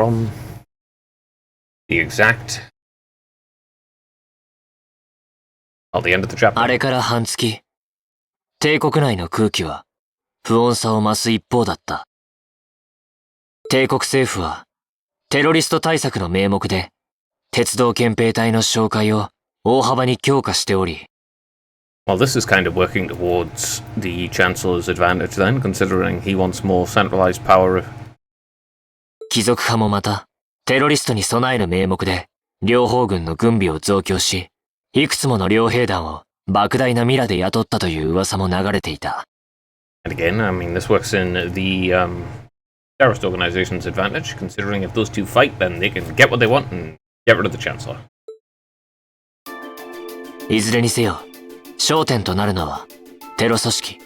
from the exact the end of the chapter. あれから半月、帝国内の空気は不穏さを増す一方だった。帝国政府はテロリスト対策の名目で鉄道憲兵隊の紹介を大幅に強化しており、Well, this is kind of working towards the Chancellor's advantage then, considering he wants more centralized power. 貴族派もまたテロリストに備える名目で両方軍の軍備を増強し、いくつもの両兵団を莫大なミラで雇ったという噂も流れていた。And again, I mean, this works in the terrorist organization's advantage, considering if those two fight, then they can get what they want and get rid of the Chancellor. いずれにせよ、焦点となるのはテロ組織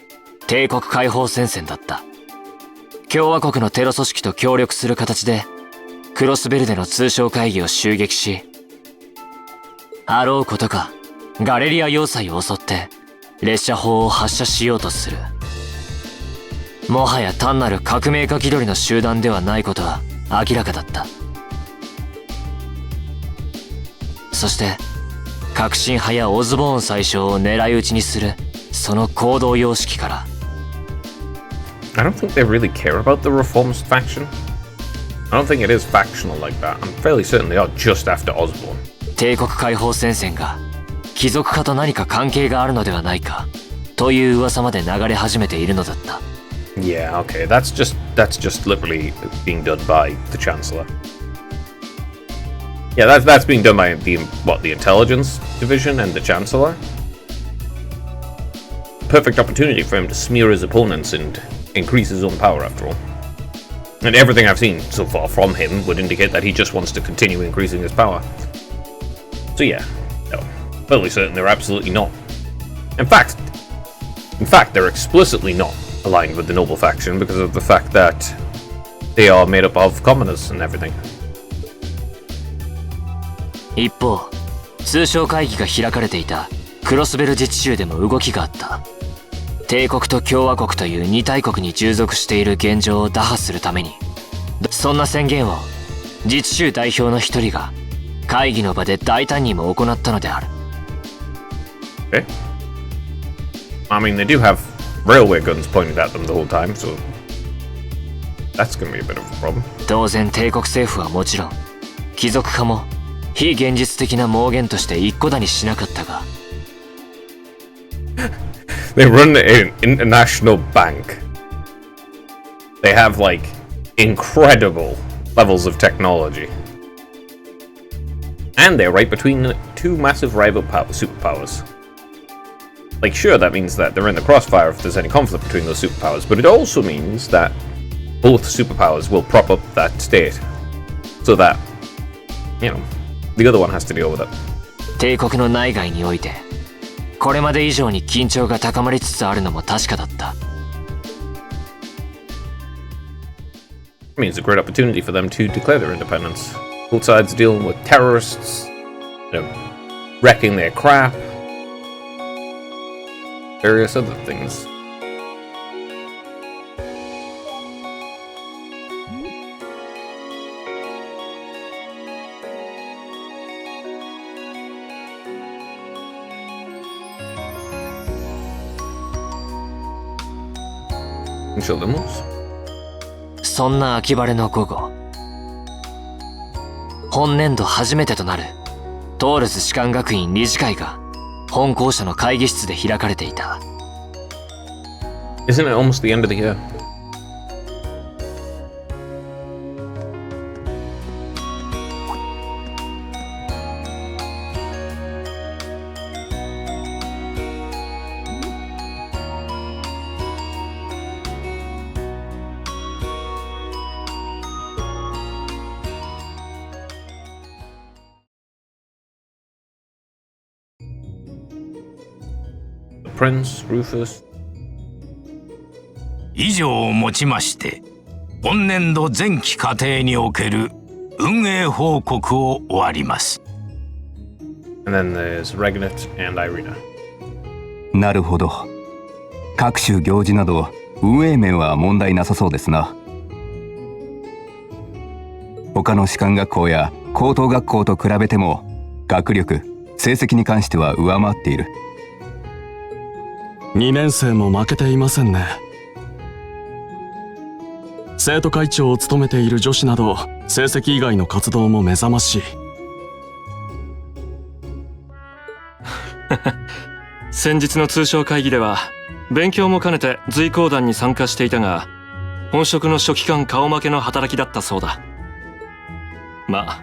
帝国解放戦線だった。共和国のテロ組織と協力する形でクロスベルデの通商会議を襲撃し、あろうことかガレリア要塞を襲って列車砲を発射しようとする。もはや単なる革命家気取りの集団ではないことは明らかだった。そして革新派やオズボーン宰相を狙い撃ちにするその行動様式から、 I don't think they really care about the reformist faction. I don't think it is factional like that. I'm fairly certain they are just after Osborne. 帝国解放戦線が貴族化と何か関係があるのではないかという噂まで流れ始めているのだった。 Yeah, okay, that's just literally being done by the Chancellor. Yeah, that's being done by the intelligence division and the Chancellor. Perfect opportunity for him to smear his opponents and increase his own power, after all. And everything I've seen so far from him would indicate that he just wants to continue increasing his power. So yeah, no, fairly certain they're absolutely not. In fact, they're explicitly not aligned with the noble faction because of the fact that they are made up of commoners and everything. 一方、通商会議が開かれていたクロスベル自治州でも動きがあった。帝国と共和国という二大国に従属している現状を打破するために、そんな宣言を自治州代表の一人が会議の場で大胆にも行ったのである。Okay. I mean, they do have railway guns pointed at them the whole time, so that's going to be a bit of a problem. 当然帝国政府はもちろん、貴族派も非現実的な妄言として一顧だにしなかったが、They run an international bank. They have, like, incredible levels of technology. And they're right between two massive rival superpowers. Like, sure, that means that they're in the crossfire if there's any conflict between those superpowers, but it also means that both superpowers will prop up that state. So that, you know, the other one has to deal with it. 帝国の内外においてこれまで以上に緊張が高まりつつあるのも確かだった。 I mean, it's a great opportunity for them to declare their independence. Both sides dealing with terrorists, you know, wrecking their crap, various other things. Children's. そんな秋晴れの午後、本年度初めてとなるトールズ士官学院理事会が本校舎の会議室で開かれていた。 Isn't it almost the end of the year? Prince Rufus. 以上をもちまして本年度前期課程における運営報告を終わります。 And then there's Regnet and Irina. なるほど。各種行事など運営面は問題なさそうですな。他の士官学校や高等学校と比べても学力、成績に関しては上回っている。2年生も負けていませんね。生徒会長を務めている女子など成績以外の活動も目覚ましい。先日の通商会議では勉強も兼ねて随行団に参加していたが、本職の書記官顔負けの働きだったそうだ。まあ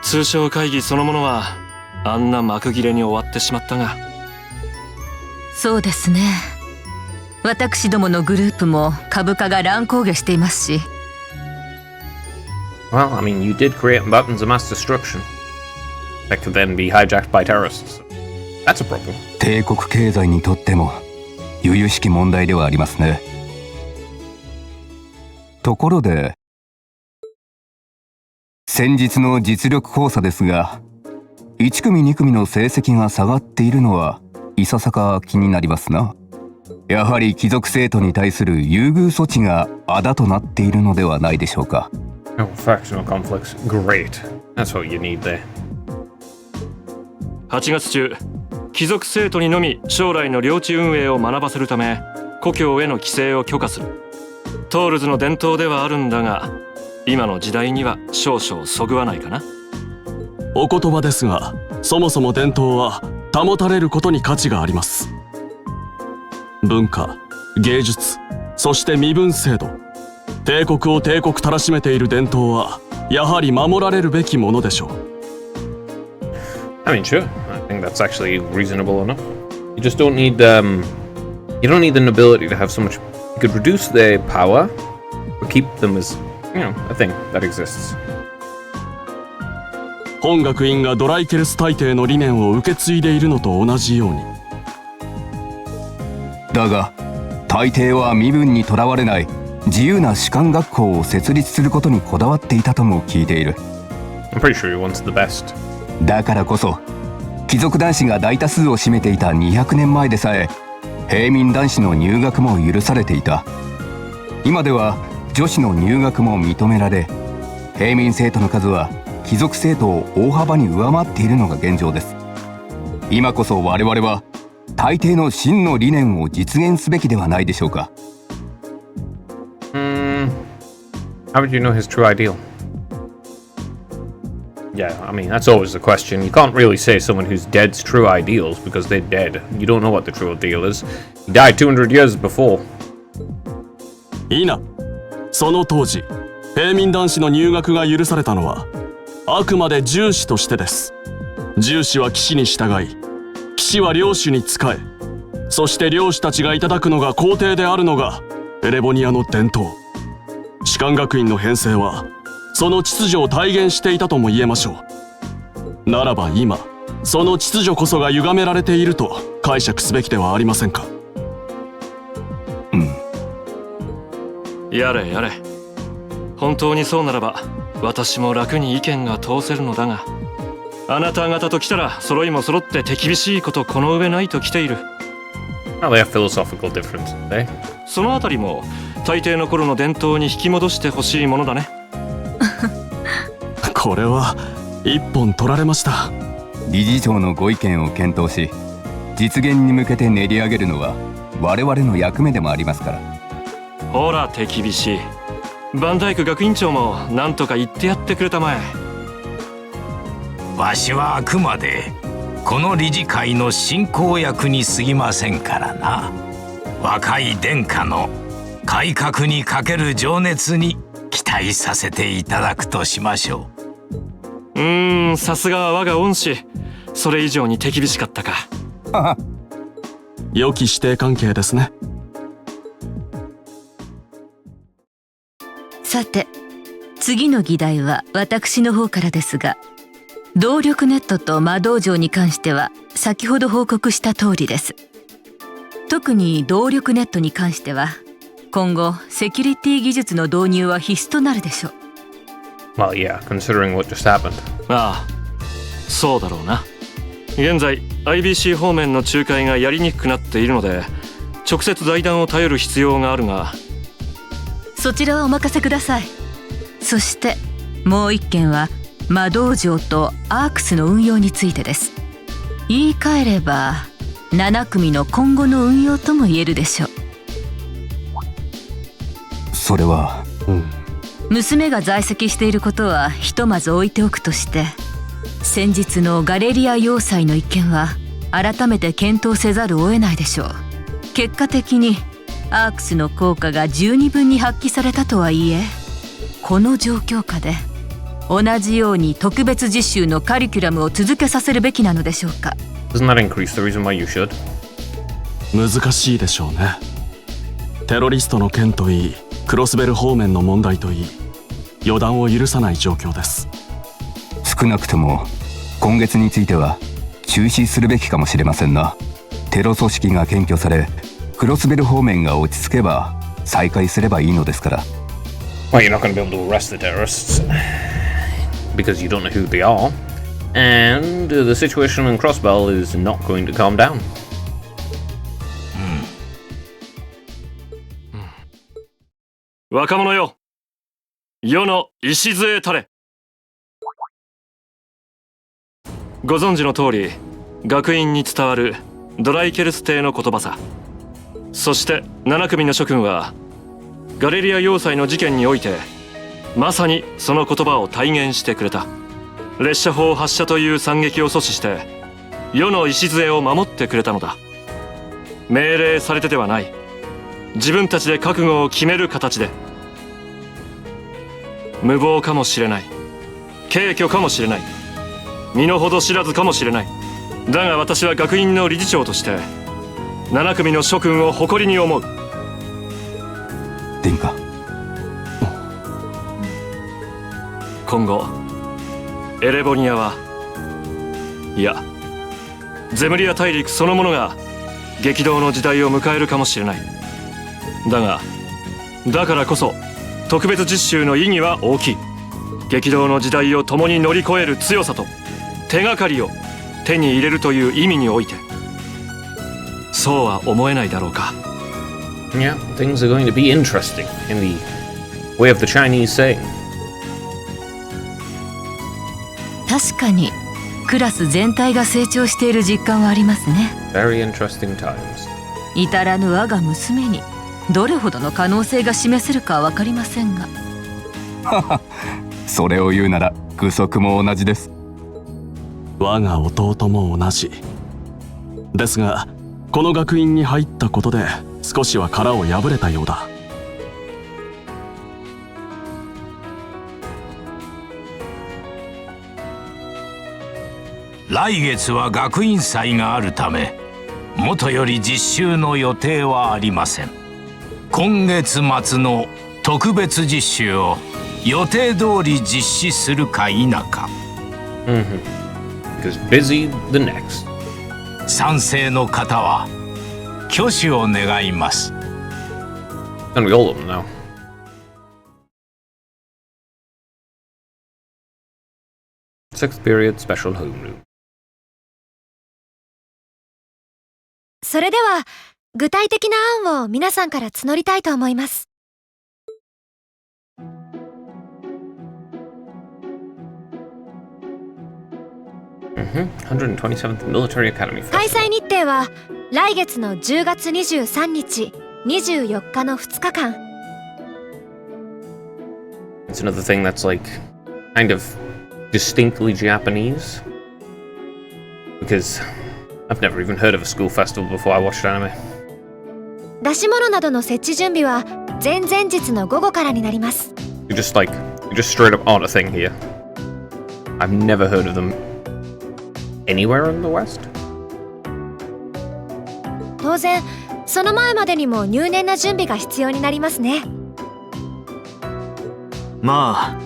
通商会議そのものはあんな幕切れに終わってしまったが。そうですね。私どものグループも株価が乱高下していますし。 Well, I mean, you did create weapons of mass destruction that could then be hijacked by terrorists. That's a problem. 帝国経済にとっても由々しき問題ではありますね。ところで、先日の実力考査ですが、1組2組の成績が下がっているのはいささか気になりますな。やはり貴族生徒に対する優遇措置があだとなっているのではないでしょうか。Oh, factional conflicts. Great. That's what you need there. 8月中、貴族生徒にのみ将来の領地運営を学ばせるため故郷への帰省を許可する。トールズの伝統ではあるんだが、今の時代には少々そぐわないかな。お言葉ですが、そもそも伝統は保たれることに価値があります。文化、芸術、そして身分制度、帝国を帝国たらしめている伝統はやはり守られるべきものでしょう。I mean, sure. I think that's actually reasonable enough. You just don't need you don't need the nobility to have so much. You could reduce their power, but keep them as, you know, a thing that exists. 本学院がドライケルス大帝の理念を受け継いでいるのと同じように。だが大帝は身分にとらわれない自由な士官学校を設立することにこだわっていたとも聞いている。 I'm pretty sure he wants the best. だからこそ貴族男子が大多数を占めていた200年前でさえ平民男子の入学も許されていた。今では女子の入学も認められ、平民生徒の数は貴族生徒を大幅に上回っているのが現状です。今こそ我々は大帝の真の理念を実現すべきではないでしょうか。How would you know his true ideal? Yeah, I mean, that's always the question. You can't really say someone who's dead's true ideals because they're dead. You don't know what the true ideal is. He died 200 years before. いいな。その当時、平民男子の入学が許されたのはあくまで従士としてです。従士は騎士に従い、騎士は領主に仕え、そして領主たちがいただくのが皇帝であるのがエレボニアの伝統。士官学院の編成はその秩序を体現していたとも言えましょう。ならば今、その秩序こそが歪められていると解釈すべきではありませんか。やれやれ。本当にそうならば私も楽に意見が通せるのだが、あなた方と来たら揃いも揃って手厳しいことこの上ないと来ている。Well, they have philosophical differences, eh? そのあたりも大抵の頃の伝統に引き戻してほしいものだね。これは一本取られました。理事長のご意見を検討し、実現に向けて練り上げるのは我々の役目でもありますから。ほら手厳しい。バンダイク学院長も何とか言ってやってくれたまえ。わしはあくまでこの理事会の進行役に過ぎませんからな。若い殿下の改革にかける情熱に期待させていただくとしましょう。さすがは我が恩師。それ以上に手厳しかったか。良き師弟関係ですね。さて、次の議題は私の方からですが、動力ネットと魔道場に関しては先ほど報告した通りです。特に動力ネットに関しては今後セキュリティ技術の導入は必須となるでしょう。Well, yeah, considering what just happened. ああ、そうだろうな。現在 IBC 方面の仲介がやりにくくなっているので、直接財団を頼る必要があるが、そちらはお任せください。そしてもう一件は魔道場とアークスの運用についてです。言い換えれば7組の今後の運用とも言えるでしょう。それは娘が在籍していることはひとまず置いておくとして、先日のガレリア要塞の一件は改めて検討せざるを得ないでしょう。結果的にアークスの効果が十二分に発揮されたとはいえ、この状況下で同じように特別実習のカリキュラムを続けさせるべきなのでしょうか。 Doesn't that increase the reason why you should? 難しいでしょうね。テロリストの件といい、クロスベル方面の問題といい、予断を許さない状況です。少なくとも今月については中止するべきかもしれませんな。テロ組織が検挙され、クロスベル方面が落ち着けば再開すればいいのですから。Well, you're not going to be able to arrest the terrorists because you don't know who they are, and the situation in Crossbell is not going to calm down. 若者よ、世の礎たれ。ご存知の通り、学院に伝わるドライケルス帝の言葉さ。そして7組の諸君はガレリア要塞の事件においてまさにその言葉を体現してくれた。列車砲発射という惨劇を阻止して世の礎を守ってくれたのだ。命令されてではない、自分たちで覚悟を決める形で。無謀かもしれない、軽挙かもしれない、身の程知らずかもしれない。だが私は学院の理事長として7組の諸君を誇りに思う。殿下、今後エレボニアはいやゼムリア大陸そのものが激動の時代を迎えるかもしれない。だからこそ特別実習の意義は大きい。激動の時代を共に乗り越える強さと手がかりを手に入れるという意味において、そうは思えないだろうか。 Yeah, things are going to be interesting in the way of the Chinese saying. 確かにクラス全体が成長している実感はありますね。 Very interesting times. 至らぬ我が娘にどれほどの可能性が示せるかは分かりませんが。それを言うなら愚息も同じです。我が弟も同じですが、この学院に入ったことで少しは殻を破れたようだ。来月は学院祭があるため、もとより実習の予定はありません。今月末の特別実習を予定通り実施するか否か。Because busy the next. 賛成の方は挙手を願います。 And we all of them now. Sixth period special homeroom. それでは具体的な案を皆さんから募りたいと思います。127th Military Academy 開 Festival. 催日程は来月の10月23日、24日の2日間。It's another thing that's like kind of distinctly Japanese. Because I've never even heard of a school festival before I watched anime. 出し物などの設置準備は前々日の午後からになります。You're just straight up on a thing here. I've never heard of them anywhere in the West. 当然、その前までにも入念な準備が必要になりますね。まあ、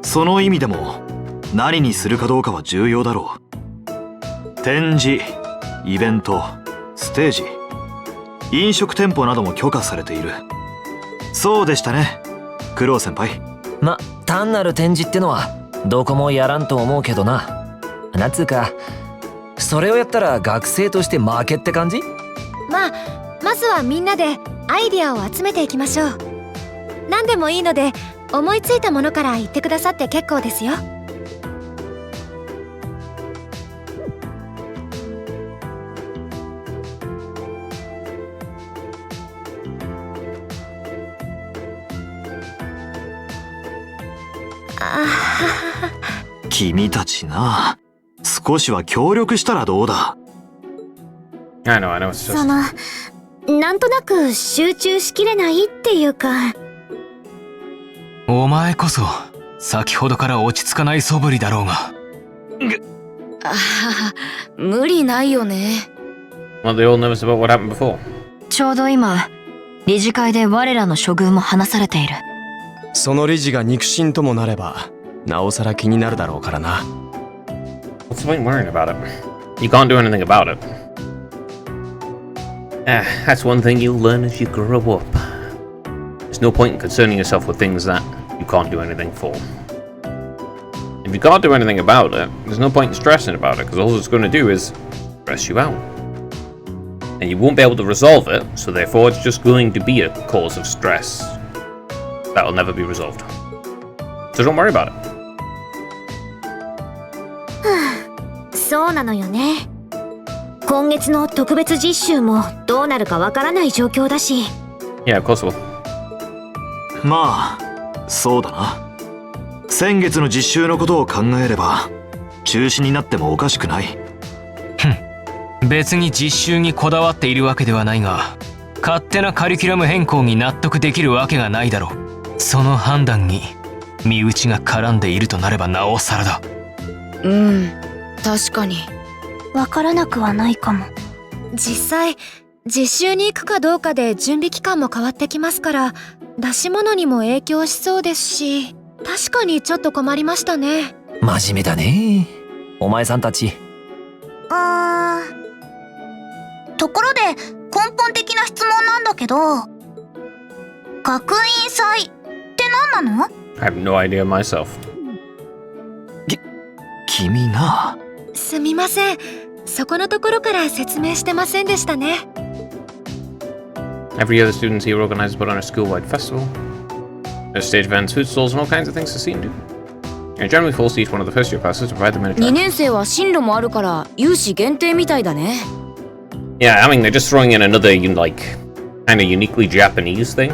その意味でも何にするかどうかは重要だろう。展示、イベント、ステージ、飲食店舗なども許可されている。そうでしたね、クロウ先輩。単なる展示ってのはどこもやらんと思うけどな。なんつうか、それをやったら学生として負けって感じ？まずはみんなでアイディアを集めていきましょう。何でもいいので思いついたものから言ってくださって結構ですよ。君たちな、少しは協力したらどうだ。I know, it's そ just... の、なんとなく集中しきれないっていうか。お前こそ先ほどから落ち着かない素振りだろうが。ああ、無理ないよね。Well, they all nervous about what happened before. ちょうど今理事会で我らの処遇も話されている。その理事が肉親ともなればなおさら気になるだろうからな。 What's the point worrying about it? You can't do anything about it. That's one thing you'll learn as you grow up. There's no point in concerning yourself with things that you can't do anything for. If you can't do anything about it, there's no point in stressing about it, because all it's going to do is stress you out. And you won't be able to resolve it, so therefore it's just going to be a cause of stress that'll never be resolved. So don't worry about it. そうなのよね。今月の特別実習もどうなるかわからない状況だし。Yeah, of course it will. まあ、そうだな。先月の実習のことを考えれば中止になってもおかしくない。別に実習にこだわっているわけではないが、勝手なカリキュラム変更に納得できるわけがないだろう。その判断に身内が絡んでいるとなればなおさらだ。うん、確かに。わからなくはないかも。実際実習に行くかどうかで準備期間も変わってきますから、出し物にも影響しそうですし、確かにちょっと困りましたね。真面目だね、お前さんたち。ところで根本的な質問なんだけど、学院祭って何なの？ I have no idea myself. 君な。すみません、そこのところから説明してませんでしたね。Every year the students here organize and put on a school-wide festival. There's stage events, food stalls, and all kinds of things to see and do. It generally falls to each one of the first-year classes to provide them in a 2年生は進路もあるから有志限定みたいだね。Yeah, I mean, they're just throwing in another, like, kind of uniquely Japanese thing.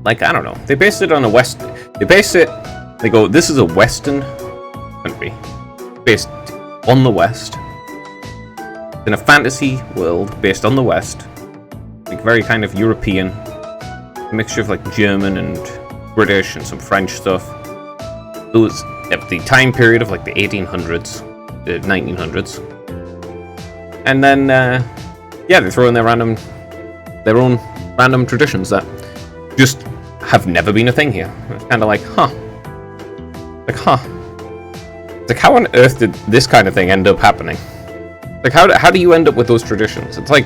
Like, I don't know. They base it on a West... They go, this is a Western country. Based on the West. In a fantasy world based on the West. Like, very kind of European. A mixture of, like, German and British and some French stuff. It was at the time period of, like, the 1800s. The 1900s. And then, yeah, they throw in their own random traditions that just have never been a thing here. It's kind of like, huh. Like, huh. It's like, how on earth did this kind of thing end up happening? Like, how do you end up with those traditions? It's like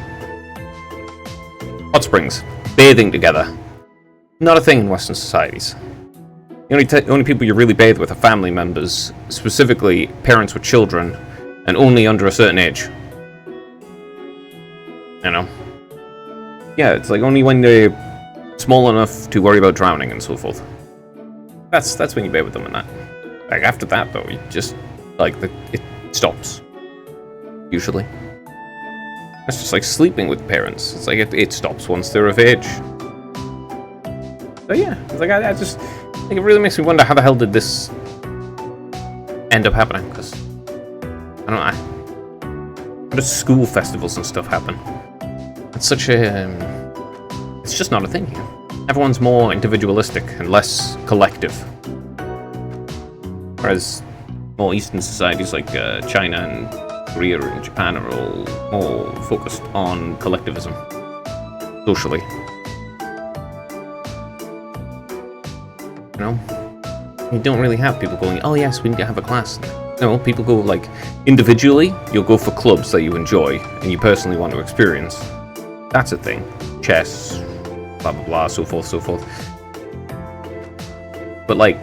hot springs, bathing together. Not a thing in Western societies. The only people you really bathe with are family members, specifically parents with children, and only under a certain age. You know? Yeah, it's like only when they're small enough to worry about drowning and so forth. That's when you bathe with them and that. Like, after that, though, you just, like, it stops. Usually. It's just like sleeping with parents. It's like it stops once they're of age. So yeah, it's like I just think it really makes me wonder how the hell did this end up happening? Because I don't know. How does school festivals and stuff happen? It's such a it's just not a thing here. Everyone's more individualistic and less collective. Whereas more Eastern societies like China and Korea and Japan are all more focused on collectivism, socially. You know? You don't really have people going, oh yes, we need to have a class. No, people go like, individually, you'll go for clubs that you enjoy and you personally want to experience. That's a thing. Chess, blah blah blah, so forth, so forth. But like,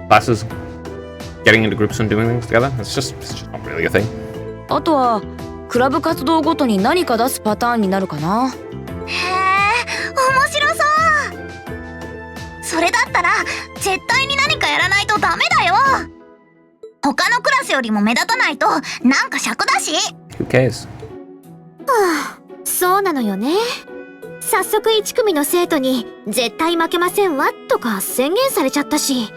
classes, getting into groups and doing things together, it's just not really a thing. あとはクラブ活動ごとに何か出すパターンになるかな。へえ、面白そう。それだったら絶対に何かやらないとダメだよ。他のクラスよりも目立たないとなんか尺だし。 Who cares? そうなのよね。早速1組の生徒に絶対負けませんわとか宣言されちゃったし。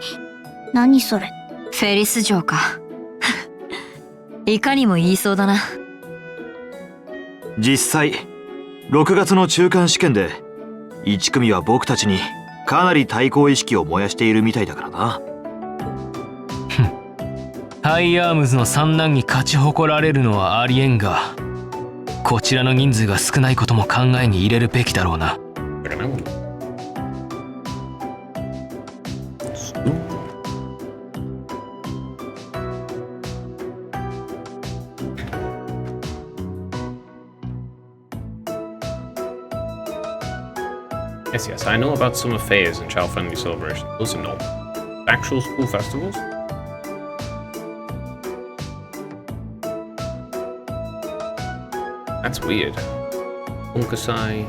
何それ。フェリス嬢か。いかにも言いそうだな。実際6月の中間試験で1組は僕たちにかなり対抗意識を燃やしているみたいだからな。ハイアームズの三男に勝ち誇られるのはありえんが、こちらの人数が少ないことも考えに入れるべきだろうな。Yes, yes, I know about summer fairs and child-friendly celebrations. Those are normal. Actual school festivals? That's weird. Bunkasai,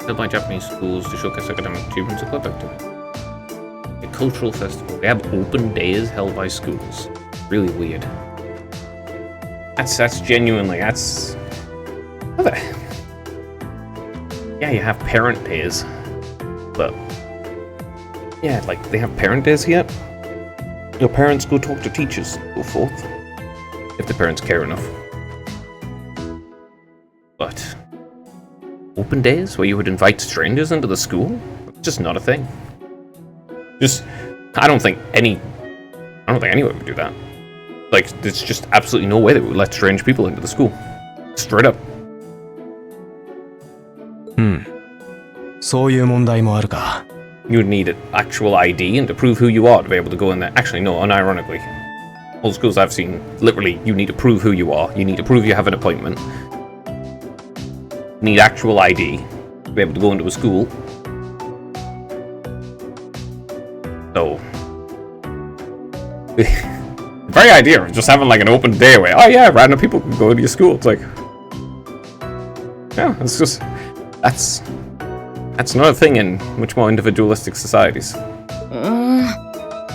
held by Japanese schools to showcase academic achievements and club activity. A cultural festival. They have open days held by schools. Really weird. That's genuinely, that's... Yeah, you have parent days. But... yeah, like, they have parent days yet? Your parents go talk to teachers, go forth. If the parents care enough. But... open days where you would invite strangers into the school? Just not a thing. I don't think anyone would do that. Like, there's just absolutely no way that we would let strange people into the school. Straight up. そういう問題もあるか。 You would need an actual ID and to prove who you are to be able to go in there. Actually, no, unironically. All schools I've seen, literally, you need to prove who you are. You need to prove you have an appointment. You need actual ID to be able to go into a school. So... the very idea of just having like an open day where, oh yeah, random people can go to your school. It's like... yeah, it's just... That's not a thing in much more individualistic societies.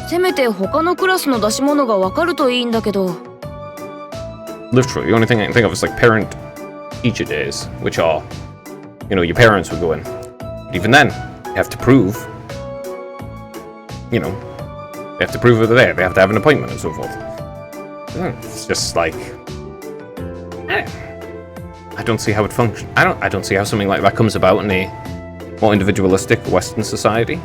せめて他のクラスの出し物がわかるといいんだけど。 Literally, the only thing I can think of is like parent teacher days, which are, you know, your parents would go in. But even then, you have to prove, you know, they have to prove that they're there. They have to have an appointment and so forth. It's just like, I don't see how it functions. I don't see how something like that comes about in a more individualistic Western society.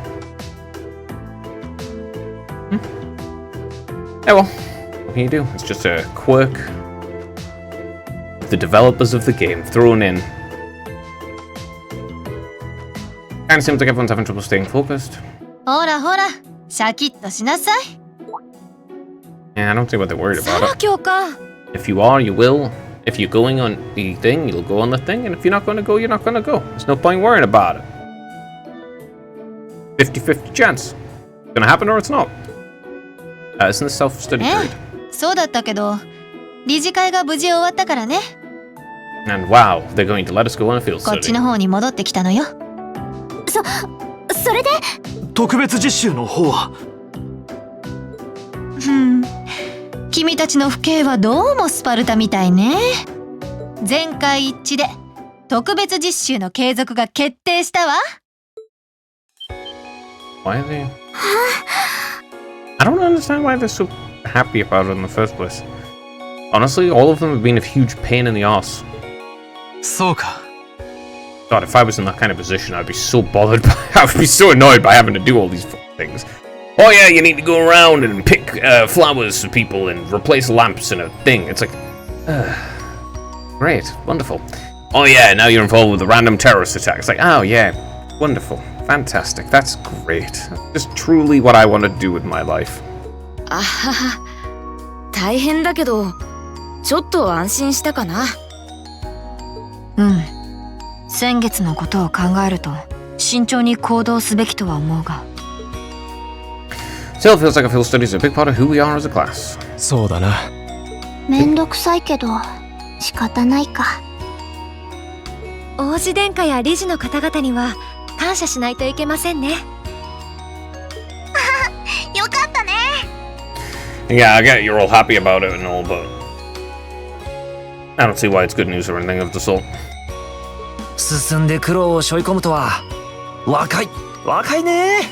Yeah, well, what can you do? It's just a quirk of the developers of the game thrown in. Kinda seems like everyone's having trouble staying focused. ほらほら、シャキッとしなさい。 Yeah, I don't see what they're worried さ about ら it. 今日か。 If you are, you will. If you're going on the thing, you'll go on the thing. And if you're not going to go, you're not going to go. There's no point worrying about it. 50-50 chance. It's gonna happen or it's not. Isn't this self-study period? そうだったけど、理事会が無事終わったからね。 And wow, they're going to let us go on a field こっち study. の方に戻ってきたのよ。それで、特別実習の方は。君たちの父兄はどうもスパルタみたいね。全会一致で特別実習の継続が決定したわ。 Why are they? I don't understand why they're so happy about it in the first place. Honestly, all of them have been a huge pain in the arse. そうか。 God, if I was in that kind of position, I'd be so bothered I would be so annoyed by having to do all these things. Oh yeah, you need to go around and pick flowers for people and replace lamps in a thing. It's like, great, wonderful. Oh yeah, now you're involved with a random terrorist attack. It's like, oh yeah, wonderful, fantastic, that's great. Just truly what I want to do with my life. あはは、大変だけど、ちょっと安心したかな。先月のことを考えると慎重に行動すべきとは思うが。 Still feels like a field study is a big part of who we are as a class. そうだな。めんどくさいけど仕方ないか。王子殿下や理事の方々には感謝しないといけませんね。Yeah, I get you're all happy about it and all, but I don't see why it's good news or anything of the sort. 進んで苦労を背負い込むとは若いね。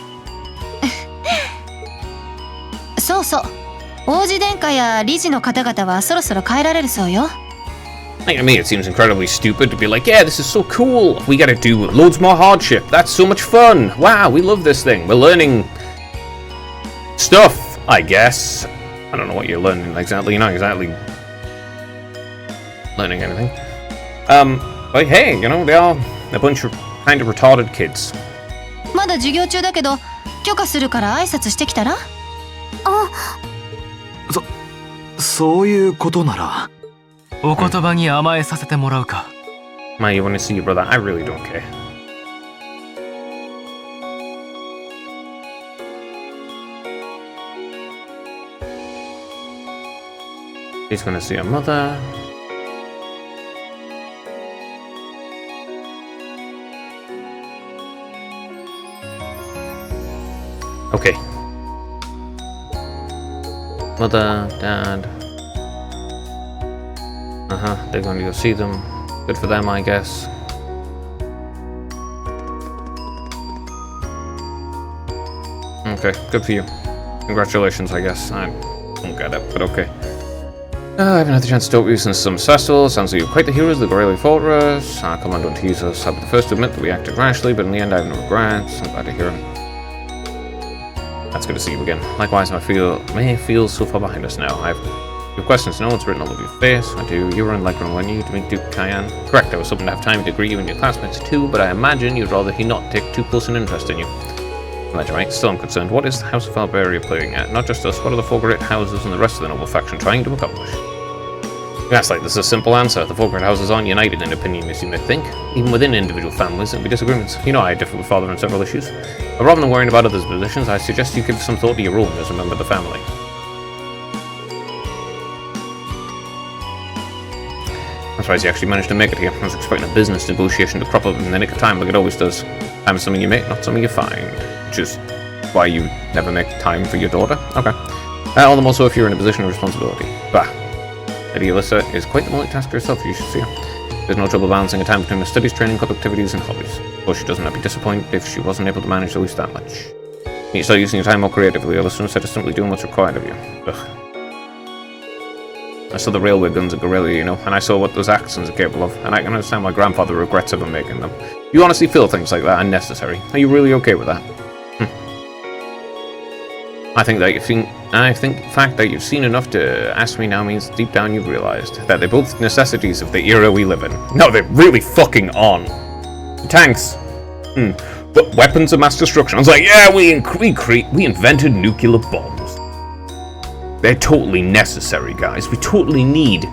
そうそう。王子殿下や理事の方々はそろそろ帰られるそうよ。Like, to me, it seems incredibly stupid to be like, yeah, this is so cool. We gotta do loads more hardship. That's so much fun. Wow, we love this thing. We're learning stuff, I guess. I don't know what you're learning exactly. You're not exactly learning anything. But hey, you know, they are a bunch of kind of retarded kids. まだ授業中だけど、許可するから挨拶してきたら？そういうことなら。お言葉に甘えさせてもらうか。My, you want to see your brother? I really don't care. He's gonna see your mother. Okay. Mother, dad. They're going to go see them. Good for them, I guess. Okay, good for you. Congratulations, I guess. I don't get it, but okay. I haven't had the chance to talk to you since some festival. Sounds like you're quite the heroes of the Goreli Fortress. Come on, don't tease us. I'll be the first to admit that we acted rashly, but in the end I have no regrets. I'm glad to hear it. That's good to see you again. Likewise, may feel so far behind us now. Your questions, no one's written all over your face. I do. You were in Leghorn, weren't you, to meet Duke Cayenne? Correct, I was hoping to have time to greet you and your classmates too, but I imagine you'd rather he not take too close an interest in you. Glad you're right. Still I'm concerned. What is the House of Alberia playing at? Not just us, what are the four great houses and the rest of the noble faction trying to accomplish? That's like, this is a simple answer. The four great houses aren't united in opinion as you may think. Even within individual families, there'll be disagreements. You know I differ with Father on several issues. But rather than worrying about others' positions, I suggest you give some thought to your own as a member of the family. I'm surprised you actually managed to make it here. I was expecting a business negotiation to crop up in the nick of time like it always does. Time is something you make, not something you find. Which is why you never make time for your daughter? Okay. All the more so if you're in a position of responsibility. Bah. Lady Alyssa is quite the multitasker herself, you should see her. There's no trouble balancing her time between her studies, training, club activities, and hobbies. Of course, she doesn't have to be disappointed if she wasn't able to manage at least that much. You need to start using your time more creatively, Alyssa, instead of simply doing what's required of you. Ugh. I saw the railway guns at Gorilla, you know, and I saw what those accents are capable of, and I can understand my grandfather regrets ever making them. You honestly feel things like that unnecessary? Are you really okay with that? I think the fact that you've seen enough to ask me now means deep down you've realized that they're both necessities of the era we live in. No, they're really fucking on. Tanks. But weapons of mass destruction. I was like, yeah, we invented nuclear bombs. They're totally necessary, guys. We totally need.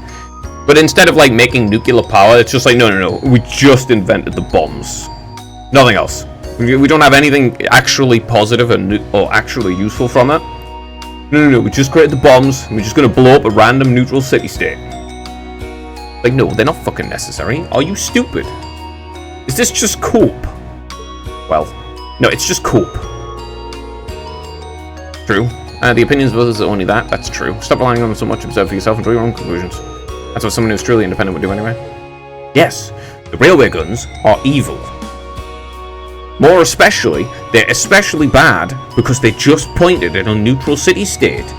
But instead of like making nuclear power, it's just like, no. We just invented the bombs. Nothing else. We don't have anything actually positive or actually useful from it. No. We just created the bombs. And we're just gonna blow up a random neutral city-state. Like, no, they're not fucking necessary. Are you stupid? Is this just cope? Well, no, it's just cope. True. The opinions of others are only that. That's true. Stop relying on them so much. Observe for yourself and draw your own conclusions. That's what someone who's truly independent would do anyway. Yes, the railway guns are evil. More especially, they're especially bad because they just pointed at a neutral city-state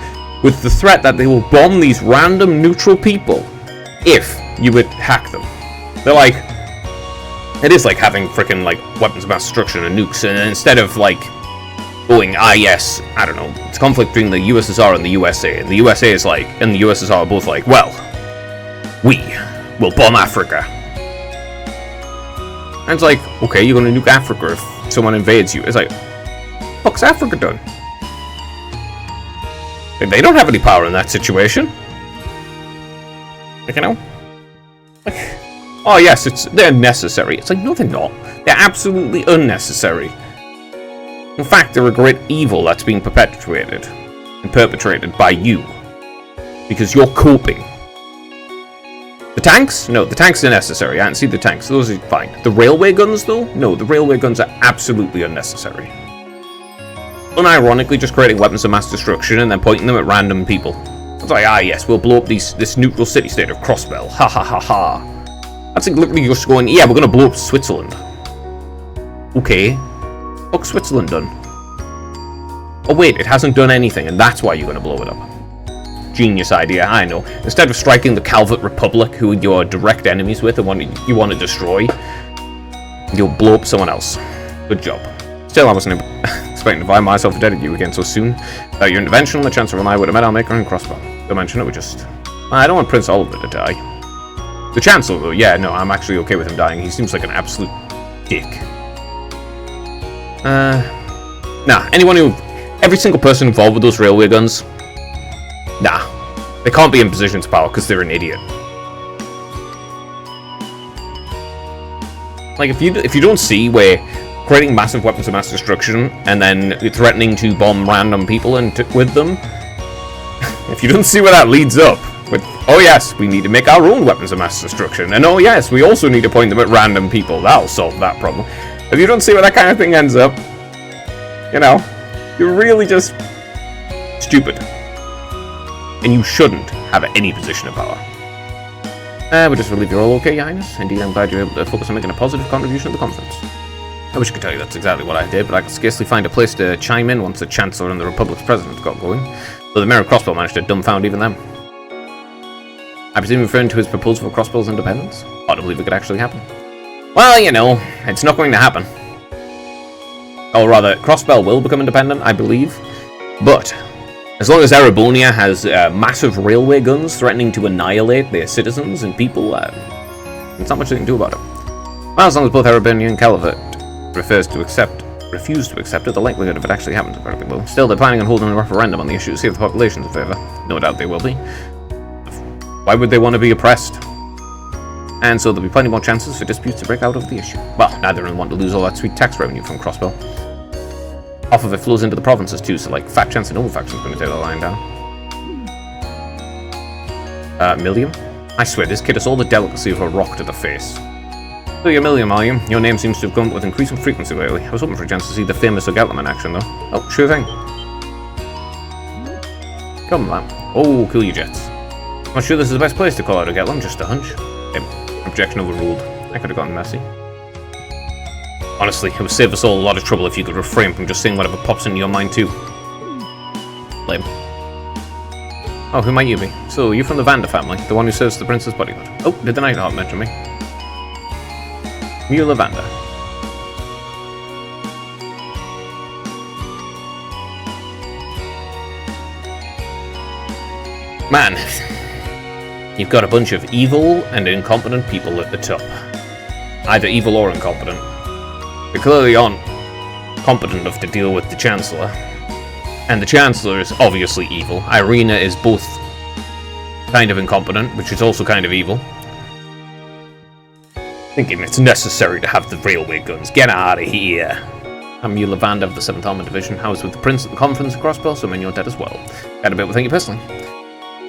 with the threat that they will bomb these random neutral people if you would hack them. They're like, it is like having frickin' like weapons of mass destruction and nukes, and instead of like going, yes, I don't know, it's conflict between the USSR and the USA, and the USA is like, and the USSR are both like, well, we will bomb Africa. And it's like, okay, you're gonna nuke Africa if someone invades you. It's like, fuck's Africa done? They don't have any power in that situation. Like, you know? Like, oh yes, they're necessary. It's like, no they're not. They're absolutely unnecessary. In fact, they're a great evil that's being perpetuated and perpetrated by you. Because you're coping. The tanks? No, the tanks are necessary. I didn't see the tanks. Those are fine. The railway guns, though? No, the railway guns are absolutely unnecessary. unironically just creating weapons of mass destruction and then pointing them at random people. It's like, ah yes, we'll blow up this neutral city-state of Crossbell. Ha ha ha ha. That's like literally just going, yeah, we're gonna blow up Switzerland. Okay. What's Switzerland done? Oh wait, it hasn't done anything, and that's why you're gonna blow it up. Genius idea, I know. Instead of striking the Calvert Republic, who you're direct enemies with and you want to destroy, you'll blow up someone else. Good job. Still, I wasn't expecting to find myself indebted to you again so soon. Without your intervention, the Chancellor and I would have met our maker in Crossbow. Don't mention it, we just... I don't want Prince Oliver to die. The Chancellor, though, yeah, no, I'm actually okay with him dying. He seems like an absolute dick. Nah, anyone who... Every single person involved with those railway guns... Nah. They can't be in positions of power because they're an idiot. Like, if you don't see where creating massive weapons of mass destruction and then threatening to bomb random people with them, if you don't see where that leads up, with, oh yes, we need to make our own weapons of mass destruction, and oh yes, we also need to point them at random people, that'll solve that problem. If you don't see where that kind of thing ends up, you know, you're really just stupid. And you shouldn't have any position of power. We just believe you're all okay, Your Highness. Indeed, I'm glad you're able to focus on making a positive contribution to the conference. I wish I could tell you that's exactly what I did, but I could scarcely find a place to chime in once the Chancellor and the Republic's President got going, though the Mayor of Crossbell managed to dumbfound even them. I presume referring to his proposal for Crossbell's independence? Hard to believe it could actually happen. Well, you know, it's not going to happen. Or rather, Crossbell will become independent, I believe, but as long as Erebonia has massive railway guns threatening to annihilate their citizens and people, there's not much they can do about it. Well, as long as both Erebonia and Calvert refuse to accept it, the likelihood of it actually happening is very low. Still, they're planning on holding a referendum on the issue to see if the population's in favour. No doubt they will be. Why would they want to be oppressed? And so there'll be plenty more chances for disputes to break out over the issue. Well, neither of them want to lose all that sweet tax revenue from Crossbell. Half of it flows into the provinces too, so like Fat Chance and Noble Faction's going to take the line down. Millium? I swear, this kid has all the delicacy of a rock to the face. So you're Millium, are you? Your name seems to have come up with increasing frequency lately. I was hoping for a chance to see the famous Ogellam in action, though. Oh, sure thing. Come on. Oh, cool you jets. I'm not sure this is the best place to call out Ogellam, just a hunch. Objection overruled. I could have gotten messy. Honestly, it would save us all a lot of trouble if you could refrain from just saying whatever pops into your mind too. Lame. Oh, who might you be? So, you're from the Vander family, the one who serves the prince's bodyguard. Oh, did the Nightheart mention me? Mula Vander. Man, you've got a bunch of evil and incompetent people at the top. Either evil or incompetent. They clearly aren't competent enough to deal with the Chancellor. And the Chancellor is obviously evil. Irina is both kind of incompetent, which is also kind of evil. Thinking it's necessary to have the railway guns. Get out of here! I'm Mula Vander of the 7th Armored Division. I was with the Prince at the conference at Crossbell, so I'm in your debt as well. Got a bit with thank you personally.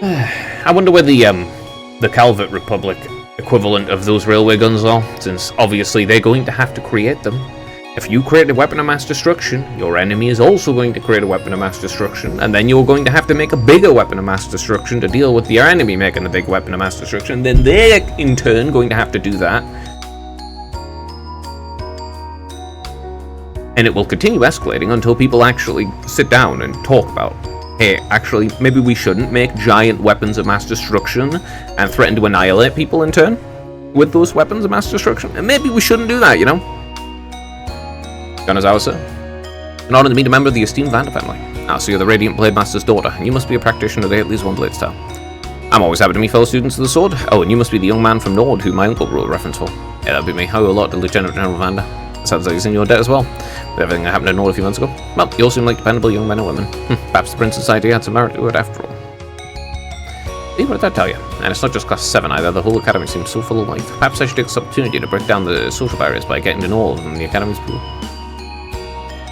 I wonder where the Calvert Republic equivalent of those railway guns are, since obviously they're going to have to create them. If you create a weapon of mass destruction, your enemy is also going to create a weapon of mass destruction, and then you're going to have to make a bigger weapon of mass destruction to deal with your enemy making the big weapon of mass destruction, then they're in turn going to have to do that. And it will continue escalating until people actually sit down and talk about, hey, actually, maybe we shouldn't make giant weapons of mass destruction and threaten to annihilate people in turn with those weapons of mass destruction. And maybe we shouldn't do that, you know? Gonazawa, sir. An honor to meet a member of the esteemed Vander family. So you're the Radiant Blade Master's daughter, and you must be a practitioner of the at least one blade style. I'm always happy to meet fellow students of the sword. Oh, and you must be the young man from Nord who my uncle wrote a reference for. Yeah, that'd be me. I owe a lot to Lieutenant General Vander. Sounds like he's in your debt as well. With everything that happened to Nord a few months ago. Well, you all seem like dependable young men and women. Perhaps the Prince's idea had some merit to it after all. See, what did that tell you? And it's not just class 7 either, the whole academy seems so full of life. Perhaps I should take this opportunity to break down the social barriers by getting to know all of them in the academy's pool.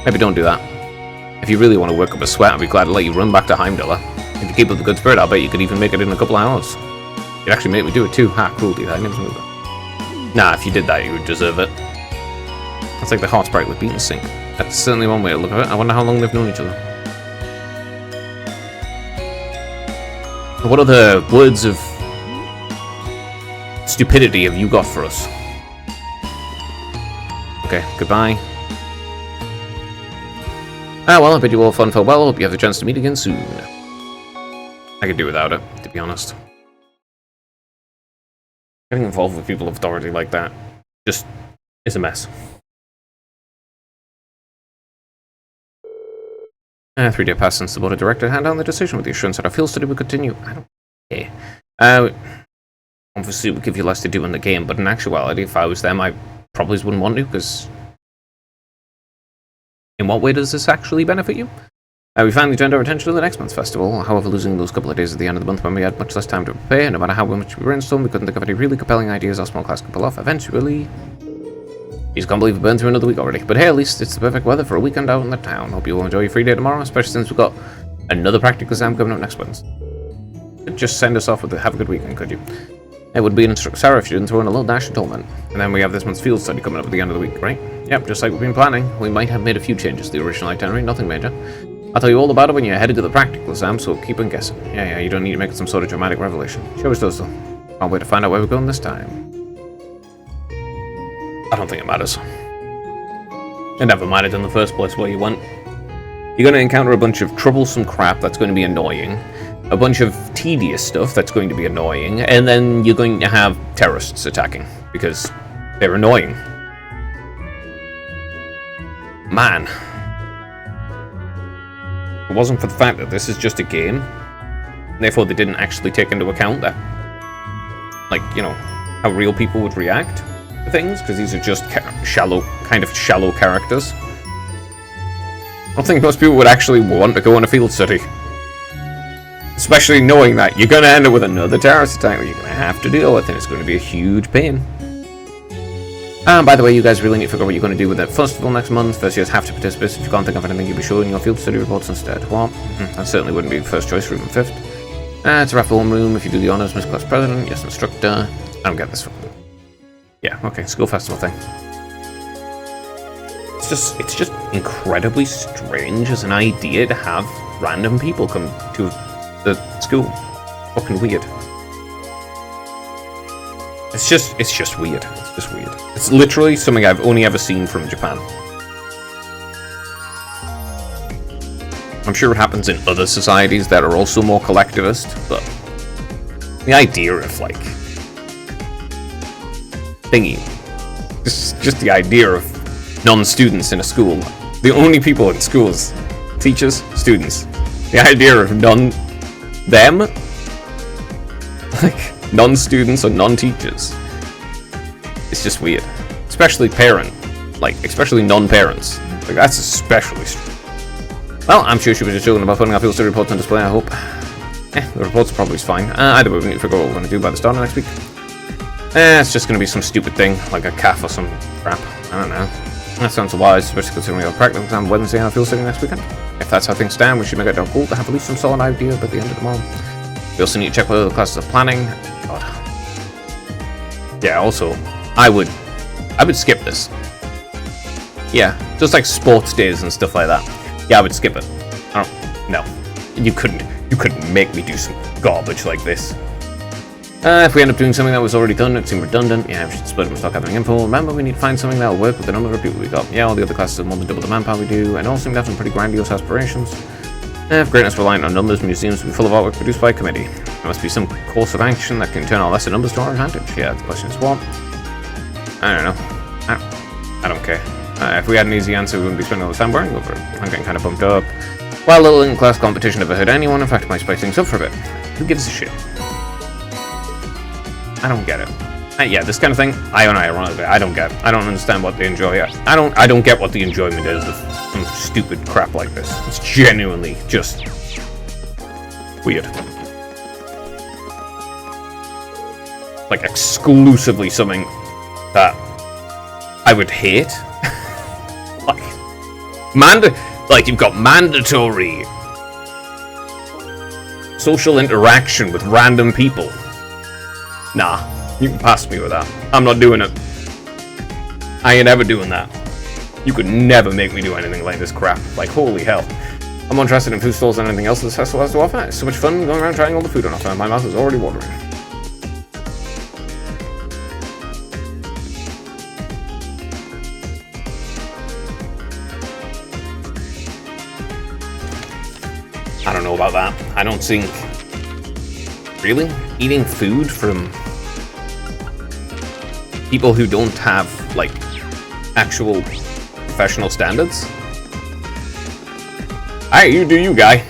Maybe don't do that. If you really want to work up a sweat, I'd be glad to let you run back to Heimdall. If you keep up the good spirit, I'll bet you could even make it in a couple of hours. You'd actually make me do it too. Ha, cruelty, I never knew that. Nah, if you did that, you would deserve it. That's like the heart sprite with beat and sync. That's certainly one way to look at it. I wonder how long they've known each other. What other words of stupidity have you got for us? Okay, goodbye. Ah, well, I bid you all fun farewell. Hope you have a chance to meet again soon. I could do without it, to be honest. Getting involved with people of authority like that just is a mess. 3-day pass since the board of directors hand down the decision with the assurance that our field study will continue. I don't care. Obviously, it would give you less to do in the game, but in actuality, if I was them, I probably wouldn't want to, because in what way does this actually benefit you? We finally turned our attention to the next month's festival. However, losing those couple of days at the end of the month when we had much less time to prepare, no matter how much we brainstormed, we couldn't think of any really compelling ideas our small class could pull off. Eventually, I can't believe we've burned through another week already. But hey, at least it's the perfect weather for a weekend out in the town. Hope you will enjoy your free day tomorrow, especially since we've got another practical exam coming up next Wednesday. Just send us off with a have a good weekend, could you? It would be an instructor Sarah if you didn't throw in a little dash of torment. And then we have this month's field study coming up at the end of the week, right? Yep, just like we've been planning. We might have made a few changes to the original itinerary, nothing major. I'll tell you all about it when you're headed to the practical exam, so keep on guessing. Yeah, you don't need to make some sort of dramatic revelation. Show us those, though. Can't wait to find out where we're going this time. I don't think it matters. It never mattered in the first place where you went. You're going to encounter a bunch of troublesome crap that's going to be annoying, a bunch of tedious stuff that's going to be annoying, and then you're going to have terrorists attacking, because they're annoying. Man. If it wasn't for the fact that this is just a game, therefore they didn't actually take into account that, like, you know, how real people would react to things, because these are just shallow characters. I don't think most people would actually want to go on a field study. Especially knowing that you're going to end up with another terrorist attack that you're going to have to deal with, and it's going to be a huge pain. And by the way, you guys really need to figure out what you're going to do with that festival next month. First years have to participate. If you can't think of anything, you'll be showing your field study reports instead. Well, that certainly wouldn't be the first choice for even fifth. It's a raffle room if you do the honors, Miss Class President. Yes, instructor. I don't get this one. Yeah, okay, school festival thing. It's just incredibly strange as an idea to have random people come to the school. Fucking weird. It's just weird. It's just weird. It's literally something I've only ever seen from Japan. I'm sure it happens in other societies that are also more collectivist, but the idea of, like, thingy. Just the idea of non-students in a school. The only people in schools, teachers, students. The idea of them, like, non-students or non-teachers. It's just weird. Especially especially non-parents. Like, that's especially strange. Well, I'm sure she was just joking about putting our field study reports on display, I hope. The reports are probably fine. Either way, we need to figure out what we're going to do by the start of next week. It's just going to be some stupid thing, like a calf or some crap. I don't know. That sounds wise, especially considering we have a practical exam Wednesday and our field study next weekend. If that's how things stand, we should make it our goal to have at least some solid idea by the end of the month. We also need to check whether the classes are planning. God. Yeah, also, I would skip this. Yeah, just like sports days and stuff like that. Yeah, I would skip it. No. You couldn't make me do some garbage like this. If we end up doing something that was already done, it seemed redundant. Yeah, we should split up and start gathering info. Remember, we need to find something that will work with the number of people we got. Yeah, all the other classes have more than double the manpower we do, and all seem to have some pretty grandiose aspirations. If greatness reliant on numbers, museums will be full of artwork produced by a committee. There must be some course of action that can turn our lesser numbers to our advantage. Yeah, the question is what? I don't know. I don't care. If we had an easy answer, we wouldn't be spending all the time worrying over it. I'm getting kind of bumped up. While little in-class competition never hurt anyone, in fact, it might spice things up for a bit. Who gives a shit? I don't get it. Yeah, this kind of thing, ironically, I don't get. I don't understand what they enjoy. I don't get what the enjoyment is of some stupid crap like this. It's genuinely just weird. Like, exclusively something that I would hate. Like, you've got mandatory social interaction with random people. Nah, you can pass me with that. I'm not doing it. I ain't ever doing that. You could never make me do anything like this crap. Like, holy hell. I'm more interested in food stalls than anything else this festival has to offer. It's so much fun going around trying all the food on offer. My mouth is already watering. I don't know about that. I don't think... Really? Eating food from people who don't have, like, actual professional standards? Alright, you do you, guy.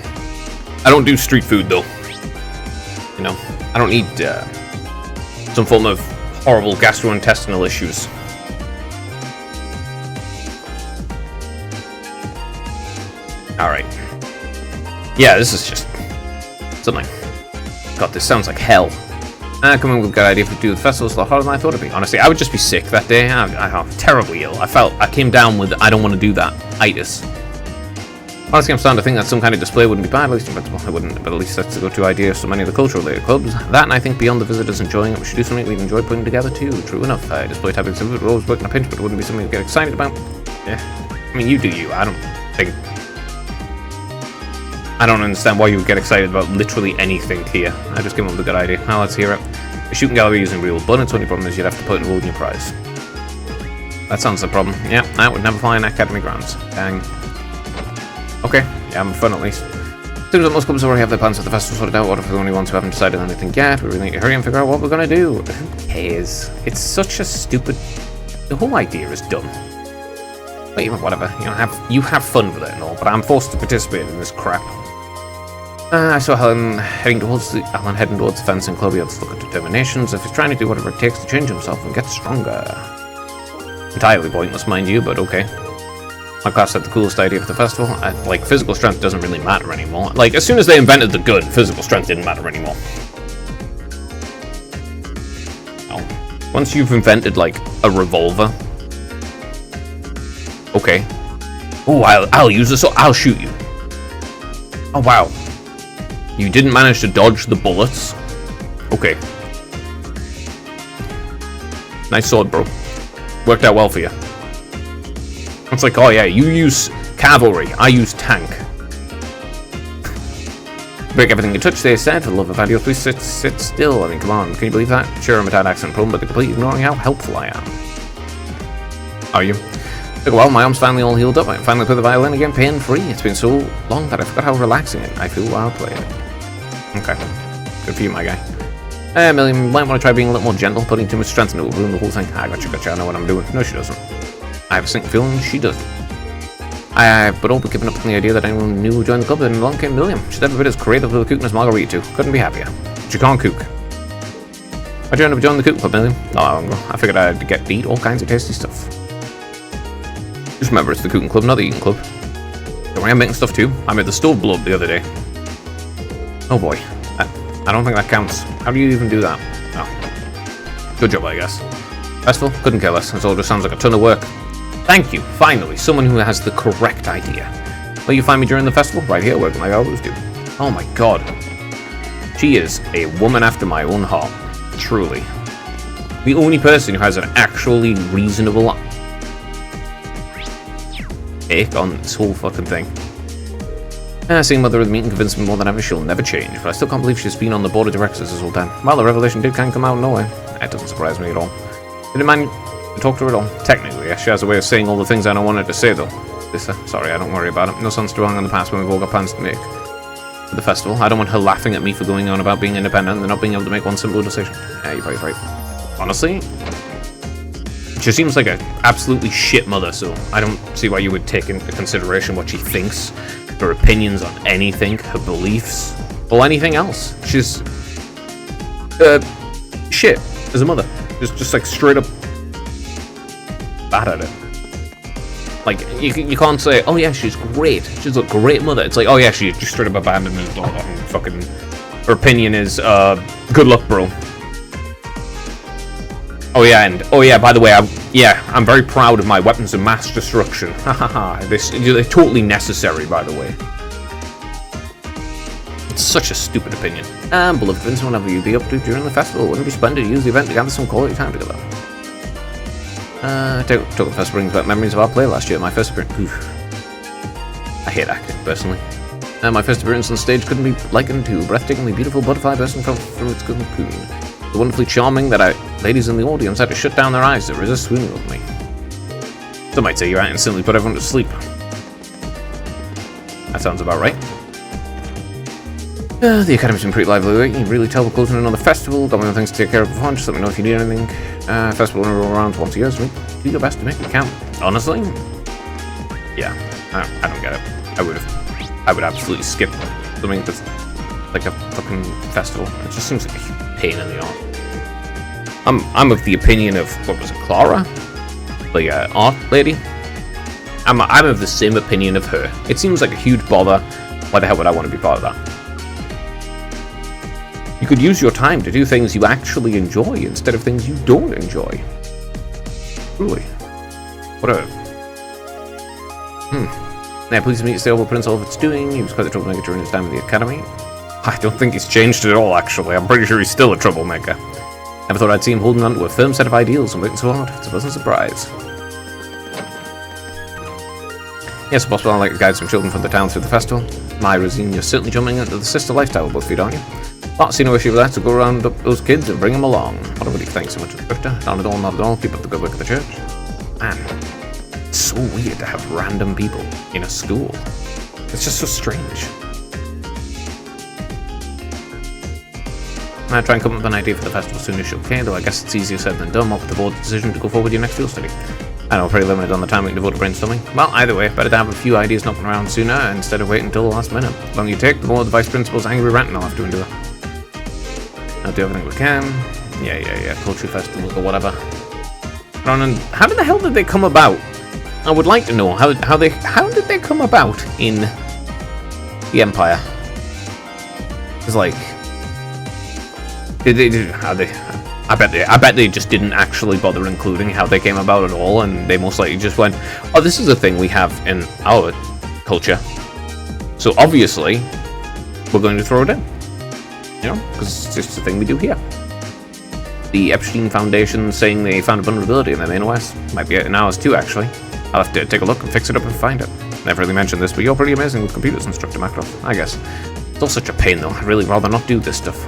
I don't do street food, though. You know, I don't need some form of horrible gastrointestinal issues. Alright. Yeah, this is just something. God, this sounds like hell. Come on with a good idea if we do the festival. It's a lot harder than I thought it'd be. Honestly, I would just be sick that day. I'm terribly ill. I came down with I don't want to do that itis. Honestly, I'm starting to think that some kind of display wouldn't be bad, at least in principle. I wouldn't, but at least that's a go-to idea of so many of the cultural-related clubs. That, and I think beyond the visitors enjoying it, we should do something we'd enjoy putting together too. True enough, display type exhibit would always work in a pinch, but it wouldn't be something to get excited about. Yeah, I mean, you do you. I don't understand why you would get excited about literally anything here. I just came up with a good idea. Now let's hear it. A shooting gallery using real bullets. Only problem is you'd have to put enrolled in your prize. That sounds the problem. Yeah, that would never fly in Academy grounds. Dang. Okay, yeah, I'm fun at least. Seems like most clubs already have their plans for the festival sorted out. What if we're the only ones who haven't decided anything yet? We really need to hurry and figure out what we're gonna do. Who cares? It's such a stupid... The whole idea is dumb. But even whatever, you have fun with it and all, but I'm forced to participate in this crap. I saw Alan heading towards the fence and Chloe. Let's look at determinations. If he's trying to do whatever it takes to change himself and get stronger. Entirely pointless, mind you, but okay. My class had the coolest idea for the festival. Like, physical strength doesn't really matter anymore. Like, as soon as they invented the gun, physical strength didn't matter anymore. Oh. Once you've invented, like, a revolver. Okay. Oh, I'll use this, so I'll shoot you. Oh, wow. You didn't manage to dodge the bullets. Okay. Nice sword, bro. Worked out well for you. It's like, oh yeah, you use cavalry, I use tank. Break everything you touch, they said. For the love of adios, please sit still. I mean, come on, can you believe that? Sure, I'm a tad accent prone, but they're completely ignoring how helpful I am. Are you? Took a while, my arm's finally all healed up. I can finally play the violin again pain-free. It's been so long that I forgot how relaxing I feel while playing it. Okay. Good for you, my guy. Million, you might want to try being a little more gentle. Putting too much strength into it will ruin the whole thing. I gotcha, I know what I'm doing. No, she doesn't. I have a sinking feeling she doesn't. But all but given up on the idea that anyone new would join the club, and along came Milliam. She's every bit as creative with a cooking as Margarita too. Couldn't be happier. She can't cook. Why'd you end up joining the cooking club, Milliam? Oh, I figured I'd get to eat all kinds of tasty stuff. Just remember, it's the cooking club, not the eating club. Don't worry, I'm making stuff too. I made the stove blow up the other day. Oh boy. I don't think that counts. How do you even do that? Oh. Good job, I guess. Festival? Couldn't care less. This all just sounds like a ton of work. Thank you, finally, someone who has the correct idea. Will you find me during the festival? Right here, working like I always do. Oh my god. She is a woman after my own heart. Truly. The only person who has an actually reasonable take on this whole fucking thing. Seeing Mother of the Meeting convinced me more than ever she'll never change, but I still can't believe she's been on the board of directors this whole time. Well, the revelation did kind of come out of nowhere. That doesn't surprise me at all. Did it man talk to her at all? Technically, yes, she has a way of saying all the things I don't want her to say, though. Sorry, I don't worry about it. No sun's dwelling on the past when we've all got plans to make. For the festival, I don't want her laughing at me for going on about being independent and not being able to make one simple decision. Yeah, you're right. Honestly, she seems like an absolutely shit mother, so I don't see why you would take into consideration what she thinks, her opinions on anything, her beliefs, or anything else. She's shit as a mother. Just like straight up bad at it. Like, you can't say, oh yeah, she's great. She's a great mother. It's like, oh yeah, she just straight up abandoned her daughter and fucking... Her opinion is, good luck, bro. Oh yeah, and, oh yeah, by the way, I'm very proud of my weapons of mass destruction. Hahaha, they're totally necessary, by the way. It's such a stupid opinion. Beloved Vince, whenever you be up to during the festival, wouldn't it be splendid to use the event to gather some quality time together? Total Fest brings back memories of our play last year. My first appearance. I hate acting, personally. My first appearance on stage couldn't be likened to a breathtakingly beautiful butterfly bursting from its cocoon. So wonderfully charming that ladies in the audience had to shut down their eyes to resist swooning over me. Some might say your acting simply put everyone to sleep. That sounds about right. The Academy's been pretty lively lately. You can really tell we're closing in on the festival. Got my own things to take care of before. Just let me know if you need anything. Festival will roll around once a year, so do your best to make it count. Honestly? Yeah, I don't get it. I would absolutely skip something that's like a fucking festival. It just seems like a huge pain in the arse. I'm of the opinion of, what was it, Clara? The art lady? I'm of the same opinion of her. It seems like a huge bother. Why the hell would I want to be part of that? You could use your time to do things you actually enjoy instead of things you don't enjoy. Really? What a... Now, please meet the Overprince all of its doing. He was quite a troublemaker during his time in the Academy. I don't think he's changed at all, actually. I'm pretty sure he's still a troublemaker. Never thought I'd see him holding on to a firm set of ideals and working so hard. It's a pleasant surprise. Yes, possible I'd like to guide some children from the town through the festival. My Rosine, you're certainly jumping into the sister lifestyle, both of you, aren't you? But see no issue with that, so go around up those kids and bring them along. What a relief, thanks so much, Inspector. Not at all, not at all. Keep up the good work at the church. Man, it's so weird to have random people in a school. It's just so strange. I try and come up with an idea for the festival soon as you can, though I guess it's easier said than done. What with the board's decision to go forward with your next field study? I know we're pretty limited on the time we can devote to brainstorming. Well, either way, better to have a few ideas knocking around sooner instead of waiting until the last minute. The longer you take, the more the Vice Principal's angry ranting I'll have to endure. I'll do everything we can. Yeah, culture festival or whatever. Ronan, how the hell did they come about? I would like to know how did they come about in the Empire? It's like, I bet they just didn't actually bother including how they came about at all, and they most likely just went, oh, this is a thing we have in our culture, so obviously we're going to throw it in, you know, because it's just a thing we do here. The Epstein Foundation saying they found a vulnerability in their main OS might be in ours too, actually. I'll have to take a look and fix it up and find it. Never really mentioned this, but you're pretty amazing with computers, Instructor Macross, I guess. It's all such a pain though. I'd really rather not do this stuff.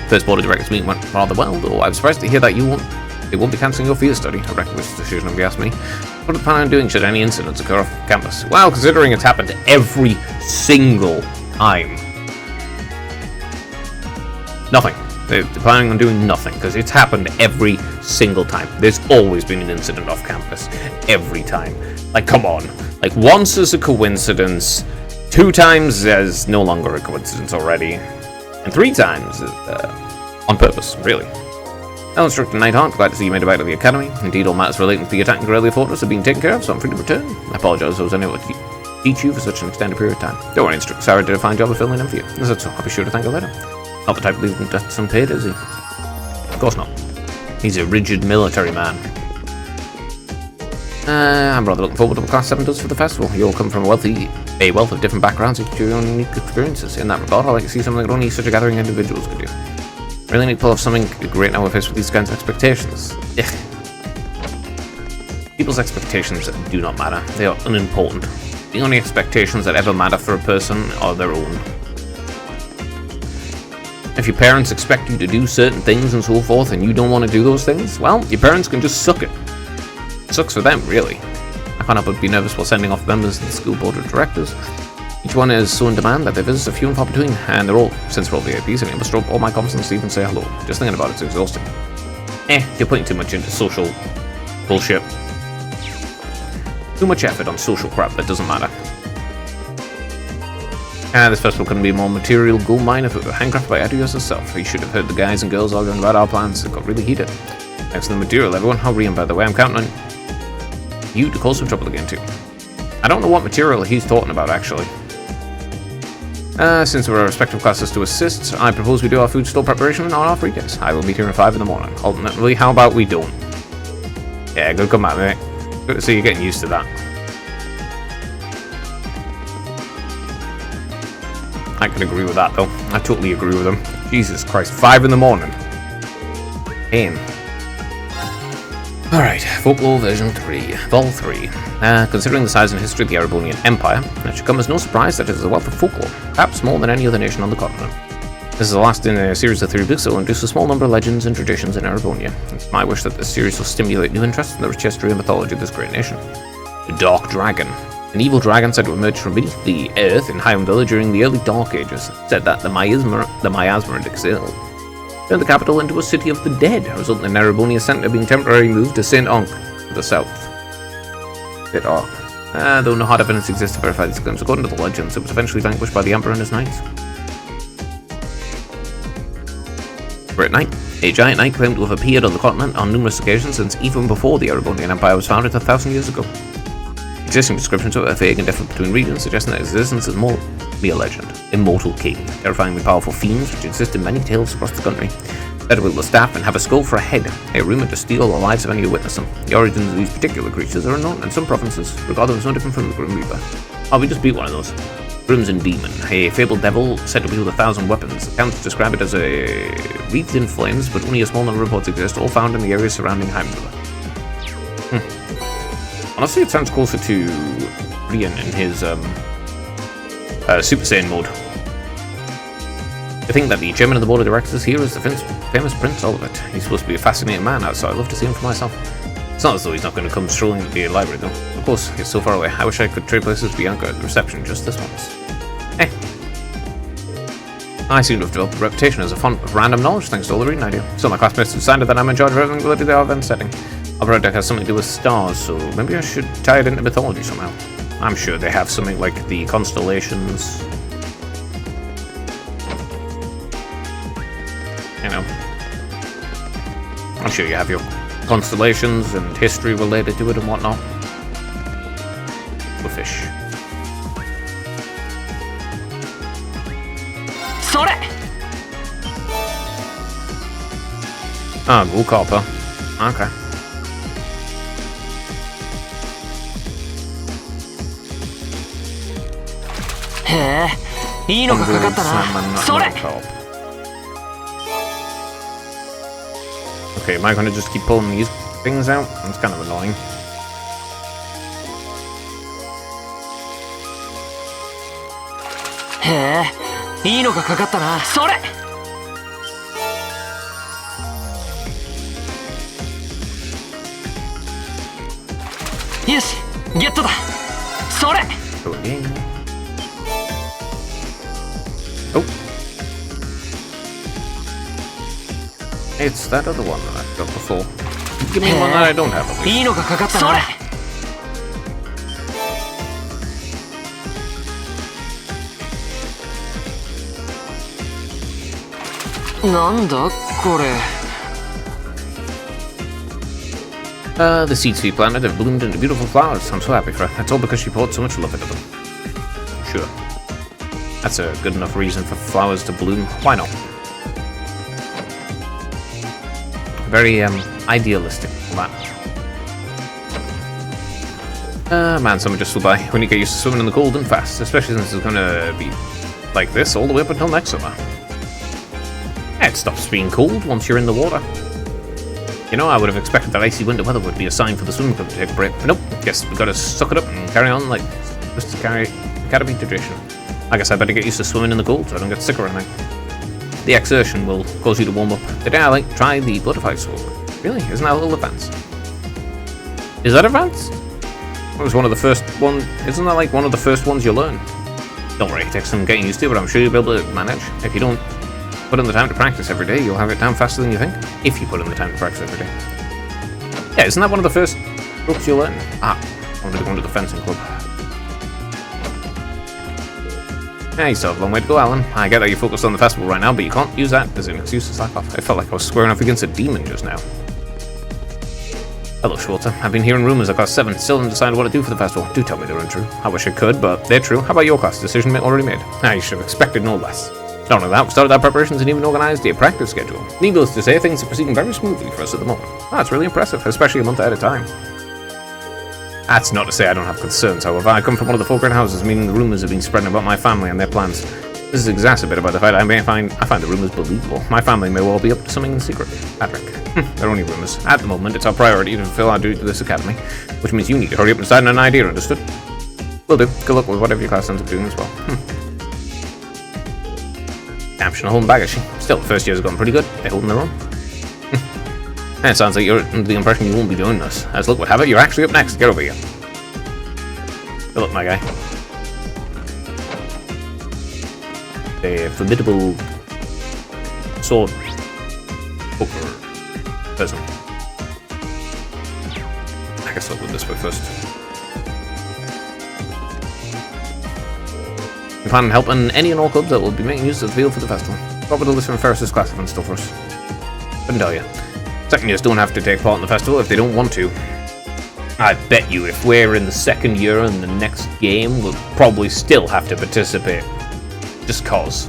First board of directors meeting went rather well, though. I was surprised to hear that they won't be cancelling your field study. I reckon this decision if you ask me. What are they planning on doing should any incidents occur off campus? Well, considering it's happened every single time. Nothing. They're planning on doing nothing, because it's happened every single time. There's always been an incident off campus. Every time. Like, come on. Like, once is a coincidence, 2 times is no longer a coincidence already, and 3 times is on purpose, really. Well, Instructor Nighthawk, glad to see you made it back to the Academy. Indeed, all matters relating to the attack in Corellia Fortress have been taken care of, so I'm free to return. I apologize I was unable to teach you for such an extended period of time. Don't worry, Instructor Sarah did a fine job of filling in for you. As that's so, I'll be sure to thank her later. Not the type of leave him dust unpaid, is he? Of course not. He's a rigid military man. I'm rather looking forward to what Class 7 does for the festival. You all come from a wealth of different backgrounds and your own unique experiences. In that regard, I'd like to see something that only such a gathering of individuals could do. Really need to pull off something great now we're faced with these kinds of expectations. People's expectations do not matter. They are unimportant. The only expectations that ever matter for a person are their own. If your parents expect you to do certain things and so forth and you don't want to do those things, well, your parents can just suck it. It sucks for them, really. I can't help but be nervous while sending off members of the school board of directors. Each one is so in demand that their visits are few and far between, and they're all, since we're all VIPs, I must drop all my confidence to even say hello. Just thinking about it's exhausting. You're putting too much into social bullshit. Too much effort on social crap that doesn't matter. This festival couldn't be a more material gold mine if it were handcrafted by Adios herself. You should have heard the guys and girls arguing about our plans. It got really heated. Thanks to the material, everyone. Rian, by the way, I'm counting on you to cause some trouble again, too. I don't know what material he's talking about, actually. Since we're respective classes to assist, I propose we do our food store preparation on our free days. I will meet here at 5 in the morning. Ultimately, how about we don't? Yeah, good come back, mate. Good to see you getting used to that. I can agree with that, though. I totally agree with him. Jesus Christ, 5 in the morning. Damn. Alright, Folklore version 3, Vol 3. Considering the size and history of the Erebonian Empire, it should come as no surprise that it is a wealth of folklore, perhaps more than any other nation on the continent. This is the last in a series of 3 books that will introduce a small number of legends and traditions in Erebonia. It's my wish that this series will stimulate new interest in the rich history and mythology of this great nation. The Dark Dragon. An evil dragon said to emerge from beneath the earth in Hyamvilla during the early Dark Ages, said that the miasma had excelled. Turned the capital into a city of the dead, resulting in Erebonia's centre being temporarily moved to St. Ankh, to the south. St. Ankh. Though no hard evidence exists to verify these claims, according to the legends, it was eventually vanquished by the Emperor and his knights. Great Knight. A giant knight claimed to have appeared on the continent on numerous occasions since even before the Erebonian Empire was founded 1,000 years ago. Existing descriptions are vague and differ between regions, suggesting that his existence is more mere legend. Immortal King. Terrifyingly powerful fiends which exist in many tales across the country. Said to wield a staff and have a skull for a head. They are rumoured to steal the lives of any who witness them. The origins of these particular creatures are unknown in some provinces, regarded as no different from the Grim Reaper. Oh, we just beat one of those. Crimson Demon, a fabled devil said to wield 1,000 weapons. Accounts describe it as a wreathed in flames, but only a small number of reports exist, all found in the areas surrounding Hyamvilla. Honestly, it sounds closer to Rian in his Super Saiyan mode. I think that the chairman of the board of directors here is the famous Prince Olivet. He's supposed to be a fascinating man, so I'd love to see him for myself. It's not as though he's not going to come strolling into the library, though. Of course, he's so far away. I wish I could trade places with Bianca at the reception just this once. I seem to have developed a reputation as a font of random knowledge thanks to all the reading I do. So my classmates have decided that I'm in charge of everything related to the event setting. Our project has something to do with stars, so maybe I should tie it into mythology somehow. I'm sure they have something like the constellations. You know. I'm sure you have your constellations and history related to it and whatnot. The fish. Ah, Ghoul Copper. Okay. Okay, am I gonna just keep pulling these things out? It's kind of annoying. Oh. It's that other one that I've got before. Give me one that I don't have at least. The seeds we planted have bloomed into beautiful flowers. I'm so happy for her. That's all because she poured so much love into them. Sure. That's a good enough reason for flowers to bloom. Why not? Very, idealistic, that. Man, someone just flew by. We need to get used to swimming in the cold and fast, especially since it's gonna be like this all the way up until next summer. It stops being cold once you're in the water. You know, I would have expected that icy winter weather would be a sign for the swimming club to take a break. But nope, guess we gotta suck it up and carry on like just academy tradition. I guess I better get used to swimming in the cold so I don't get sick or anything. The exertion will cause you to warm up. Today I like try the Bloodify Sword. Really? Isn't that a little advanced? Is that advanced? It was one of the first one. Isn't that like one of the first ones you learn? Don't worry, it takes some getting used to, but I'm sure you'll be able to manage. If you don't put in the time to practice every day, you'll have it down faster than you think. If you put in the time to practice every day. Yeah, isn't that one of the first books you learn? Ah, I wanted to go into the fencing club. Yeah, you still have a long way to go, Alan. I get that you're focused on the festival right now, but you can't use that as an excuse to slack off. I felt like I was squaring off against a demon just now. Hello, Schwarzer. I've been hearing rumors of Class 7. Still haven't decided what to do for the festival. Do tell me they're untrue. I wish I could, but they're true. How about your class? Decision already made? You should have expected no less. Not only that, we've started our preparations and even organised a practice schedule. Needless to say, things are proceeding very smoothly for us at the moment. That's really impressive, especially a month at a time. That's not to say I don't have concerns, however. I come from one of the Foreground houses, meaning the rumours have been spreading about my family and their plans. This is exacerbated by the fact I find the rumors believable. My family may well be up to something in secret. Patrick. They're only rumors. At the moment, it's our priority to fulfill our duty to this academy, which means you need to hurry up and decide on an idea, understood? Will do. Good luck with whatever your class ends up doing as well. Damn, she's not holding back, is she? Still, the first years have gone pretty good. They're holding their own. And it sounds like you're under the impression you won't be joining us. As luck would have it, you're actually up next. Get over here. Good luck, my guy. A formidable sword poker person. I guess I'll go this way first. We plan on helping any and all clubs that will be making use of the field for the festival. Drop it a list from Ferris's class and stuff for us. Couldn't tell you. Second years don't have to take part in the festival if they don't want to. I bet you if we're in the second year and the next game, we'll probably still have to participate. Just cause.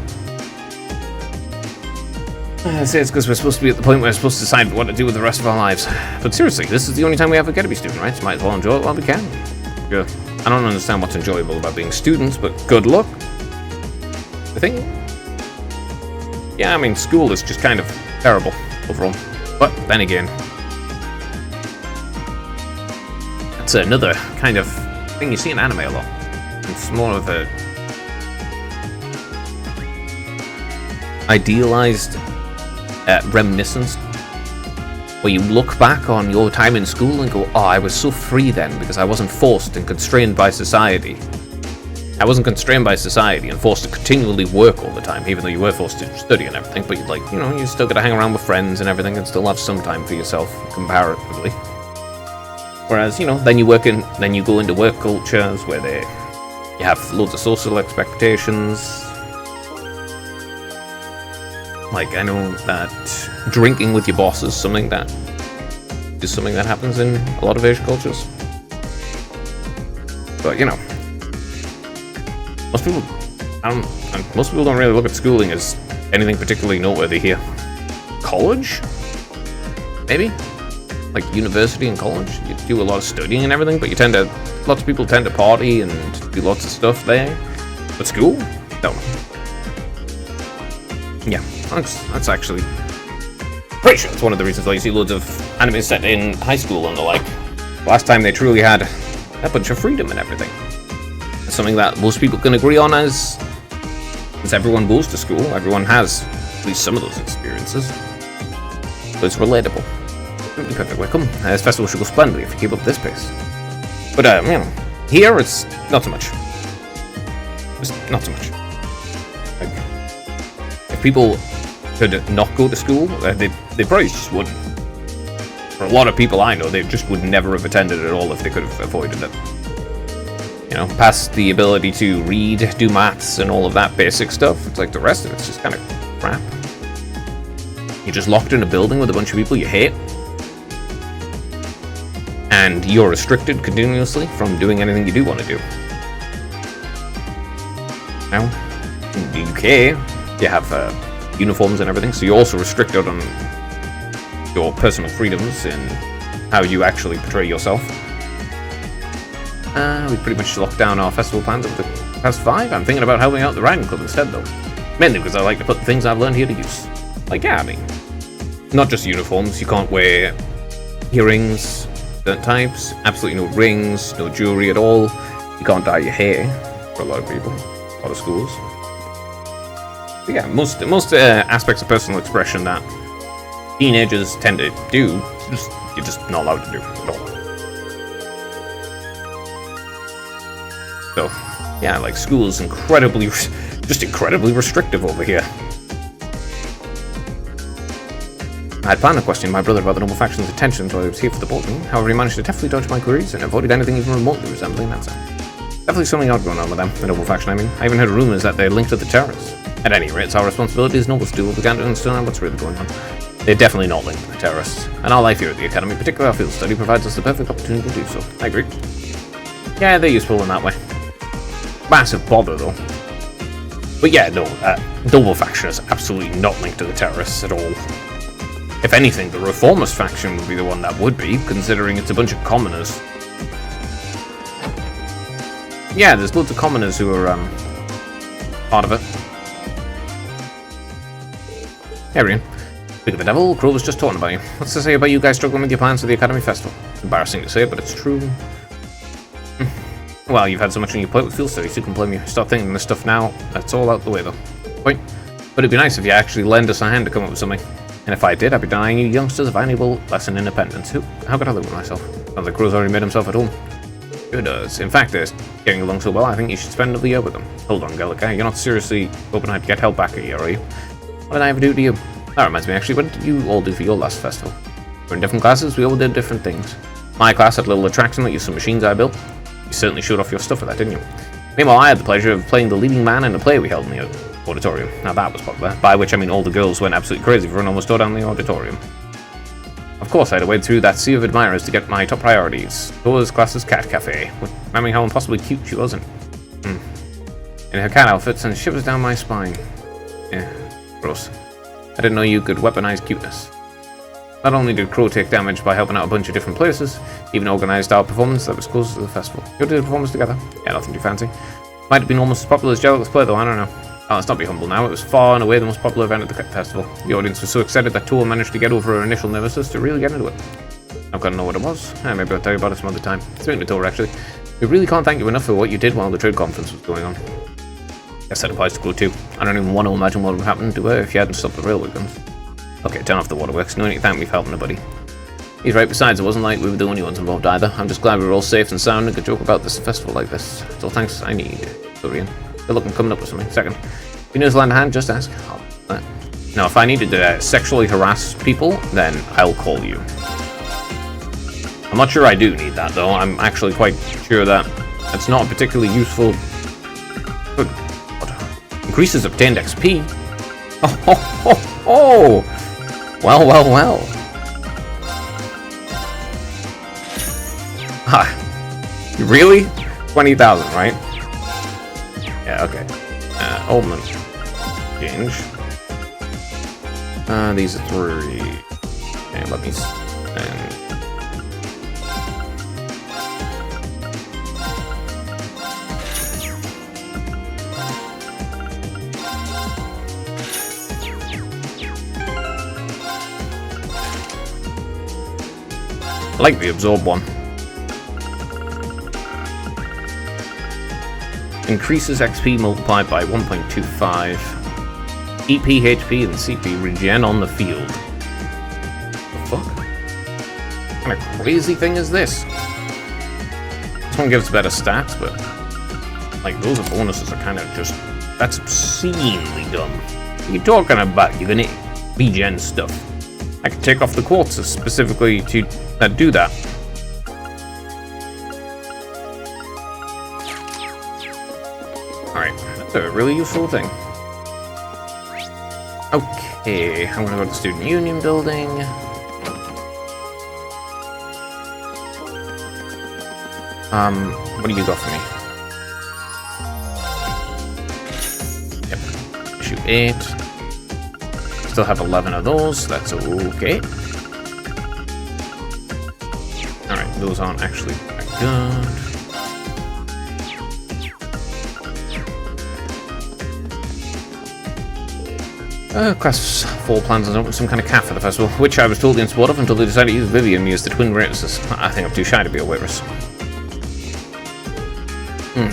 I say it's because we're supposed to be at the point where we're supposed to decide what to do with the rest of our lives. But seriously, this is the only time we ever get to be student, right? So might as well enjoy it while we can. Yeah. I don't understand what's enjoyable about being students, but good luck. I think... yeah, I mean, school is just kind of terrible overall. But then again... that's another kind of thing you see in anime a lot. It's more of a... idealized reminiscence where you look back on your time in school and go, oh, I was so free then because I wasn't forced and constrained by society. I wasn't constrained by society and forced to continually work all the time, even though you were forced to study and everything, but like, you know, you still got to hang around with friends and everything and still have some time for yourself comparatively. Whereas, you know, then you go into work cultures where you have loads of social expectations. Like, I know that drinking with your boss is something that happens in a lot of Asian cultures. But, you know, most people don't really look at schooling as anything particularly noteworthy here. College? Maybe? Like university and college? You do a lot of studying and everything, but lots of people tend to party and do lots of stuff there. But school? No. Yeah. That's actually pretty sure it's one of the reasons why you see loads of anime set in high school and the like. Last time they truly had a bunch of freedom and everything. It's something that most people can agree on as everyone goes to school, everyone has at least some of those experiences. But it's relatable. Absolutely perfect way. Come, this festival should go splendidly if you keep up this pace. But you know, here it's not so much. It's not so much. Like, if people could not go to school, they probably just wouldn't. For a lot of people I know, they just would never have attended at all if they could have avoided it. You know, past the ability to read, do maths, and all of that basic stuff, it's like the rest of it's just kind of crap. You're just locked in a building with a bunch of people you hate, and you're restricted continuously from doing anything you do want to do. Now, in the UK, you have uniforms and everything, so you're also restricted on your personal freedoms in how you actually portray yourself. We pretty much locked down our festival plans over the past 5. I'm thinking about helping out the riding club instead, though. Mainly because I like to put the things I've learned here to use. Like, yeah, I mean, not just uniforms. You can't wear earrings, certain types, absolutely no rings, no jewelry at all. You can't dye your hair for a lot of people, a lot of schools. But yeah, most aspects of personal expression that teenagers tend to do, you're just not allowed to do at all. So, yeah, like, school is incredibly restrictive over here. I had planned to question my brother about the Noble Faction's attention until I was here for the board meeting. However, he managed to deftly dodge my queries and avoided anything even remotely resembling that. Definitely something odd going on with them, the Noble Faction, I mean. I even heard rumors that they're linked to the terrorists. At any rate, it's our responsibility as nobles to do what we can to understand what's really going on. They're definitely not linked to the terrorists, and our life here at the Academy, particularly our field study, provides us the perfect opportunity to do so. I agree. Yeah, they're useful in that way. Massive bother, though. But yeah, no, Noble Faction is absolutely not linked to the terrorists at all. If anything, the Reformist faction would be the one that would be, considering it's a bunch of commoners. Yeah, there's loads of commoners who are part of it. Hey, Rian. Speak of the devil, Crow was just talking about you. What's to say about you guys struggling with your plans for the Academy Festival? It's embarrassing to say, but it's true. Well, you've had so much on your plate with field studies, who can blame you? Stop thinking this stuff now. That's all out the way, though. Point. But it'd be nice if you actually lend us a hand to come up with something. And if I did, I'd be denying you youngsters a valuable lesson in independence. How could I live with myself? Sounds like Crow's already made himself at home. Sure does. In fact, they're getting along so well, I think you should spend another year with them. Hold on, Gallica. You're not seriously hoping I'd get held back a year, are you? What did I ever do to you? That reminds me, actually, what did you all do for your last festival? We're in different classes, we all did different things. My class had a little attraction that used some machines I built. You certainly showed off your stuff with that, didn't you? Meanwhile, I had the pleasure of playing the leading man in a play we held in the auditorium. Now that was popular, by which I mean all the girls went absolutely crazy for and almost tore down the auditorium. Of course, I had to wade through that sea of admirers to get my top priorities. Dora's class's cat cafe, remembering how impossibly cute she wasn't. In her cat outfit sends shivers down my spine. Yeah, gross. I didn't know you could weaponize cuteness. Not only did Crow take damage by helping out a bunch of different places, even organized our performance that was closest to the festival. You did a performance together? Yeah, nothing too fancy. Might have been almost as popular as Jellic's play though, I don't know. Oh, let's not be humble now, it was far and away the most popular event at the festival. The audience was so excited that Toa managed to get over her initial nervousness to really get into it. I've got to know what it was. Maybe I'll tell you about it some other time. Speaking to Toa, actually, we really can't thank you enough for what you did while the trade conference was going on. Guess that applies to Crow too. I don't even want to imagine what would have happened to her if you hadn't stopped the railway guns. Okay, turn off the waterworks. No need to thank me for helping nobody. He's right, besides, it wasn't like we were the only ones involved either. I'm just glad we were all safe and sound and could joke about this festival like this. So thanks, I need Dorian. Good luck, I'm coming up with something. Second, if you need us to lend a hand, just ask. Now, if I needed to sexually harass people, then I'll call you. I'm not sure I do need that, though. I'm actually quite sure that it's not particularly useful. What? Increases obtained XP? Oh! Well. Really? 20,000, right? Yeah, okay. Oldman. Change. These are 3. Okay, let me I like the absorb one. Increases XP multiplied by 1.25. EP, HP, and CP regen on the field. What the fuck? What kind of crazy thing is this? This one gives better stats, but like those bonuses are kind of just that's obscenely dumb. What are you talking about? You're gonna regen stuff. I can take off the quartzes specifically to do that. Alright, that's a really useful thing. Okay, I'm gonna go to the Student Union building. What do you got for me? Yep, issue 8. Still have 11 of those, that's okay. Alright, those aren't actually that good. Class 4 plans on some kind of cat for the festival, which I was totally in support of until they decided to use Vivian as the twin waitresses. I think I'm too shy to be a waitress.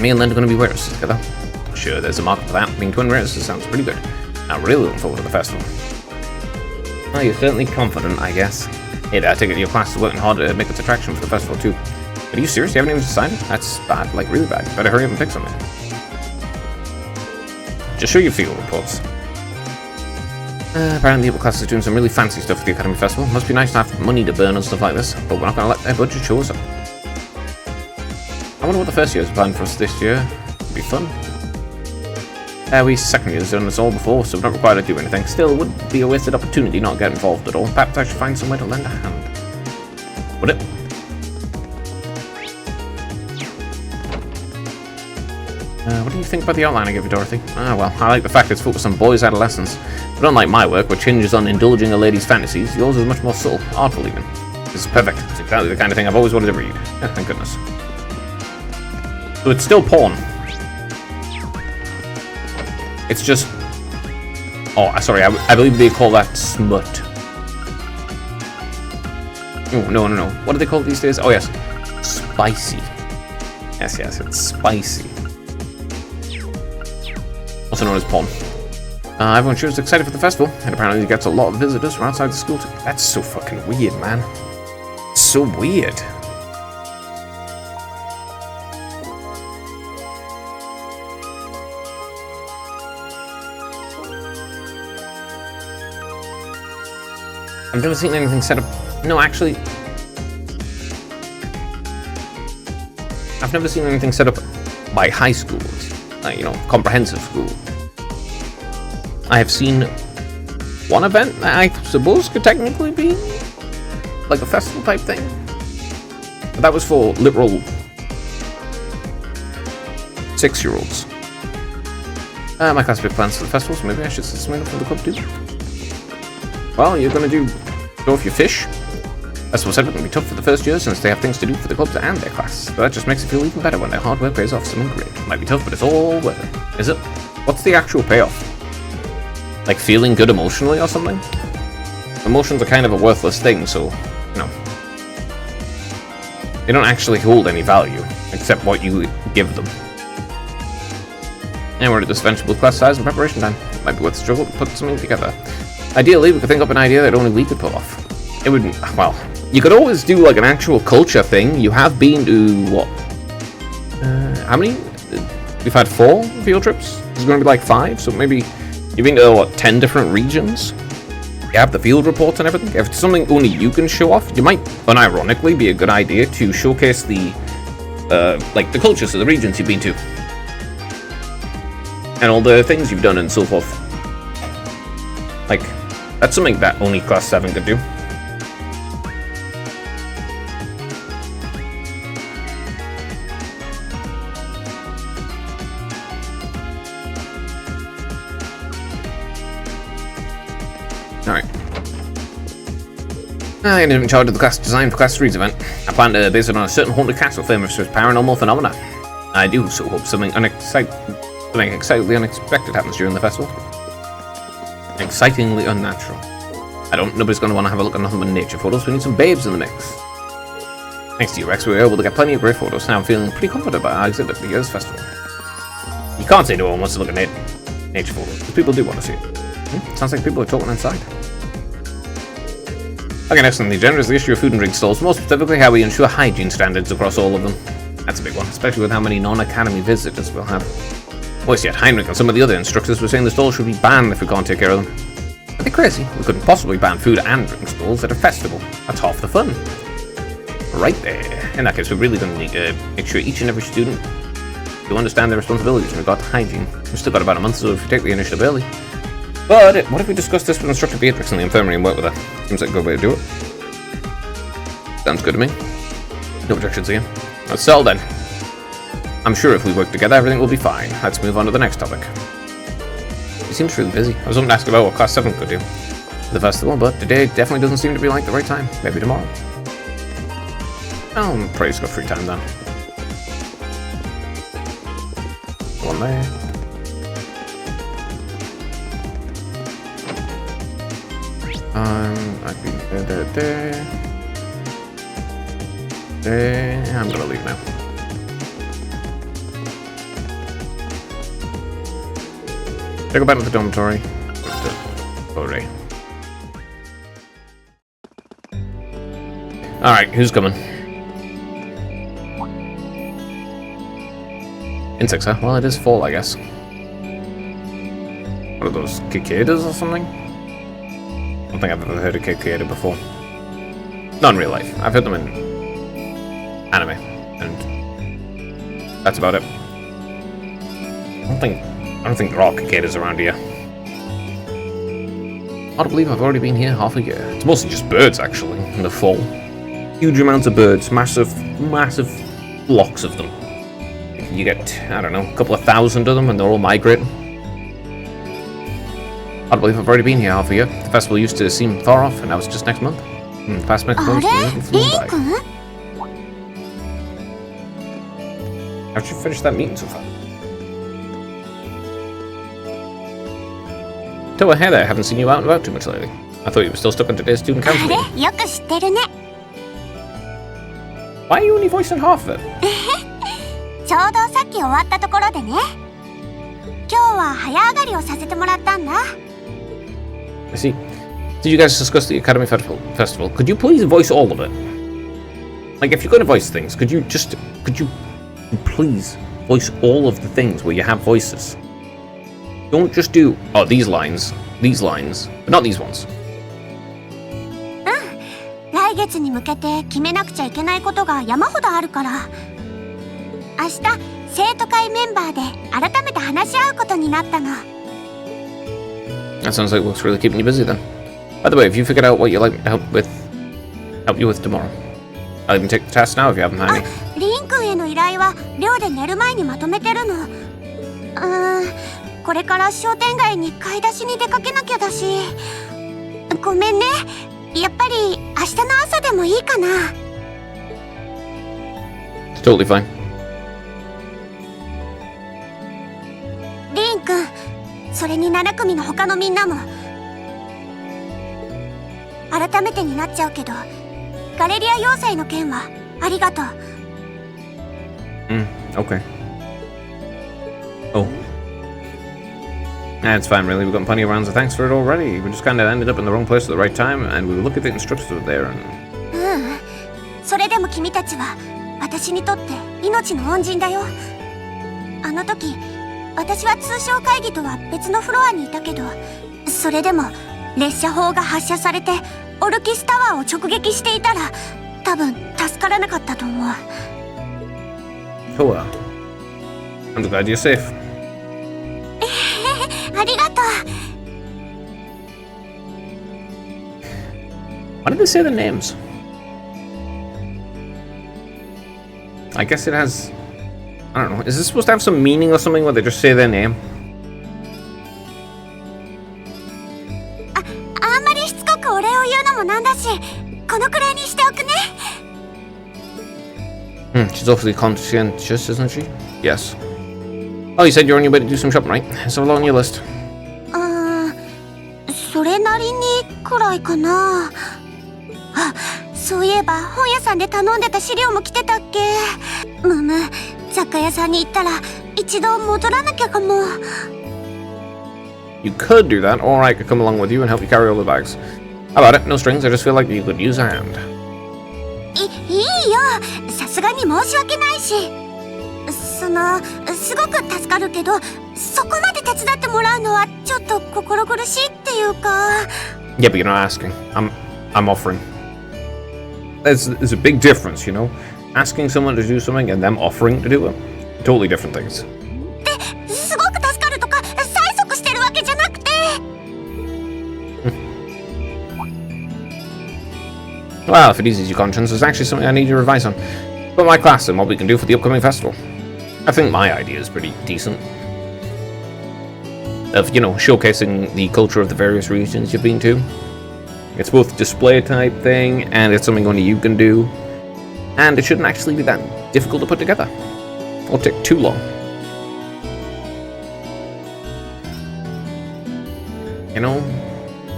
Me and Linda are going to be waitresses together. Sure, there's a market for that. Being twin waitresses sounds pretty good. I'm really looking forward to the festival. Well, you're certainly confident, I guess. Hey, I take it your class is working hard to make its attraction for the festival too. But are you serious? You haven't even decided? That's bad, like really bad. Better hurry up and pick something. Just show your field reports. Apparently the class is doing some really fancy stuff for the Academy Festival. Must be nice to have money to burn and stuff like this, but we're not going to let their budget show us up. I wonder what the first year's planned for us this year. It'll be fun. We second years done this all before, so we're not required to do anything. Still, it would be a wasted opportunity not to get involved at all. Perhaps I should find somewhere to lend a hand. Would it? What do you think about the outline I gave you, Dorothy? Well, I like the fact it's focused on boys' adolescence. But unlike my work, which hinges on indulging a lady's fantasies, yours is much more subtle, artful even. This is perfect. It's exactly the kind of thing I've always wanted to read. Thank goodness. So it's still porn. It's just Oh, sorry, I believe they call that smut. Oh, no. What do they call it these days? Oh, yes. Spicy. Yes, it's spicy. Also known as pom. Everyone sure is excited for the festival, and apparently it gets a lot of visitors from outside the school too. That's so fucking weird, man. It's so weird. I've never seen anything set up. No, actually, I've never seen anything set up by high schools, you know, comprehensive school. I have seen one event that I suppose could technically be like a festival type thing. But that was for literal 6-year-olds. My class big plans for the festival, so maybe I should set something up for the club too. Well, you're gonna go with your fish. Festival setup can be tough for the first year since they have things to do for the clubs and their class. But that just makes it feel even better when their hard work pays off something great. It might be tough, but it's all worth it. Is it? What's the actual payoff? Like feeling good emotionally or something? Emotions are kind of a worthless thing, so, you know. They don't actually hold any value, except what you give them. And we're at this event with class size and preparation time. It might be worth a struggle to put something together. Ideally, we could think up an idea that only we could pull off. It would, well, you could always do like an actual culture thing. You have been to, what? How many? We've had 4 field trips. There's going to be like 5, so maybe you've been to, what, 10 different regions? You have the field reports and everything. If it's something only you can show off, you might, unironically, be a good idea to showcase the, like, the cultures of the regions you've been to. And all the things you've done and so forth. Like, that's something that only Class 7 could do. Alright. I am in charge of the class design for Class 3's event. I plan to base it on a certain haunted castle famous for its paranormal phenomena. I do so hope something excitedly unexpected happens during the festival. Excitingly unnatural. Nobody's going to want to have a look at nothing but nature photos. We need some babes in the mix. Thanks to you, Rex, we were able to get plenty of great photos. Now I'm feeling pretty confident about our exhibit for the year's festival. You can't say no one wants to look at nature photos, because people do want to see it. Sounds like people are talking inside. Okay, next on the agenda is the issue of food and drink stalls, more specifically how we ensure hygiene standards across all of them. That's a big one, especially with how many non-academy visitors we'll have. Worse yet, Heinrich and some of the other instructors were saying the stalls should be banned if we can't take care of them. Are they crazy? We couldn't possibly ban food and drink stalls at a festival. That's half the fun. Right there. In that case, we're really going to need to make sure each and every student will understand their responsibilities in regard to hygiene. We've still got about a month, so if we take the initiative early. But what if we discuss this with Instructor Beatrix in the infirmary and work with her? Seems like a good way to do it. Sounds good to me. No objections here. Let's sell then. I'm sure if we work together, everything will be fine. Let's move on to the next topic. He seems really busy. I was hoping to ask about what Class 7 could do for the festival, but today definitely doesn't seem to be like the right time. Maybe tomorrow. Oh, I'm probably just got free time then. One there. I'd be there. I'm gonna leave now. Go back to the dormitory. Alright, who's coming? Insects, huh? Well, it is fall, I guess. What are those, cicadas or something? I don't think I've ever heard a cicada before. Not in real life. I've heard them in anime, and that's about it. I don't think there are cicadas around here. Hard to believe I've already been here half a year. It's mostly just birds, actually, in the fall. Huge amounts of birds, massive flocks of them. You get, I don't know, a couple of thousand of them, and they're all migrating. Hard to believe I've already been here half a year. The festival used to seem far off, and now it's just next month. Past next month, really flew by. How'd you finish that meeting so far? Toa, hey there. Haven't seen you out and about too much lately. I thought you were still stuck on today's student あ council れ meeting. よく知ってるね Why are you only voicing half of it? ちょうどさっき終わったところでね今日は早上がりをさせてもらったんだ I see. Did you guys discuss the Academy Festival? Could you please voice all of it? Like, if you're going to voice things, could you please voice all of the things where you have voices? Don't just do, oh, these lines, but not these ones. 来月に向けて決めなくちゃいけないことが山ほどあるから明日生徒会メンバーで改めて話し合うことになったの That sounds like work's really keeping you busy then. By the way, have you figured out what you'd like me to help you with tomorrow? I'll even take the task now if you haven't had any. リン君への依頼は寮で寝る前にまとめてるのこれから商店街に買い出しに出かけなきゃだしごめんねやっぱり明日の朝でもいいかな It's totally fine. リン君それに7組の他のみんなも改めてになっちゃうけどガレリア要塞の件はありがとう Okay. Oh. Nah, it's fine, really. We've gotten plenty of rounds of thanks for it already. We just kind of ended up in the wrong place at the right time, and we were lucky the instructors were there, and... それでも君たちは私にとって命の恩人だよあの時私は通商会議とは別のフロアにいたけどそれでも列車砲が発射されてオルキスタワーを直撃していたら多分助からなかったと思う Toa. I'm glad you're safe. ありがとう Why did they say the names? I guess it has... I don't know. Is this supposed to have some meaning or something where they just say their name? あんまりしつこくお礼を言うのもなんだしこのくらいにしておくね She's awfully conscientious, isn't she? Yes. Oh, you said you're on your way to do some shopping, right? So along your list. それなりにくらいかなあ、そういえば本屋さんで頼んでた資料も来てたっけ雑貨屋さんに行ったら一度戻らなきゃかも You could do that, or I could come along with you and help you carry all the bags. How about it? No strings, I just feel like you could use a hand. いいよさすがに申し訳ないしすごく助かるけどそこまで手伝ってもらうのはちょっと心苦しいっていうか Yeah, but you're not asking. I'm offering. There's a big difference, you know? Asking someone to do something and them offering to do it. Totally different things. すごく助かるとか催促してるわけじゃなくて Well, if it eases your conscience, there's actually something I need your advice on. About my class and what we can do for the upcoming festival. I think my idea is pretty decent. Of, you know, showcasing the culture of the various regions you've been to. It's both a display type thing, and it's something only you can do. And it shouldn't actually be that difficult to put together. Or take too long. You know,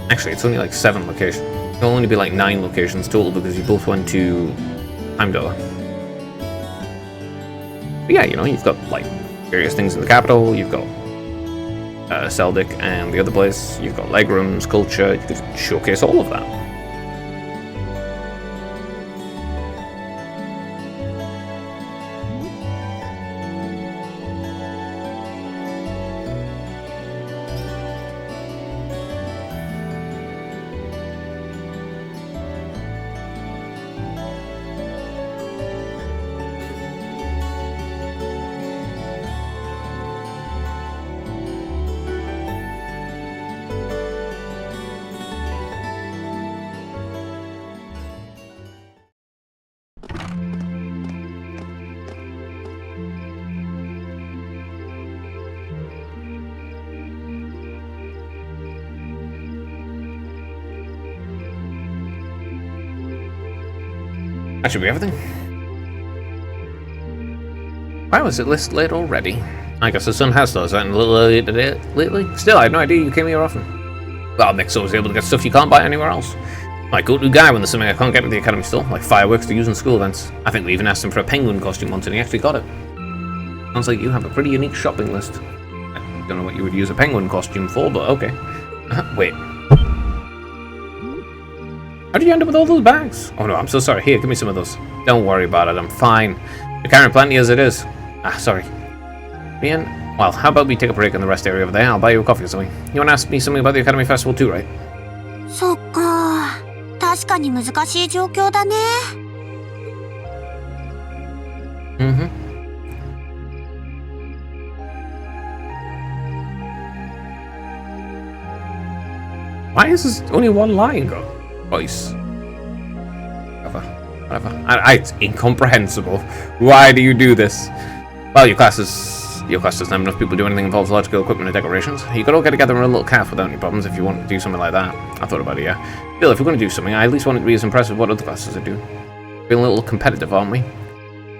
actually it's only like 7 locations. It'll only be like 9 locations total because you both went to Heimdall. But yeah, you know, you've got like various things in the capital, you've got Seldic and the other place, you've got legrooms, culture, you could showcase all of that. That should be everything. Wow, is it list late already? I guess the sun has started setting a little early today lately. Still, I had no idea you came here often. Well, Mixo was able to get stuff you can't buy anywhere else. My go-to guy when there's something I can't get at the Academy store, like fireworks to use in school events. I think we even asked him for a penguin costume once and he actually got it. Sounds like you have a pretty unique shopping list. I don't know what you would use a penguin costume for, but okay. Wait. How did you end up with all those bags? Oh no, I'm so sorry. Here, give me some of those. Don't worry about it, I'm fine. You're carrying plenty as it is. Ah, sorry. Ian, well, how about we take a break in the rest area over there? I'll buy you a coffee or something. You want to ask me something about the Academy Festival too, right? そっか。確かに難しい状況だね。Mm-hmm. Why is this only one line go? Voice. Whatever. It's incomprehensible. Why do you do this? Well, your class doesn't have enough people to do anything involves large-scale equipment and decorations. You could all get together in a little calf without any problems if you want to do something like that. I thought about it, yeah. Still, if we're going to do something, I at least want it to be as impressive as what other classes are doing. Feeling a little competitive, aren't we?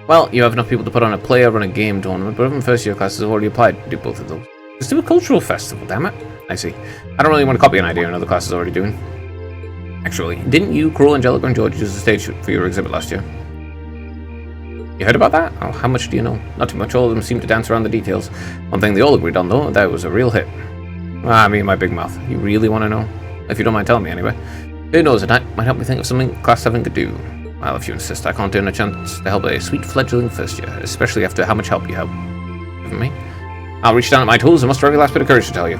Well, you have enough people to put on a play or run a game tournament, but even first-year classes have already applied to do both of those. Let's do a cultural festival, damn it. I see. I don't really want to copy an idea another class is already doing. Actually, didn't you, Cruel, Angelica, and George use the stage for your exhibit last year? You heard about that? Oh, how much do you know? Not too much. All of them seem to dance around the details. One thing they all agreed on, though, that it was a real hit. Ah, me and my big mouth. You really want to know? If you don't mind telling me, anyway. Who knows, it might help me think of something Class 7 could do. Well, if you insist, I can't turn a chance to help a sweet fledgling first year, especially after how much help you have given me. I'll reach down at my tools and muster every last bit of courage to tell you.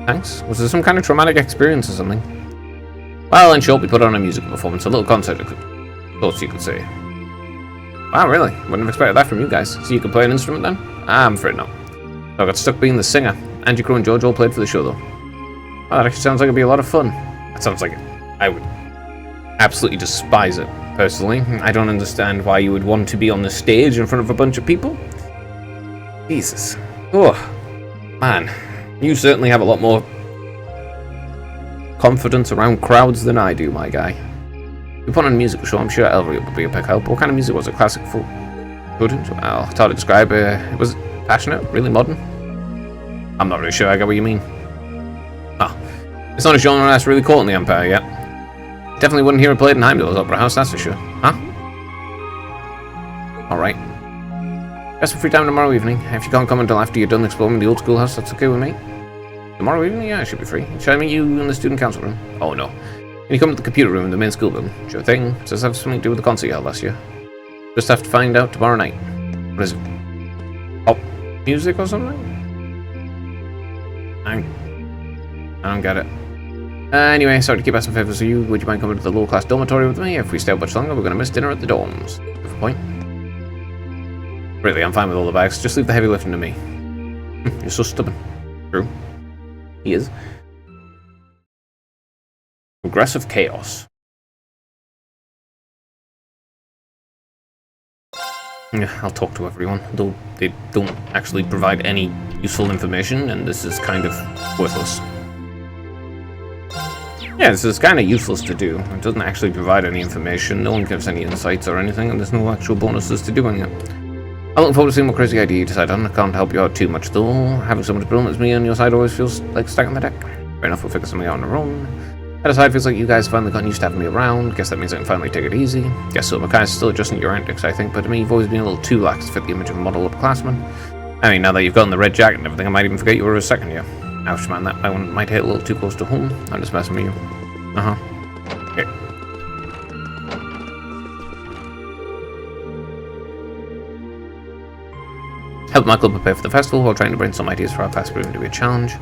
Thanks. Was there some kind of traumatic experience or something? Well, in short, we put on a musical performance, a little concert, of course you could say. Wow, really? Wouldn't have expected that from you guys. So you could play an instrument then? I'm afraid not. So I got stuck being the singer. Angie, Crow, and George all played for the show, though. Well, that actually sounds like it'd be a lot of fun. That sounds like it. I would absolutely despise it, personally. I don't understand why you would want to be on the stage in front of a bunch of people. Jesus. Oh, man. You certainly have a lot more confidence around crowds than I do, my guy. We put on a musical show, I'm sure Ellery would be a big help. What kind of music was it? Classic, folk? Well, it's hard to describe. Was it passionate? Really modern? I'm not really sure I get what you mean. Oh, it's not a genre that's really caught in the Empire yet. Definitely wouldn't hear it played in Heimdall's Opera House, that's for sure. Huh? Alright. Got some free time tomorrow evening. If you can't come until after you're done exploring the old schoolhouse, that's okay with me. Tomorrow evening? Yeah, I should be free. Should I meet you in the student council room? Oh no. Can you come to the computer room in the main school building? Sure thing. Does this have something to do with the concert you held last year? Just have to find out tomorrow night. What is it? Pop music or something? I don't get it. Anyway, sorry to keep asking favors of you. Would you mind coming to the low-class dormitory with me? If we stay up much longer, we're going to miss dinner at the dorms. Good point. Really, I'm fine with all the bags. Just leave the heavy lifting to me. You're so stubborn. True. He is. Progressive chaos. Yeah, I'll talk to everyone, though they don't actually provide any useful information, and this is kind of worthless. Yeah, this is kind of useless to do. It doesn't actually provide any information, no one gives any insights or anything, and there's no actual bonuses to doing it. I'm looking forward to seeing what crazy idea you decide on. I can't help you out too much, though. Having someone as brilliant as me on your side always feels like stacking the deck. Fair enough, we'll figure something out on our own. That aside, feels like you guys finally gotten used to having me around. Guess that means I can finally take it easy. Guess so, Mackay's still adjusting your antics, I think, but to me, you've always been a little too lax to fit the image of a model upperclassman. I mean, now that you've gotten the red jacket and everything, I might even forget you were a second year. Ouch, man, that one might hit a little too close to home. I'm just messing with you. Okay. Help my club prepare for the festival while trying to brainstorm ideas for our class proving to be a challenge.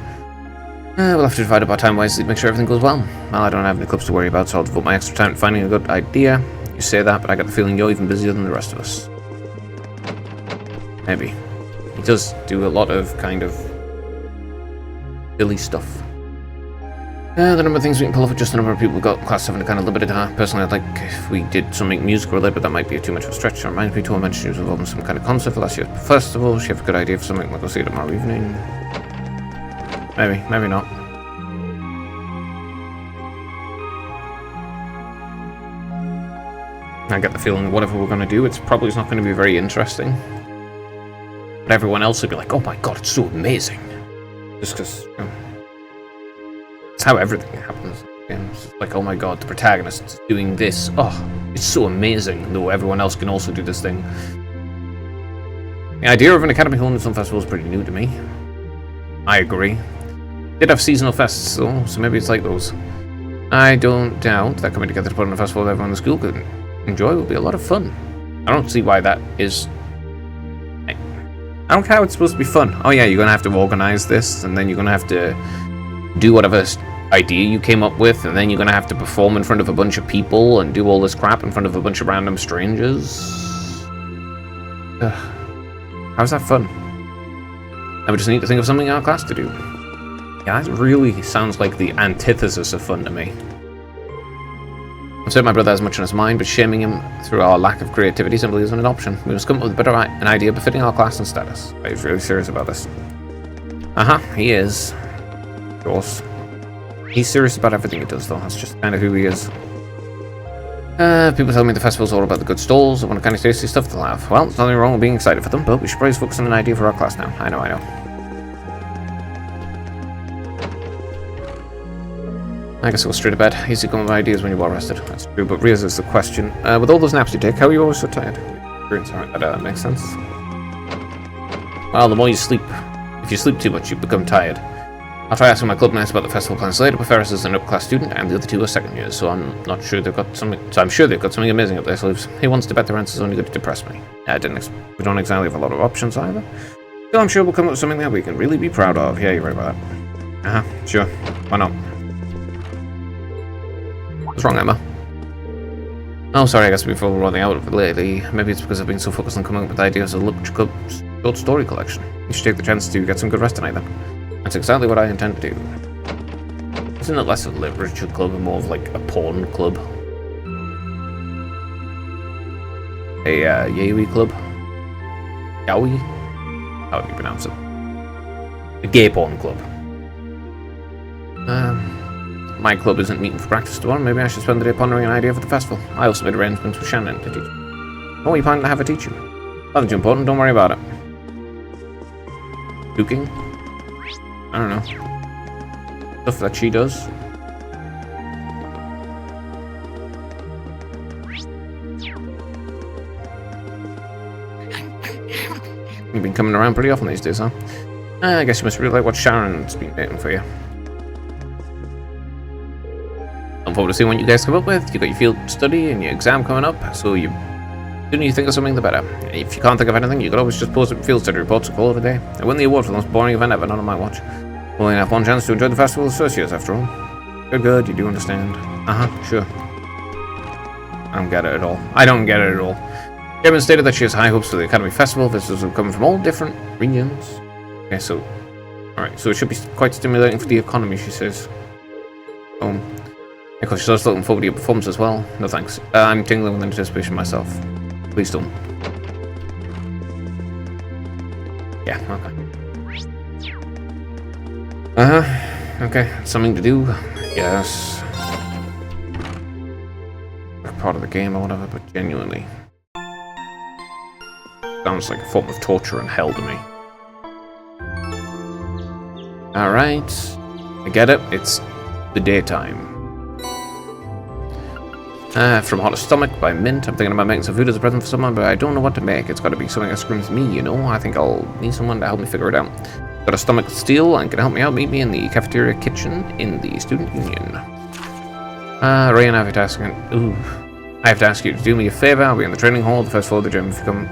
We'll have to divide up our time wisely to make sure everything goes well. Well, I don't have any clubs to worry about, so I'll devote my extra time to finding a good idea. You say that, but I get the feeling you're even busier than the rest of us. Maybe. He does do a lot of kind of silly stuff. The number of things we can pull off with just the number of people we've got class 7 are kind of limited. Personally, I'd like if we did something musical related, but that might be too much of a stretch. It reminds me to mention she was involved in some kind of concert for last year's festival. She have a good idea for something. We'll go see it tomorrow evening. Maybe, maybe not. I get the feeling that whatever we're going to do, it's probably not going to be very interesting. But everyone else would be like, oh my god, it's so amazing. Just because, how everything happens. It's like, oh my god, the protagonist is doing this. Oh, it's so amazing, though everyone else can also do this thing. The idea of an academy holding some festival is pretty new to me. I agree. Did have seasonal fests though, so maybe it's like those. I don't doubt that coming together to put on a festival that everyone in the school could enjoy will be a lot of fun. I don't see why that is... I don't care how it's supposed to be fun. Oh yeah, you're gonna have to organize this, and then you're gonna have to do whatever idea you came up with, and then you're gonna have to perform in front of a bunch of people and do all this crap in front of a bunch of random strangers. Ugh. How's that fun? I would just need to think of something in our class to do. Yeah, that really sounds like the antithesis of fun to me. I'm certain my brother has much on his mind, but shaming him through our lack of creativity simply isn't an option. We must come up with a better an idea befitting our class and status. He's really serious about this. He is. Of course. He's serious about everything he does, though. That's just kind of who he is. People tell me the festival's all about the good stalls and what kind of tasty stuff they'll have. Well, there's nothing wrong with being excited for them, but we should probably focus on an idea for our class now. I know. I guess I'll go straight to bed. Easy to come up with ideas when you're well rested. That's true, but raises the question. With all those naps you take, how are you always so tired? Alright, that makes sense. Well, the more you sleep. If you sleep too much, you become tired. I'll try asking my club mates about the festival plans later, but Ferris is an upper-class student, and the other two are second years, so I'm not sure they've got something. So I'm sure they've got something amazing up their sleeves. He wants to bet their answers only good to depress me. We don't exactly have a lot of options either. Still, I'm sure we'll come up with something that we can really be proud of. Yeah, you're right about that. Sure. Why not? What's wrong, Emma? Oh, sorry, I guess we've all running out of it lately. Maybe it's because I've been so focused on coming up with ideas of a short story collection. You should take the chance to get some good rest tonight, then. That's exactly what I intend to do. Isn't it less of a literature club and more of like a porn club? A yaoi club? Yaoi? How do you pronounce it? A gay porn club. My club isn't meeting for practice tomorrow. Maybe I should spend the day pondering an idea for the festival. I also made arrangements with Shannon to teach. Oh, you plan to have her teach you? Nothing too important, don't worry about it. Cooking? I don't know. Stuff that she does. You've been coming around pretty often these days, huh? I guess you must really like what Sharon's been doing for you. Looking forward to seeing what you guys come up with. You got your field study and your exam coming up, so the sooner you think of something, the better. If you can't think of anything, you could always just post up field study reports and call it a day. I win the award for the most boring event ever, not on my watch. Only have one chance to enjoy the festival with associates, after all. Good, you do understand. Sure. I don't get it at all. Kevin stated that she has high hopes for the Academy Festival. Visitors will come from all different regions. Okay, so... Alright, so it should be quite stimulating for the economy, she says. Of course, she's also looking forward to your performance as well. No thanks. I'm tingling with anticipation myself. Please don't. Yeah, okay. Okay, something to do, yes. Part of the game or whatever, but genuinely. Sounds like a form of torture and hell to me. Alright, I get it, it's the daytime. From Hot Stomach by Mint. I'm thinking about making some food as a present for someone, but I don't know what to make. It's gotta be something that screams me, you know? I think I'll need someone to help me figure it out. Got a stomach of steel and can help me out. Meet me in the cafeteria kitchen in the student union. Ray and I have to ask. I have to ask you to do me a favor. I'll be in the training hall, the first floor of the gym. If you come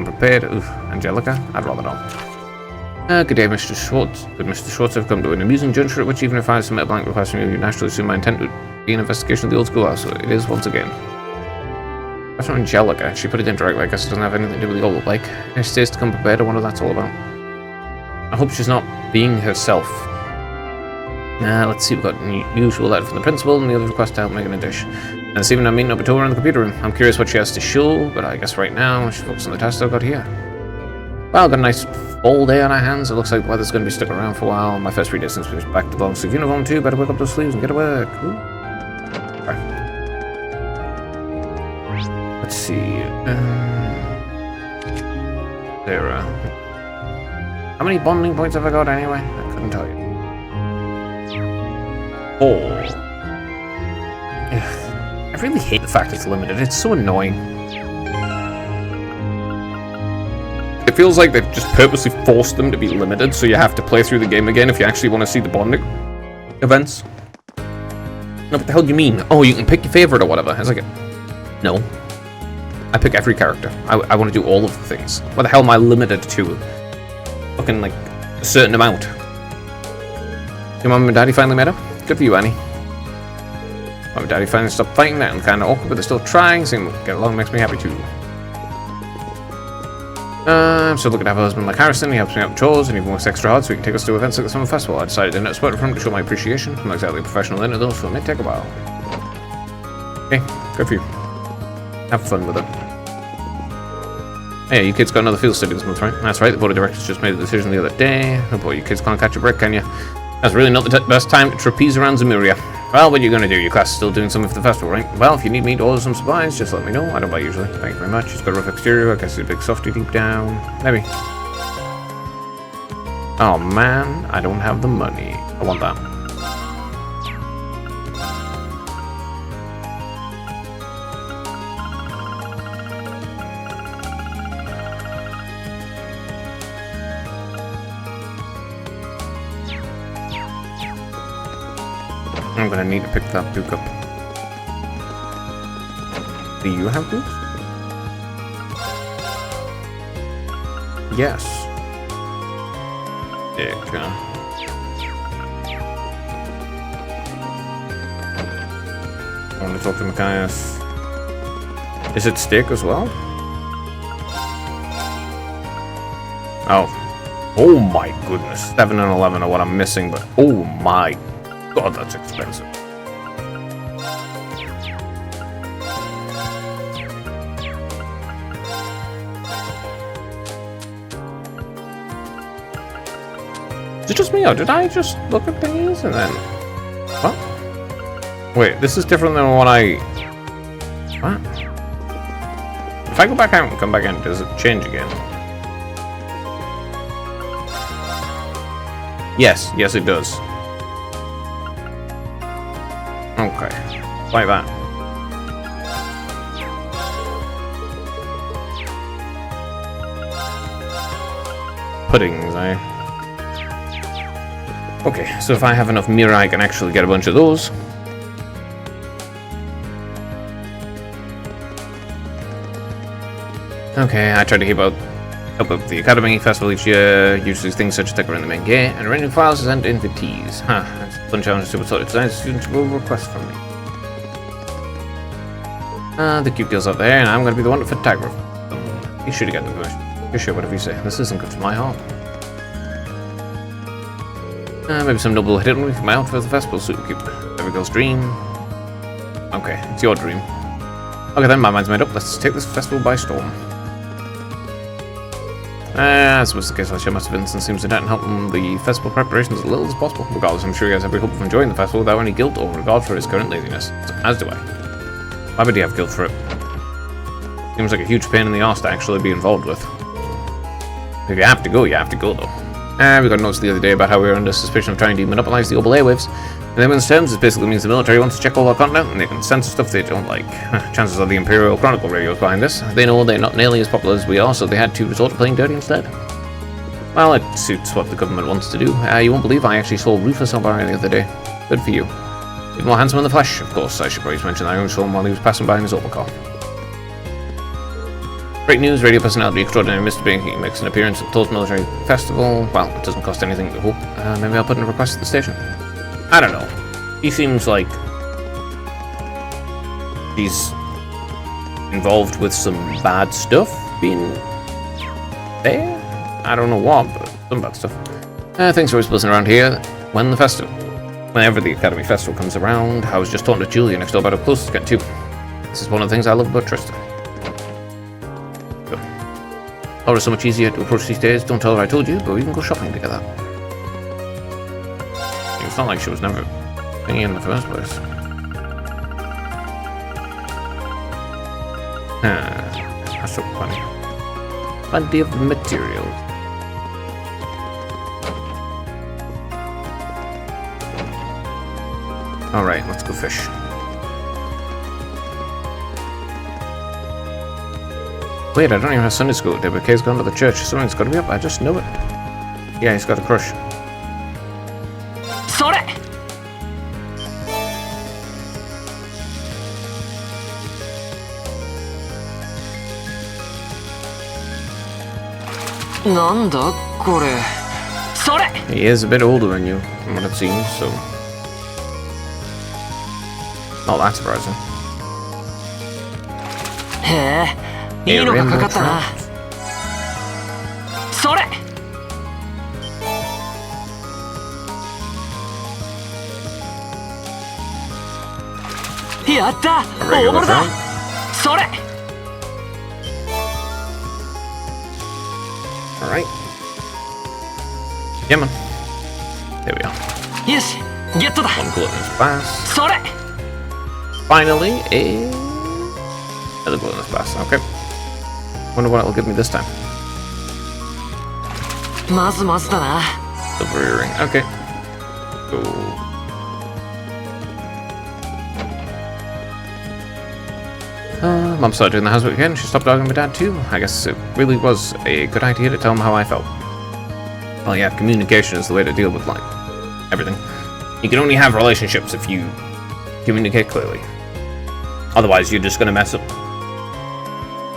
prepared. Angelica, I'd rather not. Good day, Mr. Schwartz. Good Mr. Schwartz, I've come to an amusing juncture at which even if I submit a blank request from you, you naturally assume my intent would be an investigation of the old schoolhouse. So it is once again. That's from Angelica. She put it in directly. I guess it doesn't have anything to do with the old like. She says to come prepared. I wonder what that's all about. I hope she's not being herself. Let's see, we've got the usual letter from the principal and the other request to help making a dish. And this evening I'm meeting up with her in the computer room. I'm curious what she has to show, but I guess right now she's focused on the test I've got here. Well, got a nice full day on our hands. It looks like the weather's going to be stuck around for a while. My first 3 days since we were back to long sleeve uniform too. Better work up those sleeves and get to work. Right. Let's see. Sarah. How many bonding points have I got anyway? I couldn't tell you. 4. I really hate the fact it's limited. It's so annoying. It feels like they've just purposely forced them to be limited, so you have to play through the game again if you actually want to see the bonding events. No, what the hell do you mean? Oh, you can pick your favorite or whatever. It's like, no. I pick every character. I want to do all of the things. What the hell am I limited to? Fucking, like, a certain amount. Your mom and daddy finally met up? Good for you, Annie. Mom and daddy finally stopped fighting. That and kind of awkward, but they're still trying. Seeing we get along makes me happy too. I'm still looking to have a husband like Harrison. He helps me out with chores and even works extra hard so he can take us to events like the summer festival. I decided to support for him to show my appreciation. I'm not exactly a professional in it though, so it may take a while. Okay, good for you. Have fun with it. Hey, you kids got another field study this month, right? That's right, the board of directors just made a decision the other day. Oh boy, you kids can't catch a break, can you? That's really not the best time to trapeze around Zemuria. Well, what are you going to do? Your class is still doing something for the festival, right? Well, if you need me to order some supplies, just let me know. I don't buy usually. Thank you very much. It's got a rough exterior. I guess it's a big softy deep down. Maybe. Oh man, I don't have the money. I want that. I'm gonna need to pick that Duke up. Do you have boots? Yes. Dick, I want to talk to Machias. Is it stick as well? Oh. Oh my goodness. 7 and 11 are what I'm missing, but oh my God, that's expensive. Is it just me, or did I just look at these and then... What? Wait, this is different than what I... What? If I go back out and come back in, does it change again? Yes, yes it does. Okay, like that. Puddings, eh? Okay, so if I have enough Mira, I can actually get a bunch of those. Okay, I try to keep up with the Academy Festival each year. Usually things such as decorating the main gate and arranging files and invitees. Huh, that's a fun challenge to sort of design students will request from me. The cute girl's up there, and I'm going to be the one to photograph them. You should have got the permission. You sure, whatever you say. This isn't good for my heart. Maybe some noble hidden with my outfit for the festival suit. Keep every girl's dream. Okay, it's your dream. Okay then, my mind's made up. Let's take this festival by storm. As was the case last year, Master Vincent seems to help the festival preparations as little as possible. Regardless, I'm sure he has every hope of enjoying the festival without any guilt or regard for his current laziness. As do I. Why would he have guilt for it? Seems like a huge pain in the arse to actually be involved with. If you have to go, you have to go though. We got notes the other day about how we were under suspicion of trying to monopolize the Obel airwaves. In layman's terms, this basically means the military wants to check all our content and they can censor stuff they don't like. Chances are the Imperial Chronicle radio's behind this. They know they're not nearly as popular as we are, so they had to resort to playing dirty instead. Well, it suits what the government wants to do. You won't believe I actually saw Rufus Albarian the other day. Good for you. Even more handsome in the flesh, of course. I should probably mention I only saw him while he was passing by in his overcar. Great news, radio personality extraordinary Mr. Binky makes an appearance at Toll's Military Festival. Well, it doesn't cost anything to hope. Maybe I'll put in a request at the station. I don't know. He seems like he's involved with some bad stuff being there. I don't know what, but some bad stuff. Things are always buzzing around here whenever the Academy Festival comes around. I was just talking to Julia next door about how close it's getting to. This is one of the things I love about Tristan. Oh, it's so much easier to approach these days. Don't tell her I told you, but we can go shopping together. It's not like she was never thinking in the first place. That's so funny. Plenty of materials. Alright, let's go fish. Wait, I don't even have Sunday school today, but Kay's gone to the church. Something's got to be up, I just know it. Yeah, he's got a crush. それなんだこれそれ He is a bit older than you, from what it seems, so... Not that surprising. へえいいのがかかったなそれやった大物だそれ Alright. Yeah, man. There we are. よしゲットだ One gluttonous bass. それ Finally, another gluttonous bass. Okay. Wonder what it'll give me this time. まずまずだな Silver earring. Okay. Go. Mom started doing the housework again. She stopped dogging my dad too. I guess it really was a good idea to tell him how I felt. Well, yeah, communication is the way to deal with, like, everything. You can only have relationships if you communicate clearly. Otherwise, you're just gonna mess up.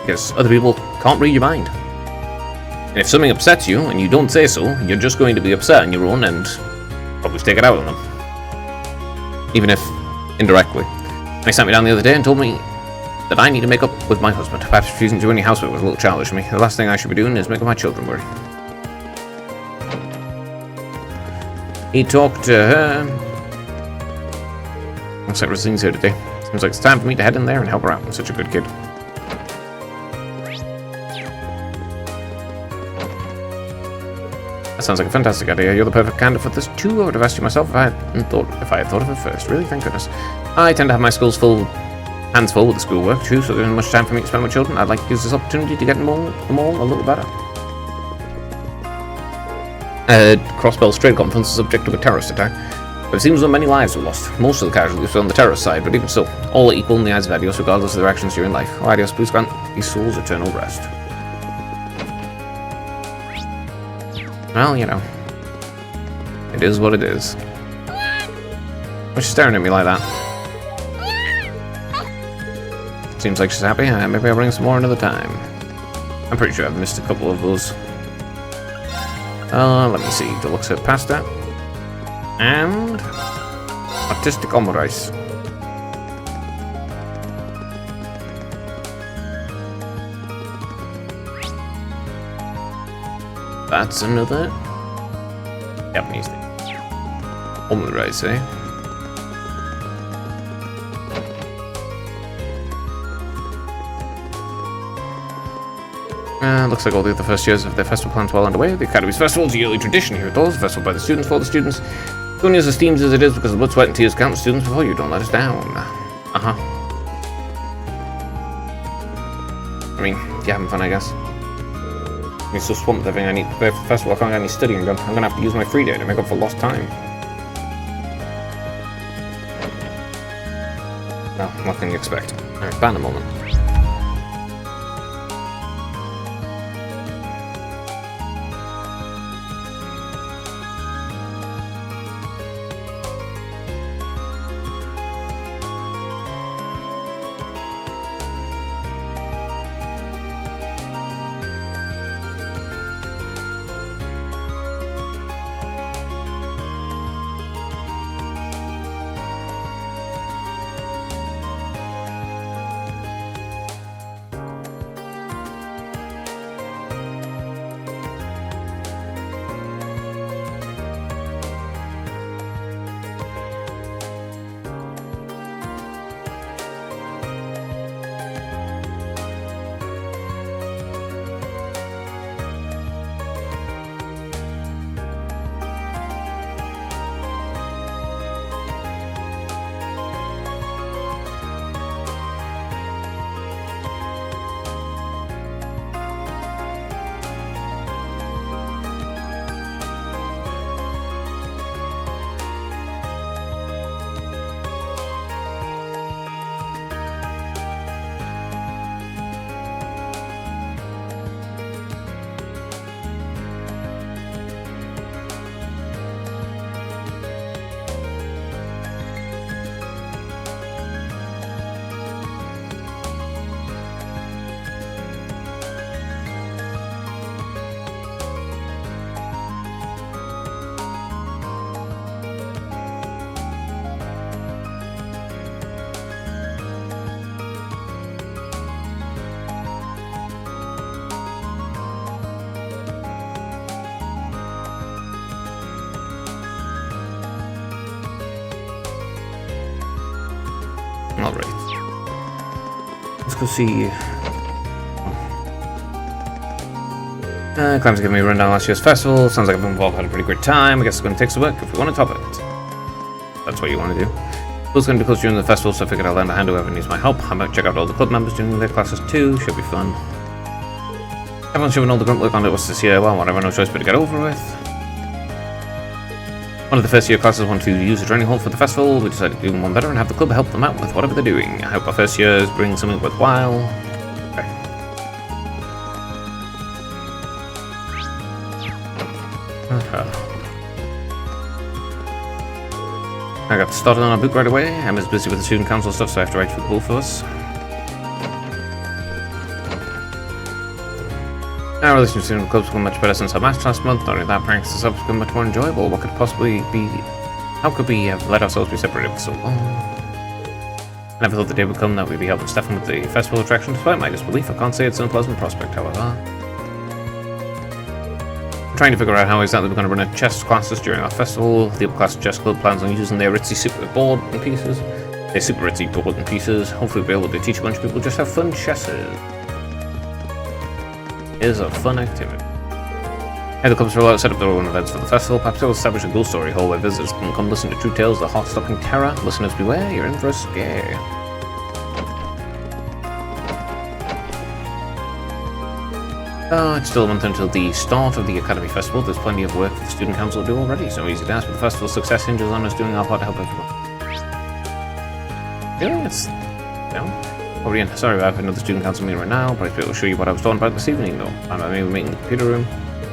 Because other people can't read your mind. And if something upsets you and you don't say so, you're just going to be upset on your own and probably take it out on them. Even if indirectly. They sat me down the other day and told me that I need to make up with my husband. Perhaps refusing to do any housework was a little childish of me. The last thing I should be doing is making my children worry. He talked to her. Looks like Rosine's here today. Seems like it's time for me to head in there and help her out. I'm such a good kid. That sounds like a fantastic idea. You're the perfect candidate for this too. I would have asked you myself if I had thought of it first. Really, thank goodness. I tend to have my hands full with the schoolwork too, so there isn't much time for me to spend with children. I'd like to use this opportunity to get them all a little better. Crossbell's trade conference is subject to a terrorist attack. But it seems as though many lives were lost. Most of the casualties were on the terrorist side, but even so, all are equal in the eyes of Adios, regardless of their actions during life. Oh, Adios, please grant these souls eternal rest. Well, you know. It is what it is. Why's she staring at me like that? Seems like she's happy. Maybe I'll bring some more another time. I'm pretty sure I've missed a couple of those. Let me see. Deluxe pasta. And artistic omurice. That's another Japanese thing. Omurice, eh? Looks like all the other first years of their festival plans well underway. The Academy's festival is a yearly tradition here at Dawes, a festival by the students for the students. Only as esteemed as it is because the blood, sweat, and tears count the students before you. Don't let us down. I mean, if you're having fun, I guess. I'm so swamped with everything I need to prepare for the festival, I can't get any studying done. I'm gonna have to use my free day to make up for lost time. Well, what can you expect? Alright, ban a moment. Alright. Let's go see. Claims to give me a rundown last year's festival. Sounds like everyone involved had a pretty great time. I guess it's going to take some work if we want to top it. That's what you want to do. School's going to be closed during the festival, so I figured I'll lend a hand to whoever needs my help. I might check out all the club members doing their classes too. Should be fun. Everyone's shoving all the grunt work on it was this year. Well, whatever, no choice but to get over with. One of the first year classes wanted to use a training hall for the festival. We decided to do one better and have the club help them out with whatever they're doing. I hope our first years bring something worthwhile. Okay. I got started on our book right away. Emma's busy with the student council stuff, so I have to write for both of us. Our relationship between the clubs has become much better since our match last month. Not only that, practice has become much more enjoyable. What could possibly be... How could we have let ourselves be separated for so long? I never thought the day would come that we'd be helping Stefan with the festival attraction. Despite my disbelief, I can't say it's an unpleasant prospect, however. I'm trying to figure out how exactly we're going to run a chess classes during our festival. The upper-class chess club plans on using their ritzy super board and pieces. Their super ritzy board and pieces. Hopefully we'll be able to teach a bunch of people just how fun chess is a fun activity. The clubs will set up their own events for the festival. Perhaps they'll establish a ghost story hall where visitors can come listen to true tales of the heart-stopping terror. Listeners beware, you're in for a scare. It's still a month until the start of the Academy Festival. There's plenty of work for the Student Council to do already. It's no easy task, but the festival's success hinges on us doing our part to help everyone. Really? It's... No? Oh, Ian, sorry, I have another Student Council meeting right now. Probably be able to show you what I was talking about this evening, though. I'm maybe meeting in the computer room.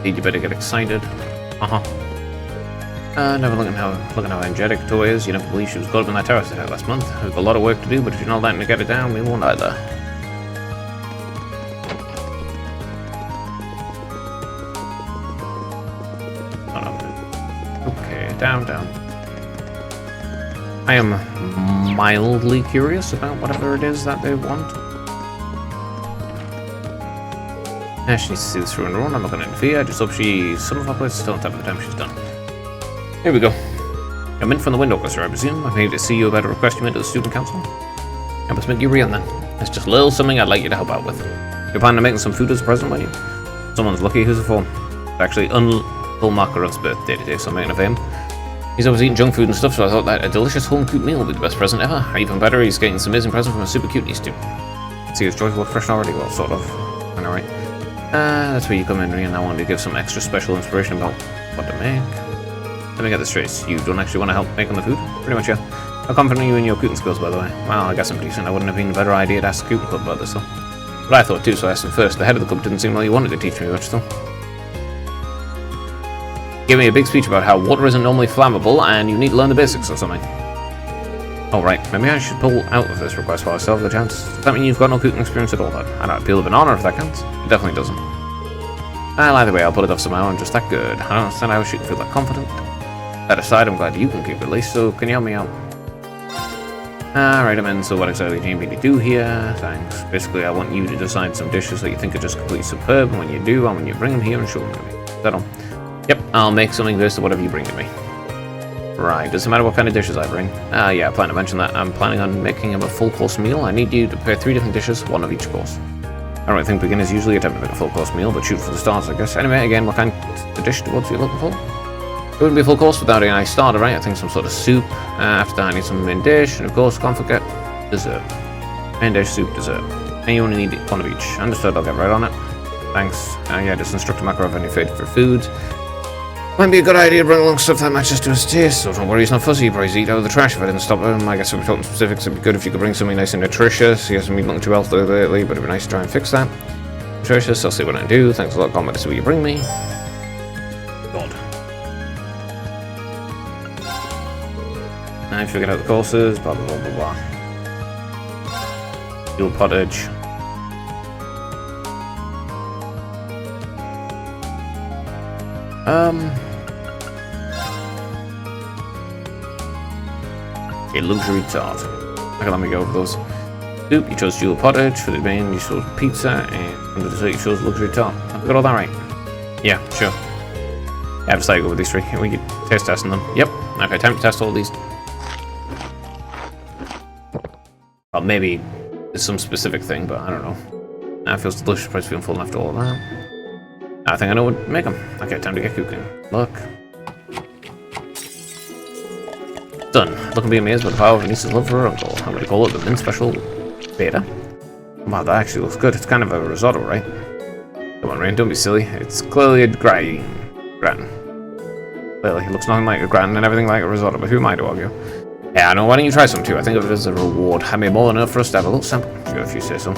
You better get excited. Never looking how energetic Toy is. You never believe she was caught up in that terrace attack last month. We have a lot of work to do, but if you're not letting her get it down, we won't either. Okay, down. I am mildly curious about whatever it is that they want. She needs to see this through and run. I'm not going to interfere. I just hope some of our places don't have the time she's done. Here we go. I'm in from the wind orchestra, I presume. I'm here to see you about a request you made to the student council. I must make you real then. It's just a little something I'd like you to help out with. You're planning on making some food as a present, are you? Someone's lucky. Who's it for? It's actually Uncle Makarov's birthday today, so I'm making it for him. He's always eating junk food and stuff, so I thought that a delicious home-cooked meal would be the best present ever. Even better, he's getting this amazing present from a super cute niece too. See his joyful expression already? Well, sort of. Alright. That's where you come in, Rian. I wanted to give some extra special inspiration about what to make. Let me get this straight. You don't actually want to help making the food? Pretty much, yeah. How confident are you in your cooking skills, by the way? Well, I guess I'm decent. I wouldn't have been a better idea to ask the cooking club about this, though. But I thought too, so I asked him first. The head of the club didn't seem like he wanted to teach me much, though. Give me a big speech about how water isn't normally flammable and you need to learn the basics or something. Oh, right. Maybe I should pull out of this request while I still have the chance. Does that mean you've got no cooking experience at all, then? I know, appeal of an honor if that counts. It definitely doesn't. Well, either way, I'll pull it off somehow. I'm just that good. I don't understand how she can feel that confident. That aside, I'm glad you can keep it at least, so can you help me out? Alright, I'm in. So what exactly do you need me to do here? Thanks. Basically, I want you to design some dishes that you think are just completely superb, and when you do, I want you to bring them here and show them to me. Is that all? Yep, I'll make something based on whatever you bring to me. Right, does it matter what kind of dishes I bring? Yeah, I plan to mention that. I'm planning on making him a full-course meal. I need you to prepare 3 different dishes, 1 of each course. I don't think beginners usually attempt to make a full-course meal, but shoot for the stars, I guess. Anyway, again, what kind of dish towards you looking for? It wouldn't be a full course without a nice starter, right? I think some sort of soup. After that, I need some main dish, and of course, can't forget dessert. Main dish, soup, dessert. And you only need 1 of each. Understood, I'll get right on it. Thanks. Yeah, just instruct Makarov any favorite foods. Might be a good idea to bring along stuff that matches to his taste, so don't worry, he's not fussy. He'd probably eat out of the trash if I didn't stop him. I guess if we're talking specifics, it'd be good if you could bring something nice and nutritious. He hasn't been looking too healthy lately, but it'd be nice to try and fix that. Nutritious, I'll see what I do. Thanks a lot, Combat, to see what you bring me. God. I figured out the courses, blah blah blah blah blah. Fuel pottage. A luxury tart. Okay, let me go over those. Soup, you chose jewel pottage. For the main, you chose pizza, and for the dessert, you chose luxury tart. Have we got all that right? Yeah, sure. Yeah, I've decided to go with these 3. We can taste testing them. Yep. Okay, time to test all these. Well, maybe it's some specific thing, but I don't know. Now it feels delicious, price feeling full after all of that. I think I know what to make them. Okay, time to get cooking. Look. Done. Look and be amazed by the power of her niece's love for her uncle. I'm gonna call it the Mint Special Beta. Wow, that actually looks good. It's kind of a risotto, right? Come on, Rain, don't be silly. It's clearly a gratin. Clearly, it looks nothing like a gratin and everything like a risotto, but who am I to argue? Yeah, I know, why don't you try some too? I think of it as a reward. I made more than enough for us to have a little sample. Sure, if you say so.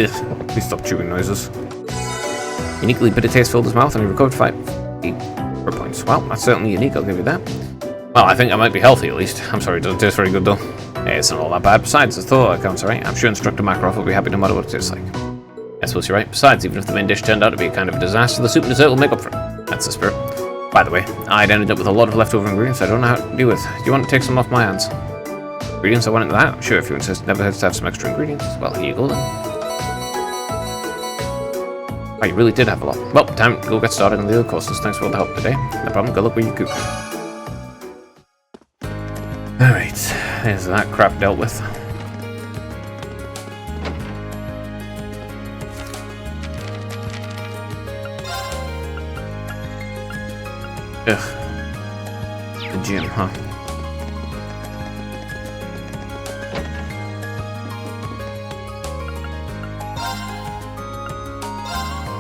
Ugh, please stop chewing noises. Uniquely bitter taste filled his mouth and he recovered 5 points. Well, that's certainly unique, I'll give you that. Well, I think I might be healthy at least. I'm sorry, it doesn't taste very good though. Hey, it's not all that bad. Besides, the thought accounts, alright? I'm sure Instructor Makarov will be happy no matter what it tastes like. I suppose you're right. Besides, even if the main dish turned out to be a kind of a disaster, the soup and dessert will make up for it. That's the spirit. By the way, I'd ended up with a lot of leftover ingredients I don't know how to deal with. Do you want to take some off my hands? Ingredients I went into that? Sure, if you insist. Never hurts to have some extra ingredients. Well, here you go then. Oh, you really did have a lot. Well, time to go get started on the other courses. Thanks for all the help today. No problem, good luck with your cook. Alright, there's that crap dealt with. Ugh. The gym, huh?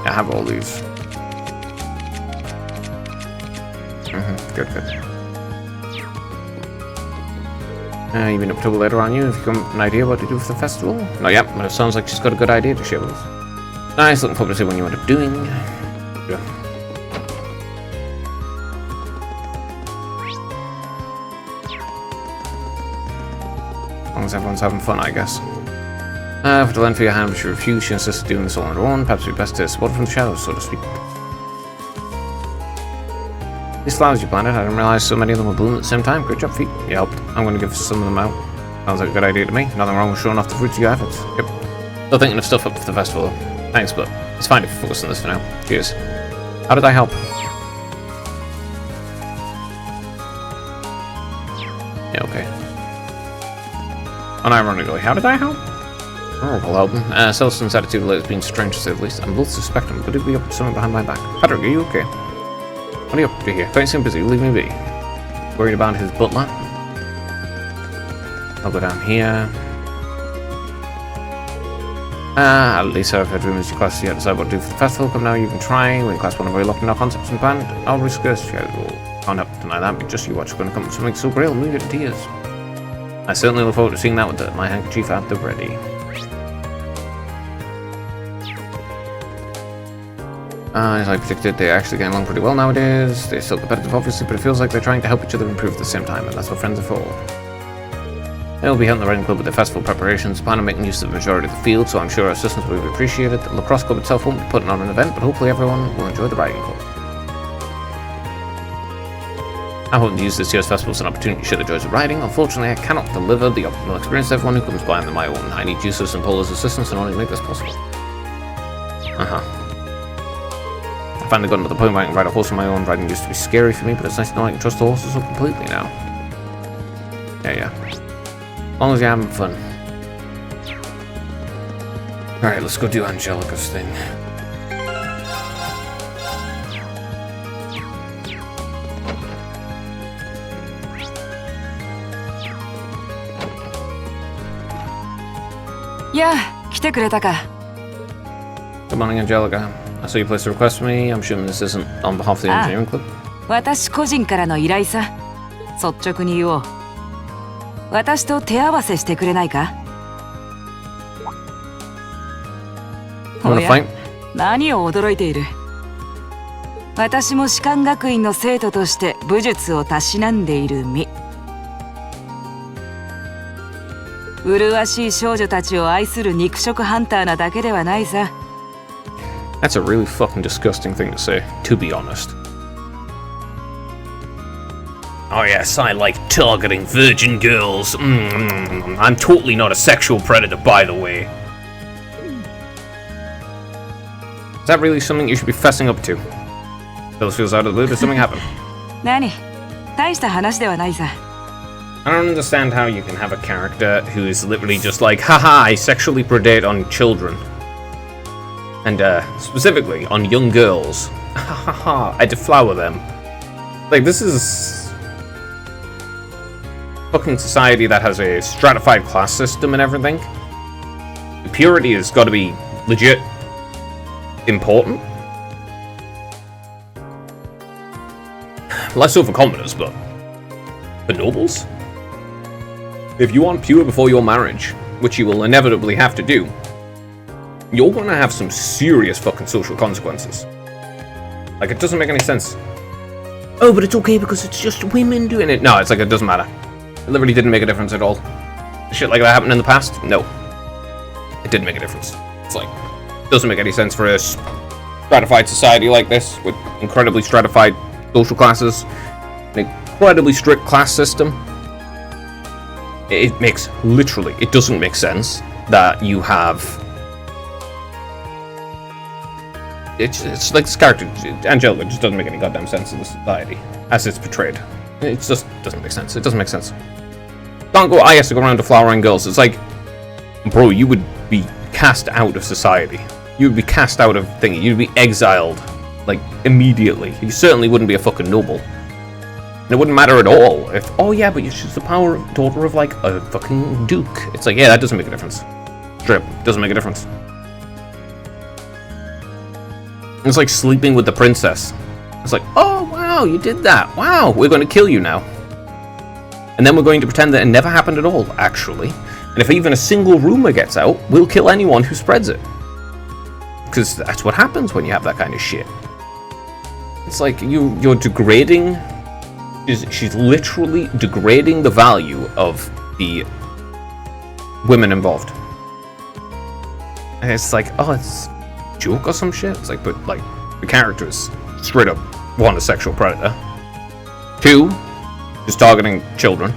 I have all these. Good. You've been up till later on you. Have you come up with an idea what to do for the festival? Not yet, but it sounds like she's got a good idea to share with us. Nice, looking forward to see what you end up doing. Yeah. As long as everyone's having fun, I guess. For to lend for your hand, but she refused. She insisted doing this all on her own. Perhaps it'd be best to support from the shadows, so to speak. These flowers you planted, I didn't realize so many of them were blooming at the same time. Great job, feet. You helped. I'm going to give some of them out. Sounds like a good idea to me. Nothing wrong with showing off the fruits of your efforts. Yep. Still thinking of stuff up for the festival, though. Thanks, but it's fine to focus on this for now. Cheers. How did I help? Yeah, okay. Unironically, how did I help? Oh, well, helping. Celston's attitude lately has been strange to say the least. I'm both suspecting, but he'd be up to something behind my back. Patrick, are you okay? What are you up to here? Don't seem busy. Leave me be. Worried about his butler? I'll go down here. At least I've had rumors your class yet decide what to do for the festival. Come now, you can try. When class 1 are very locked in our concepts and planned, I'll risk a schedule. Can't help deny that, but just you watch. Going to come up with something so great, it'll move you to tears. I certainly look forward to seeing that with my handkerchief at the ready. As I predicted, they're actually getting along pretty well nowadays. They're still competitive, obviously, but it feels like they're trying to help each other improve at the same time, and that's what friends are for. They'll be helping the Riding Club with their festival preparations, plan on making use of the majority of the field, so I'm sure our assistance will be appreciated. The Lacrosse Club itself won't be putting on an event, but hopefully everyone will enjoy the Riding Club. I'm hoping to use this year's festival as an opportunity to share the joys of riding. Unfortunately, I cannot deliver the optimal experience to everyone who comes by on my own. I need Justus and Pola's assistance in order to make this possible. I finally gotten to the point where I can ride a horse on my own. Riding used to be scary for me, but it's nice to know I can trust the horses so completely now. Yeah. As long as you're having fun. Alright, let's go do Angelica's thing.来てくれたか。 Good morning, Angelica. I saw you place a request for me. I'm assuming this isn't on behalf of the engineering club. 私個人からの依頼さ。率直に言おう。私と手合わせしてくれないか。おや、何を驚いている。私も士官学院の生徒として武術をたしなんでいる身。麗しい少女たちを愛する肉食ハンターなだけではないさ。That's a really fucking disgusting thing to say, to be honest. Oh yes, I like targeting virgin girls. I'm totally not a sexual predator, by the way. Is that really something you should be fessing up to? Phyllis feels out of the blue. Did something happen? 何？大した話ではないさ。I don't understand how you can have a character who is literally just like, haha, I sexually predate on children. And specifically on young girls. Haha, I deflower them. Like, this is fucking society that has a stratified class system and everything. Purity has got to be legit important. Less so for commoners, but for nobles? If you aren't pure before your marriage, which you will inevitably have to do, you're gonna have some serious fucking social consequences. Like, it doesn't make any sense. Oh, but it's okay because it's just women doing it. No, it's like, it doesn't matter. It literally didn't make a difference at all. Shit like that happened in the past? No. It didn't make a difference. It's like, doesn't make any sense for a stratified society like this, with incredibly stratified social classes, an incredibly strict class system. It makes, literally, it doesn't make sense that you have... It's like this character, Angelica, just doesn't make any goddamn sense in the society, as it's portrayed. It just doesn't make sense. It doesn't make sense. Don't go, I have to go around to flowering girls. It's like, bro, you would be cast out of society. You would be cast out of thingy. You'd be exiled, like, immediately. You certainly wouldn't be a fucking noble. And it wouldn't matter at all if, oh yeah, but she's the daughter of, like, a fucking duke. It's like, yeah, that doesn't make a difference. Strip, doesn't make a difference. It's like sleeping with the princess. It's like, oh wow, you did that. Wow, we're going to kill you now. And then we're going to pretend that it never happened at all, actually. And if even a single rumor gets out, we'll kill anyone who spreads it. Because that's what happens when you have that kind of shit. It's like you're degrading... She's literally degrading the value of the women involved. And it's like, oh, it's a joke or some shit. It's like, but like, the character is straight up one, a sexual predator. 2, just targeting children.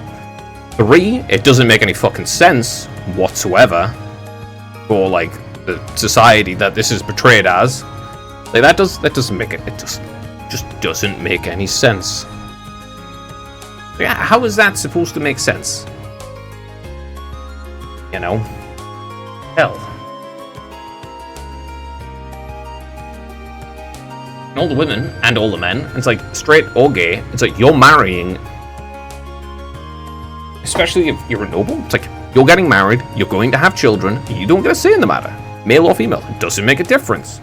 3, it doesn't make any fucking sense whatsoever for like the society that this is portrayed as. Like that doesn't make it. It just doesn't make any sense. Yeah, how is that supposed to make sense? You know? Hell. And all the women and all the men, it's like straight or gay, it's like you're marrying, especially if you're a noble, it's like you're getting married, you're going to have children, you don't get a say in the matter. Male or female, it doesn't make a difference.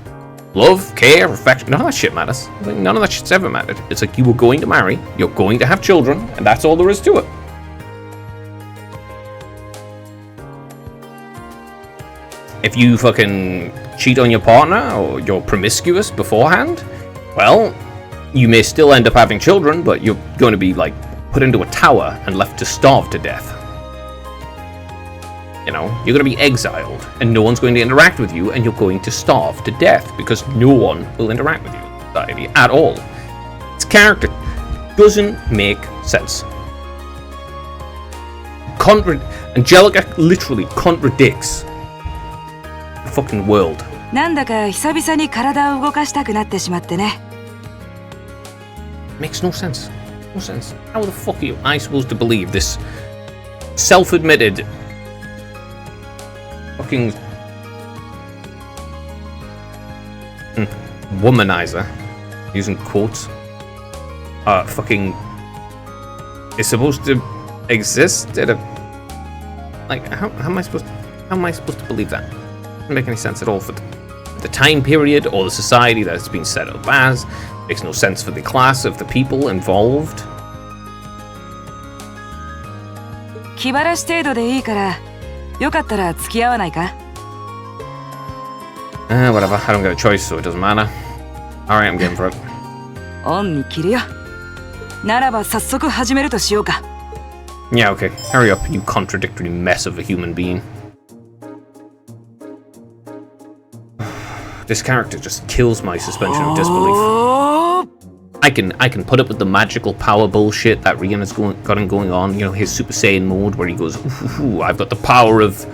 Love, care, affection, none of that shit matters. Like, none of that shit's ever mattered. It's like you were going to marry, you're going to have children, and that's all there is to it. If you fucking cheat on your partner, or you're promiscuous beforehand, well, you may still end up having children, but you're going to be, like, put into a tower and left to starve to death. You know, you're going to be exiled, and no one's going to interact with you, and you're going to starve to death, because no one will interact with you in society at all. Its character doesn't make sense. Angelica literally contradicts the fucking world. なんだか久々に体を動かしたくなってしまってね。Makes no sense. No sense. How the fuck are I supposed to believe this self-admitted fucking womanizer, using quotes, fucking is supposed to exist at a, like, how am I supposed to believe that? Doesn't make any sense at all for the time period or the society that it's been set up as. Makes no sense for the class of the people involved. 気晴らし程度でいいから、よかったら付き合わないか? Whatever, I don't get a choice, so it doesn't matter. Alright, I'm game for it. オンに切るよ。ならば早速始めるとしようか。Yeah, okay. Hurry up, you contradictory mess of a human being. This character just kills my suspension of disbelief. I can put up with the magical power bullshit that Rian has got going on. You know, his Super Saiyan mode where he goes, ooh, I've got the power of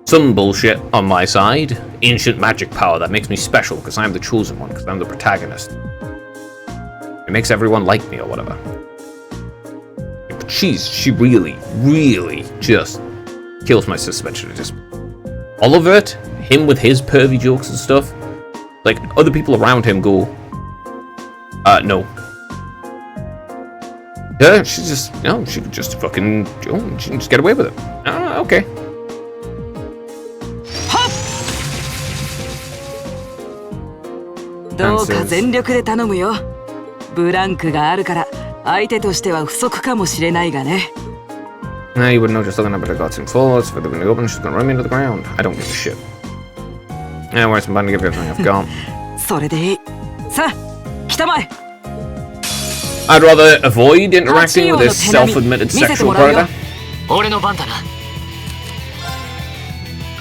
some bullshit on my side. Ancient magic power that makes me special because I'm the chosen one, because I'm the protagonist. It makes everyone like me or whatever. He she really, really just kills my suspension. Just all of it, him with his pervy jokes and stuff. Like, other people around him go, no. Yeah, she's just, you know, she could just fucking, she can just get away with it. Okay. どうか全力で頼むよ。ブランクがあるから相手としては不足かもしれないがね。Nah, you wouldn't know just looking up at her guts and full. If they're gonna open, she's gonna run me into the ground. I don't give a shit. Anyways, I'm about to give you everything I've got. それでいい。さあ、来たまえ。 I'd rather avoid interacting with this self-admitted sexual predator. 俺の番だな。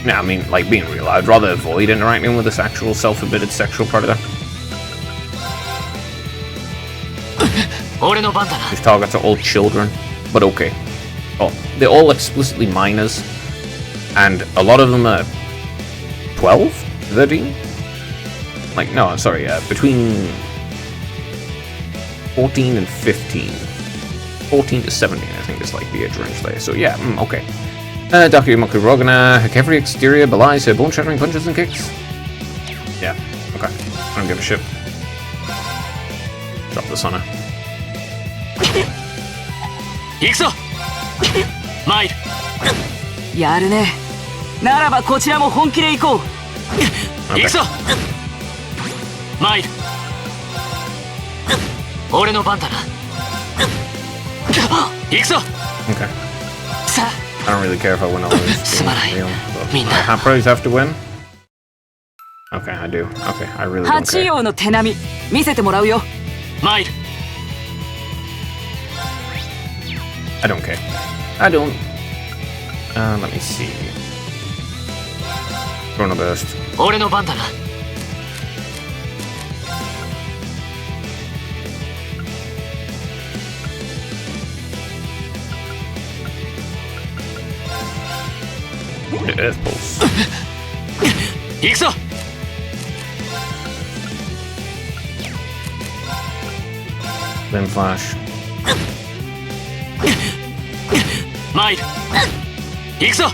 Nah, I mean, like, being real, I'd rather avoid interacting with this actual self-admitted sexual predator. 俺の番だな。 These targets are all children, but okay. Oh, they're all explicitly minors, and a lot of them are 12, 13? Like, no, sorry, between 14 and 15. 14 to 17, I think, is like the age range there. So yeah, okay. Dakiyomoku Rogana, her every exterior belies her bone-shattering punches and kicks. Yeah, okay. I don't give a shit. Drop this on her. 行くぞ。参る。やるね。ならばこちらも本気で行こう。行くぞ。参る。俺の番だな。行くぞ。 Okay. さあ。 I don't really care if I win all these. すまない。みんな。 I probably have to win. Okay, I do. Okay, I really don't 八 care. 葉の手並み見せてもらうよ。参る。 I don't care. I don't. Let me see. Chrono Burst. 俺の番だな。 Earth Pulse. 行くぞ。 Limb Flash. 参る。行くぞ。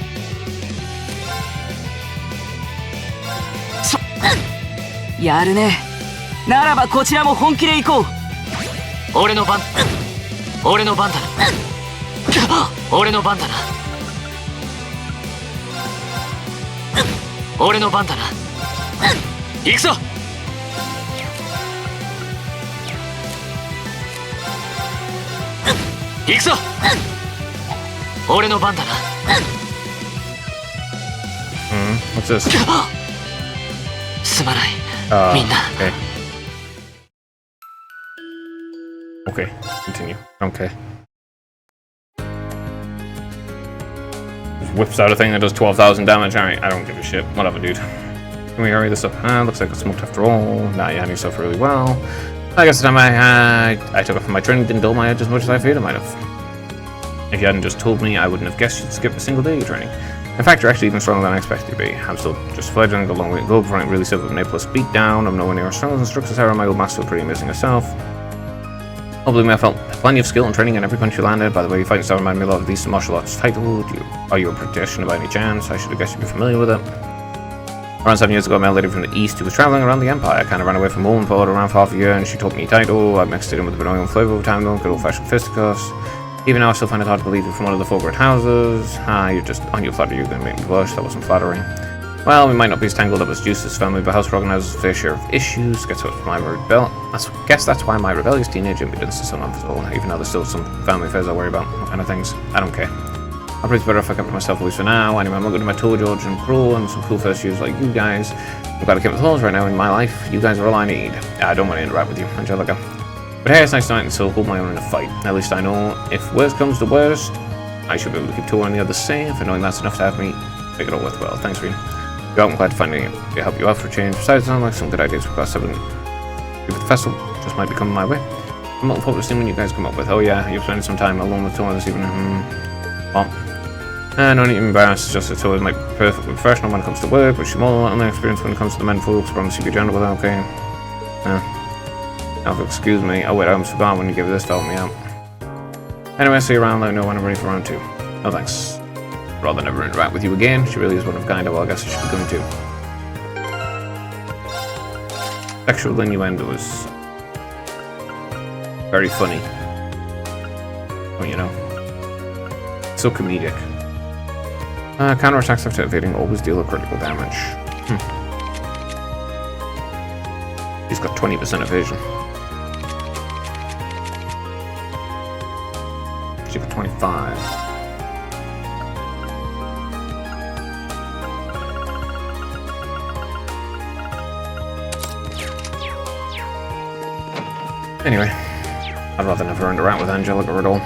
やるね。ならばこちらも本気で行こう。俺の番。俺の番だな。俺の番だな。俺の番だな。行くぞ。行くぞ。俺の番だな。What's this? すまない。みんな。Okay. Okay, continue. Okay. Just whips out a thing that does 12,000 damage. Alright, I don't give a shit. Whatever, dude. Can we hurry this up? Looks like it's smoked after all. Nah, you handle yourself really well. I guess the time I took it from my training didn't dull my edge as much as I feared it might have. If you hadn't just told me, I wouldn't have guessed you'd skip a single day of training. In fact, you're actually even stronger than I expected you to be. I'm still just fledgling, got a long way to go before I really sit with an A+ beat down. I'm nowhere near as strong as instructors are. My old master was pretty amazing herself. Oh, believe me, I felt plenty of skill and training in every punch you landed. By the way, your fighting style reminded me a lot of the martial arts title. Are you a practitioner by any chance? I should have guessed you'd be familiar with it. Around 7 years ago, I met a lady from the east who was traveling around the empire. I kind of ran away from home and followed her around for half a year, and she taught me Taito. I mixed it in with a bit of my own flavor over time, though. Good old-fashioned fisticuffs. Even now, I still find it hard to believe you're from one of the Fulbright houses. You're just on your flatter. You're going to make me blush. That wasn't flattering. Well, we might not be as tangled up as Juice's family, but House Rogan has a fair share of issues. Guess that's why my rebellious teenage impudence is so unforgivable. Even though there's still some family affairs I worry about, what kind of things. I don't care. I'll probably better if I kept to myself at least for now. Anyway, I'm not going to my Toe George and Pro and some cool first years like you guys. I've got to keep with holes right now in my life. You guys are all I need. I don't want to interact with you, Angelica. But hey, it's nice tonight and still hold my own in a fight. At least I know if worst comes to worst, I should be able to keep Toe and the others safe, and knowing that's enough to have me make it all worthwhile. Thanks, Reed. I'm glad to finally help you out for a change. Besides, it sounds like some good ideas for class 7 with the festival just might be coming my way. I'm looking forward to seeing what you guys come up with. Oh yeah, you've spent some time alone with Toe this evening. Well, no need to be embarrassed. It's just that Toe is my perfect professional when it comes to work, but she's more only experienced when it comes to the men folks. Promise you'll be gentle with her, okay? Now, if you'll excuse me. Oh wait, I almost forgot when you gave this to help me out. Anyway, see you around, let me know when I'm ready for round 2. No thanks. Rather never interact with you again. She really is one of kind. Well, I guess I should be going too. Sexual innuendo is very funny. Well, you know. So comedic. Counterattacks after evading always deal a critical damage. He's got 20% evasion. She's got 25. Anyway, I'd rather never interact with Angelica at all.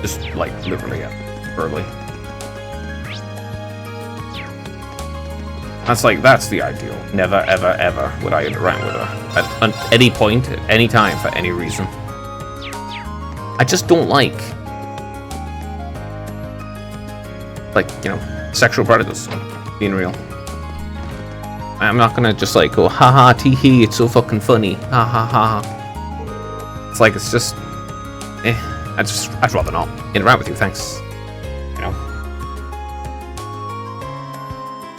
Just, like, literally, verbally. That's the ideal. Never, ever, ever would I interact with her. At any point, at any time, for any reason. I just don't like, you know, sexual predators being real. I'm not gonna just like go haha tee hee, it's so fucking funny, ha ha ha. It's like, it's just I'd rather not interact with you, thanks. You know.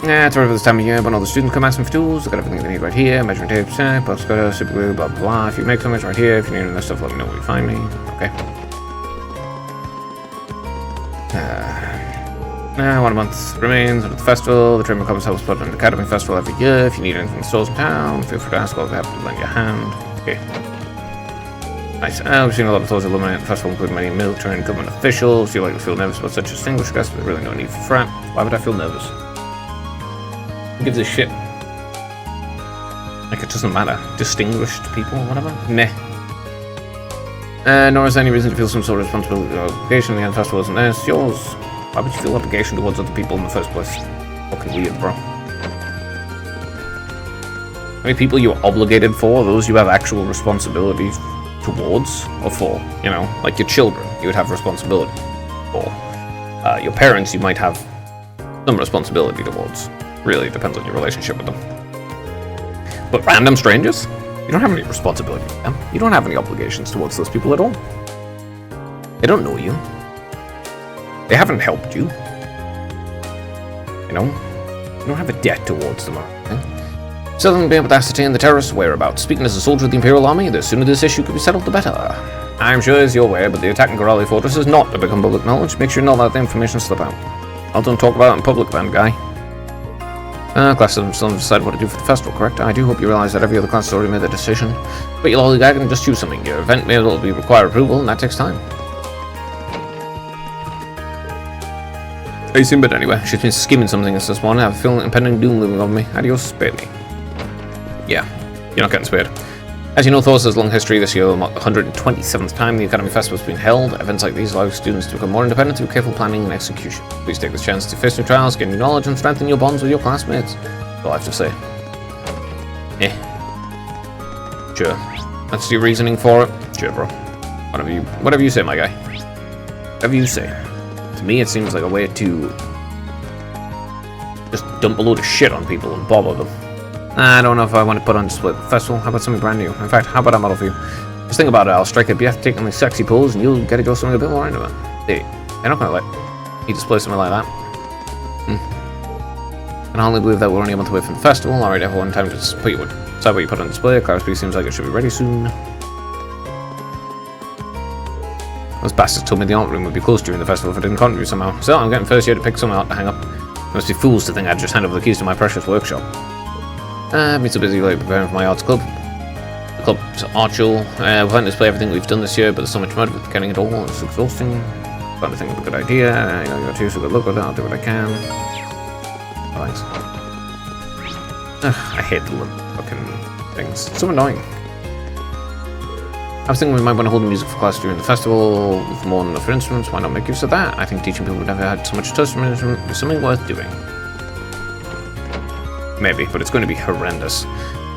Yeah, it's right for this time of year when all the students come asking for tools. They've got everything they need right here. Measuring tape, box cutter, super glue, blah blah blah. If you make something, it's right here. If you need any of that stuff, let me know where you find me. Okay. 1 month remains at the festival. The Trimmer Commons helps put on the Academy Festival every year. If you need anything in stores in town, feel free to ask. I'll be happy to lend you a hand. Okay. Nice. We've seen a lot of those illuminate the festival, including many military and government officials. Feel like you feel nervous about such a distinguished guest, but there's really no need for fret. Why would I feel nervous? Who gives a shit? Like, it doesn't matter. Distinguished people or whatever? Meh. Nor is there any reason to feel some sort of responsibility or obligation. The end festival isn't theirs, it's yours. Why would you feel obligation towards other people in the first place? Fucking weird, bro. How many people you're obligated for? Those you have actual responsibility towards? Or for? You know, like your children, you would have responsibility for. Your parents, you might have some responsibility towards. Really depends on your relationship with them. But random strangers? You don't have any responsibility for them. You don't have any obligations towards those people at all. They don't know you. They haven't helped you. You know? You don't have a debt towards them or anything. Still haven't been able to ascertain the terrorists' whereabouts. Speaking as a soldier of the Imperial Army, the sooner this issue could be settled, the better. I'm sure as you're aware, but the attack in Gorali Fortress is not to become public knowledge. Make sure not to let the information slip out. I don't talk about it in public, then, guy. Class still haven't decided what to do for the festival, correct? I do hope you realize that every other class has already made their decision. But you'll lollygag and just choose something. Your event may well be require approval, and that takes time. I assume, but anyway, she's been scheming something this morning. I have a feeling impending doom looming over me. Adios, baby. Yeah, you're not getting spared. As you know, Thor's has a long history. This year will mark the 127th time the Academy Festival has been held. Events like these allow students to become more independent through careful planning and execution. Please take this chance to face new trials, gain new knowledge, and strengthen your bonds with your classmates. That's all I have to say. Sure. That's your reasoning for it? Sure, bro. Whatever you say, my guy. Whatever you say. To me, it seems like a way to just dump a load of shit on people and bother them. I don't know if I want to put on display at the festival. How about something brand new? In fact, how about I model for you? Just think about it. I'll strike a breathtakingly sexy pose, and you'll get to go something a bit more into it. Hey, they're not gonna let me display something like that. I can only believe that we're only a month away from the festival. All right, everyone, time to decide what you put on display. Class B seems like it should be ready soon. Those bastards told me the art room would be closed during the festival if I didn't contribute somehow. So I'm getting first year to pick something out to hang up. They must be fools to think I'd just hand over the keys to my precious workshop. I've been so busy lately preparing for my arts club. The club's art show. We plan to display everything we've done this year, but there's so much mud with getting it all. It's exhausting. Trying to think of a good idea. You know, you're too so good luck with it. I'll do what I can. Thanks. I hate the little fucking things. It's so annoying. I was thinking we might want to hold the music for class during the festival with more than enough instruments. Why not make use of that? I think teaching people who've never had so much touch from an instrument is something worth doing. Maybe, but it's going to be horrendous.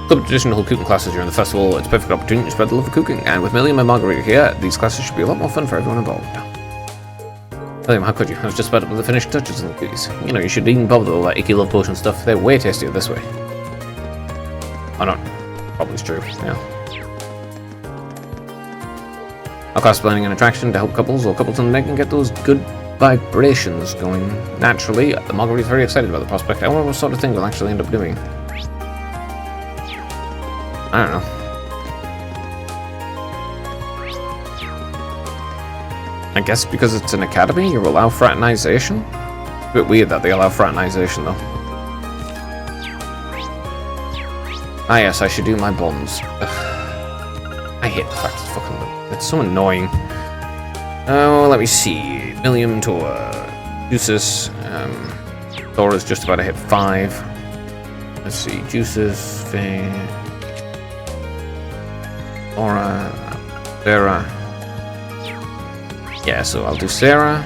Club tradition to hold cooking classes during the festival. It's a perfect opportunity to spread the love of cooking, and with Milliam and Margarita here, these classes should be a lot more fun for everyone involved. William, how could you? I was just about to put the finished touches on the cookies. You know, you should even bother with all that icky love potion stuff. They're way tastier this way. Oh no, probably is true, yeah. I'll cost planning an attraction to help couples or couples in the making get those good vibrations going. Naturally, Marguerite's very excited about the prospect. I wonder what sort of thing we'll actually end up doing. I don't know. I guess because it's an academy, you allow fraternization? A bit weird that they allow fraternization, though. Ah yes, I should do my bonds. Ugh. I hate the fact it's fucking... It's so annoying. Oh, let me see. Millium to Juices. Thora's just about to hit 5. Let's see. Juices, Faye... Thora... Sarah... Yeah, so I'll do Sarah.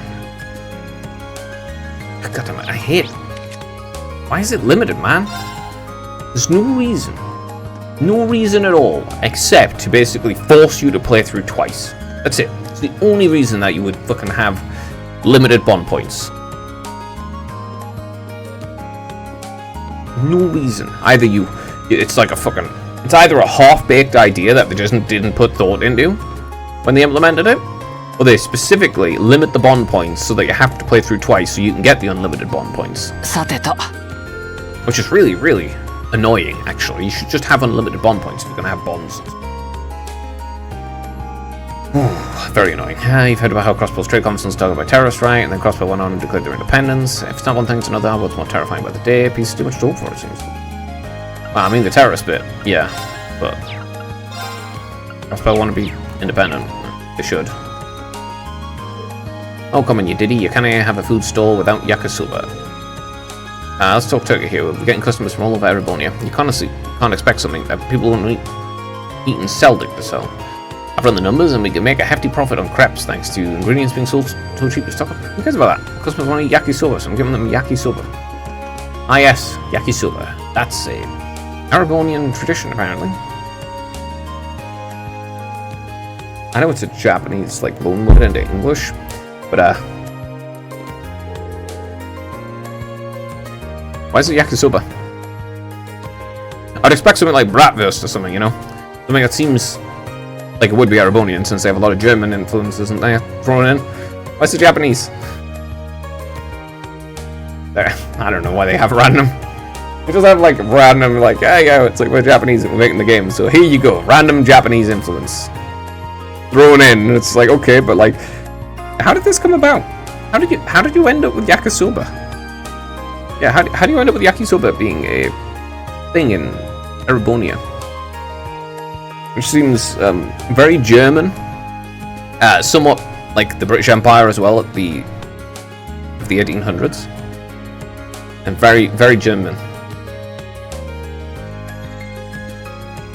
God damn it, I hate it. Why is it limited, man? There's no reason. No reason at all, except to basically force you to play through twice. That's it. It's the only reason that you would fucking have limited bond points. No reason. Either you... It's like a fucking... It's either a half-baked idea that they just didn't put thought into when they implemented it, or they specifically limit the bond points so that you have to play through twice so you can get the unlimited bond points. Which is really, really annoying, actually. You should just have unlimited bond points if you're going to have bonds. Very annoying. You've heard about how Crossbow's trade conference was targeted by terrorists, right? And then Crossbow went on and declared their independence. If it's not one thing, it's another. What's more terrifying by the day? A piece is too much to hope for, it seems. Well, I mean, the terrorist bit, yeah. But Crossbow want to be independent. They should. Oh, come on, you diddy. You can't have a food stall without yakisoba. Let's talk Turkey here. We're getting customers from all over Erebonia. You can't expect something that people won't eat and sell to sell. I've run the numbers and we can make a hefty profit on crepes thanks to ingredients being sold so cheap to stock up. Who cares about that? Customers want to eat yakisoba, so I'm giving them yakisoba. Ah yes, yakisoba. That's a Erebonian tradition, apparently. I know it's a Japanese, like, loanword into English, but, why is it yakisoba? I'd expect something like bratwurst or something, you know? Something that seems like it would be Erebonian, since they have a lot of German influences, isn't they, thrown in? Why is it Japanese? There, I don't know why they have random. They just have, like, random, like, hey, yeah, it's like we're Japanese and we're making the game, so here you go, random Japanese influence. Thrown in, and it's like, okay, but, like, how did this come about? How did you end up with yakisoba? Yeah, how do you end up with yakisoba being a thing in Erebonia? Which seems very German, somewhat like the British Empire as well at the 1800s, and very, very German.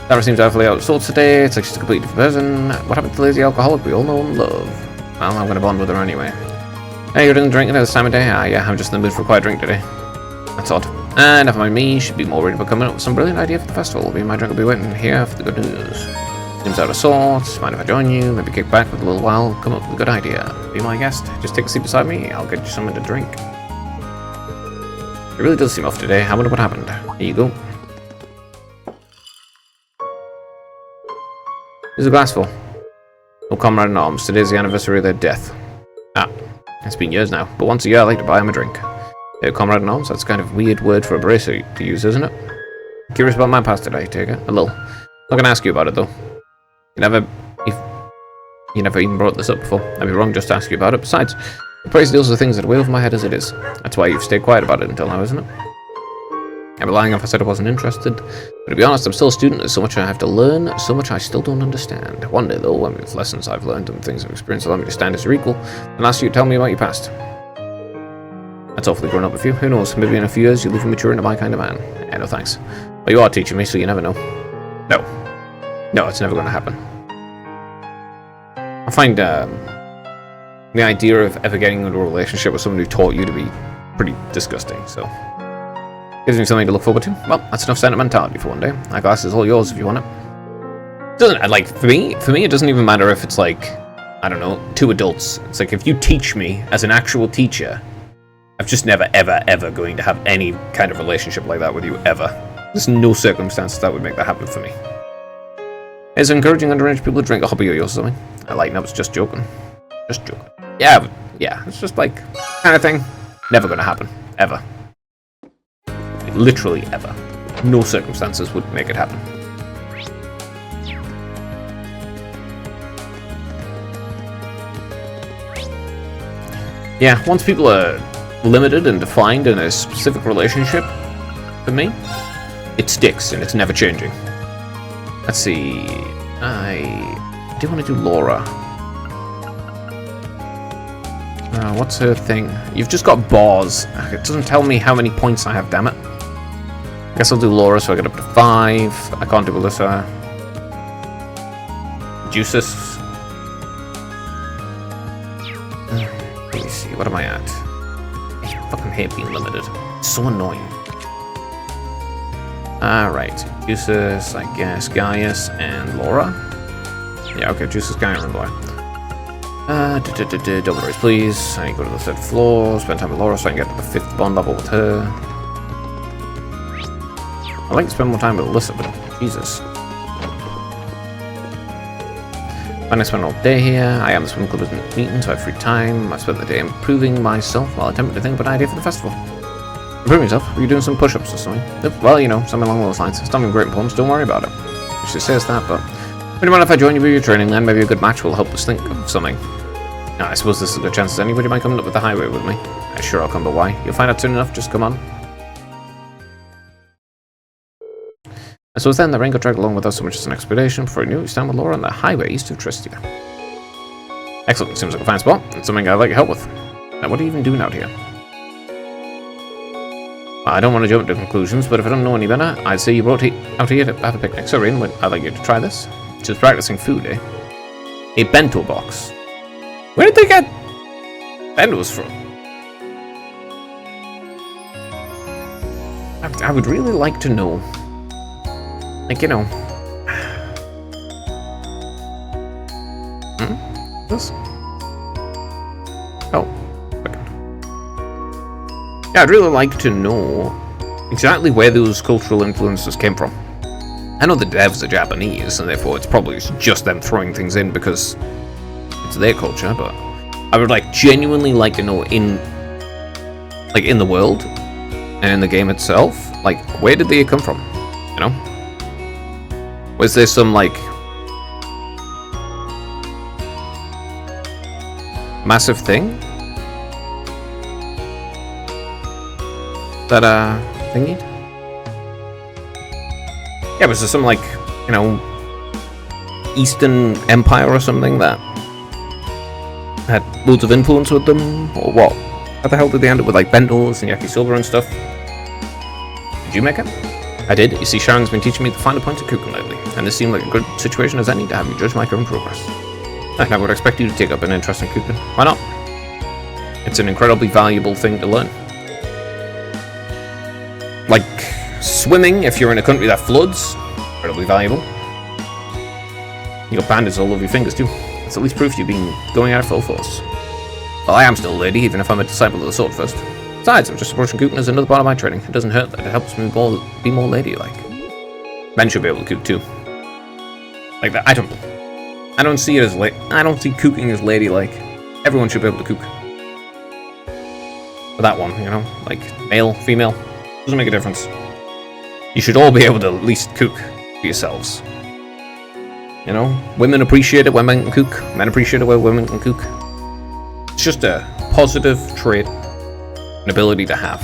Sarah seems awfully out of sorts today. It's like she's a completely different person. What happened to the lazy alcoholic we all know and love? Well, I'm gonna bond with her anyway. Hey, you're drinking at this time of day? Ah, yeah, I'm just in the mood for a quiet drink today. That's odd. Never mind me, should be more worried about coming up with some brilliant idea for the festival. Me and my drink will be waiting here for the good news. Seems out of sorts, mind if I join you? Maybe kick back for a little while, come up with a good idea. Be my guest, just take a seat beside me, I'll get you something to drink. It really does seem off today, I wonder what happened. Here you go. Here's a glass full. Oh, comrade in arms, today's the anniversary of their death. Ah, it's been years now, but once a year I like to buy him a drink. Comrade in arms, that's kind of weird word for a bracer to use, isn't it? Curious about my past today, take it? A little. Not gonna ask you about it though. You never even brought this up before. I'd be wrong just to ask you about it. Besides, the praise deals with things that are way over my head as it is. That's why you've stayed quiet about it until now, isn't it? I'd be lying if I said I wasn't interested. But to be honest, I'm still a student. There's so much I have to learn, so much I still don't understand. One day though, when with lessons I've learned and things I've experienced allow me to stand as your equal, and ask you to tell me about your past. That's awfully grown up with you. Who knows? Maybe in a few years you'll even mature into my kind of man. Yeah, no thanks. But you are teaching me, so you never know. No, it's never going to happen. I find the idea of ever getting into a relationship with someone who taught you to be pretty disgusting, so... Gives me something to look forward to. Well, that's enough sentimentality for one day. That glass is all yours if you want it. Doesn't, like, for me, it doesn't even matter if it's like, I don't know, 2 adults. It's like, if you teach me as an actual teacher, I'm just never, ever, ever going to have any kind of relationship like that with you, ever. There's no circumstances that would make that happen for me. It's encouraging underage people to drink a hobby or something. I lighten up, it's just joking. Just joking. Yeah, but yeah, it's just like, kind of thing. Never gonna happen. Ever. Like, literally ever. No circumstances would make it happen. Yeah, once people are limited and defined in a specific relationship, for me, it sticks and it's never changing. Let's see. I do want to do Laura. What's her thing? You've just got bars. It doesn't tell me how many points I have, damn it. I guess I'll do Laura so I get up to 5. I can't do Alyssa. Juices. Let me see, what am I at? I fucking hate being limited. It's so annoying. Alright, Juices, I guess, Gaius, and Laura. Yeah, okay, Juices, Gaius, and Laura. Double race, please. I need to go to the 3rd floor, spend time with Laura so I can get to the 5th bond level with her. I'd like to spend more time with Alyssa, but Jesus. When I spend all day here, I am the swim club isn't meeting, so I have free time. I spent the day improving myself while attempting to think of an idea for the festival. Improving yourself? Are you doing some push-ups or something? Well, you know, something along those lines. It's nothing great importance, don't worry about it. She says that, but would you mind if I join you with your training then? Maybe a good match will help us think of something. Now, I suppose this is a good chance as any. Would you mind coming up with the highway with me? Sure, I'll come, but why? You'll find out soon enough, just come on. I suppose then the rain got dragged along with us so much as an expedition. Before I knew it, we stand with Laura on the highway east of Tristia. Excellent, seems like a fine spot. It's something I'd like your help with. Now, what are you even doing out here? I don't want to jump to conclusions, but if I don't know any better, I'd say you brought out here to have a picnic. So, Rain, I'd like you to try this. Just practicing food, eh? A bento box. Where did they get bentos from? I would really like to know. Like, you know. This? Oh. Yeah, I'd really like to know exactly where those cultural influences came from. I know the devs are Japanese, and therefore it's probably just them throwing things in because it's their culture, but I would like genuinely like to know in the world and in the game itself, like where did they come from? You know? Was there some like massive thing that thingied? Yeah, was there some like, you know, Eastern Empire or something that had loads of influence with them, or what? How the hell did they end up with like bentos and yakisoba and stuff? Did you make it? I did. You see, Sharon's been teaching me the finer points of cooking lately, and this seemed like a good situation as any to have you judge my current progress. And I would expect you to take up an interest in cooking. Why not? It's an incredibly valuable thing to learn. Like swimming, if you're in a country that floods, incredibly valuable. You got bandits all over your fingers too. It's at least proof you've been going at it full force. Well, I am still a lady, even if I'm a disciple of the sword first. Besides, I'm just approaching cooking as another part of my training. It doesn't hurt that it helps me be more ladylike. Men should be able to cook too. Like that. I don't see it as I don't see cooking as ladylike. Everyone should be able to cook. For that one, you know, like male, female, doesn't make a difference. You should all be able to at least cook for yourselves. You know, women appreciate it when men can cook. Men appreciate it when women can cook. It's just a positive trait, an ability to have.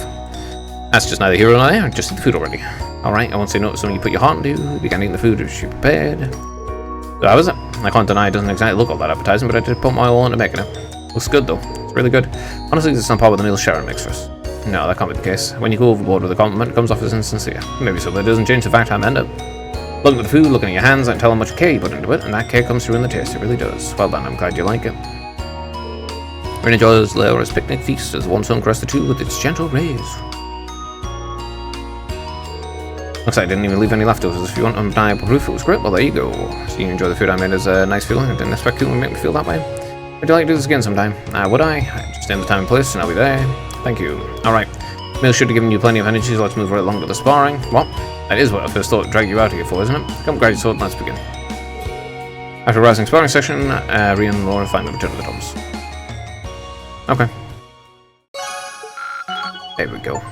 That's just neither here nor there. Just eat the food already. Alright, I won't say no to something you put your heart into. You began eating the food as you prepared. So how is it? I can't deny it doesn't exactly look all that appetizing, but I did put my all into making it. Looks good though. It's really good. Honestly, this is on par with the meal Sharon makes for us. No, that can't be the case. When you go overboard with a compliment, it comes off as insincere. Maybe so, but it doesn't change the fact I'm end up. Looking at the food, looking at your hands, I can tell how much care you put into it, and that care comes through in the taste. It really does. Well done, I'm glad you like it. Rain enjoys Laura's picnic feast as one sun crosses the two with its gentle rays. Looks like I didn't even leave any leftovers. If you want undeniable proof it was great, well there you go. So you enjoy the food I made as a nice feeling. I didn't expect cooking would make me feel that way. Would you like to do this again sometime? Would I? Just name the time and place and I'll be there. Thank you. Alright. Meal should have given you plenty of energy, so let's move right along to the sparring. What? That is what I first thought drag you out here for, isn't it? Come, grab your sword, let's begin. After a rousing sparring session, Rian and Laura finally return to the tombs. Okay. There we go.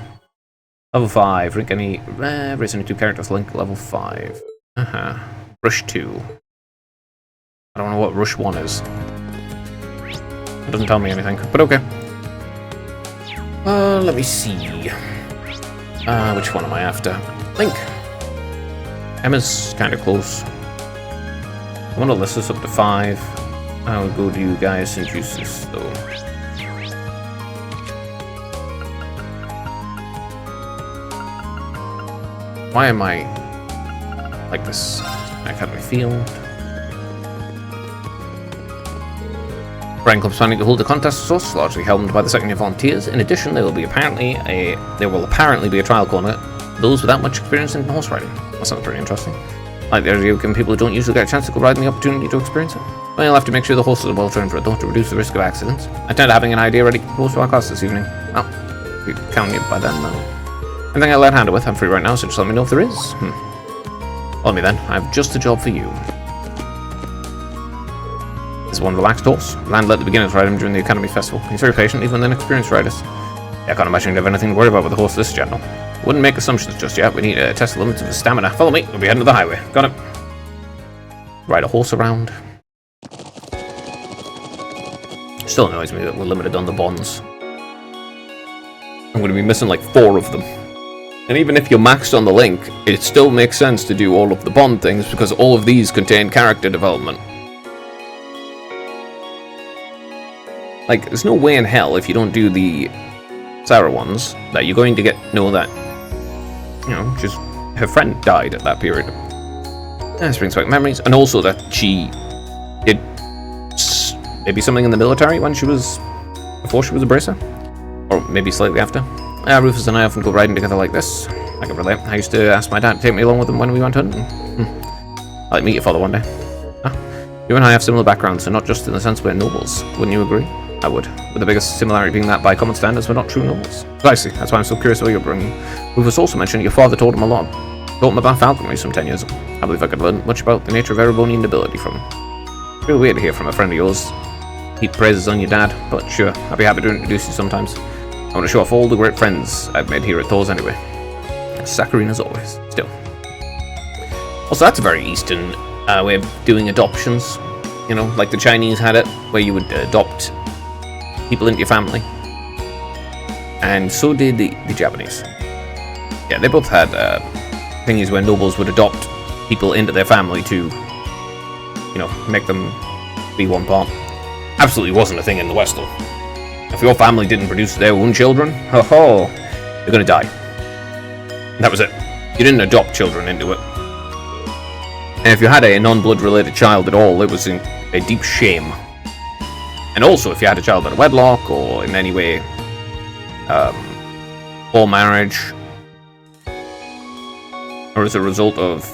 Level 5. Rank any... raise any 2 characters. Link level 5. Rush 2. I don't know what Rush 1 is. It doesn't tell me anything, but okay. Let me see. Which one am I after? Link. Emma's kind of close. I want to list this up to 5. I'll go to you guys and use this though. Why am I like this? Academy Field. Brand Club's planning to hold a contest source, largely helmed by the second year volunteers. In addition, there will apparently be a trial corner. Those without much experience in horse riding. That sounds pretty interesting. Like the idea of giving people who don't usually get a chance to go riding the opportunity to experience it. Well, you'll have to make sure the horses are well trained for it, though, to reduce the risk of accidents. I tend to having an idea ready to propose to our class this evening. Well, you can count you by then, though. Anything I'll let handle with, I'm free right now, so just let me know if there is. Follow me then, I have just a job for you. This is one relaxed horse. Land let the beginners ride him during the Academy Festival. He's very patient, even with inexperienced riders. Yeah, I can't imagine you'd have anything to worry about with a horse this gentle. Wouldn't make assumptions just yet, we need to test the limits of his stamina. Follow me, we'll be heading to the highway. Got it. Ride a horse around. Still annoys me that we're limited on the bonds. I'm going to be missing like 4 of them. And even if you're maxed on the Link, it still makes sense to do all of the Bond things because all of these contain character development. Like, there's no way in hell if you don't do the Sarah ones that you're going to know that, you know, just her friend died at that period. This brings back memories, and also that she did maybe something in the military before she was a bracer, or maybe slightly after. Rufus and I often go riding together like this. I can relate. I used to ask my dad to take me along with him when we went hunting. I'd like meet your father one day. You and I have similar backgrounds, and not just in the sense we're nobles. Wouldn't you agree? I would. With the biggest similarity being that, by common standards, we're not true nobles. Precisely. That's why I'm so curious about your upbringing. Rufus also mentioned your father taught him a lot. Taught him about falconry some 10 years ago. I believe I could learn much about the nature of Erebonian nobility from him. Really weird to hear from a friend of yours. Heap praises on your dad, but sure, I'd be happy to introduce you sometimes. I want to show off all the great friends I've made here at Thor's anyway. Saccharine as always. Still. Also, that's a very Eastern way of doing adoptions. You know, like the Chinese had it, where you would adopt people into your family. And so did the Japanese. Yeah, they both had thingies where nobles would adopt people into their family to, you know, make them be one part. Absolutely wasn't a thing in the West, though. If your family didn't produce their own children, you're gonna die. And that was it. You didn't adopt children into it. And if you had a non-blood related child at all, it was in a deep shame. And also, if you had a child out of wedlock, or in any way, or marriage, or as a result of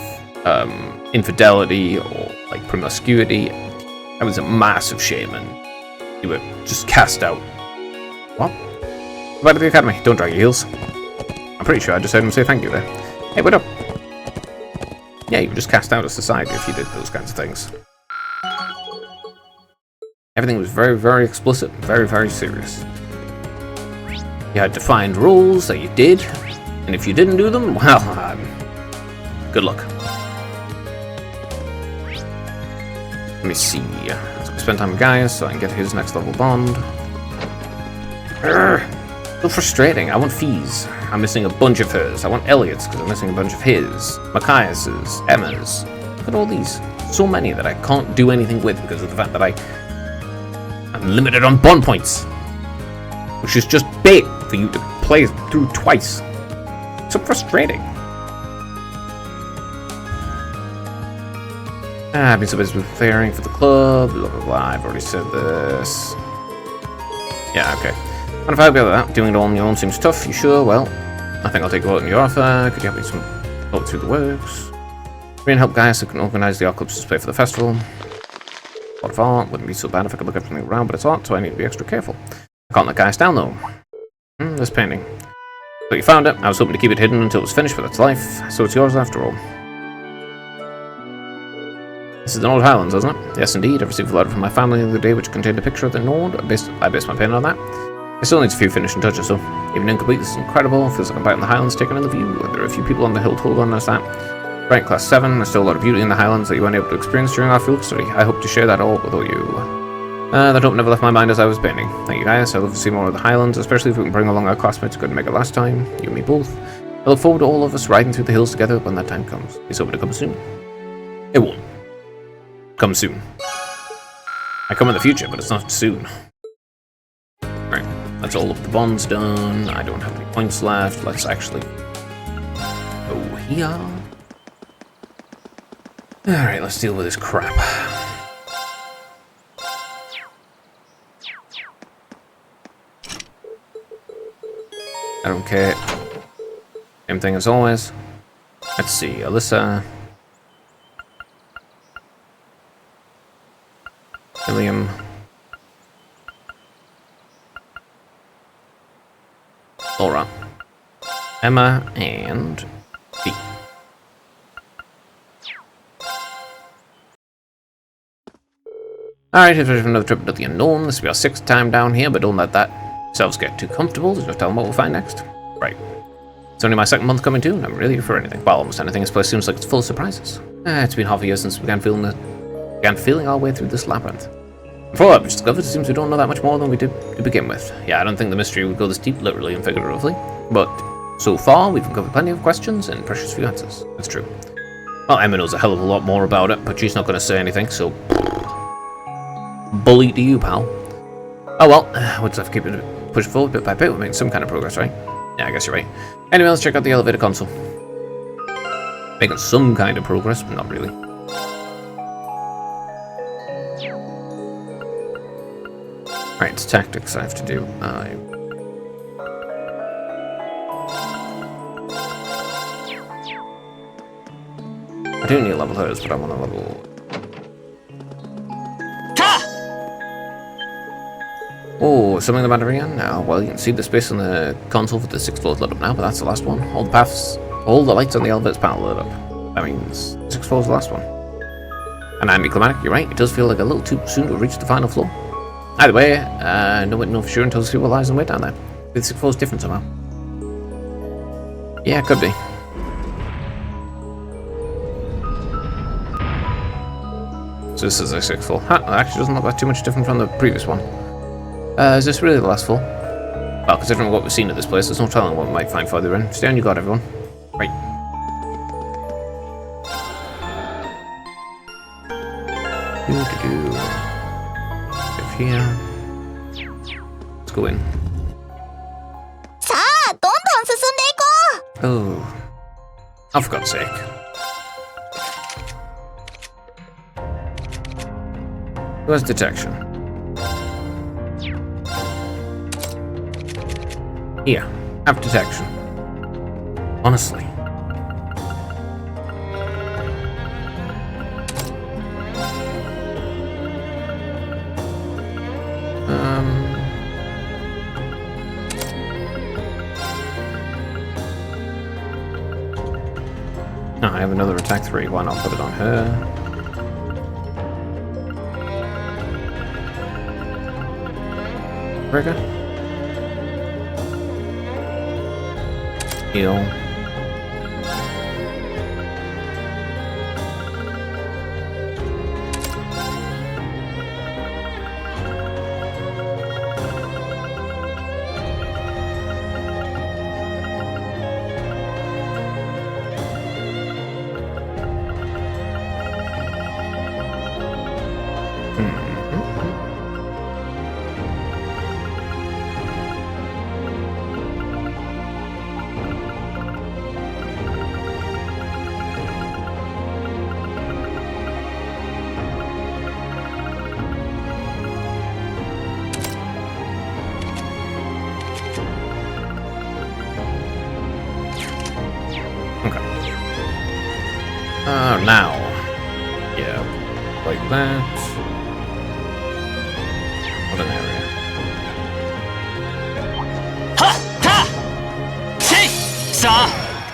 infidelity, or like promiscuity, that was a massive shame, and you were just cast out. What? Back to the academy. Don't drag your heels. I'm pretty sure I just heard him say thank you there. Hey, what up? Yeah, you were just cast out of society if you did those kinds of things. Everything was very, very explicit, very, very serious. You had defined rules that you did, and if you didn't do them, well, good luck. Let me see. Let's go spend time with Gaius so I can get his next level bond. So frustrating. I want Fee's. I'm missing a bunch of hers. I want Elliot's because I'm missing a bunch of his. Machias's, Emma's. Look at all these. So many that I can't do anything with because of the fact that I'm limited on bond points. Which is just bait for you to play through twice. So frustrating. I've been so busy preparing for the club, blah blah blah. I've already said this. Yeah, okay. And if I go that, doing it all on your own seems tough, you sure? Well, I think I'll take a vote on your offer. Could you help me some vote through the works? Try and help guys who can organise the art club's display for the festival. A lot of art, wouldn't be so bad if I could look everything around, but it's art, so I need to be extra careful. I can't let guys down though. This painting. But you found it. I was hoping to keep it hidden until it was finished with its life, so it's yours after all. This is the Nord Highlands, isn't it? Yes, indeed. I received a letter from my family the other day which contained a picture of the Nord. I based my pen on that. It still needs a few finishing touches, though. Even incomplete, this is incredible. Feels like I'm back in the Highlands taking in the view. There are a few people on the hill told on us that. Right, Class 7, there's still a lot of beauty in the Highlands that you weren't able to experience during our field study. I hope to share that all with all you. That hope never left my mind as I was painting. Thank you guys. I love to see more of the Highlands, especially if we can bring along our classmates who couldn't make it last time. You and me both. I look forward to all of us riding through the hills together when that time comes. It's hoping to come soon. It won't. Come soon. I come in the future, but it's not soon. Right, that's all of the bonds done. I don't have any points left. Let's actually go here. Alright, let's deal with this crap. I don't care. Same thing as always. Let's see, Alyssa. William. Laura. Emma and B. Alright, here's another trip into the unknown. This will be our 6th time down here, but don't let that selves get too comfortable. Just tell them what we'll find next. Right. It's only my 2nd month coming too, and I'm really here for anything. Well, almost anything. This place seems like it's full of surprises. It's been half a year since we began feeling our way through this labyrinth. Before I've discovered, it seems we don't know that much more than we did to begin with. Yeah, I don't think the mystery would go this deep, literally and figuratively. But so far, we've uncovered plenty of questions and precious few answers. That's true. Well, Emma knows a hell of a lot more about it, but she's not going to say anything, so... bully to you, pal. Oh well, we'll just have to keep it pushed forward bit by bit. We're making some kind of progress, right? Yeah, I guess you're right. Anyway, let's check out the elevator console. Making some kind of progress, but not really. Right, it's tactics I have to do. I do need to level hers, but I want to level... Oh, something about it again? Now, well, you can see the space on the console for the 6th floor is lit up now, but that's the last one. All the paths, all the lights on the elevator's panel lit up. That means 6th floor is the last one. And anticlimactic, you're right, it does feel like a little too soon to reach the final floor. Either way, no one know for sure until the super lies and wait down there. The 6th floor is different somehow. Yeah, it could be. So this is the 6th floor. Huh, it actually doesn't look like too much different from the previous one. Is this really the last floor? Well, considering what we've seen at this place, there's no telling what we might find further in. Stay on your guard, everyone. Right. Over here. Let's go in. Oh. Oh, for God's sake. Who has detection? Here, have detection. Honestly. No, I have another attack 3. Why not put it on her? Trigger. Heal. Now. Yeah, like that. What an area.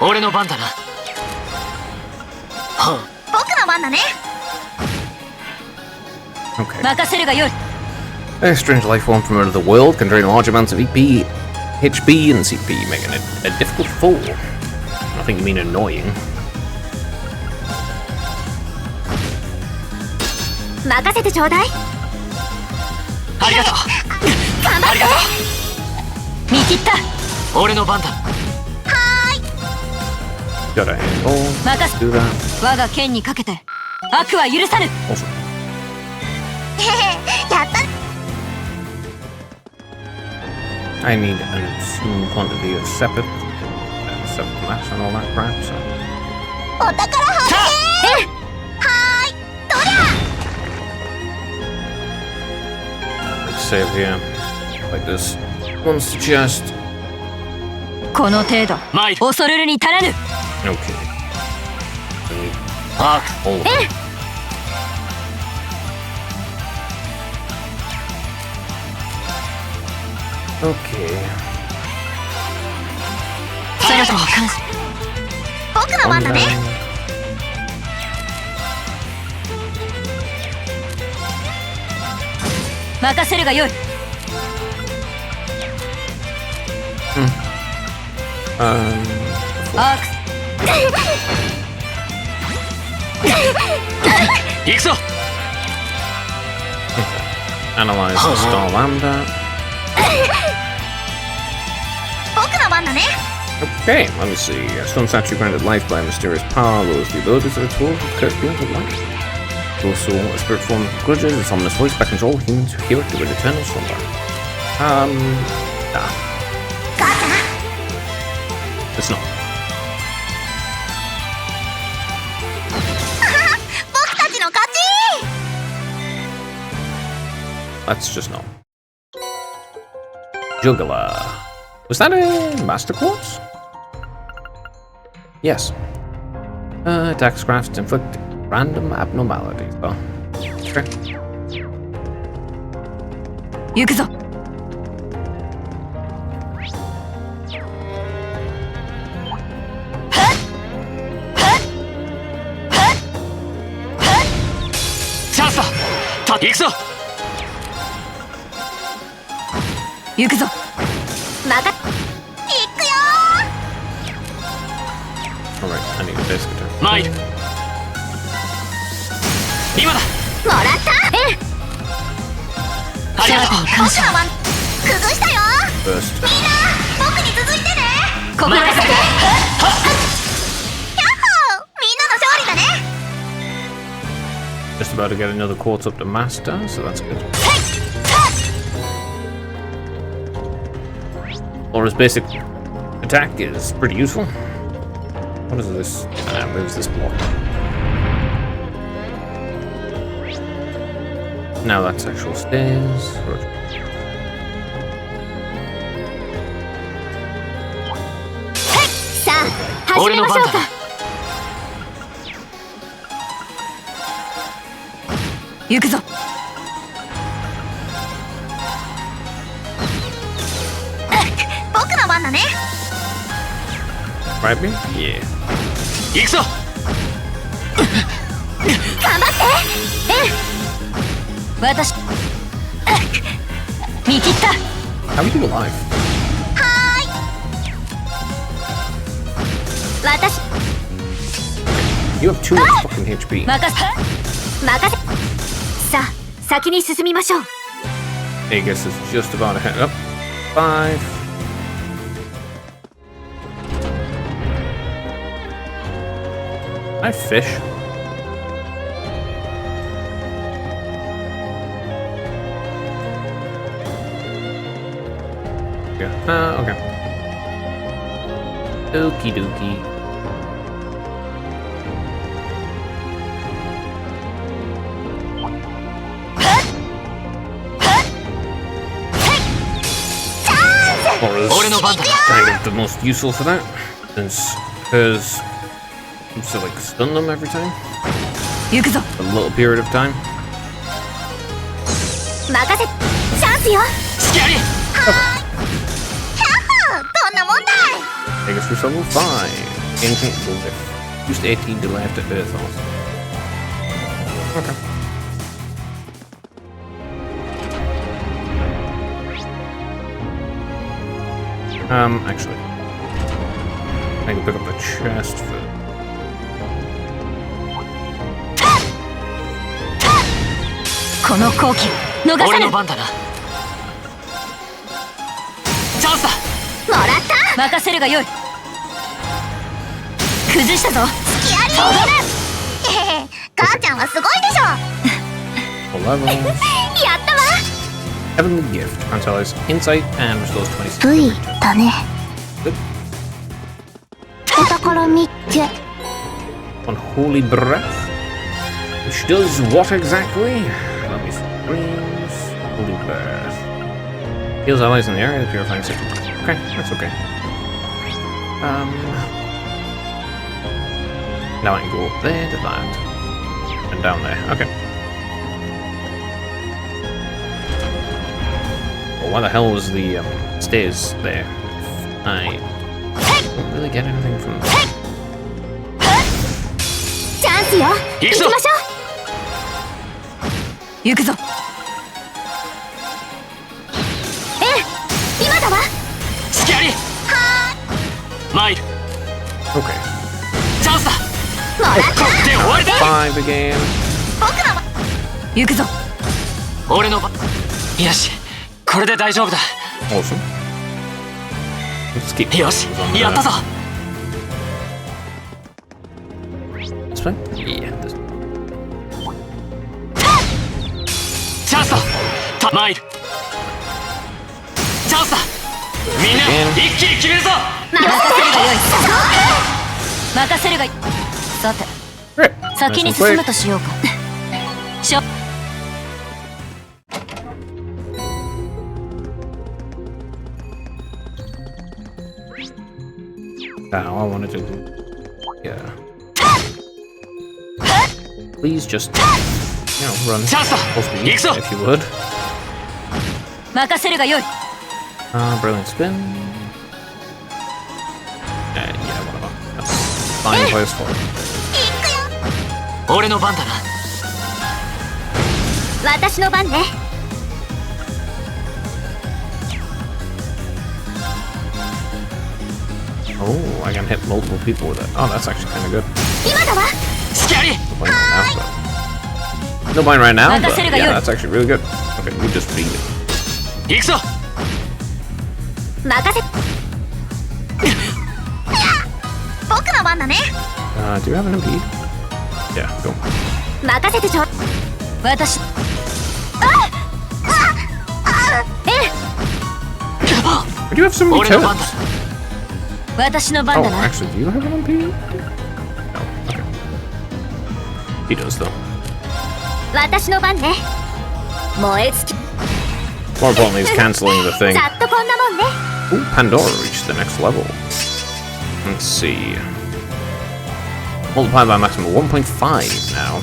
俺の番だな。僕の番だね。 Okay. 任せるがよい。 A strange life form from another world can drain large amounts of EP, HP, and CP, making it a difficult foe. I think you mean annoying. 任せてちょうだい。ありがとう。頑張って。見切った。俺の番だ。Got a handle. 任せ Do that. 我が剣にかけて悪は許さぬ。 Awesome. やった。 I need an obscene quantity of sepet mass and all that crap, so. お宝発見。はーい。どりゃ。 Let's save here. Like this. Monster chest. この程度恐るるに足らぬ。 Okay. Oh. Okay. そなたに関し僕の番だね。任せるがよい。アーク行くぞ。 Analyze the star lambda. 僕の番だね。 Okay, let me see. A stone statue granted life by a mysterious power lowers the abilities of its world with cursed beings of life. Also, a spirit form of grudges, its ominous voice beckons all humans who hear it to an eternal slumber. Nah. It's not. 僕たちの勝ち。 Let's just know. Juggler. Was that a Master Quartz? Yes. Attacks crafts inflict random abnormalities, though. Sure. 行くぞ。チャンスだ。行くぞ。行くぞ。また。行くよ Alright, I need a disc attack. 参る。今だ。もらった。ありがとう。僕の番崩したよ。 Burst. みんな僕に続いてね。ここまで。ヤッホー。みんなの勝利だね。 Just about to get another quartz up to master, so that's good. Laura's basic attack is pretty useful. What is this? Moves this block. Now that's actual stairs.俺の番だ。行くぞ。僕の番だね。 Right me? Yeah. 行くぞ。頑張って。私見切った。 How are you alive? はーい。私 You have 2 fucking HP. 任せ。さあ先に進みましょう。 I guess it's just about to head up. 5. I fish. Yeah. Okay. Okie dokie. Kind of the most useful for that, since hers seems to like stun them every time. A little period of time. 任せチャンスよ。隙あり。はーい。キャッホーどんなもんだい。Take us through level 5. Ancient Glyph. Used 18 to left at Earth also. Okay. Actually, I can pick up the chest for.俺の番だな。チャンスだ。もらった。任せるがよい。崩したぞ。隙あり。母ちゃんはすごいでしょ。11. やったわ。Heavenly Gift. Grants insight and restores 26. V だね。お宝3つ。Unholy Breath. Which does what exactly? Let me see. Dreams. Holy Breath. Heals allies in the area, purifying sickness. Okay, that's okay. Now I can go up there to that. And down there. Okay. Well, why the hell was the stairs there? I don't really get anything from that. チャンスよ。行きましょう。行くぞ。今だわ。隙あり。参る。Okay. チャンスだ。もらった。で終わりだ。 5 again. 僕の番。行くぞ。俺の番。よし、これで大丈夫だ。Awesome. Let's keep よし、やったぞ。This way? Yeah. This way. チャンスだ。参る。チャンスだ。みんな一気に決めるぞ。任せるがよい。さて、先に進むとしようか。Now I wanted to. Yeah. Please just, run full speed if you would. 任せるがよい。Brilliant spin. Yeah, whatever. That's fine place for it. 俺の番だな。私の番ね。Oh, I can hit multiple people with it. Oh, that's actually kind of good. 今だわ。 No point right now, but yeah, that's actually really good. Okay, we just beat it. 行くぞ。任せ。僕の番だね。Do you have an impede? Yeah, go. 任せてちょ。私。Why do you have so many turns? 私の番だ Oh, な。 actually, do you have an impede? No. Okay. He does though. 私の番ね。燃え尽き。 More importantly, he's canceling the thing. ざっとこんなもんね。Ooh, Pandora reached the next level. Let's see. Multiplied by a maximum of 1.5 now.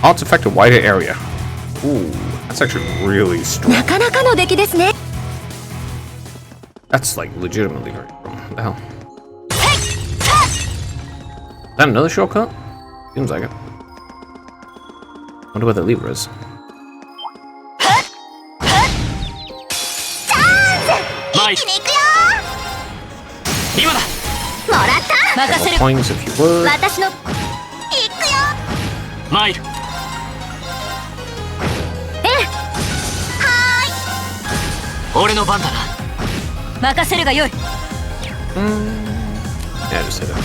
Arts affect a wider area. Ooh, that's actually really strong. なかなかの出来ですね。 That's like legitimately very strong. What the hell? Is that another shortcut? Seems like it. Wonder where the lever is. Points if you would. 私の。行くよ。参る。俺の番だな。任せるがよい。Yeah, just hit it.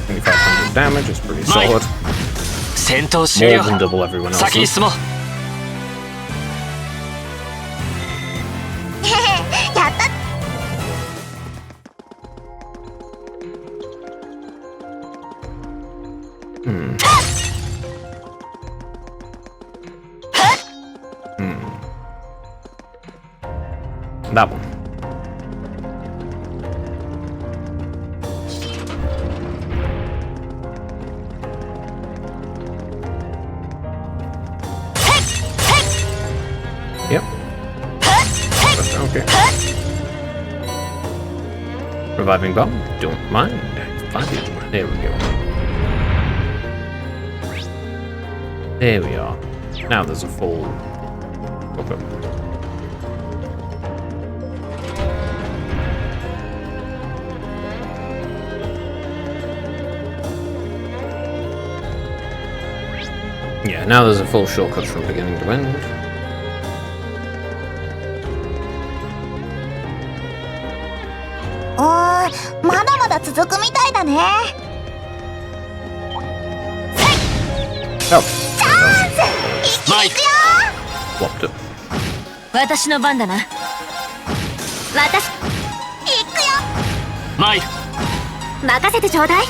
2500 damage is pretty solid. 戦闘終 More 了。 than double everyone 先に else's. 進もう。やった。That one. Yep. Okay. Reviving bomb, don't mind. Badu. There we go. There we are. Now there's a full... Okay. Yeah, now there's a full shortcut from beginning to end. Oh, まだまだ続くみたいだね。Oh. チャンス！一気に行くよ。 Swapped it. 私の番だな。私、行くよ。マイル。任せてちょうだい。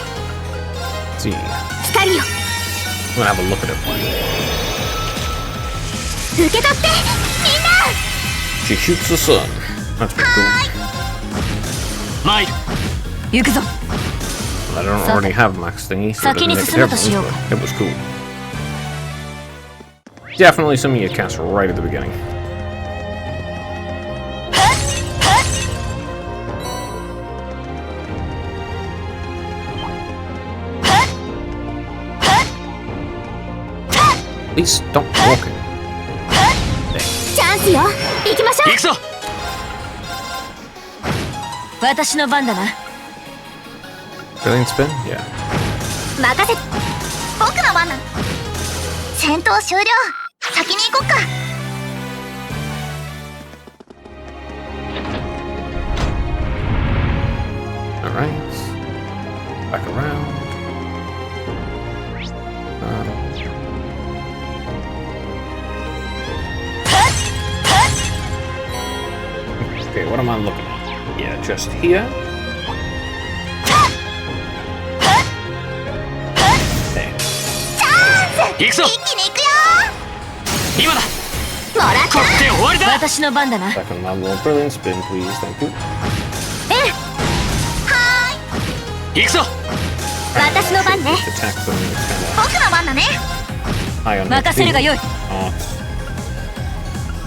See. 光よ。 I'm gonna have a look at it. 受け取って、みんな。 She shoots the sun. That's pretty cool. マイル。行くぞ。 I don't already have max thingy, so it doesn't make a difference, but it was cool. Definitely some of you cast right at the beginning. Please stop walking. チャンスよ。行きましょう。行くぞ。私の番だな。 Brilliant spin? Yeah. 任せて。僕の番なの。戦闘終了。先に行こっか。 Alright. Back around. Okay, what am I looking at? Yeah, just here. There. 行くぞ。一気に行くよ。今だ。もらった。これで終わりだ。私の番だな。 Second level of brilliant spin, please. Thank you. 行くぞ。私の番ね。 Attack them kind 僕の番だね。 of high on their 任せるが feet. よい。 Not.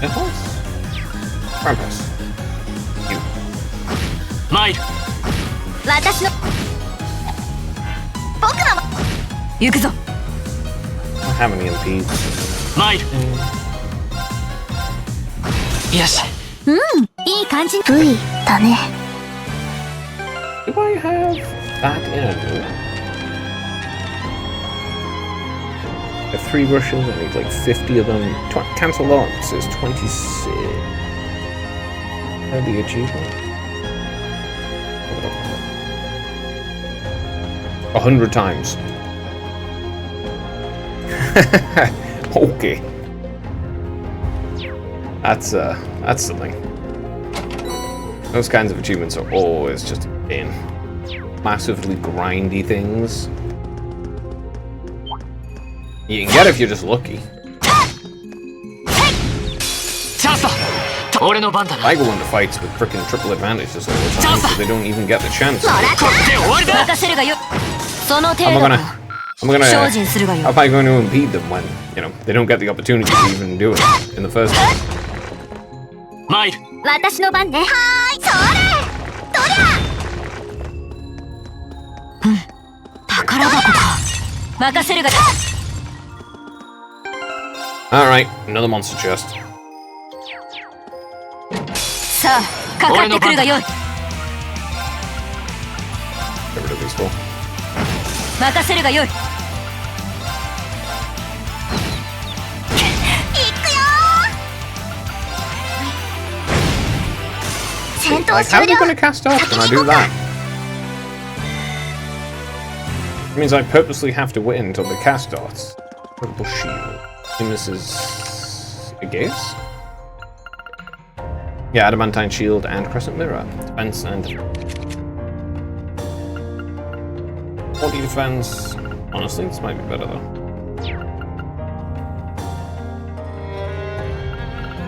It was. Krampus. You. マイル。私の。僕の番。行くぞ。 Not have any MPs. マイル。よし。うん、いい感じ。V だね。 Do I have that in? I have 3 rushes, I need like 50 of them. Cancel lots is 26. The achievement? 100 times. Okay. That's something. Those kinds of achievements are always just in massively grindy things. You can get it if you're just lucky. チャンスだ。俺の番だな。 I go into fights with frickin' triple advantages all the time, so they don't even get the chance. これで終わりだ。任せるがよい。その程 How 度 am I だ。 gonna 精進するがよい。 how am I going to impede them when, you know, they don't get the opportunity to even do it in the first place? マイル。私の番ね。はーい、それ。どりゃ。宝箱か。任せるが。 Alright, another monster chest. さあ、かかってくるがよい。 Get rid of these four. 任せるがよい。Like, how are you going to cast off when I do that? It means I purposely have to wait until they cast darts. Purple shield. And this is a guess? Yeah, adamantine shield and crescent mirror. Defense and 40 defense. Honestly, this might be better though.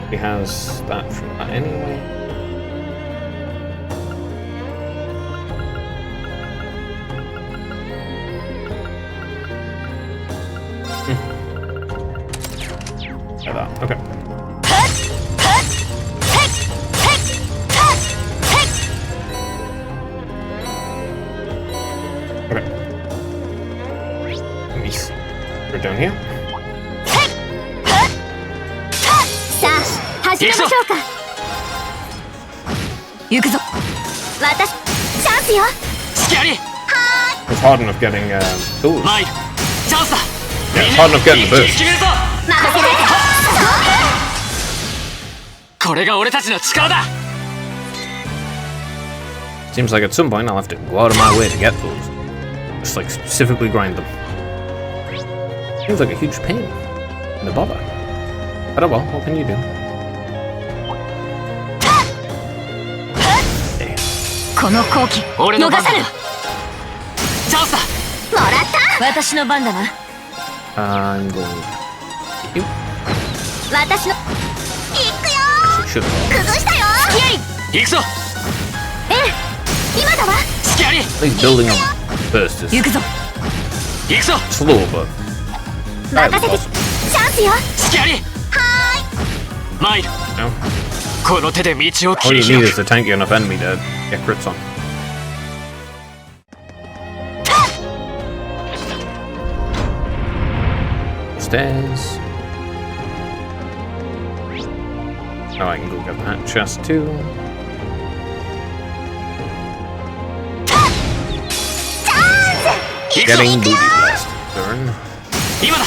He has that from that anyway. Like that. Okay. down here. さあ始めましょうか。行くぞ。私チャンスよ。隙あり。 It's hard enough getting ooh. マイルチャンスだ。 Yeah, it's hard enough getting the boost. 決めるぞ。任せて。これが俺たちの力だ。 Seems like at some point I'll have to go out of my way to get those. Just like specifically grind them. Seems like a huge pain in the bother. But oh well, what can you do? この好機俺の番だ。逃さぬ。チャンスだ。もらった。私の番だな。I'm going. You 私の。行くよ。 should. 崩したよ。行くぞ。今だわ。隙あり。 At least building a burst is 行くぞ。行くぞ。 slow, but 任せて。チャンスよ。隙あり。マイル no. この手で道を切 All り you need 開 is a tanky enough enemy to get crits on. Stairs. Oh, I can go get that chest too. Getting booty blast. Turn. 今だ。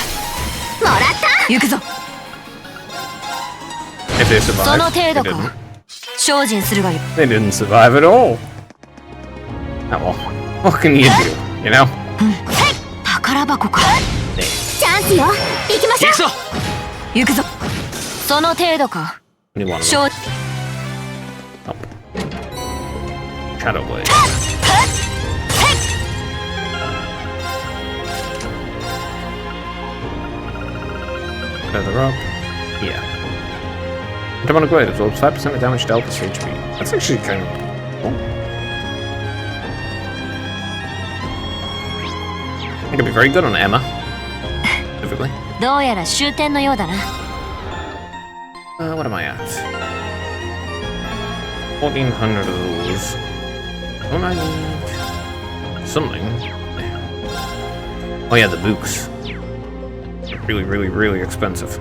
もらった。行くぞ。 If they そ survive, の程 they 度 didn't. か。精進するがよ。 They didn't survive at all. Oh well. What can you do? You know? 宝箱か。チャンスよ。行きましょう。行くぞ。行くぞ。その程度か。 Only one of 精 them. Shadow Blade. Feather up. Yeah. Demonic Blade absorbs 5% damage to Elvis HP. That's actually kind of cool. It could be very good on Emma. Specifically. どうやら終点のようだな。What am I at? 1400 of those. Don't I need something? Oh yeah, the books. Really, really, really expensive.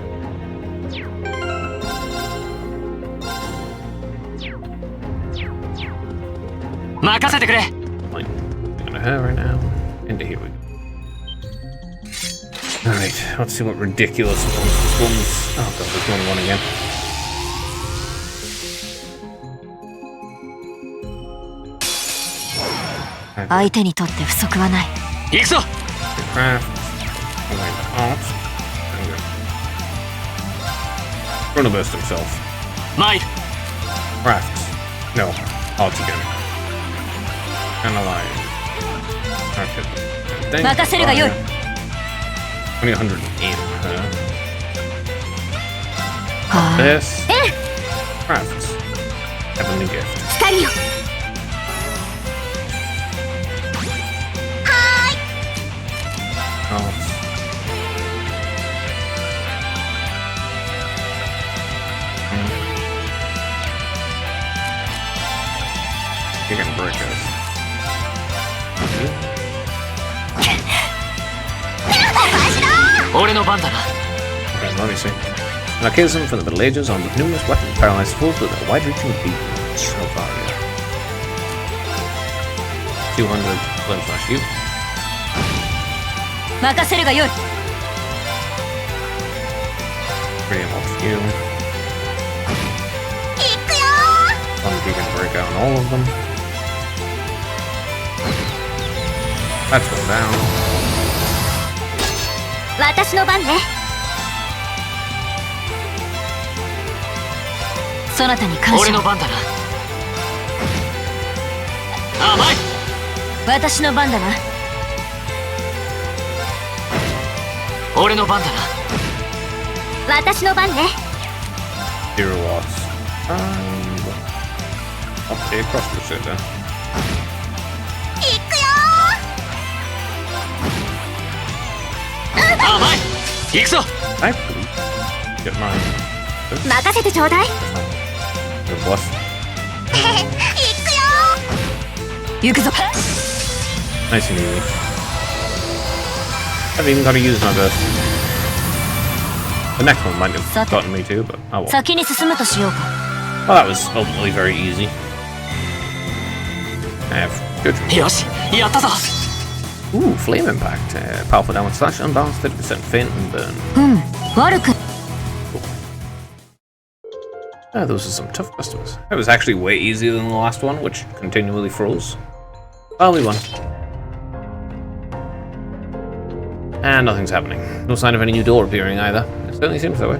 Fine. Into her right now. Into here we go. Alright, let's see what ridiculous ones this one's. Oh god, there's only one again. Okay. 相手にとって不足はない。行くぞ。 Craft. Art. Chrono Burst himself. マイル Crafts. No. Art again. Analyze. Okay. 任せるがよい。 Only 100 in her. はあ。 This. Crafts. Heavenly Gift. 光よ。 Arts. You can break us. 俺の番だな。 Okay, let me see. An archaism from the Middle Ages armed with numerous weapons, paralyzed foes with a wide-reaching beam. So far, yeah. 200 Flame Slash you. 任せるがよい。 Radiant off you. 行くよ。 One you can break out on all of them. That's one down. 私の番ね。そなたに感謝。俺の番だな。甘い。私の番だな。俺の番だな。私の番ね。 Zero watts. Okay, cross the then. 行くよ。甘い。行くぞ。I get mine. 任せてちょうだい。 Good bluff. 行くぞ。 Nice and easy. haven't even got to use my burst. The next one might have gotten me too, but oh well. 先に進むとしようか。 Well, that was ultimately very easy. I have good. よし、やったぞ。 Ooh, flame impact. Powerful downward slash, unbalanced, 30% faint and burn. 悪く。 Those are some tough customers. That was actually way easier than the last one, which continually froze. Well, we won. And nothing's happening. No sign of any new door appearing either. It certainly seems that way.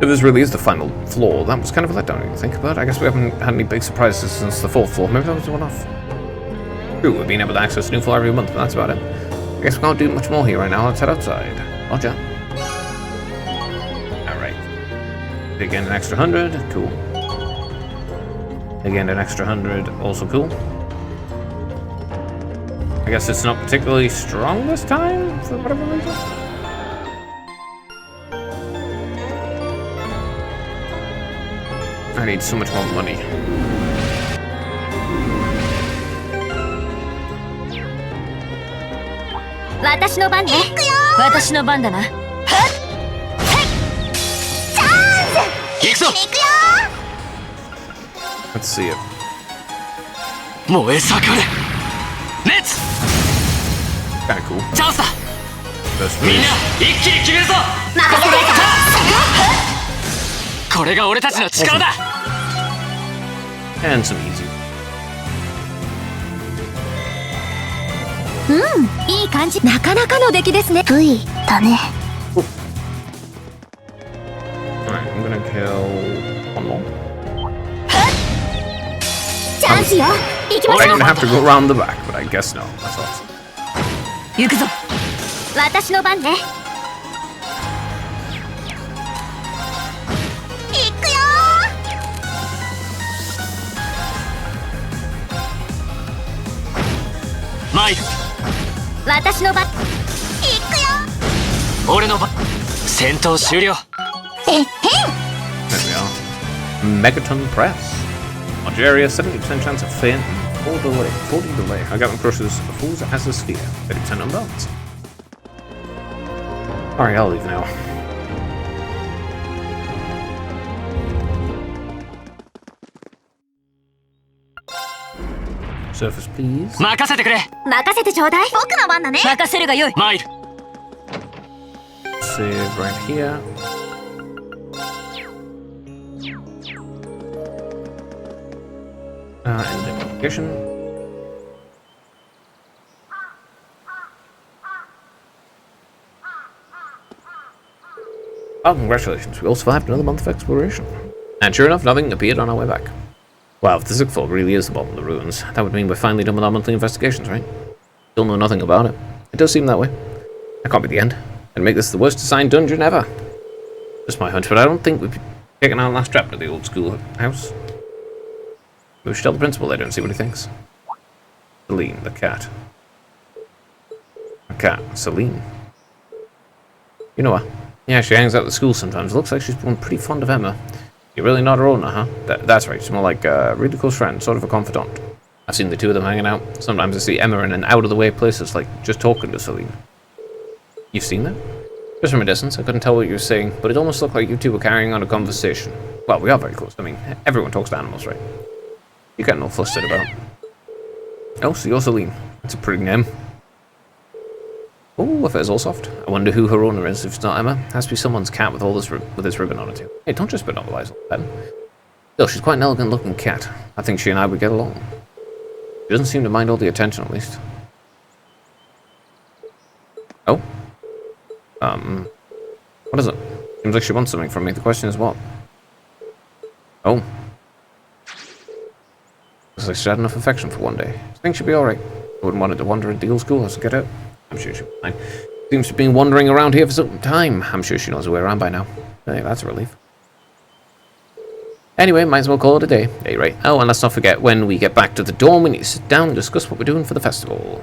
If this really is the final floor, that was kind of a letdown, you think, but I guess we haven't had any big surprises since the 4th floor. Maybe that was a one-off. True, we've been able to access a new floor every month, but that's about it. I guess we can't do much more here right now. Let's head outside. Roger. Alright. Again, an extra 100. Cool. Again, an extra 100. Also cool. I guess it's not particularly strong this time, for whatever reason. I need so much more money. Let's see it. 燃え盛る。Let's. Kinda cool. チャンスだ。 First みんな move. 一気に決めるぞ。これが俺たちの力だ。 And some easy. いい感じ。なかなかの出来ですね。V だね。 Alright, I'm gonna kill one more. チャンスよ。行きましょ I'm う。 gonna have to go around the back, but I guess no. That's awesome. 行くぞ。私の番ね。行くよ。マイル。私の番。行くよ。俺の番。戦闘終了。えへん。 There we are. Megaton Press. Algeria, 70% chance of faint. 40 delay. I got them crushes. Fools as a sphere. 30% unbalanced. Alright, I'll leave now. Surface, please. 任せてくれ。任せてちょうだい。僕の番だね。任せるがよい。マイル。 Save right here. Identification. Oh, congratulations. We all survived another month of exploration. And sure enough, nothing appeared on our way back. Wow, if the Zig Fog really is the bottom of the ruins, that would mean we're finally done with our monthly investigations, right? Still know nothing about it. It does seem that way. That can't be the end. I'd make this the worst assigned dungeon ever. Just my hunch, but I don't think we've taken our last trap to the old schoolhouse. We should tell the principal later and see what he thinks. Celine, the cat. A cat, Celine. You know her? Yeah, she hangs out at the school sometimes. Looks like she's been pretty fond of Emma. You're really not her owner, huh? That's right, she's more like a really close friend, sort of a confidant. I've seen the two of them hanging out. Sometimes I see Emma in an out-of-the-way places, like just talking to Celine. You've seen that? Just from a distance, I couldn't tell what you were saying, but it almost looked like you two were carrying on a conversation. Well, we are very close. I mean, everyone talks to animals, right? You're getting all flustered about. Oh, so you're Celine. That's a pretty name. Oh, if it is all soft. I wonder who her owner is. If it's not Emma, it has to be someone's cat with all this with this ribbon on it too. Hey, don't just spit on the lies all the time. Still, she's quite an elegant-looking cat. I think she and I would get along. She doesn't seem to mind all the attention, at least. Oh. What is it? Seems like she wants something from me. The question is what? Oh. Looks like she had enough affection for one day. I think she'll be alright. I wouldn't want her to wander into the old schoolhouse and get out. I'm sure she'll be fine. Seems to have been wandering around here for some time. I'm sure she knows her way around by now. Hey, that's a relief. Anyway, might as well call it a day. Hey, right. Oh, and let's not forget, when we get back to the dorm, we need to sit down and discuss what we're doing for the festival.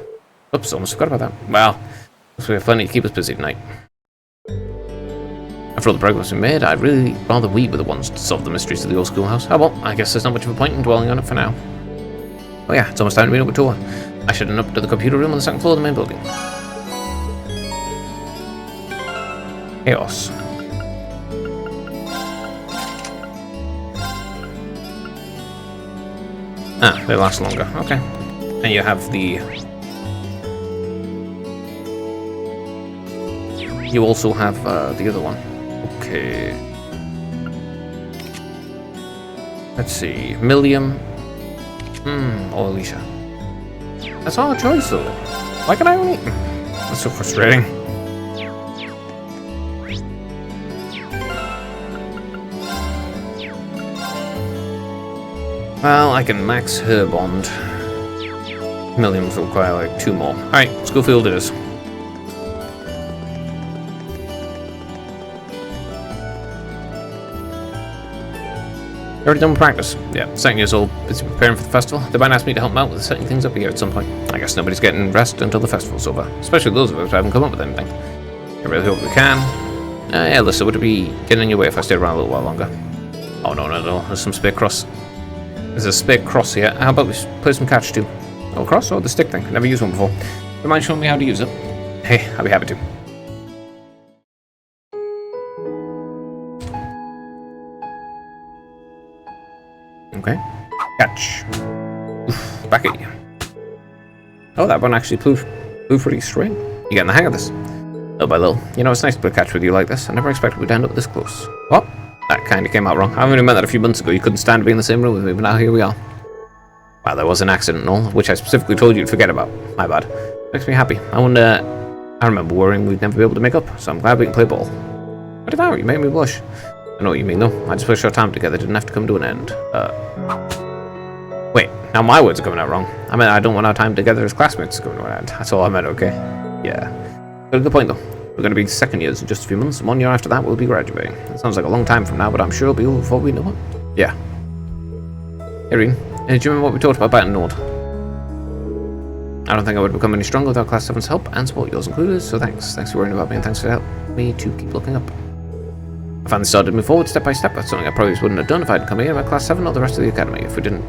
Oops, almost forgot about that. Well, looks like we have plenty to keep us busy tonight. After all the progress we made, I'd really rather we were the ones to solve the mysteries of the old schoolhouse. Oh well, I guess there's not much of a point in dwelling on it for now. Oh yeah, it's almost time to meet up with Tor. I should head up to the computer room on the second floor of the main building. Chaos. Ah, they last longer. Okay. And you have the... You also have the other one. Okay. Let's see. Millium. Or Alicia. That's all a choice though. Why can I only... That's so frustrating. Well, I can max her bond. Millions will require like 2 more. Alright, Schofield it is. Already done with practice. Yeah, 2 years old, busy preparing for the festival. They might ask me to help them out with setting things up here at some point. I guess nobody's getting rest until the festival's over. Especially those of us who haven't come up with anything. I really hope we can. Yeah, Alyssa, would it be getting in your way if I stayed around a little while longer? Oh no, no, no, there's some spare cross. There's a spare cross here. How about we play some catch too? Oh, cross? Oh, the stick thing. Never used one before. Do you mind showing me how to use it? Hey, I'll be happy to. Okay. Catch. Oof, back at you. Oh, that one actually flew pretty straight. You're getting the hang of this. Little by little. You know, it's nice to play catch with you like this. I never expected we'd end up this close. What? That kind of came out wrong. I only meant that a few months ago you couldn't stand to be in the same room with me, but now here we are. Well, there was an accident and all, which I specifically told you to forget about. My bad. Makes me happy. I remember worrying we'd never be able to make up, so I'm glad we can play ball. What about you? Made me blush. I know what you mean, though. I just wish our time together didn't have to come to an end. Wait, now my words are coming out wrong. I mean, I don't want our time together as classmates to come to an end. That's all I meant, okay? Yeah. Got a good point, though. We're going to be 2nd years in just a few months, and 1 year after that we'll be graduating. It sounds like a long time from now, but I'm sure it'll be over before we know it. Yeah. Hey, Reem, do you remember what we talked about in Nord? I don't think I would become any stronger without Class 7's help and support, yours included, so thanks. Thanks for worrying about me, and thanks for helping me to keep looking up. I finally started to move forward step by step. That's something I probably wouldn't have done if I hadn't come here about Class 7 or the rest of the academy, if we didn't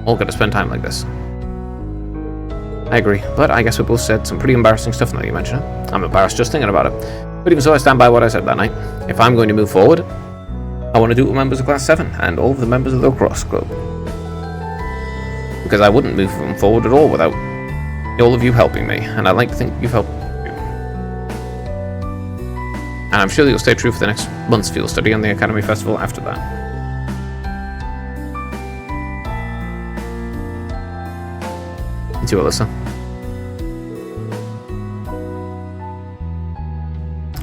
all get to spend time like this. I agree, but I guess we both said some pretty embarrassing stuff now that you mention it. I'm embarrassed just thinking about it. But even so, I stand by what I said that night. If I'm going to move forward, I want to do it with members of Class 7 and all of the members of the Lacrosse Club. Because I wouldn't move them forward at all without all of you helping me, and I'd like to think you've helped too. And I'm sure that you'll stay true for the next month's field study and the Academy Festival after that. You too, Alyssa.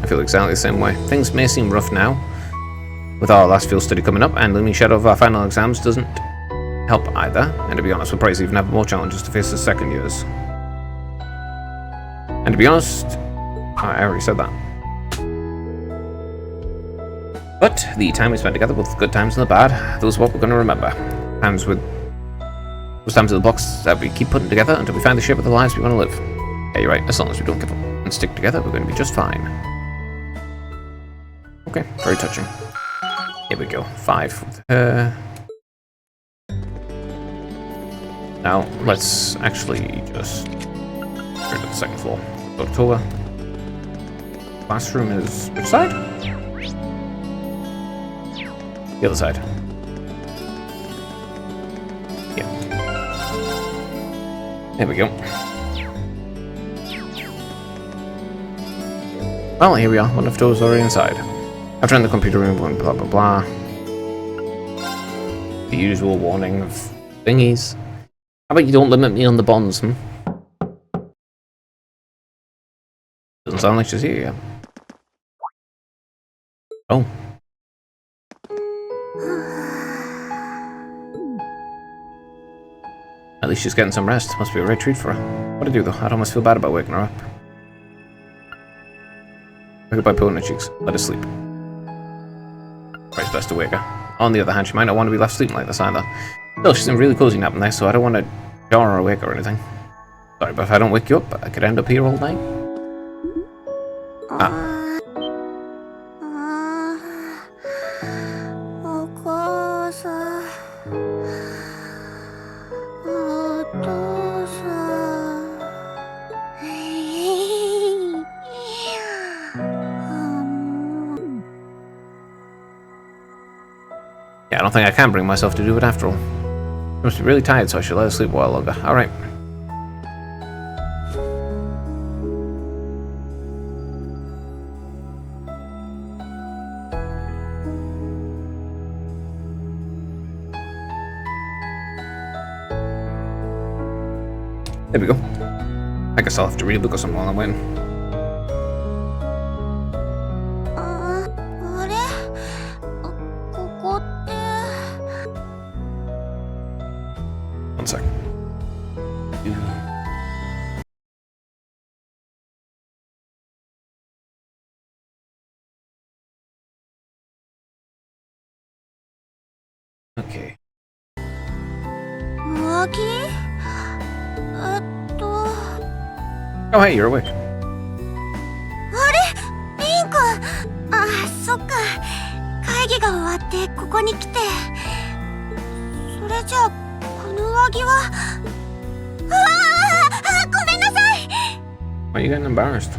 I feel exactly the same way. Things may seem rough now, with our last field study coming up, and looming shadow of our final exams doesn't help either. And to be honest, we'll probably even have more challenges to face as 2nd years. And to be honest, I already said that. But the time we spent together, both the good times and the bad, those are what we're going to remember. Those times in the box that we keep putting together until we find the shape of the lives we want to live. Yeah, you're right. As long as we don't give up and stick together, we're going to be just fine. Okay, very touching. Here we go. 5 with her. Now, let's actually just go to the 2nd floor. Go to Tola. Classroom is which side? The other side. Yeah. There we go. Well, here we are. One of those already inside. I've turned the computer room and blah blah blah. The usual warning of thingies. How about you don't limit me on the bonds, Doesn't sound like she's here yet. Oh. At least she's getting some rest. Must be a right treat for her. What to do though? I'd almost feel bad about waking her up. Goodbye, pulling her cheeks. Let her sleep. Probably best to wake her. On the other hand, she might not want to be left sleeping like this either. Still, she's in really cozy napping there, so I don't want to jar her awake or anything. Sorry, but if I don't wake you up, I could end up here all night. Ah. Yeah, I don't think I can bring myself to do it after all. I must be really tired, so I should let her sleep a while longer. Alright. There we go. I guess I'll have to read a book or something while I'm waiting. One sec. Okay. Oh, hey, you're awake. あれリン君。あ、そっか。会議が終わってここに来て。それじゃあこの上着は。ごめんなさい。 Why are you getting embarrassed?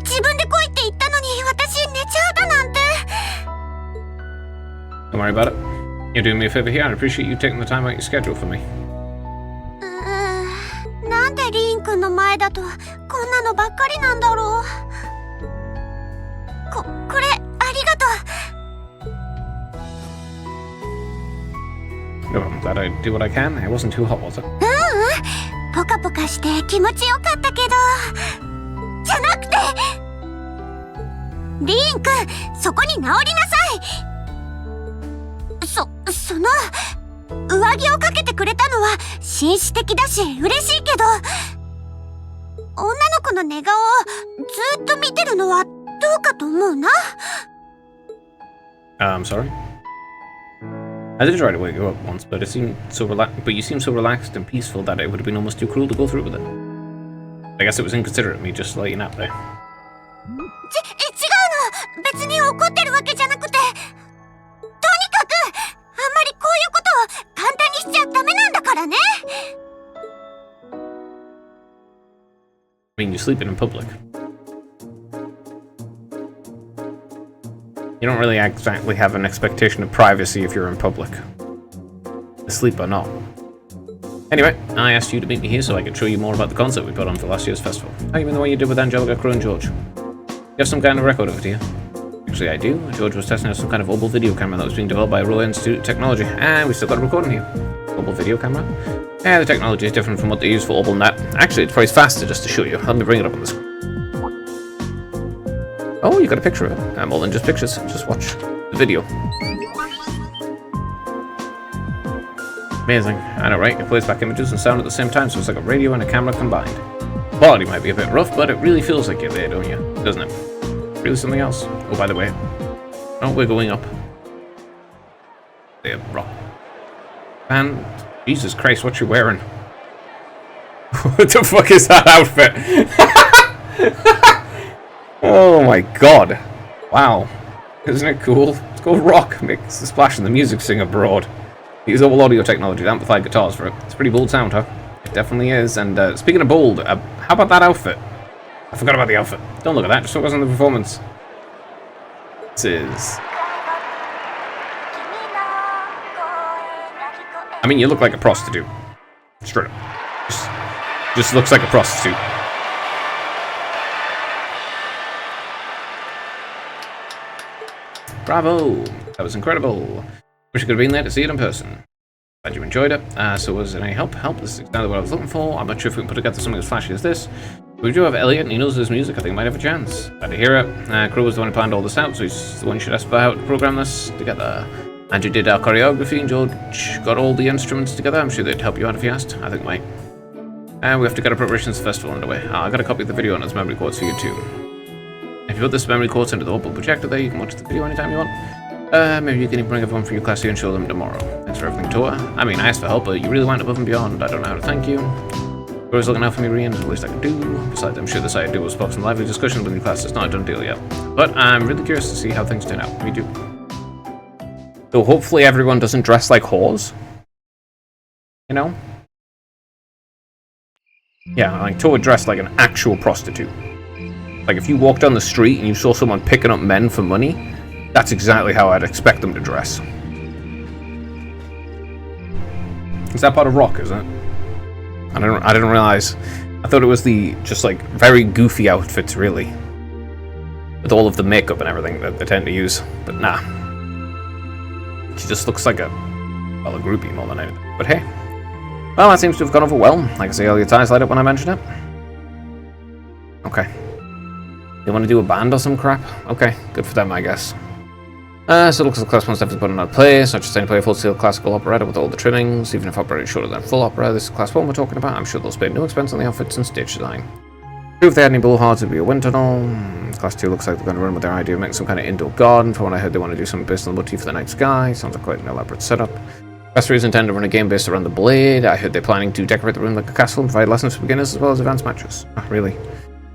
自分で来いって言ったのに私寝ちゃうだなんて。 Don't worry about it. You're doing me a favor here. I appreciate you taking the time out your schedule for me. なんでリン君の前だとこんなのばっかりなんだろう。これありがとう。 No, I'm glad I did what I can. It wasn't too hot, was it? ポカポカして気持ちよかったけど。じゃなくてリン君、そこに直りなさい。その上着をかけてくれたのは紳士的だし嬉しいけど、女の子の寝顔をずっと見てるのはどうかと思うな。 I'm sorry. I did try to wake you up once, but you seemed so relaxed and peaceful that it would have been almost too cruel to go through with it. I guess it was inconsiderate of me just to let you nap there. 違うの。別に怒ってるわけじゃなくて、とにかくあんまりこういうことを簡単にしちゃダメなんだからね。 I mean, you're sleeping in public. You don't really exactly have an expectation of privacy if you're in public. Asleep or not. Anyway, I asked you to meet me here so I could show you more about the concert we put on for last year's festival. How you been the way you did with Angelica, Crow and George? You have some kind of record of it here? Actually, I do. George was testing out some kind of Opal video camera that was being developed by Royal Institute of Technology, and we still got a recording here. Opal video camera? Yeah, the technology is different from what they use for Opal Net. Actually, it's probably faster just to show you. Let me bring it up on the screen. Oh, you got a picture of it. More than just pictures. Just watch the video. Amazing. I know, right? It plays back images and sound at the same time, so it's like a radio and a camera combined. Quality might be a bit rough, but it really feels like you're there, don't you? Doesn't it? Really something else. Oh, by the way. Oh, we're going up. There, rock. And Jesus Christ, what you wearing? What the fuck is that outfit? Oh my god. Wow. Isn't it cool? Let's go rock. Makes the splash and the music sing abroad. Use all audio technology to amplify guitars for it. It's a pretty bold sound, huh? It definitely is. And speaking of bold, how about that outfit? I forgot about the outfit. Don't look at that, just focus on the performance. This is... I mean, you look like a prostitute. Straight up. Just looks like a prostitute. Bravo! That was incredible. Wish I could have been there to see it in person. Glad you enjoyed it. So was it any help? This is exactly what I was looking for. I'm not sure if we can put together something as flashy as this. We do have Elliot, and he knows his music. I think he might have a chance. Glad to hear it. Crow was the one who planned all this out, so he's the one you should ask about how to program this together. Andrew did our choreography, and George got all the instruments together. I'm sure they'd help you out if you asked. I think might. And we have to get our preparations for the festival underway. I got a copy of the video and its memory quotes for you too. If you put this memory quotes into the Opal projector there, you can watch the video anytime you want. Maybe you can even bring everyone for your class here and show them tomorrow. Thanks for everything, Toa. I mean, I asked for help, but you really went above and beyond. I don't know how to thank you. You're always looking out for me, Rian, it's the least I can do. Besides, I'm sure this I do will spark some lively discussion with your class. It's not a done deal yet. But I'm really curious to see how things turn out. Me too. So hopefully everyone doesn't dress like whores. You know? Yeah, like Toa dressed like an actual prostitute. Like, if you walked down the street and you saw someone picking up men for money, that's exactly how I'd expect them to dress. Is that part of rock, isn't it? I didn't realize. I thought it was the just like very goofy outfits, really, with all of the makeup and everything that they tend to use. But nah, she just looks like a groupie more than anything. But hey, well, that seems to have gone over well. Like I say, all your ties light up when I mention it. Okay, you want to do a band or some crap? Okay, good for them, I guess. So it looks like Class 1 stuff is put in another place. Not just any play a full-scale classical operetta with all the trimmings. Even if opera is shorter than full opera, this is Class 1 we're talking about. I'm sure they'll spend no expense on the outfits and stage design. If they had any blowhards, it'd be a wind tunnel. Class 2 looks like they're going to run with their idea of making some kind of indoor garden. From what I heard, they want to do something based on the motif for the night sky. Sounds like quite an elaborate setup. Class 3 is intended to run a game based around the blade. I heard they're planning to decorate the room like a castle and provide lessons for beginners as well as advanced matches. Oh, really?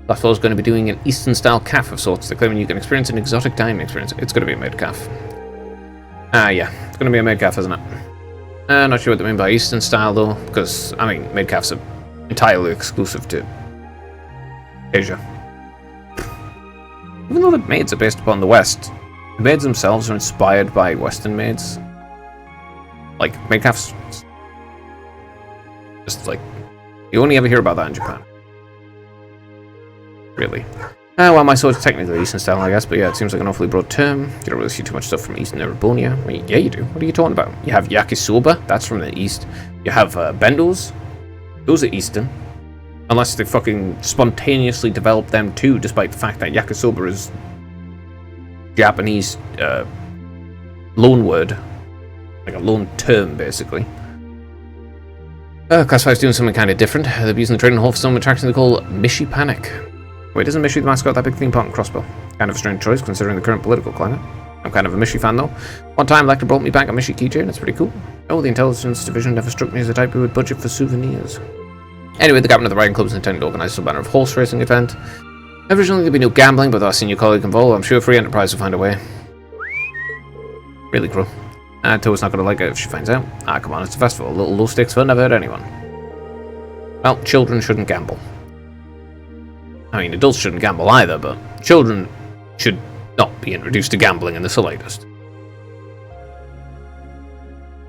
Class 4 is going to be doing an Eastern-style calf of sorts. They're claiming you can experience an exotic dining experience. It's going to be a maid calf. Yeah, it's going to be a maid calf, isn't it? Not sure what they mean by Eastern style, though, because, I mean, maid calves are entirely exclusive to Asia. Even though the maids are based upon the West, the maids themselves are inspired by Western maids. Like, maid calves. Just like, you only ever hear about that in Japan. Really. Well, my sword's technically Eastern style, I guess, but yeah, it seems like an awfully broad term. You don't really see too much stuff from Eastern Erebonia. I mean, yeah, you do. What are you talking about? You have yakisoba, that's from the East. You have bendos, those are Eastern. Unless they fucking spontaneously develop them too, despite the fact that yakisoba is Japanese loan word. Like a loan term, basically. Class 5 is doing something kind of different. They're using the trading hall for some attraction they call Mishi Panic. Wait, isn't Mishi the mascot that big theme park and crossbow? Kind of a strange choice considering the current political climate. I'm kind of a Mishi fan though. One time Lecter brought me back a Mishi keychain, it's pretty cool. Oh, the intelligence division never struck me as the type who would budget for souvenirs. Anyway, the captain of the riding club is intended to organise some banner of horse racing event. Originally there'd be no gambling, but with our senior colleague involved, I'm sure Free Enterprise will find a way. Really, Crow. Toa's not gonna like it if she finds out. Ah, come on, it's a festival. A little low stakes fun never hurt anyone. Well, children shouldn't gamble. I mean, adults shouldn't gamble either, but children should not be introduced to gambling in the slightest.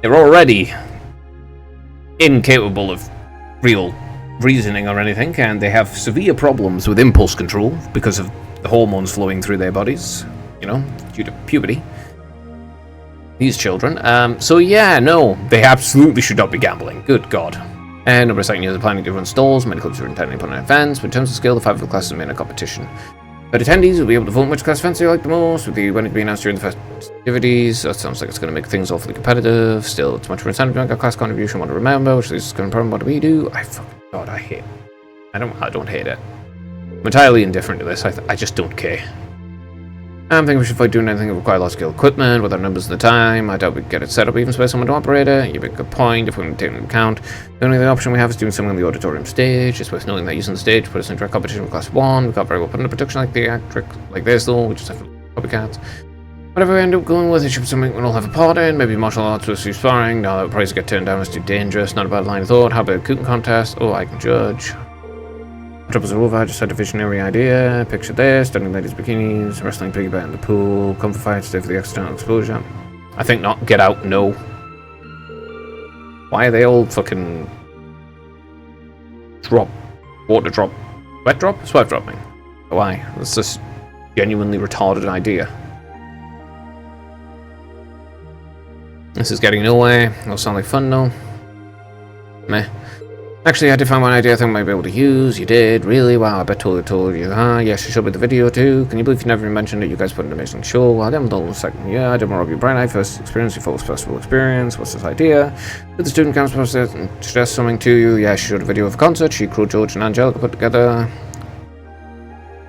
They're already incapable of real reasoning or anything, and they have severe problems with impulse control because of the hormones flowing through their bodies, you know, due to puberty. These children. So yeah, no, they absolutely should not be gambling. Good God. And number of second years are planning to run stalls. Many clubs are intending to put on events, but in terms of scale, the 5 of the classes remain a competition. But attendees will be able to vote which class events they like the most, with the event to be announced during the festivities. That sounds like it's going to make things awfully competitive. Still, it's much more incentive to make a class contribution, one to remember, which is going to problem. What do we do? I fucking God, I hate it. I don't hate it. I'm entirely indifferent to this. I just don't care. I'm thinking we should avoid doing anything that requires large-scale equipment, with our numbers and the time. I doubt we can get it set up even spare someone to operate it. You make a good point if we can take into account. The only other option we have is doing something on the auditorium stage. It's worth noting that using the stage put us in direct competition with Class 1. We got very well put into production like theatric like this, though. We just have copycats. Whatever we end up going with, it should be something we'll all have a part in. Maybe martial arts with some sparring. No, that would probably get turned down as too dangerous. Not a bad line of thought. How about a cooking contest? Oh, I can judge. Troubles are over, I just had a visionary idea. Picture this, stunning ladies' bikinis, wrestling piggyback in the pool, comfort fight, stay for the accidental explosion. I think not. Get out, no. Why are they all fucking... drop? Water drop? Wet drop? Sweat dropping. Why? That's just genuinely retarded idea. This is getting nowhere. It'll sound like fun, though. Meh. Actually, I did find one idea I think I might be able to use. You did? Really? Wow, I bet totally told you. Yes, you showed me the video too. Can you believe you never even mentioned it? You guys put an amazing show. Well, I didn't know second. Yeah, I did more of your Bright Eye first experience, your first festival experience. What's this idea? Did the student council process and suggest something to you? Yeah, she showed a video of a concert she, Crow, George, and Angelica put together.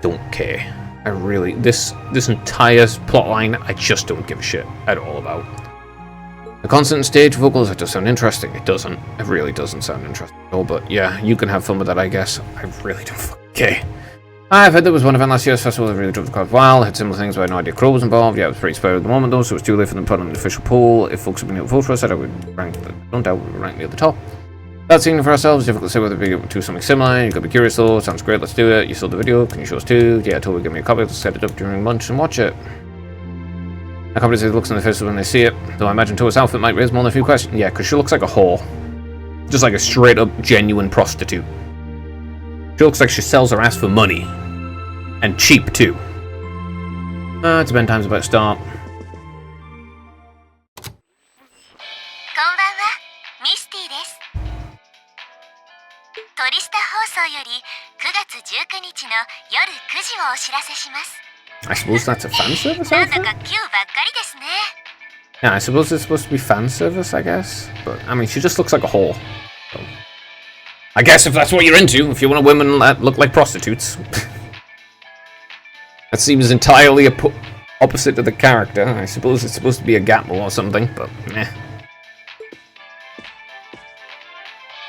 Don't care. I really... This entire plotline, I just don't give a shit at all about. The constant stage vocals, it does sound interesting. It doesn't. It really doesn't sound interesting at all, but yeah, you can have fun with that, I guess. I really don't fucking care. I've heard there was one event last year's festival that really drove the crowd wild. Had similar things, but I had no idea Crow was involved. Yeah, it was pretty spare at the moment though, so it's too late for them to put on an official poll. If folks have been able to vote for us, I would rank the, don't doubt we would rank near the top. Without seeing it for ourselves, difficult to say whether we do something similar. You could be curious though. Sounds great, let's do it. You saw the video, can you show us too? Yeah, totally, give me a copy, let's set it up during lunch and watch it. I can't see the looks on their faces when they see it, though I imagine Toa's outfit might raise more than a few questions. Yeah, because she looks like a whore. Just like a straight up, genuine prostitute. She looks like she sells her ass for money. And cheap too. It's bedtime's about to start. ミスティです。トリスタ放送より9月19日の夜9時をお知らせします。 I suppose that's a fan service なんだ outfit? か Q ばっかりですね。 Yeah, I suppose it's supposed to be fan service, I guess. But, I mean, she just looks like a whore. So. I guess if that's what you're into, if you want women that look like prostitutes. That seems entirely opposite to the character. I suppose it's supposed to be a Gatmo or something, but eh.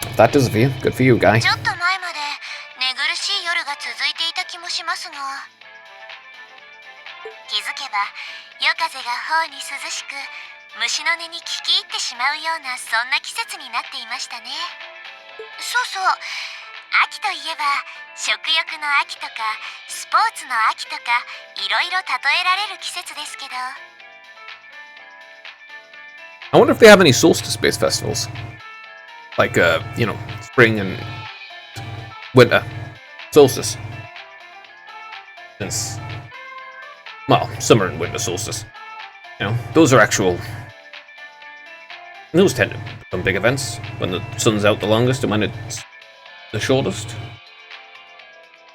If that does it for you, good for you, guy. ちょっと前まで寝苦しい夜が続いていた気もしますが、気づけば夜風が頬に涼しく、虫の音に聞き入ってしまうようなそんな季節になっていましたね。そうそう、秋といえば食欲の秋とかスポーツの秋とかいろいろ例えられる季節ですけど。 I wonder if they have any solstice-based festivals. Like, you know, spring and winter. Solstice. Since, well, summer and winter solstice. You know, those are actual... Those tend to become big events when the sun's out the longest and when it's the shortest.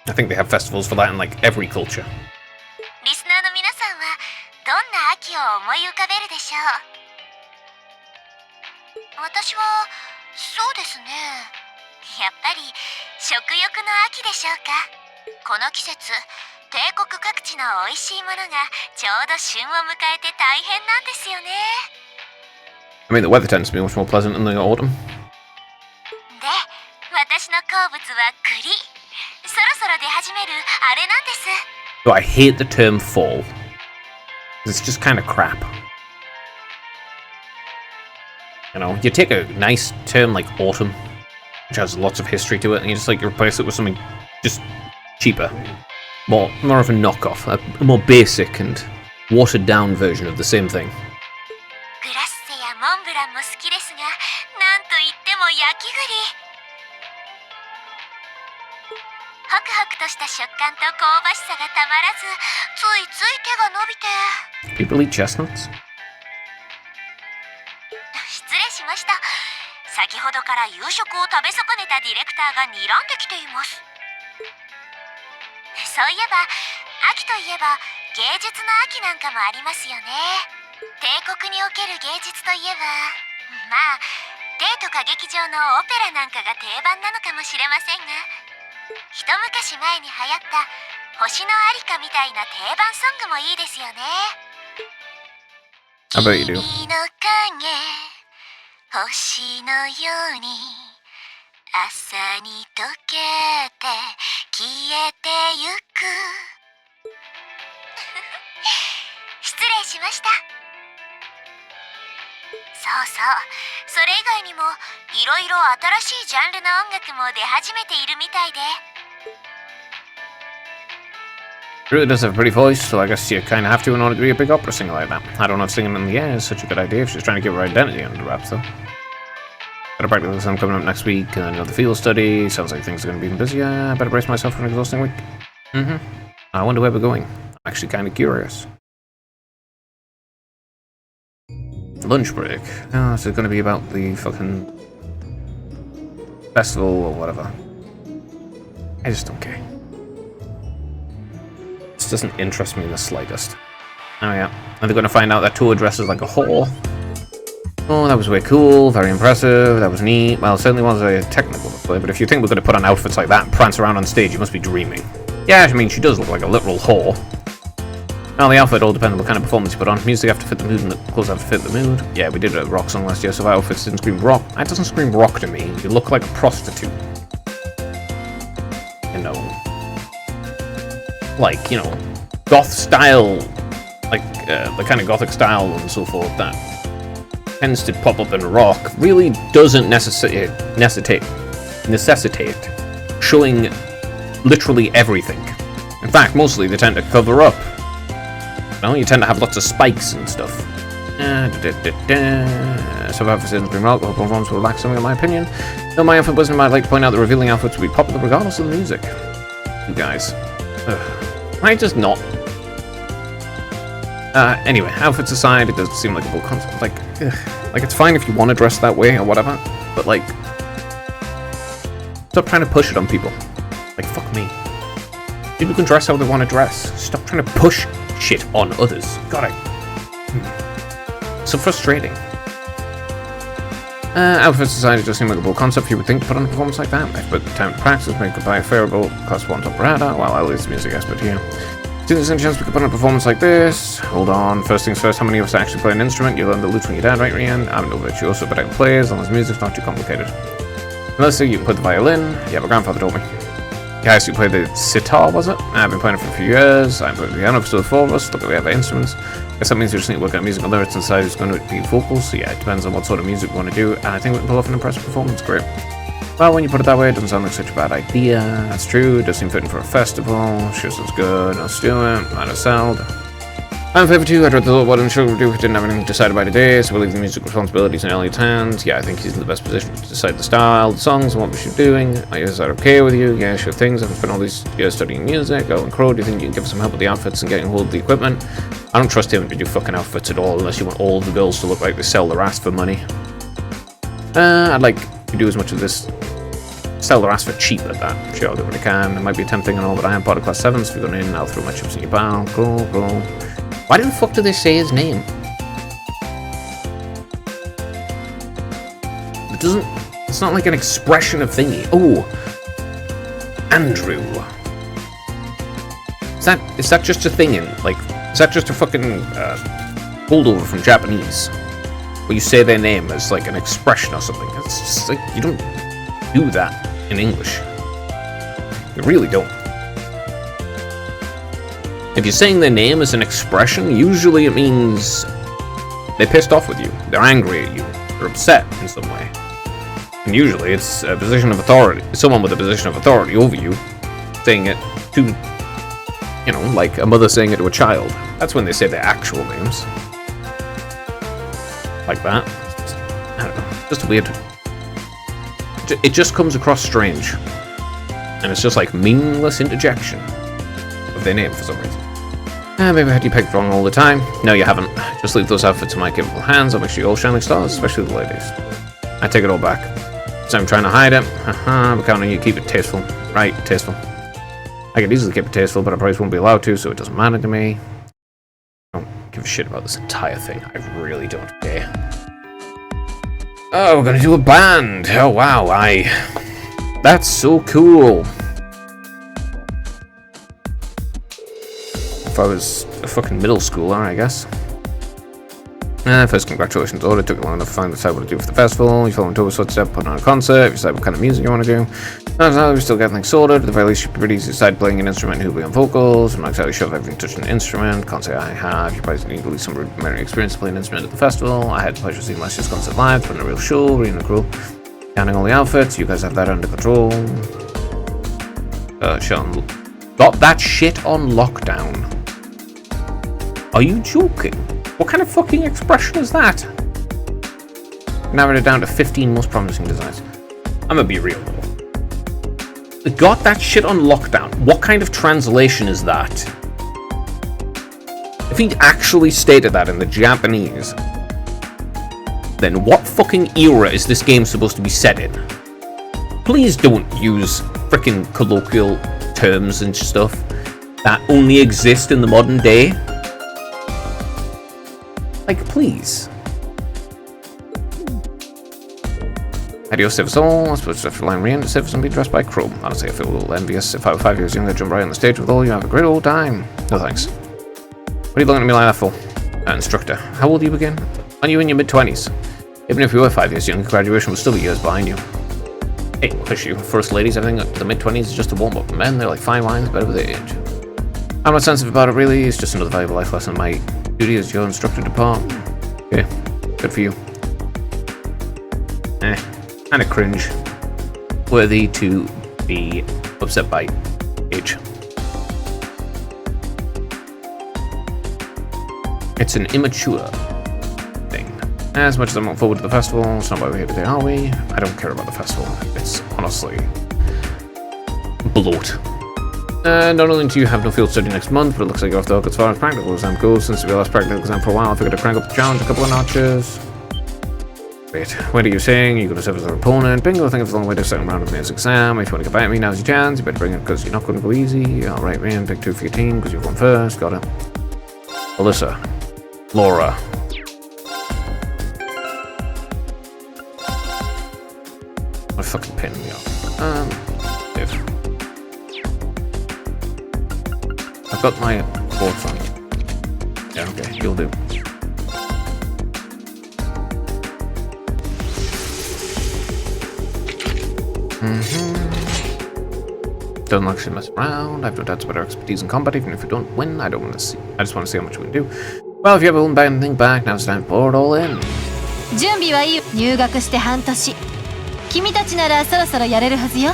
I think they have festivals for that in, like, every culture. リスナーの皆さんはどんな秋を思い浮かべるでしょう。私はそうですね。やっぱり食欲の秋でしょうか。この季節、帝国各地の美味しいものがちょうど旬を迎えて大変なんですよね。 I mean, the weather tends to be much more pleasant in the autumn. で、私の好物は栗。そろそろ出始めるあれなんです。 So I hate the term fall. It's just kind of crap. You know, you take a nice term like autumn, which has lots of history to it, and you just like replace it with something just cheaper. More of a knockoff, a more basic and watered down version of the same thing. グラッセやモンブランも好きですが、なんといっても焼き栗。ホクホクとした食感と香ばしさがたまらず、ついつい手が伸びて。 People eat chestnuts? 失礼しました。先ほどから夕食を食べ損ねたディレクターが睨んできています。そういえば、秋といえば芸術の秋なんかもありますよね。帝国における芸術といえば、まあ帝都歌劇場のオペラなんかが定番なのかもしれませんが、一昔前に流行った星のありかみたいな定番ソングもいいですよね。I bet you do. 君の影、星のように朝に溶けて消えてゆく。失礼しました。そうそう、それ以外にもいろいろ新しいジャンルの音楽も出始めているみたいで。It really does have a pretty voice, so I guess you kind of have to in order to be a big opera singer like that. I don't know if singing in the air is such a good idea if she's trying to give her identity under wraps, though. Got a practical exam coming up next week, and another field study. Sounds like things are going to be even busier. I better brace myself for an exhausting week. I wonder where we're going. I'm actually kind of curious. Lunch break. Oh, so it's going to be about the fucking festival or whatever. I just don't care. This doesn't interest me in the slightest. Oh yeah, and they're going to find out that Toa dresses like a whore. Oh, that was way cool, very impressive, that was neat. Well, it certainly was a technical display, but if you think we're going to put on outfits like that and prance around on stage, you must be dreaming. Yeah, I mean, she does look like a literal whore. Well, the outfit all depends on what kind of performance you put on. Music have to fit the mood and the clothes have to fit the mood. Yeah, we did a rock song last year, so if our outfits didn't scream rock, that doesn't scream rock to me. You look like a prostitute. You know. Like, you know, goth style, like the kind of gothic style and so forth that tends to pop up in rock really doesn't necessitate showing literally everything. In fact, mostly they tend to cover up. You tend to have lots of spikes and stuff. Some outfits in Supreme alcohol performance will lack something in my opinion. Though my outfit wasn't, I'd like to point out that revealing outfits will be popular regardless of the music. You guys. Why just not? Anyway, outfits aside, it doesn't seem like a full concept. Like it's fine if you want to dress that way or whatever, but like, stop trying to push it on people. Like, fuck me. People can dress how they want to dress. Stop trying to push shit on others. God, so frustrating. Outfits aside, it does seem like a bold concept you would think to put on a performance like that. If put the time to practice, make it by a favorable cost one operator, while I leave the music expert here. See, there's any chance we could put on a performance like this? Hold on, first things first, how many of us actually play an instrument? You learn the lute from your dad, right, Rian? I'm no virtuoso, but I can play as long as music's not too complicated. Let's say you can play the violin. Yeah, my grandfather told me. Guys, you play the sitar, was it? I've been playing it for a few years. I'm playing the piano for the four of us. Look at the other instruments. I guess that means we just need to work out musical lyrics and decide who's going to be vocals. So yeah, it depends on what sort of music we want to do. And I think we can pull off an impressive performance. Great. Well, when you put it that way, it doesn't sound like such a bad idea. That's true. It does seem fitting for a festival. Sure sounds good. Let's do it. Might have sold. I'm in favor too. I'd rather what I'm sure we'll do if we didn't have anything decided by today, so we'll leave the music responsibilities in Elliot's hands. Yeah, I think he's in the best position to decide the style, the songs, and what we should be doing. Is that okay with you? Yeah, sure things. I've spent all these years studying music. Oh, and Crow, do you think you can give us some help with the outfits and getting hold of the equipment? I don't trust him to do fucking outfits at all, unless you want all the girls to look like they sell their ass for money. I'd like to do as much of this. Sell their ass for cheap at that. Sure, I'll do what I can. It might be tempting and all, but I am part of class 7, so if you're going in, I'll throw my chips in your barrel. Cool. Why the fuck do they say his name? It doesn't... It's not like an expression of thingy. Oh! Andrew. Is that just a thing in... Like, is that just a fucking... holdover from Japanese? Where you say their name as, like, an expression or something? It's just like, you don't do that in English. You really don't. If you're saying their name as an expression, usually it means they're pissed off with you, they're angry at you, they're upset in some way. And usually it's a position of authority, someone with a position of authority over you, saying it to, you know, like a mother saying it to a child. That's when they say their actual names. Like that. I don't know, just weird. It just comes across strange. And it's just like meaningless interjection of their name for some reason. Maybe I had you pegged wrong all the time. No, you haven't. Just leave those outfits in my capable hands. I'll make sure you all shine like stars, especially the ladies. I take it all back. So I'm trying to hide it. I'm counting on you to keep it tasteful. Right, tasteful. I could easily keep it tasteful, but I probably won't be allowed to, so it doesn't matter to me. I don't give a shit about this entire thing. I really don't care. Oh, we're gonna do a band. Oh, wow. That's so cool. If I was a fucking middle schooler, I guess. First, congratulations, Order. It took long enough to find decide what to do for the festival. You follow into a footstep, put on a concert, you decide what kind of music you want to do. Now we still get things sorted. At the very least, you should be pretty easy to decide playing an instrument and who'll be on vocals. I'm not exactly sure if I've even touched an instrument. Can't say I have. You probably need at least some rudimentary experience to play an instrument at the festival. I had the pleasure of seeing last year's concert live, putting a real show, really cool. Counting all the outfits, you guys have that under control. Sean got that shit on lockdown. Are you joking? What kind of fucking expression is that? Narrowed it down to 15 most promising designs. I'm gonna be real though. Got that shit on lockdown. What kind of translation is that? If he actually stated that in the Japanese, then what fucking era is this game supposed to be set in? Please don't use frickin' colloquial terms and stuff that only exist in the modern day. Like, please. Adios, save us all. I suppose after line re save us and be dressed by Chrome. Honestly, I feel a little envious. If I were 5 years younger, I'd jump right on the stage with all you. Have a great old time. No thanks. What are you looking at me like that for? Instructor. How old are you again? Aren't you in your mid-20s? Even if you were 5 years younger, graduation would still be years behind you. Hey, push you. First ladies, everything the mid-20s is just a warm-up. Men, they're like fine wines, better with age. I'm not sensitive about it, really. It's just another valuable life lesson. My duty as your instructor to part. Okay, good for you. Kind of cringe. Worthy to be upset by age. It's an immature thing. As much as I'm looking forward to the festival, it's not why we're here today, are we? I don't care about the festival. It's honestly bloat. Not only do you have no field study next month, but it looks like you're off the hook as far as practical exam goes. Since we last practical exam for a while, I figured I'd crank up the challenge a couple of notches. Wait, what are you saying? You're going to serve as an opponent? Bingo, I think it's a long way to second round of May's exam. If you want to get back at me, now's your chance. You better bring it because you're not going to go easy. Alright, man, pick 2 for your team because you've gone first. Got it. Alyssa. Laura. My fucking pin me off. Dave. I've got my thoughts on it. Yeah, okay, you'll do. Don't actually mess around. I've no doubts about our expertise in combat. Even if we don't win, I don't want to see. I just want to see how much we can do. Well, if you ever hold back and think back, now it's time to pour it all in. 準備はいい。入学して半年。君たちならそろそろやれるはずよ。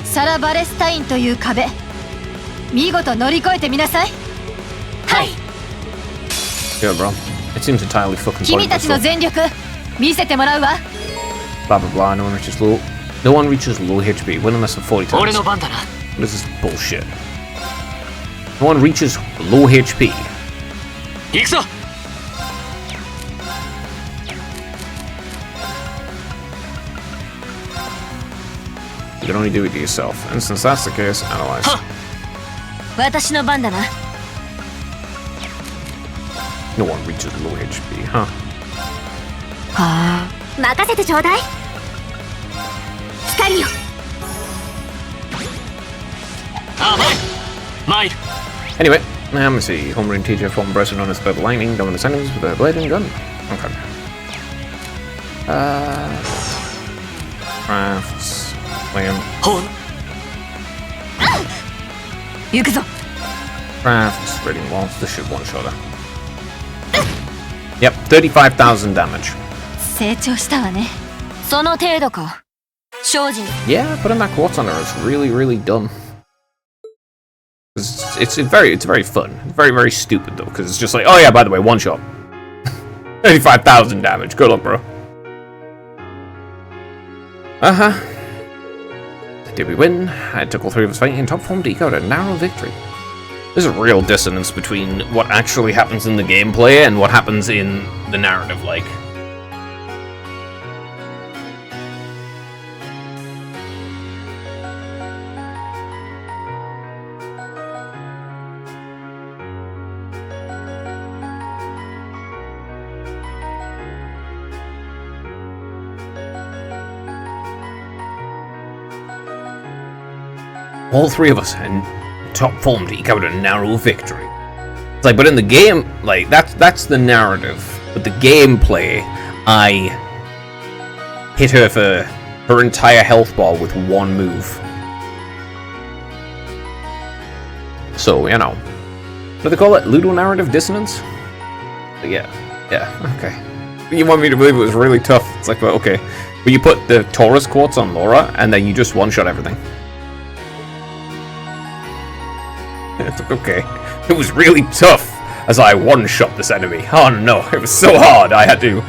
サラ・バレスタインという壁、見事乗り越えてみなさい。はい。Yeah, bro. It seems entirely fucking 君たちの全力見せてもらうわ。Blah blah blah. No one reaches low. No one reaches low HP. Win less than 40 times. 俺の番だな。 What is this bullshit? No one reaches low HP. 行くぞ。You can only do it to yourself. And since that's the case, analyze. 私の番だな。 No one reaches low HP, huh? はあ。任せてちょうだい。光よ。あ、マイル。 Anyway, let me see. Homeroom teacher, former person known as Purple Lightning, going to sentence with a blade and gun. Okay. Crafts. Lamb. 行くぞ。 Crafts. Raiding walls. This should one-shot her. Yep, 35,000 damage. 成長したわね。その程度か。精進。 Yeah, putting that quartz on her is really, really dumb. It's very fun. Very, very stupid though, because it's just like, oh yeah, by the way, one shot. 35,000 damage. Good luck, bro. Did we win? I took all 3 of us fighting in top form to eke out a narrow victory. There's a real dissonance between what actually happens in the gameplay and what happens in the narrative, like. All 3 of us in top form to eke out a narrow victory. It's like, but in the game, like, that's the narrative. But the gameplay, I hit her for her entire health bar with 1 move. So, you know. What do they call it? Ludonarrative dissonance? But yeah, okay. You want me to believe it was really tough. It's like, well, okay. But you put the Taurus quartz on Laura, and then you just one-shot everything. It's like, okay. It was really tough as I one-shot this enemy. Oh no, it was so hard. I had to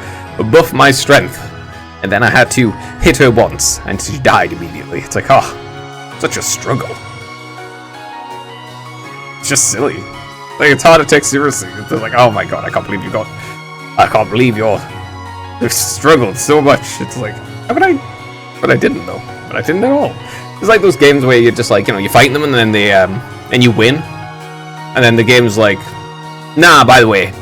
buff my strength. And then I had to hit her once, and she died immediately. It's like, oh, such a struggle. It's just silly. Like, it's hard to take seriously. It's like, oh my god, I can't believe you've struggled so much. It's like, but I didn't though. But I didn't at all. It's like those games where you're just like, you know, you're fighting them and then they, and you win. And then the game's like, nah, by the way,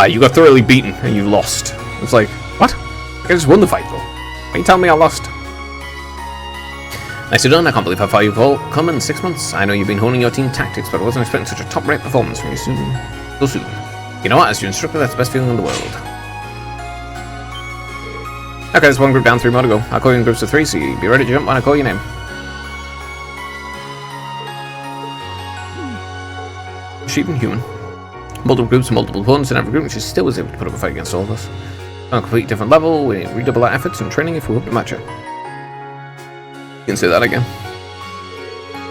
you got thoroughly beaten and you lost. It's like, what? I just won the fight though. Why are you telling me I lost? Nicely done. I can't believe how far you've all come in 6 months. I know you've been honing your team tactics, but I wasn't expecting such a top-rate performance from you so soon. You know what? As your instructor, that's the best feeling in the world. Okay, there's 1 group down, 3 more to go. I'll call you in groups of 3, so you be ready to jump when I call your name. Sheep and human. Multiple groups and multiple opponents in every group, and she still was able to put up a fight against all of us. On a completely different level, we redouble our efforts and training if we hope to match it. You can say that again.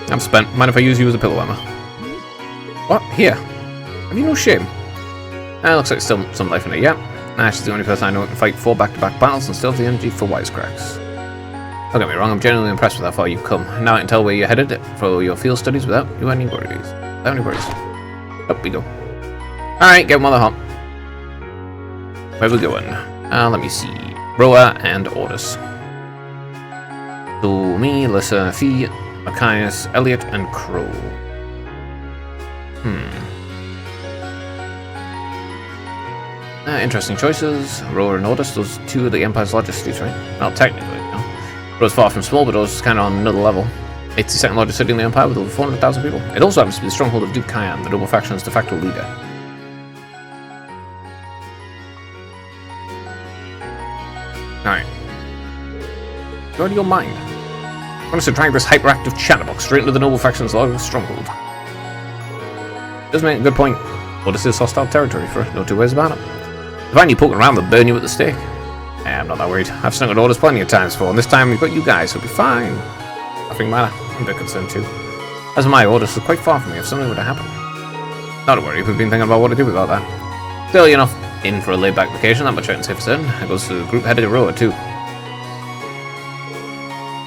I'm spent. Mind if I use you as a pillow hammer? What? Here? Have you no shame? Looks like still some life in it, yeah. Ash is the only person I know who can fight 4 back-to-back battles and still have the energy for wisecracks. Don't get me wrong, I'm genuinely impressed with how far you've come. Now I can tell where you're headed for your field studies without any worries. Up we go. Alright, get one of the hop. Where we going? Let me see. Roa and Ordus. So me, Lissa, Fee, Machias, Elliot, and Crow. Interesting choices. Roa and Ordus, those 2 of the Empire's largest cities, right? Well, technically, no. Roa's far from small, but Ordus is kind of on another level. It's the second largest city in the Empire with over 400,000 people. It also happens to be the stronghold of Duke Kyan, the noble faction's de facto leader. Alright. Go to your mind. I want us to drag this hyperactive chatterbox straight into the noble faction's largest stronghold. Does make a good point. Ordus is hostile territory for no 2 ways about it. If I find you poking around, they'll burn you at the stake. I'm not that worried. I've snuck at Ordus plenty of times before, and this time we've got you guys, so it'll be fine. Nothing matter. I'm a bit concerned too. As my Ordus is quite far from me if something were to happen. Not to worry, we've been thinking about what to do about that. Still, you're not in for a laid-back vacation, that much I can say for certain. It goes to the group headed to Roa too.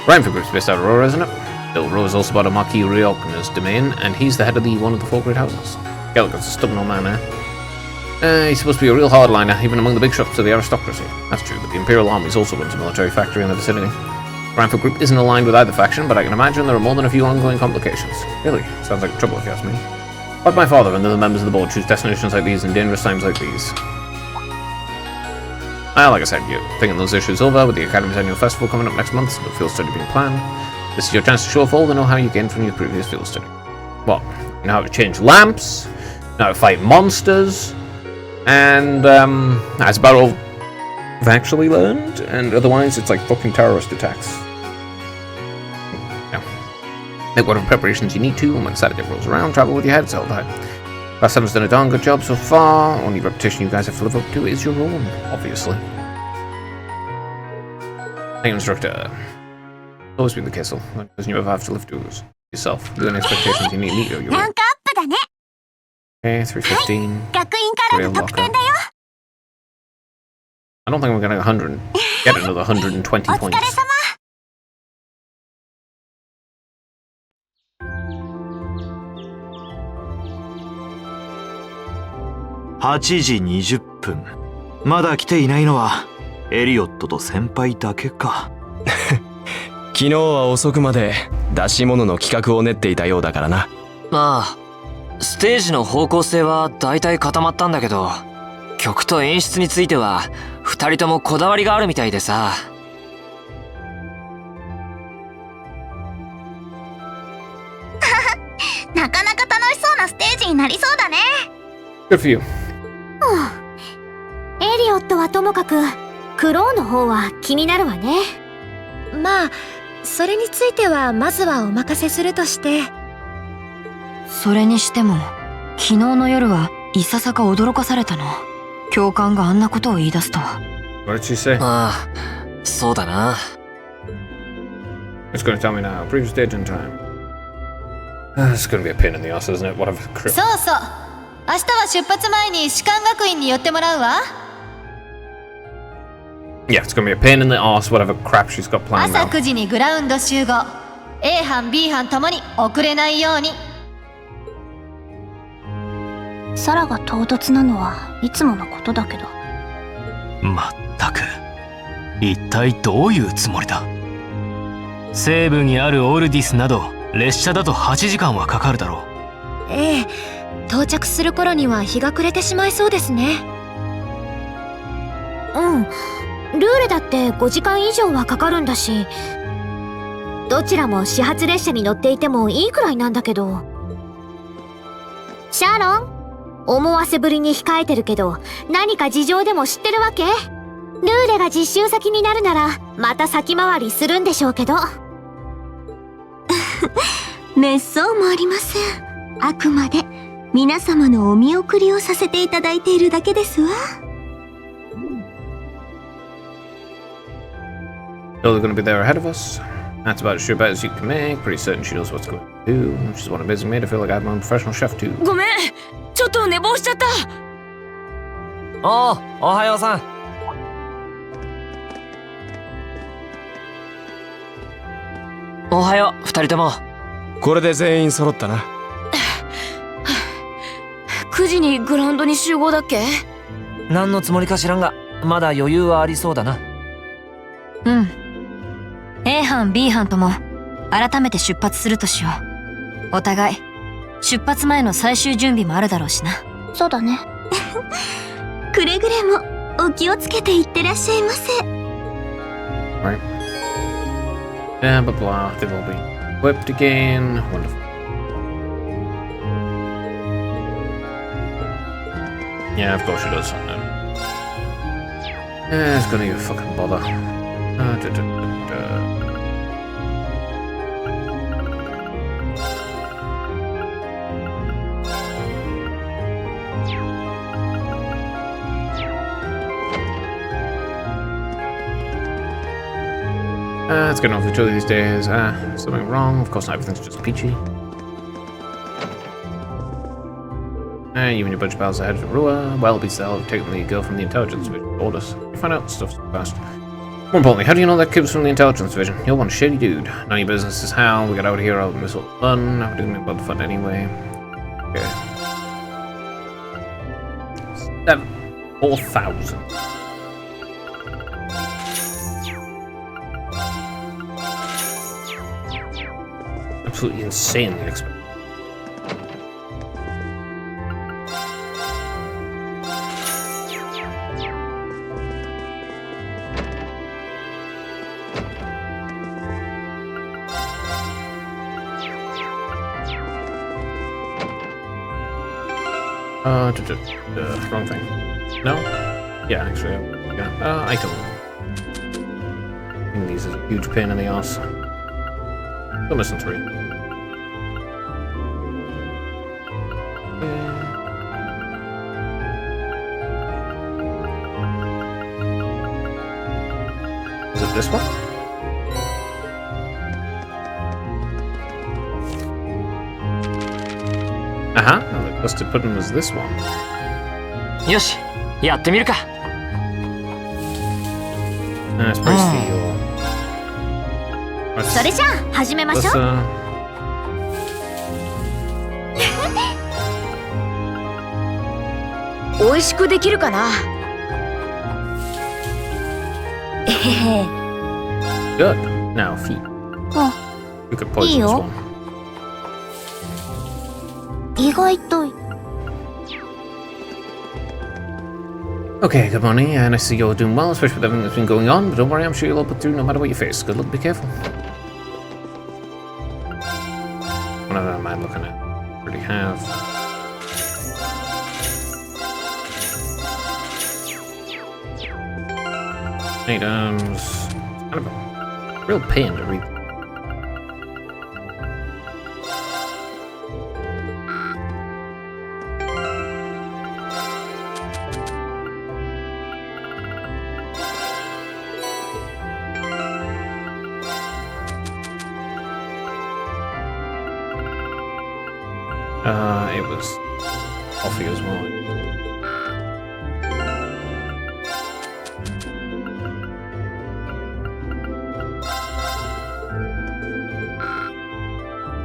Rhyme group's based out of Roa, isn't it? Still, Roa's also about a Marquis Riogna's domain, and he's the head of one of the 4 great houses. Gallagher's a stubborn old man there. He's supposed to be a real hardliner, even among the big shots of the aristocracy. That's true, but the Imperial Army's also runs a military factory in the vicinity. Rhyme Group isn't aligned with either faction, but I can imagine there are more than a few ongoing complications. Really, sounds like trouble if you ask me. But my father and the other members of the board choose destinations like these in dangerous times like these. Well, like I said, you're thinking those issues over with the Academy's annual festival coming up next month, the field study being planned. This is your chance to show off all the know-how you gained from your previous field study. What? You know how to change lamps, you know how to fight monsters, and that's about all I've actually learned, and otherwise it's like fucking terrorist attacks. Yeah. Make whatever preparations you need to, and when Saturday rolls around, travel with your heads held high. Last time's done a darn good job so far. Only reputation you guys have to live up to is your own, obviously. Thank you, instructor. Always been the case, because you ever have to live to yourself. Do any expectations you need your own. Okay, 315. Real locker. I don't think we're gonna get another 120 points. 8時20分。まだ来ていないのはエリオットと先輩だけか。昨日は遅くまで出し物の企画を練っていたようだからな。まあステージの方向性はだいたい固まったんだけど、曲と演出については2人ともこだわりがあるみたいでさ。なかなか楽しそうなステージになりそうだね。 Good for you. エリオットはともかくクローの方は気になるわね。まあそれについてはまずはお任せするとして。それにしても昨日の夜はいささか驚かされたな。教官があんなことを言い出すとは。 What did she say? ああ、そうだな。It's gonna tell me now. Previous date and time. It's gonna be a pain in the ass, isn't it? Whatever. そうそう。明日は出発前に士官学院に寄ってもらうわ。Yeah, it's gonna be a pain in the ass, whatever crap she's got planned now. 朝9時にグラウンド集合。A 班 B 班ともに遅れないように。サラが唐突なのはいつものことだけど。まったく一体どういうつもりだ。西部にあるオルディスなど列車だと8時間はかかるだろう。ええ、到着する頃には日が暮れてしまいそうですね。うん、ルーレだって5時間以上はかかるんだし、どちらも始発列車に乗っていてもいいくらいなんだけど。シャーロン、思わせぶりに控えてるけど何か事情でも知ってるわけ？ルーレが実習先になるならまた先回りするんでしょうけど。めっそうもありません。あくまで皆様のお見送りをさせていただいているだけですわ。They're going to be there ahead of us. That's about as sure bet as you can make. Pretty certain she knows what's going to do. She's one of busy made. I feel like I have my own professional chef too. ごめん、ちょっと寝坊しちゃった。おう、おはようさん。おはよう、二人とも。これで全員揃ったな。9時にグラウンドに集合だっけ？何のつもりか知らんが、まだ余裕はありそうだな。うん。A 班 B 班とも改めて出発するとしよう。お互い出発前の最終準備もあるだろうしな。そうだね。くれぐれもお気をつけていってらっしゃいませ。Right. Yeah, blah blah. They will be equipped again. Wonderful. Yeah, of course she does. It's gonna be a fucking bother. It's getting off each other these days. Something wrong? Of course not, everything's just peachy. You and your bunch of pals are headed to Rua. Well, be still have taken the girl from the intelligence division told us. You find out stuff so fast. More importantly, how do you know that kid was from the intelligence division? You're one shady dude. None of your business is how we got out of here. I'll miss all the fun. How do we make about the fun anyway? Okay. 4,000. Absolutely insanely expensive. Wrong thing. No? Yeah, actually, yeah. Item. I think these are a huge pain in the ass. Still missing 3. Is it this one? The custard pudding was this one. よし、やってみるか。Nice place for you. それじゃあ始めましょう。美味しくできるかな。えへへ。Good. Now feet. You could poison this one. 意外と。Okay, good morning, and I see you're doing well, especially with everything that's been going on, but don't worry, I'm sure you'll all put through no matter what you face. Good luck, be careful. What am I looking at? Already have. Items. Kind of a real pain to read. It was coffee as well.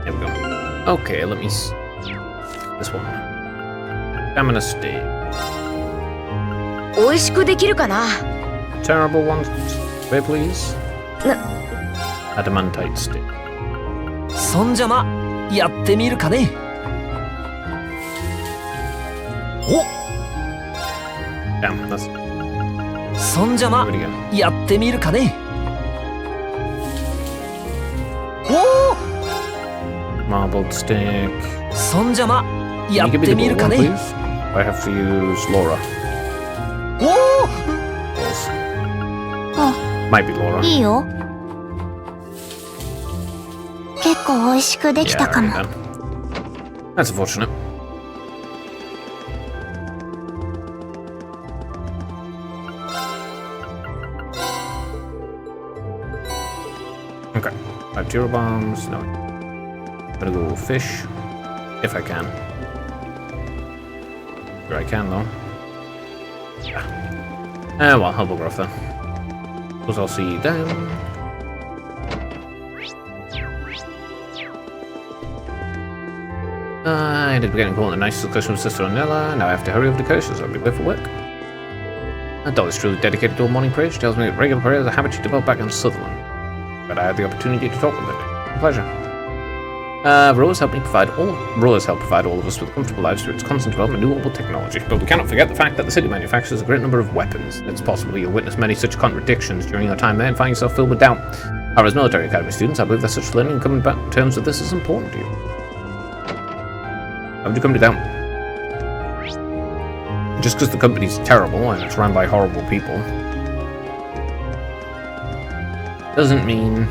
There we go. Okay, let me see. This one. Stamina steak. 美味しくできるかな。Terrible one. Wait, please. Adamantite steak. そんじゃま、やってみるかね。お。Damn, that's. そんじゃま、やってみるかね。おお。Marbled steak. そんじゃま、やってみるかね。I have to use Laura. おお。Might be Laura. いいよ。結構美味しくできたかも。Yeah, that's unfortunate. artillery bombs. No. I'm gonna go fish. If I can. Sure I can, though. Yeah. Well, I'll bugger off then. Suppose I'll see you down. I ended up getting caught in a nice discussion with Sister Ornella. Now I have to hurry over to coast, so I'll be late for work. That dog is truly dedicated to a morning prayer. She tells me that regular prayer is a habit she developed back in Sutherland. But I had the opportunity to talk with her. A pleasure. Rose helped provide all of us with comfortable lives through its constant development of renewable technology. But we cannot forget the fact that the city manufactures a great number of weapons. It's possible you'll witness many such contradictions during your time there and find yourself filled with doubt. However, as military academy students, I believe that such learning and coming back to terms with this is important to you. How would you come to doubt? Just because the company's terrible and it's run by horrible people doesn't mean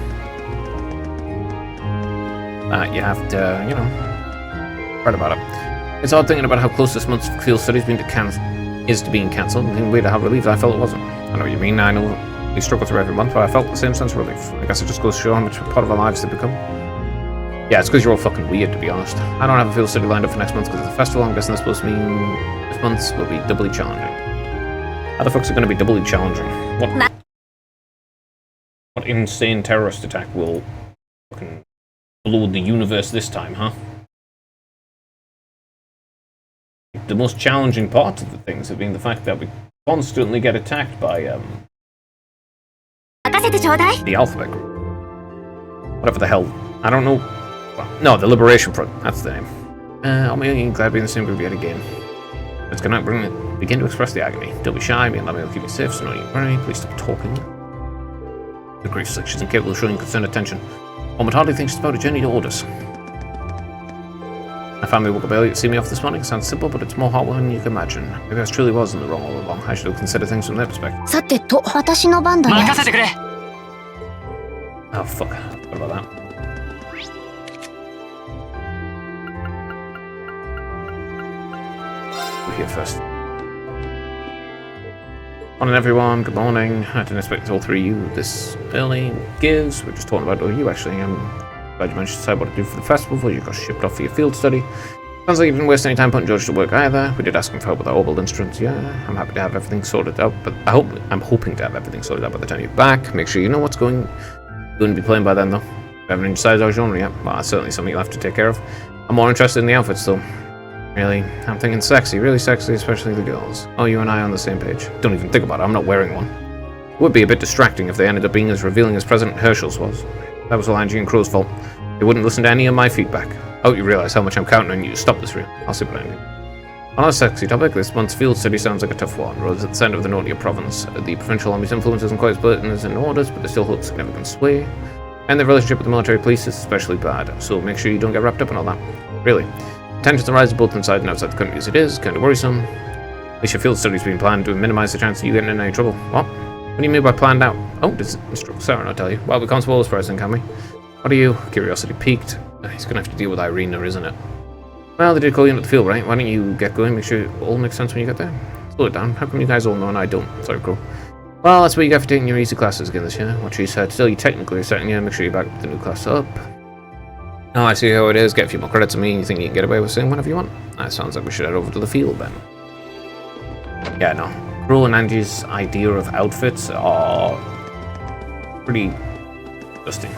that you have to, you know, write about it. It's odd thinking about how close this month's field study is to being cancelled, and weird how relieved I felt it wasn't. I know what you mean. I know we struggle through every month, but I felt the same sense of relief. I guess it just goes to show how much part of our lives they've become. Yeah, it's because you're all fucking weird, to be honest. I don't have a field study lined up for next month because of the festival. I'm guessing that's supposed to mean this month's will be doubly challenging. How the fuck's it going to be doubly challenging? What insane terrorist attack will fucking blow the universe this time, huh? The most challenging parts of the things have been the fact that we constantly get attacked by the Alphabet Group. Whatever the hell. I don't know. No, the Liberation Front. That's the name. I'm glad being in the same group yet again. It's gonna begin to express the agony. Don't be shy, me and Lammy will keep you safe, so no need to worry. Please stop talking. The grief slick, she's incapable of showing concerned attention. One would hardly think she's about a journey to orders. My family woke up early to see me off this morning. It sounds simple, but it's more heartwarming than you can imagine. Maybe I truly was in the wrong all along. I should have considered things from their perspective. Oh fuck, I forgot about that. We're here first. Morning everyone, good morning. I didn't expect all three of you this early. Gives, we're just talking about you actually. I'm glad you managed to decide what to do for the festival before you got shipped off for your field study. Sounds like you didn't waste any time putting George to work either. We did ask him for help with our orbital instruments, yeah. I'm happy to have everything sorted out, but I'm hoping to have everything sorted out by the time you're back. Make sure you know what's going to be playing by then though. We haven't decided our genre yet. Well, that's certainly something you'll have to take care of. I'm more interested in the outfits though. Really, I'm thinking sexy, really sexy, especially the girls. Oh, you and I are on the same page. Don't even think about it, I'm not wearing one. It would be a bit distracting if they ended up being as revealing as President Herschel's was. That was all Angie and Crow's fault. They wouldn't listen to any of my feedback. I hope you realize how much I'm counting on you to stop this real. I'll see what I do. On a sexy topic, this month's field study sounds like a tough one. Rhodes at the center of the Nordia province. The provincial army's influence isn't quite as blatant as in orders, but they still hold significant sway. And their relationship with the military police is especially bad, so make sure you don't get wrapped up in all that. Really. Tensions arise both inside and outside the country as it is, kind of worrisome. At least your field study's been planned to minimize the chance of you getting in any trouble. What? What do you mean by planned out? Oh, does Mr. Sarah not tell you? Well, we can't spoil his present, can we? What are you? Curiosity piqued. He's gonna have to deal with Irina, isn't it? Well, they did call you into the field, right? Why don't you get going, make sure it all makes sense when you get there? Slow it down. How come you guys all know and I don't? Sorry, Crow. Well, that's what you get for taking your easy classes again this year. What she said. Still, you technically are second year. Make sure you're back with the new class up. Oh, I see how it is. Get a few more credits on me and you think you can get away with saying whatever you want? That sounds like we should head over to the field then. Yeah, no. Crow and Angie's idea of outfits are pretty interesting.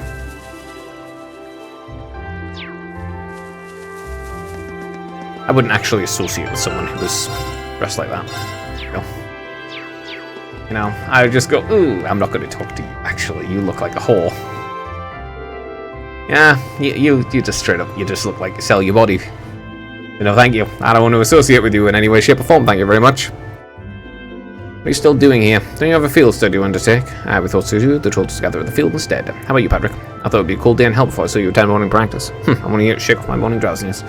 I wouldn't actually associate with someone who was dressed like that. You know, I would just go, ooh, I'm not going to talk to you. Actually, you look like a whore. Yeah, you just straight up, you just look like you sell your body. You know, thank you. I don't want to associate with you in any way, shape, or form. Thank you very much. What are you still doing here? Don't you have a field study to undertake? We thought so too. They told us to gather in the field instead. How about you, Patrick? I thought it would be a cool day and help before I saw you attend morning practice. I'm only here to shake off my morning drowsiness.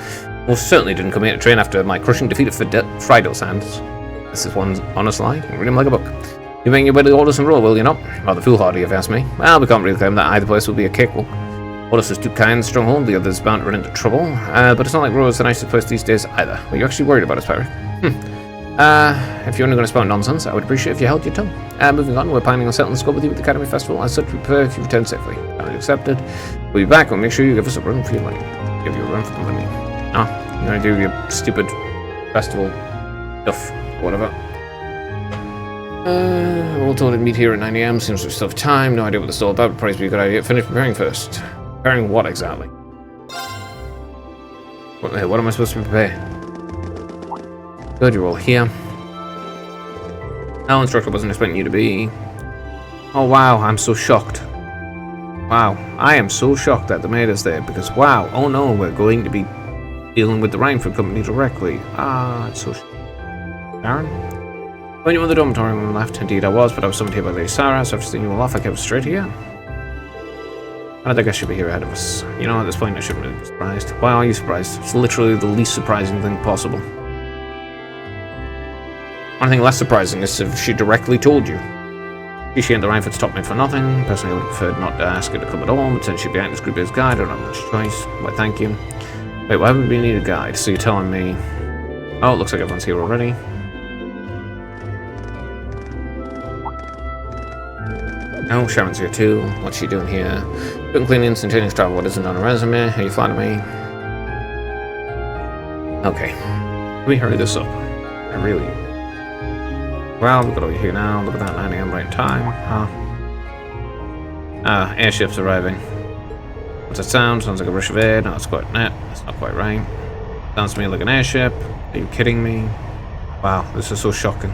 Most certainly didn't come here to train after my crushing defeat of Frido's hands. This is one honest lie. You can read him like a book. You make your way to Orders and Row, will you not? Rather foolhardy, if you ask me. Well, we can't really claim that either place will be a cakewalk. Orders is too kind, stronghold, the other's bound to run into trouble. But it's not like Row is the nicest place these days either. Were you actually worried about us, Patrick? If you're only going to spout nonsense, I would appreciate if you held your tongue. Moving on, we're planning on settling the score with you at the Academy Festival. As such, we prefer if you return safely. Kindly accepted. We'll be back. We'll make sure you give us a run for your money. Give you a run for the money. You're going to do your stupid festival stuff, whatever. We're all told to meet here at 9 AM. Seems we still have time. No idea what this is all about. Probably be a good idea. Finish preparing first. Preparing what exactly? What am I supposed to prepare? Good, you're all here. No, instructor wasn't expecting you to be. Oh wow, I'm so shocked. Wow, I am so shocked that the maid is there because wow, oh no, we're going to be dealing with the Rainford Company directly. It's so Baron? When you were in the dormitory when we left, indeed I was, but I was summoned here by Lady Sarah, so after seeing you all off, I kept straight here. I think I should be here ahead of us. You know, at this point I shouldn't really be surprised. Why are you surprised? It's literally the least surprising thing possible. One thing less surprising is if she directly told you. She and the Rainfords stopped me for nothing. Personally, I would have preferred not to ask her to come at all, but since she'd be acting as group as guide, I don't have much choice. Why, thank you. Wait, why haven't we needed a guide? So you're telling me... Oh, it looks like everyone's here already. Oh, Sharon's here too. What's she doing here? Doing clean instantaneous travel. What isn't on a resume? Are you flattering me? Okay. Let me hurry this up. I really... Well, we've got over here now. Look at that, 9 AM right in time. Airship's arriving. What's that sound? Sounds like a rush of air. No, it's quite net. That's not quite right. Sounds to me like an airship. Are you kidding me? Wow, this is so shocking.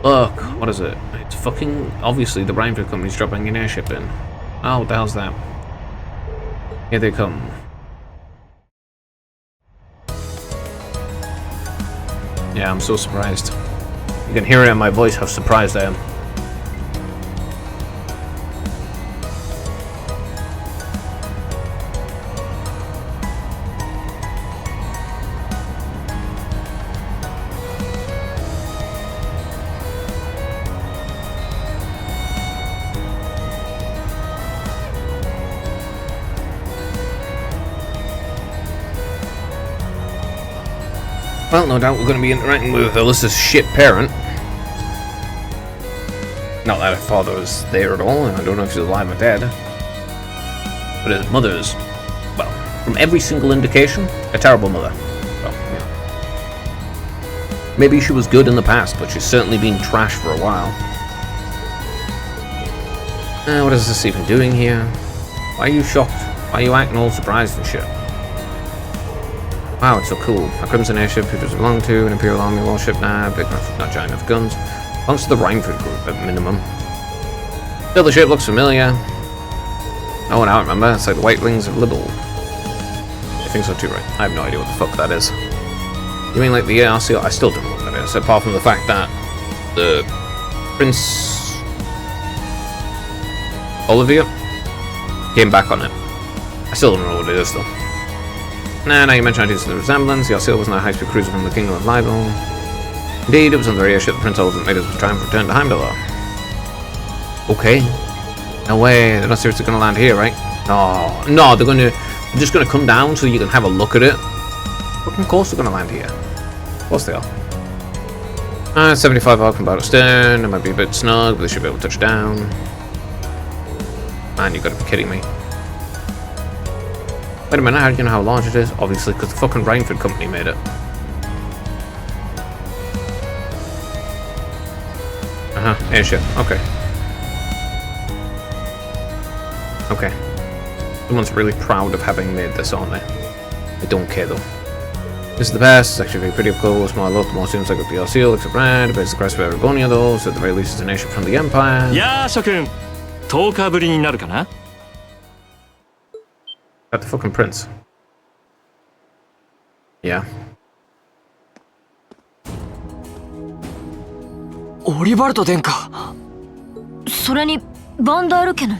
Look, what is it? It's fucking... Obviously, the Rainford Company's dropping an airship in. Oh, what the hell's that? Here they come. Yeah, I'm so surprised. You can hear it in my voice how surprised I am. Well, no doubt we're going to be interacting with Alyssa's shit parent. Not that her father was there at all, and I don't know if she's alive or dead. But his mother's, well, from every single indication, a terrible mother. Well, yeah. Maybe she was good in the past, but she's certainly been trash for a while. What is this even doing here? Why are you shocked? Why are you acting all surprised and shit? Wow, it's so cool. A Crimson airship, who does it belong to? An Imperial Army warship? Nah, big enough, not giant enough guns. Belongs to the Rainford group at minimum. Still, the shape looks familiar. Oh, now I remember. It's like the Whitelings of Libel. I think so too, right? I have no idea what the fuck that is. You mean like the ARC? I still don't know what that is, apart from the fact that the Prince Olivier came back on it. I still don't know what it is, though. Now you mentioned ideas of the resemblance. The Arceel was now a high-speed cruiser from the Kingdom of Libel. Indeed, it was on the airship the Prince Oliver made his triumph return to Heimdallr. Okay. No way, they're not seriously going to land here, right? No, they're just going to come down so you can have a look at it. Fucking of course they're going to land here. Of course they are. 75 out from about astern. It might be a bit snug, but they should be able to touch down. Man, you got to be kidding me. Wait a minute, how do you know how large it is? Obviously, because the fucking Rainford Company made it. Airship. Okay. Okay. Someone's really proud of having made this, aren't they? I don't care, though. This is the best. It's actually very pretty up close. More look, more seems like a PLC. Looks like red. But it's the crest of Erebonia, though, so at the very least it's an airship from the Empire. Yeah, Shokun. 10日ぶりになるかな? At the fucking prince. Yeah. オリバルト殿下。それにバンダール家の。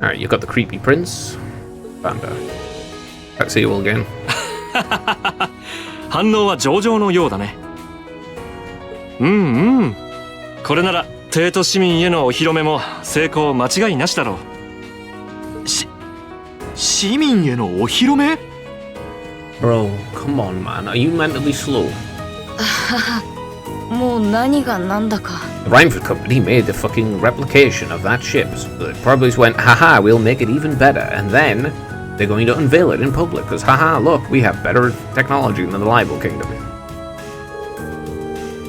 Alright, you got the creepy prince. Banda. I'll see you all again. 反応は上々のようだね。これなら帝都市民へのお披露目も成功間違いなしだろう。市民へのお披露目？ Bro, come come on, man. Are you mentally slow? もう何が何だか。 The Rhineford Company made the fucking replication of that ship. So they probably went, haha, we'll make it even better. And then they're going to unveil it in public. Because, haha, look, we have better technology than the Libel Kingdom.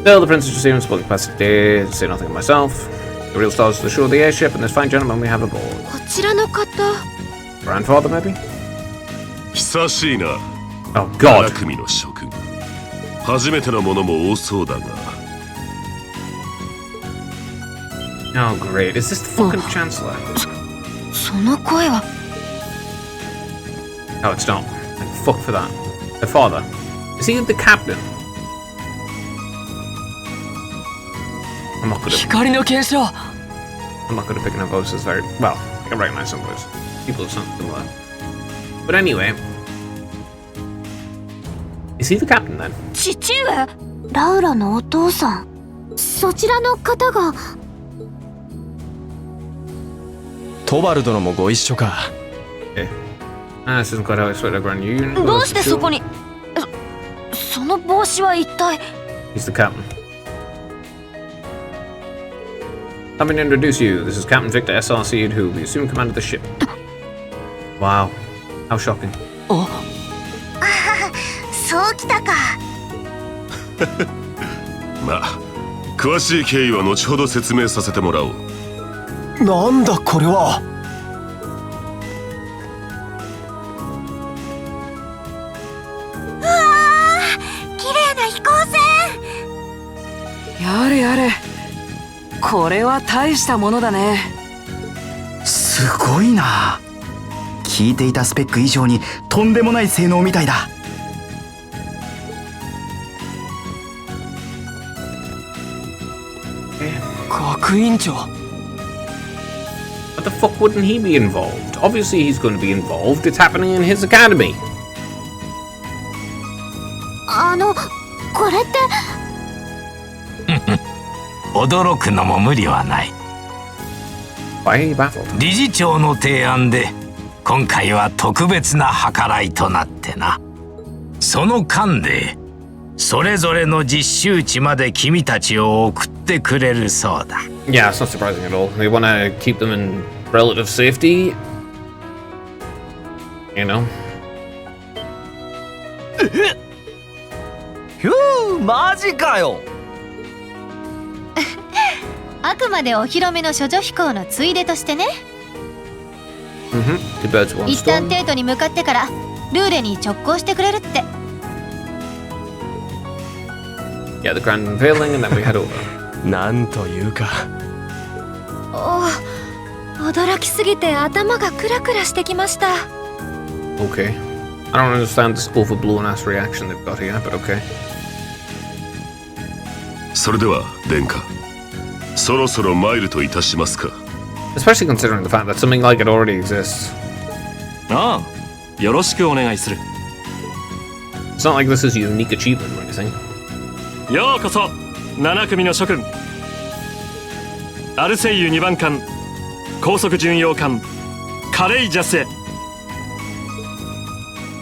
Still, the Prince is just here in spoken capacity to say nothing of myself. The real stars of the show of the airship and this fine gentleman we have aboard. こちらの方。 Grandfather, maybe? 久しいな。Oh, God. 7組の諸君。初めてのものも多そうだが。Oh, great. Is this the fucking Chancellor? その声は。 No, it's not. Thank fuck for that. The father. Is he the captain? I'm not good at... 光の検証 I'm not good at picking up voices very... Well, I can recognize some voices. People have something similar. But anyway... Is he the captain then? 父上ラウラのお父さん。そちらの方が。トバル殿もご一緒か。This isn't quite how I expected a grand union. どうしてそこに。その帽子は一体。 He's the captain. Let me introduce you. This is Captain Victor S.R. Seed, who will be assumed command of the ship. Wow. How shocking. そうきたか。まあ、詳しい経緯は後ほど説明させてもらおう。なんだこれは。うわー、綺麗な飛行船。やれやれ。これは大したものだね。すごいな。聞いていたスペック以上にとんでもない性能みたいだ。学院長。 What the fuck wouldn't he be involved? Obviously he's going to be involved. It's happening in his academy. これって。驚くのも無理はない。 Why are you baffled? 理事長の提案で今回は特別な計らいとなってな。その間でそれぞれの実習地まで君たちを送ってくれるそうだ。 Yeah, it's not surprising at all. They want to keep them in relative safety. You know? ふう、マジかよ。あくまでお披露目の処女飛行のついでとしてね。Two birds, one 一旦 stone. テートに向かってからルーレに直行してくれるって。 Yeah, the grand unveiling and then we head over. なんというか。驚きすぎて頭がクラクラしてきました。 Okay. I don't understand this overblown ass reaction they've got here, but okay. それでは殿下、そろそろ参るといたしますか。 Especially considering the fact that something like it already exists. ああ、よろしくお願いする。 It's not like this is a unique achievement or anything. ようこそ7組の諸君。アルセイユ2番艦高速巡洋艦カレイジャスへ。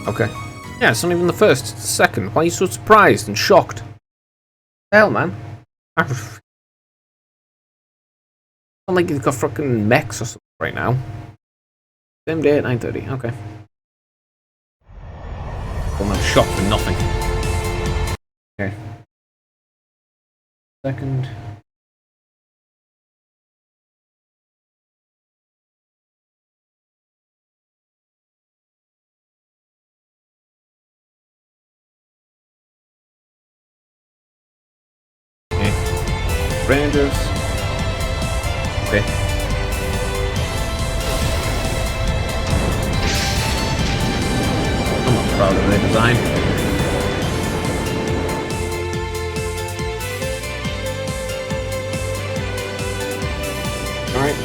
Okay. Yeah, it's not even the first, it's the second. Why are you so surprised and shocked? Hell, man. I sound like you've got fucking mechs or something right now. Same day at 9:30, okay. Well, I'm shocked for nothing. Okay. Second. Rangers. Okay. I'm not proud of their design. Alright.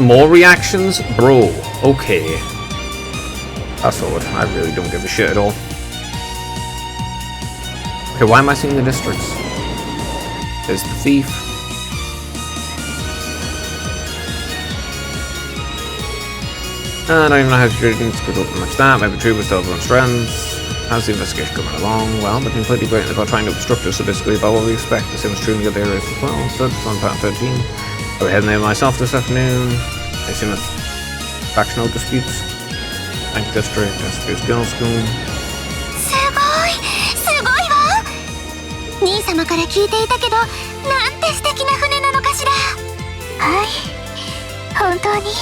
more reactions? Bro, okay. That's odd. I really don't give a shit at all. Okay, why am I seeing the districts? There's the thief. I don't even know how to do things to open much that. Maybe true with still everyone's friends. How's the investigation coming along? Well, they've been pretty great about trying to obstruct us, so basically about what we expect. The same is true in the other areas as well. So it's on part 13. I'll be heading there myself this afternoon. I assume it's factional disputes. Bank district, SP's girls school. すごいわ。兄様から聞いていたけど、なんて素敵な船なのかしら。はい、本当に。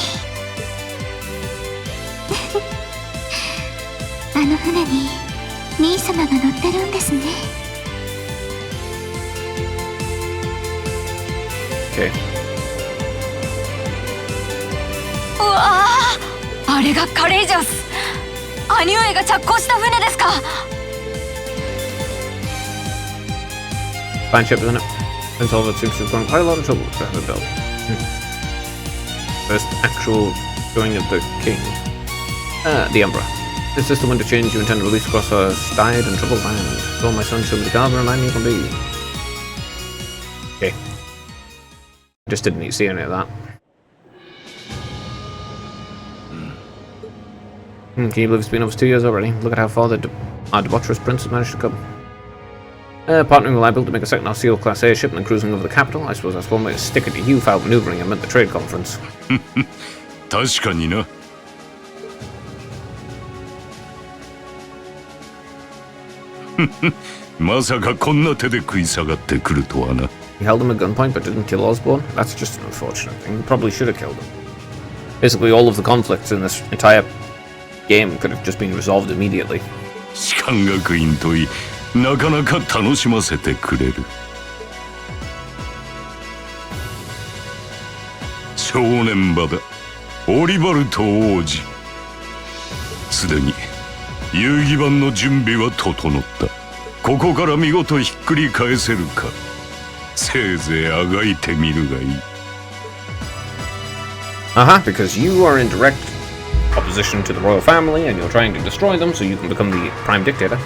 あの船に兄様が乗ってるんですね。Okay. うわあ、あれがカレイジャス。兄上が着工した船ですか。Fine ship, isn't it? And all of it seems to have gone quite a lot of trouble to have it built. First actual going of the king. The Emperor. Is this the winter change you intend to release across a styed and troubled land? So my son showed me the caliber of man you can be. Okay. Just didn't need to see any of that. Can you believe it's been almost 2 years already? Look at how far our debaucherous prince has managed to come. Partnering with Libel to make a second Arceal Class A ship and then cruising over the capital. I suppose that's one way to stick it to you for outmaneuvering him at the trade conference. 確かにな。まさかこんな手で食い下がってくるとはな。 He held him at gunpoint but didn't kill Osborne? That's just an unfortunate thing. He probably should have killed him. Basically, all of the conflicts in this entire game could have just been resolved immediately. 士官学院といい、なかなか楽しませてくれる。正念場だ。オリバルト王子。すでに遊戯版の準備は整った。ここから見事ひっくり返せるか。せいぜいあがいてみるがいい。Because you are in direct opposition to the royal family and you're trying to destroy them so you can become the prime dictator.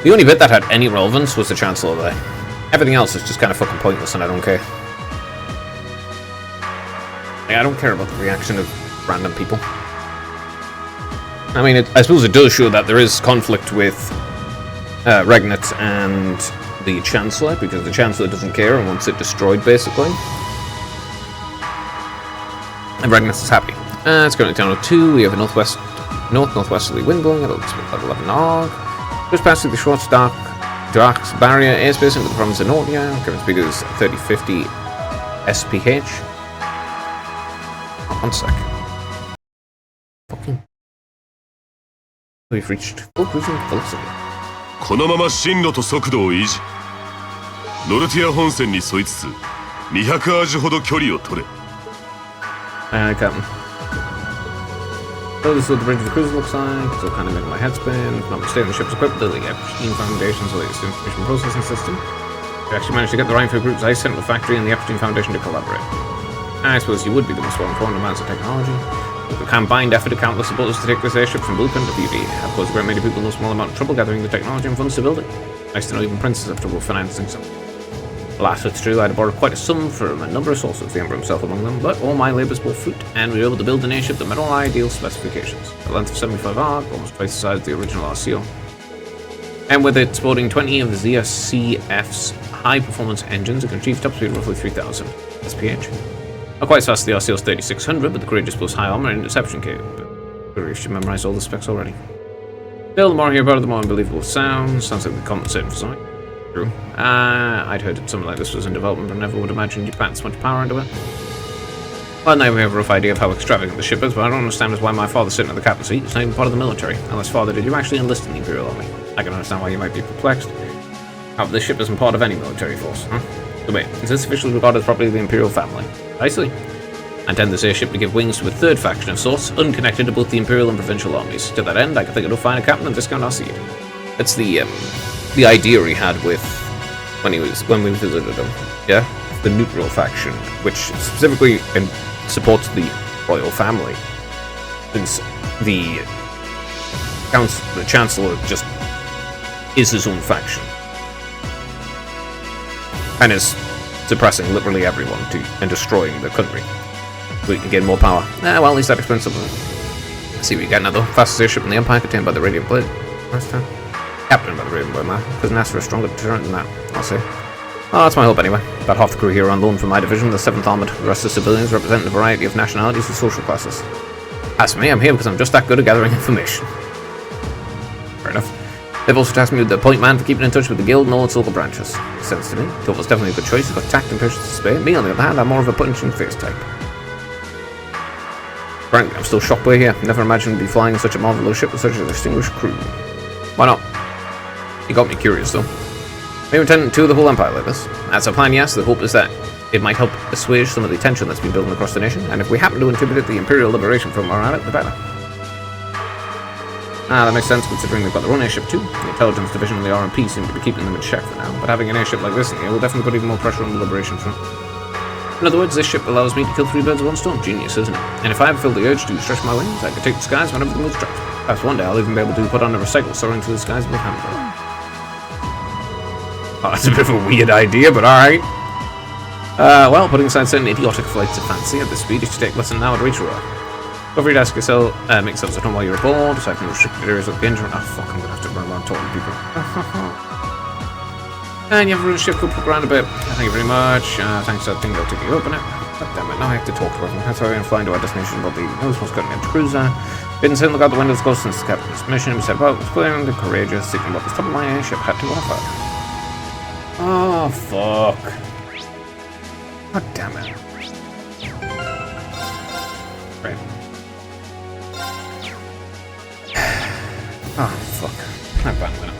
The only bit that had any relevance was the Chancellor there. Everything else is just kind of fucking pointless and I don't care. Like, I don't care about the reaction of random people. I mean, I suppose it does show that there is conflict with Regnitz and the Chancellor, because the Chancellor doesn't care and wants it destroyed, basically. And Regnitz is happy. It's currently down to 2. We have a north-northwesterly wind blowing at level 11 Arg. Just passing the Schwarzdark Drax barrier airspace into the province of Nordia. Current speed is 3050 SPH. Oh, 1 sec. Fucking. We've reached full cruising velocity. このまま進路と速度を維持。ノルティア本線に沿いつつ200アージュほど距離を取れ。Captain. So this is what the bridge of the cruiser looks like. It's all kind of making my head spin. If not mistaken, the ship's equipped with the Epstein Foundation's latest information processing system. We actually managed to get the Rhineford Group's ice central factory and the Epstein Foundation to collaborate. I suppose you would be the most well-informed amounts of technology. With the combined effort of countless supporters to take this airship from blueprint to beauty, I've caused a great many people no small amount of trouble gathering the technology and funds to build it. Nice to know even princes have trouble financing some. Alas, it's true, I had to borrow quite a sum from a number of sources, the Emperor himself among them, but all my labours bore fruit, and we were able to build an airship that met all ideal specifications. A length of 75 arc, almost twice the size of the original Arceal. And with it sporting 20 of the ZSCF's high-performance engines, it can achieve top speed of roughly 3000 SPH. Not quite as fast as the Arceal's 3600, but the Courageous boasts high armor and interception capability. Courageous should memorize all the specs already. Still, the more I hear about it, the more unbelievable it sounds. Sounds like they're compensating for something. True. I'd heard that something like this was in development, but never would imagine you'd pack this much power into it. Well, now we have a rough idea of how extravagant the ship is, but I don't understand why my father's sitting at the captain's seat. It's not even part of the military. Unless, father, did you actually enlist in the Imperial Army? I can understand why you might be perplexed. Oh, this ship isn't part of any military force, huh? So wait, is this officially regarded as property of the Imperial family? I see. I intend this airship to give wings to a third faction of sorts, unconnected to both the Imperial and Provincial armies. To that end, I can think it'll find a captain and discount our seat. That's the idea he had with when we visited him. Yeah? The neutral faction, which specifically supports the royal family. Since the Chancellor just is his own faction. And is suppressing literally everyone and destroying the country. So we can gain more power. Well, at least that explains something. Let's see, we get another fastest airship in the Empire, contained by the Radiant Blade. Last time. Captain by the Radiant Blade, man. Couldn't ask for a stronger deterrent than that. I'll say. Oh, that's my hope anyway. About half the crew here are on loan from my division, the 7th Armoured. The rest are civilians representing a variety of nationalities and social classes. As for me, I'm here because I'm just that good at gathering information. Fair enough. They've also tasked me with the point man for keeping in touch with the guild and all its local branches. Makes sense to me. Toval's definitely a good choice. He's got tact and patience to spare. Me, on the other hand, I'm more of a punch-in-face type. Frankly, I'm still shocked we're here. Never imagined we'd be flying in such a marvelous ship with such a distinguished crew. Why not? You got me curious, though. Maybe intending to the whole Empire like this. That's our plan, yes. The hope is that it might help assuage some of the tension that's been building across the nation, and if we happen to intimidate the Imperial Liberation Front around it, the better. That makes sense considering they've got their own airship too. The Intelligence Division and the RMP seem to be keeping them in check for now, but having an airship like this in here will definitely put even more pressure on the Liberation Front. In other words, this ship allows me to kill 3 birds with 1 stone. Genius, isn't it? And if I ever feel the urge to stretch my wings, I could take the skies whenever the mood's dropped. Perhaps one day I'll even be able to put on a recycle soaring through the skies with hammer. Oh, that's a bit of a weird idea, but alright. Well, putting aside certain idiotic flights of fancy at this speed, you should take less than an hour to reach Aurora. Feel free to ask yourself, make yourselves at home while you're aboard, aside from the restricted areas of the engine. Oh fuck, I'm gonna have to run around talking to people. And you have a ship could poke around a bit. Thank you very much. Thanks, I think I'll take you open it. God damn it, now I have to talk to everyone. That's how we're gonna fly into our destination, but the nose was cutting edge cruiser. Been sitting look out the windows close since the captain's mission. We said, well, it was clear and courageous, seeking what the top of my airship had to offer. Oh, fuck. God damn it. Right. Oh, fuck. I'm fine with it.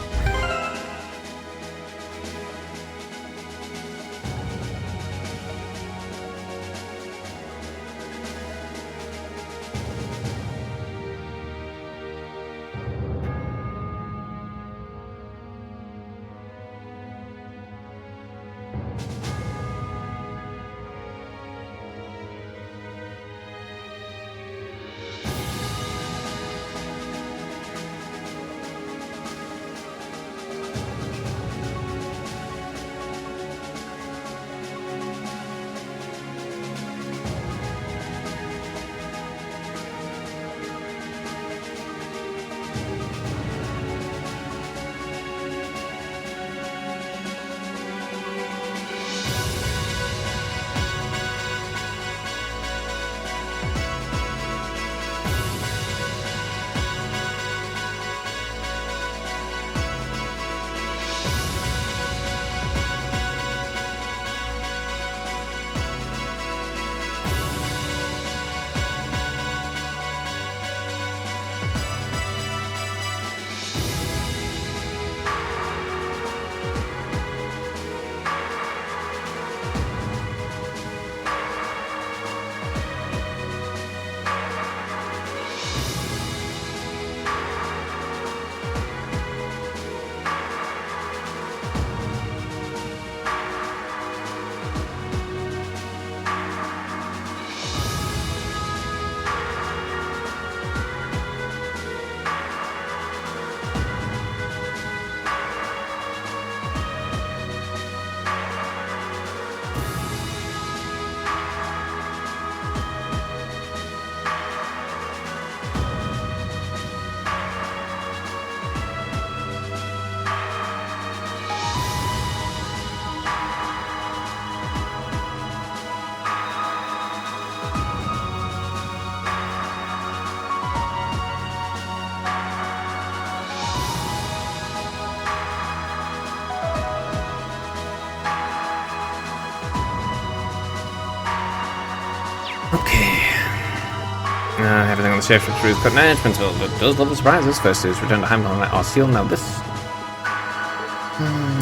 Everything on the ship is cut edge, Principal, but does love the surprises. First is return to Heimdall and let our seal. Now this.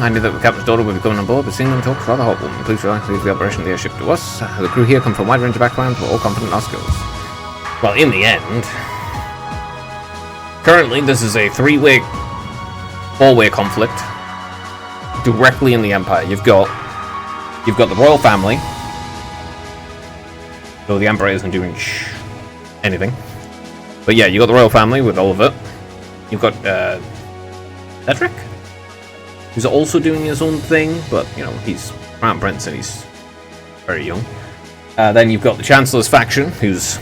I knew that the captain's daughter would be coming on board, but seeing them talk, rather hot woman. Please leave the operation of the airship to us. The crew here come from a wide range of backgrounds, we're all confident in our skills. Well, in the end, currently this is a four-way conflict directly in the Empire. You've got the royal family, though the Emperor isn't doing anything. But yeah, you got the royal family with all of it. You've got Cedric, who's also doing his own thing, but you know, he's Crown Prince and he's very young. Then you've got the Chancellor's faction, who's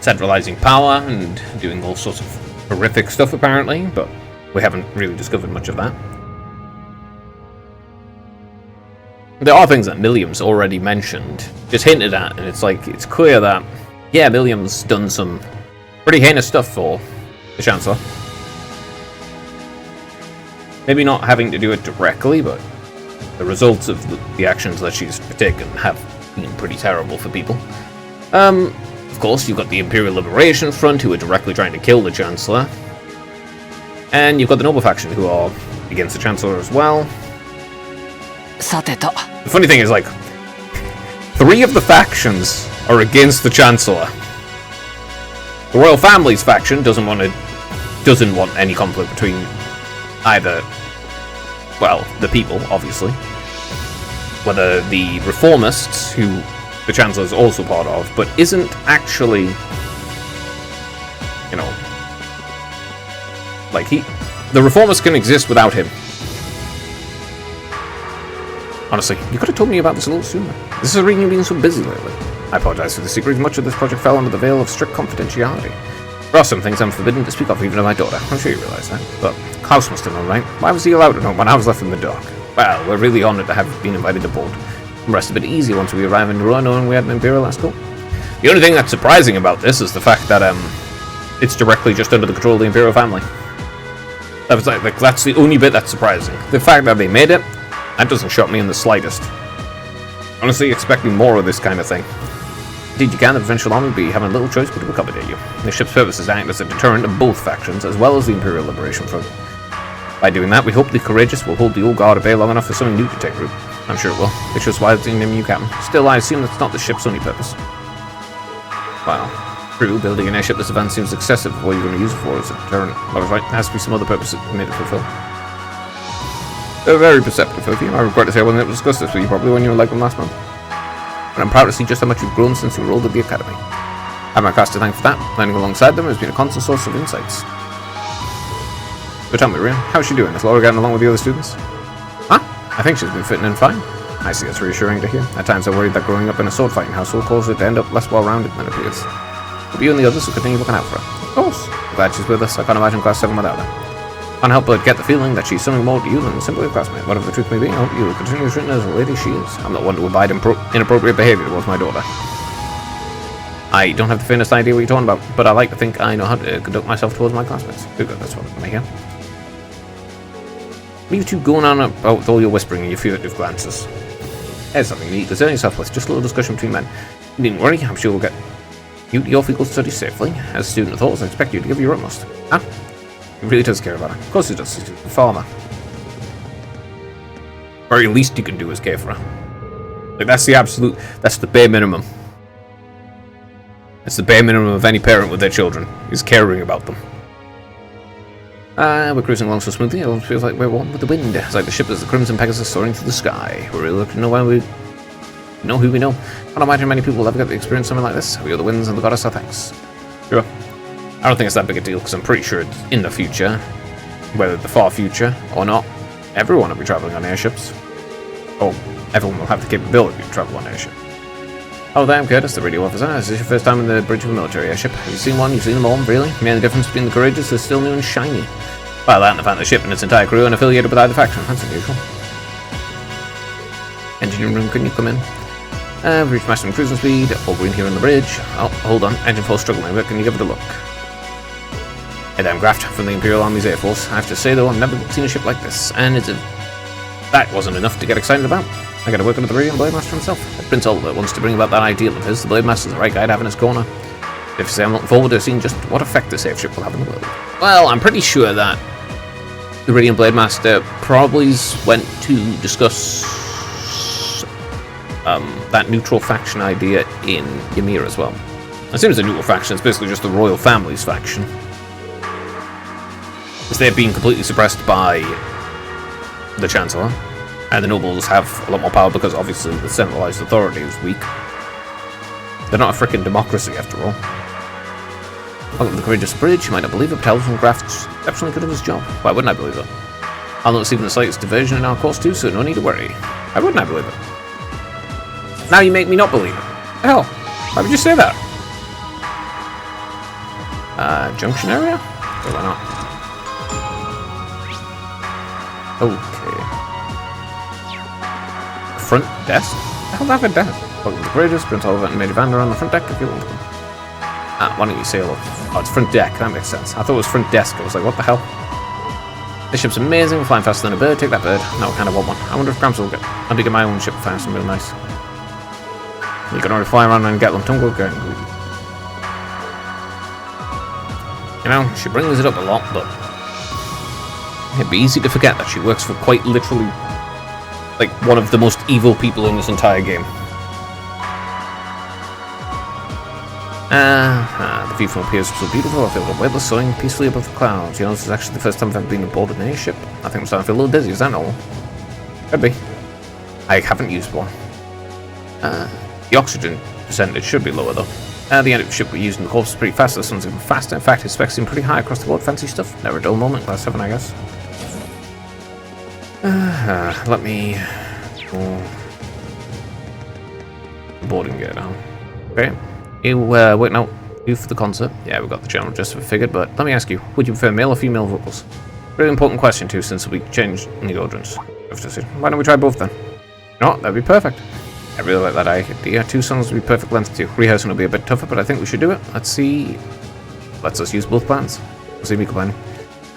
centralizing power and doing all sorts of horrific stuff apparently, but we haven't really discovered much of that. There are things that Milliam's already mentioned, just hinted at, and it's like, it's clear that, yeah, Milliam's done some pretty heinous stuff for the Chancellor. Maybe not having to do it directly, but the results of the actions that she's taken have been pretty terrible for people. Of course, you've got the Imperial Liberation Front, who are directly trying to kill the Chancellor. And you've got the Noble Faction, who are against the Chancellor as well. The funny thing is, like, 3 of the factions are against the Chancellor. The Royal Family's faction doesn't want any conflict between either, well, the people, obviously, whether the Reformists, who the Chancellor is also part of, but isn't actually, you know, like the Reformists can exist without him. Honestly, you could have told me about this a little sooner. This is a reason you've been so busy lately. I apologize for the secret. Much of this project fell under the veil of strict confidentiality. There are some things I'm forbidden to speak of, even to my daughter. I'm sure you realize that. But Klaus must have known, right? Why was he allowed to know when I was left in the dark? Well, we're really honored to have been invited aboard. The rest a bit easy once we arrive in Nura, knowing we had an Imperial escort. The only thing that's surprising about this is the fact that it's directly just under the control of the Imperial family. That was like that's the only bit that's surprising. The fact that they made it, that doesn't shock me in the slightest. Honestly, expecting more of this kind of thing. Indeed, you can. The provincial army will be having little choice but to accommodate you. The ship's purpose is to act as a deterrent of both factions, as well as the Imperial Liberation Front. By doing that, we hope the courageous will hold the old guard at bay long enough for something new to take root. I'm sure it will. It's just why it's named you captain. Still, I assume that's not the ship's only purpose. Wow. True, building an airship this advanced seems excessive. What are you going to use it for as a deterrent? Well, right, there has to be some other purpose that made it fulfill. They're very perceptive of you. I regret to say I wasn't able to discuss this with you probably when you were like them last month. But I'm proud to see just how much you've grown since you enrolled at the academy. I have my class to thank for that. Learning alongside them has been a constant source of insights. So tell me, Ria, how's she doing? Is Laura getting along with the other students? Huh? I think she's been fitting in fine. I see, it's reassuring to hear. At times I'm worried that growing up in a sword-fighting household causes her to end up less well-rounded than it appears. But you and the others will continue looking out for her. Of course. I'm glad she's with us. I can't imagine Class 7 without her. Can't help but get the feeling that she's something more to you than simply a classmate. Whatever the truth may be, I hope you will continue as written as a lady she is. I'm not one to abide inappropriate behavior towards my daughter. I don't have the faintest idea what you're talking about, but I like to think I know how to conduct myself towards my classmates. Good, that's what I'm here. What are you two going on about with all your whispering and your furtive glances? There's something neat. Concern yourself with. Just a little discussion between men. You needn't worry. I'm sure we'll get you to your field study safely. As a student of thoughts, I expect you to give your utmost. Huh? He really does care about her. Of course he does. He's a farmer. Very least you can do is care for her. Like, that's the bare minimum. That's the bare minimum of any parent with their children, is caring about them. We're cruising along so smoothly, it almost feels like we're one with the wind. It's like the ship is the Crimson Pegasus soaring through the sky. We're really looking to know where we know who we know. I don't imagine many people will ever get to experience something like this. We are the winds and the goddess our thanks. Sure. I don't think it's that big a deal, because I'm pretty sure it's in the future, whether the far future or not, everyone will be traveling on airships. Or everyone will have the capability to travel on airship. Oh, there, I'm Curtis, the radio officer. Is this your first time in the bridge of a military airship? Have you seen one? You've seen them all? Really? The only difference between the courageous is still new and shiny. Well, that and the fact the ship and its entire crew are affiliated with either faction. That's unusual. Engine room, can you come in? We've reached maximum cruising speed. All green here on the bridge. Oh, hold on. Engine 4's struggling a bit. Can you give it a look? Hey there, I'm Graft from the Imperial Army's Air Force. I have to say, though, I've never seen a ship like this. And that wasn't enough to get excited about. I gotta work under the Radiant Blade Master himself. Prince Oliver wants to bring about that ideal of his. The Blade Master's the right guy to have in his corner. If you say I'm looking forward to seeing just what effect this airship will have in the world. Well, I'm pretty sure that the Radiant Blade Master probably went to discuss that neutral faction idea in Ymir as well. As soon as a neutral faction, it's basically just the royal family's faction. Because they're being completely suppressed by the Chancellor, and the nobles have a lot more power because obviously the centralized authority is weak. They're not a freaking democracy after all. Welcome to the Courageous Bridge. You might not believe it, but Helmcraft's exceptionally good at his job. Why wouldn't I believe it? I'll notice even the slightest diversion in our course too, so no need to worry. Why wouldn't I believe it? Now you make me not believe it. Hell, why would you say that? Junction area? Or why not? Okay. Front desk? The hell have a desk? Welcome to the Courageous, Prince Oliver and Lady Vander on the front deck if you want to. Why don't you sail up? Oh, it's front deck, that makes sense. I thought it was front desk, I was like, what the hell? This ship's amazing, flying faster than a bird, take that bird. No, I kind of want one. I wonder if Gramps will get... I'll get my own ship fast and real nice. You can already fly around and get them. Don't go getting greedy. You know, she brings it up a lot, but it'd be easy to forget that she works for quite literally, like, one of the most evil people in this entire game. The view from up here is so beautiful. I feel the weightless soaring peacefully above the clouds. You know, this is actually the first time I've ever been aboard an airship. I think I'm starting to feel a little dizzy, is that all? Could be. I haven't used one. The oxygen percentage should be lower though. The end of the ship we're using the course is pretty fast. This one's even faster. In fact, its specs seem pretty high across the board. Fancy stuff. Never a dull moment. Class 7, I guess. Let me boarding gate now. Okay. You wait now. You for the concert? Yeah, we got the general gist of it figured. But let me ask you: would you prefer male or female vocals? Really important question too, since we changed the audience. Why don't we try both then? No, that'd be perfect. I really like that idea. 2 songs would be perfect length too. Rehearsing will be a bit tougher, but I think we should do it. Let's see. Let's us use both plans. We'll see me combining.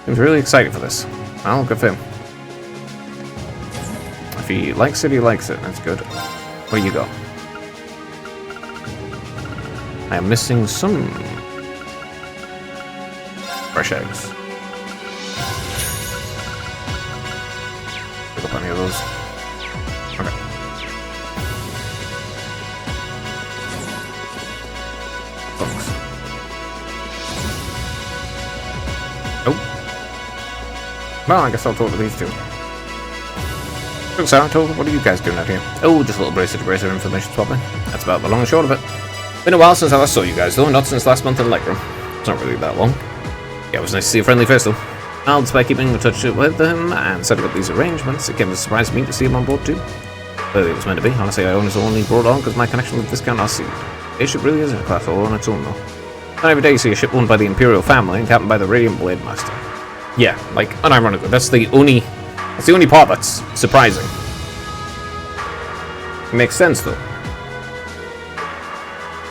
I'm really excited for this. Well, good for him. If he likes it, he likes it. That's good. Where you go? I am missing some fresh eggs. Pick up any of those. Okay. Folks. Oh. Well, I guess I'll talk to these two. So, Sarah, what are you guys doing out here? Oh, just a little bracer to bracer information swapping. That's about the long and short of it. Been a while since I last saw you guys, though. Not since last month in Electrum. It's not really that long. Yeah, it was nice to see a friendly face, though. Well, despite keeping in touch with him and setting up these arrangements, it came as a surprise to me to see him on board, too. Clearly it was meant to be. Honestly, I only brought on because my connection with Viscount Arcee. The ship really is a class all on its own, though. Not every day you see a ship owned by the Imperial family and captained by the Radiant Blade Master. Yeah, like, unironically, that's the only part that's surprising. It makes sense, though.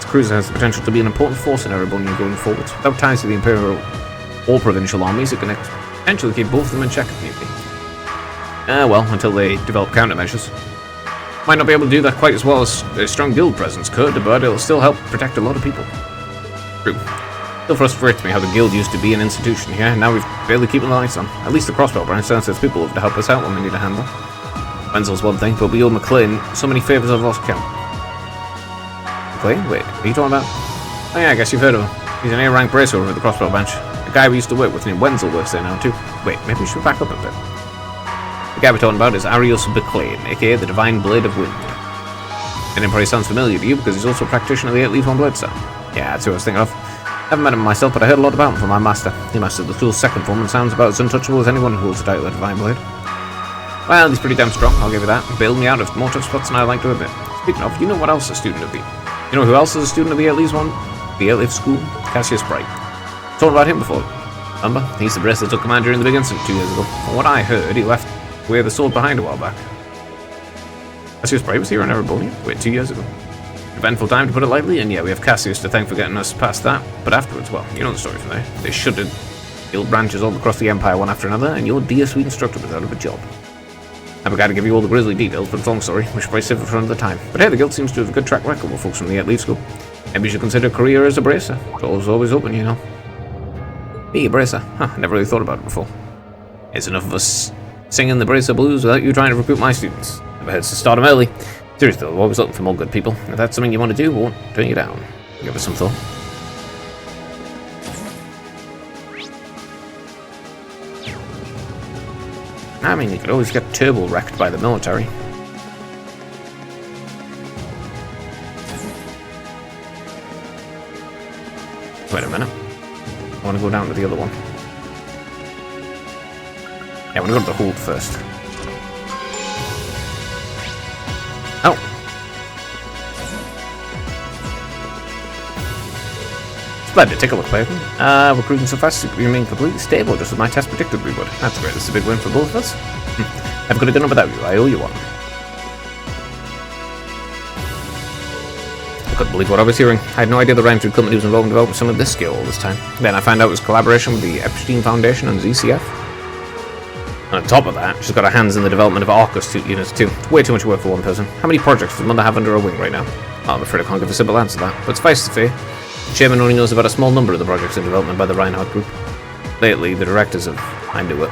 Cruiser has the potential to be an important force in Erebonia going forwards. Without ties to the Imperial or Provincial armies, it can potentially keep both of them in check if need be. Well, until they develop countermeasures. Might not be able to do that quite as well as a strong guild presence could, but it'll still help protect a lot of people. True. Still frustrates me how the guild used to be an institution here, and now we've barely keeping the lights on. At least the Crossbow branch sends its people over to help us out when we need a handle. Wenzel's one thing, but we owe McLean so many favours I've lost count. McLean? Wait, what are you talking about? Oh yeah, I guess you've heard of him. He's an A-rank bracer over at the Crossbow bench. A guy we used to work with named Wenzel works there now too. Wait, maybe we should back up a bit. The guy we're talking about is Arios McLean, aka the Divine Blade of Wind. The name probably sounds familiar to you because he's also a practitioner of the 8 Leaves 1 Blade style. Yeah, that's who I was thinking of. Haven't met him myself, but I heard a lot about him from my master. He mastered the tool's second form and sounds about as untouchable as anyone who holds the title of Divine Blade. Well, he's pretty damn strong, I'll give you that. Bailed me out of more tough spots than I like to admit. Speaking of, you know what else a student of the... You know who else is a student of the 8 Leaves 1? The 8 Leaf School? Cassius Bright. Talked about him before. Remember? He's the bracer that took command during the big incident 2 years ago. From what I heard, he left where the sword behind a while back. Cassius Bright was here in Erebonia? Wait, 2 years ago. Eventful time to put it lightly, and yeah, we have Cassius to thank for getting us past that. But afterwards, well, you know the story from there. They shuttered guild branches all across the Empire one after another, and your dear sweet instructor was out of a job. I'm a guy to give you all the grisly details, but it's a long story, we should probably save it for another time. But hey, the guild seems to have a good track record with folks from the 8 Leaf School. Maybe you should consider a career as a bracer. It's always open, you know. Me, a bracer? Huh, never really thought about it before. It's enough of us singing the Bracer Blues without you trying to recruit my students. Never hurts to start them early. Seriously, we're always looking for more good people. If that's something you want to do, we won't turn you down. Give us some thought. I mean, you could always get turbo wrecked by the military. Wait a minute. I want to go down to the other one. Yeah, I want to go to the hold first. Oh. Splendid. Take a look, Clayton. Recruiting so fast you remain completely stable, just as my test predicted we would. That's great. This is a big win for both of us. Never could have done it without you. I owe you one. I couldn't believe what I was hearing. I had no idea the Rhyme3 company was involved in developing some of this skill all this time. Then I found out it was collaboration with the Epstein Foundation and ZCF. And on top of that, she's got her hands in the development of AUKUS units too. Way too much work for one person. How many projects does Mother have under her wing right now? Well, I'm afraid I can't give a simple answer to that, but suffice to say, the chairman only knows about a small number of the projects in development by the Reinhardt Group. Lately, the directors have handed it.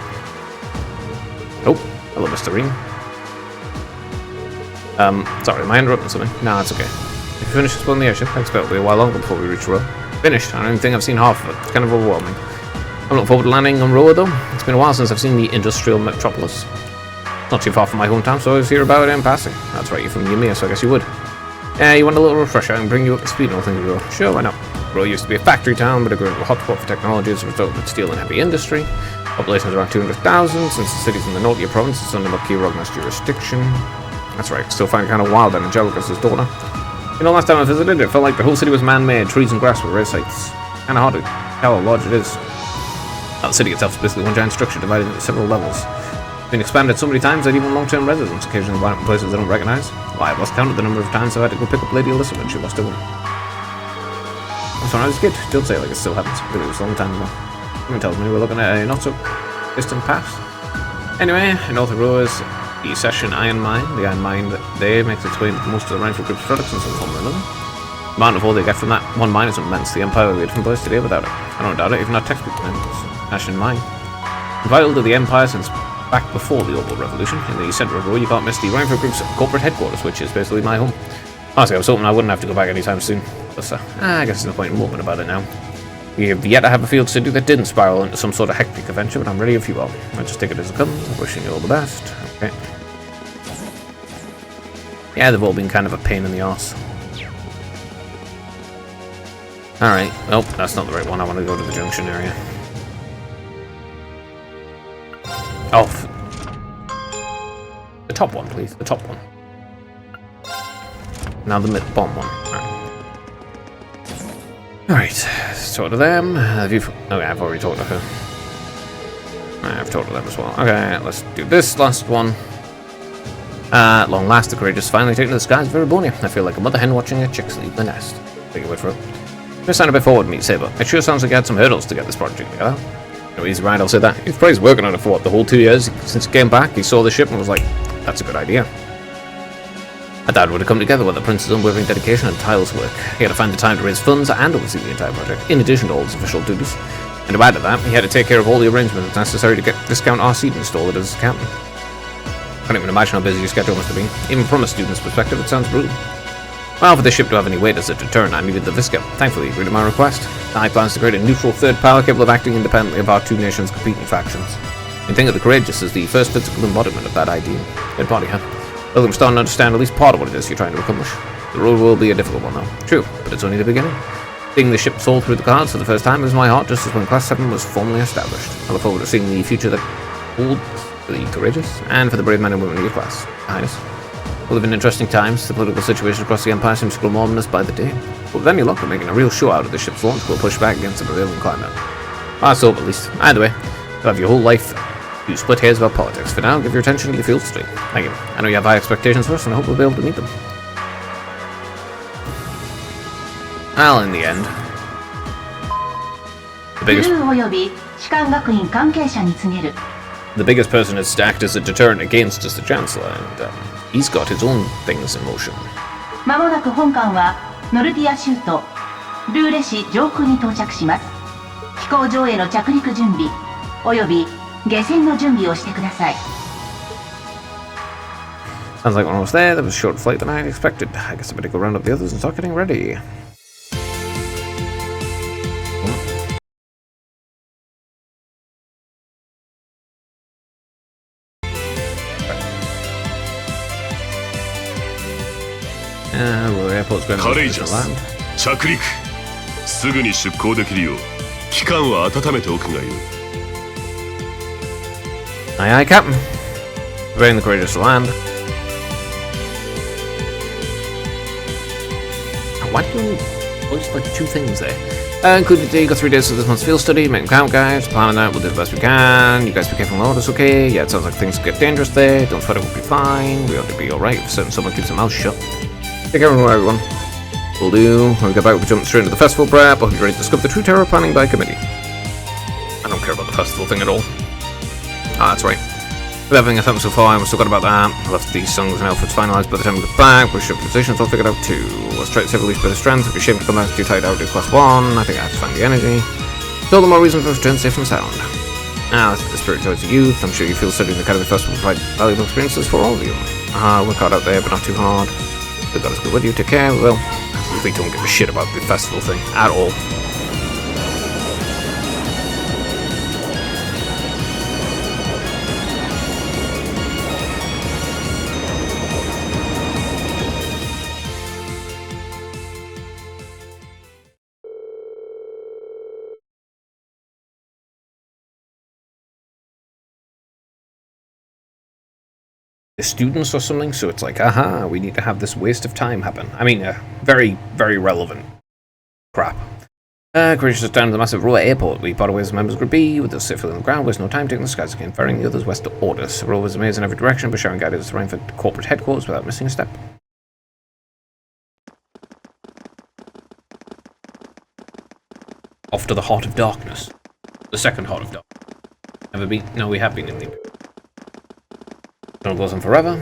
Oh, hello, Mr. Ream. Sorry, am I interrupting something? No, it's okay. If you finish exploring the airship, I expect it'll be a while longer before we reach Roa. Finished? I don't even think I've seen half of it. It's kind of overwhelming. I'm looking forward to landing on Roa, though. It's been a while since I've seen the industrial metropolis. Not too far from my hometown, so I always hear about it in passing. That's right, you're from Yamir, so I guess you would. You want a little refresher? I can bring you up to speed on all things Roa. Sure, why not? Roa used to be a factory town, but a growing hotspot for technology as a result of its steel and heavy industry. Population is around 200,000. Since the city's in the Nortia province, it's under Makirogna's jurisdiction. That's right, still find it kind of wild that Angelicus' daughter. You know, last time I visited, it felt like the whole city was man-made. Trees and grass were rare sights. Kind of hard to tell how large it is. Now, the city itself is basically one giant structure divided into several levels. It's been expanded so many times that even long-term residents occasionally wind up in places they don't recognize. Why, I've lost count of the number of times I've had to go pick up Lady Alyssa when she lost her way. That's when I was a kid. Don't say it like it still happens. Really, it was a long time ago. Someone tells me we're looking at a not-so-distant past. Anyway, North of Roa is the Session Iron Mine. The Iron Mine that they makes its way into most of the Rhyme3 Group's products in some form or another. The amount of ore they get from that one mine is immense. The Empire would be a different place today without it. I don't doubt it, even our textbook names. Ashen Mine. Vital to the Empire since back before the Orbital Revolution. In the center of Roa, you can't miss the Rhyme3 Group's corporate headquarters, which is basically my home. Honestly, I was hoping I wouldn't have to go back anytime soon. But I guess there's no point in moping about it now. We have yet to have a field city that didn't spiral into some sort of hectic adventure, but I'm ready if you are. I'll just take it as it comes. I'm wishing you all the best. Okay. Yeah, they've all been kind of a pain in the arse. Alright, nope, that's not the right one. I want to go to the junction area. Oh. The top one, please. The top one. Now the mid-bomb one. Alright, let's talk to them. Okay, I've already talked to her. I've talked to them as well. Okay, let's do this last one. At long last, the courageous finally taken to the skies of Veribonia. I feel like a mother hen watching her chicks leave the nest. Take your word for it. Just sound a bit forward, Meat Saber. It sure sounds like you had some hurdles to get this project together. No, he's right, I'll say that. He's probably working on it for what, the whole 2 years since he came back. He saw the ship and was like, that's a good idea. I thought it would have come together with the Prince's unwavering dedication and tireless work. He had to find the time to raise funds and oversee the entire project, in addition to all his official duties. And to add to that, he had to take care of all the arrangements necessary to get Viscount RC installed as his accountant. I can't even imagine how busy your schedule must have been. Even from a student's perspective, it sounds brutal. Well, for the ship to have any weight as a deterrent, I needed the Viscount. Thankfully, he agreed to my request. I plans to create a neutral third power capable of acting independently of our two nations' competing factions. You think of the Courageous as the first physical embodiment of that ideal. Third party, huh? Well, I'm starting to understand at least part of what it is you're trying to accomplish. The road will be a difficult one, though. True, but it's only the beginning. Seeing the ship sold through the cards for the first time is my heart, just as when Class 7 was formally established. I look forward to seeing the future that holds for the Courageous, and for the brave men and women of your class. Highness. We live in interesting times. The political situation across the Empire seems to grow more ominous by the day. But with any luck, we're making a real show out of the ship's launch. We'll push back against the prevailing climate. I hope, at least. Either way, you'll have your whole life you split hairs about politics. For now, give your attention to your field study. Thank you. I know you have high expectations for us, and I hope we'll be able to meet them. Well, in the end, the biggest person is stacked as a deterrent against is the Chancellor, and he's got his own things in motion. まもなく本艦はノルディア州都ルーレ市上空に到着します。飛行場への着陸準備および下船の準備をしてください。 Sounds like we're almost there. There was a shorter flight than I had expected. I guess I better go round up the others and start getting ready. Airport's going to land. 着陸。すぐに出港できるよう機関は温めておくがよい。 Aye, aye, Captain. Preparing the Courageous to land. Why do you voice like 2 things there? Including today, you got 3 days of this month's field study, making count, guys. Planning that, we'll do the best we can. You guys be careful on orders, okay? Yeah, it sounds like things get dangerous there. Don't sweat, it will be fine. We ought to be alright if someone keeps their mouth shut. Take care, everyone. Will do. When we get back, we'll jump straight into the festival prep. I'll be ready to discover the true terror planning by committee. I don't care about the festival thing at all. Ah, that's right. With everything that's happened so far, I've still got about that. I'll have these songs and outfits finalised by the time we get back. We'll shift positions all figured out too. Let's try to save at least a bit of strength. It'd be a shame to come back too tight out to class 1. I think I have to find the energy. So all the more reason for us to return safe and sound. Now, let's get the spirit towards the youth. I'm sure you feel studying the Academy Festival will provide valuable experiences for all of you. Work hard out there, but not too hard. Still got us good with you. Take care. Well, I really don't give a shit about the festival thing at all. The students or something, so it's like, aha, we need to have this waste of time happen. I mean, very, very relevant crap. Courageous is down to the massive Roa airport. We part away as members Group B, with us safely on the ground, waste no time taking the skies again, firing the others west to orders. Roa was a maze in every direction, but Sharon guided us to Rainford corporate headquarters without missing a step. Off to the Heart of Darkness. The second Heart of Darkness. Never been? No, we have been in the... Tunnel goes on forever.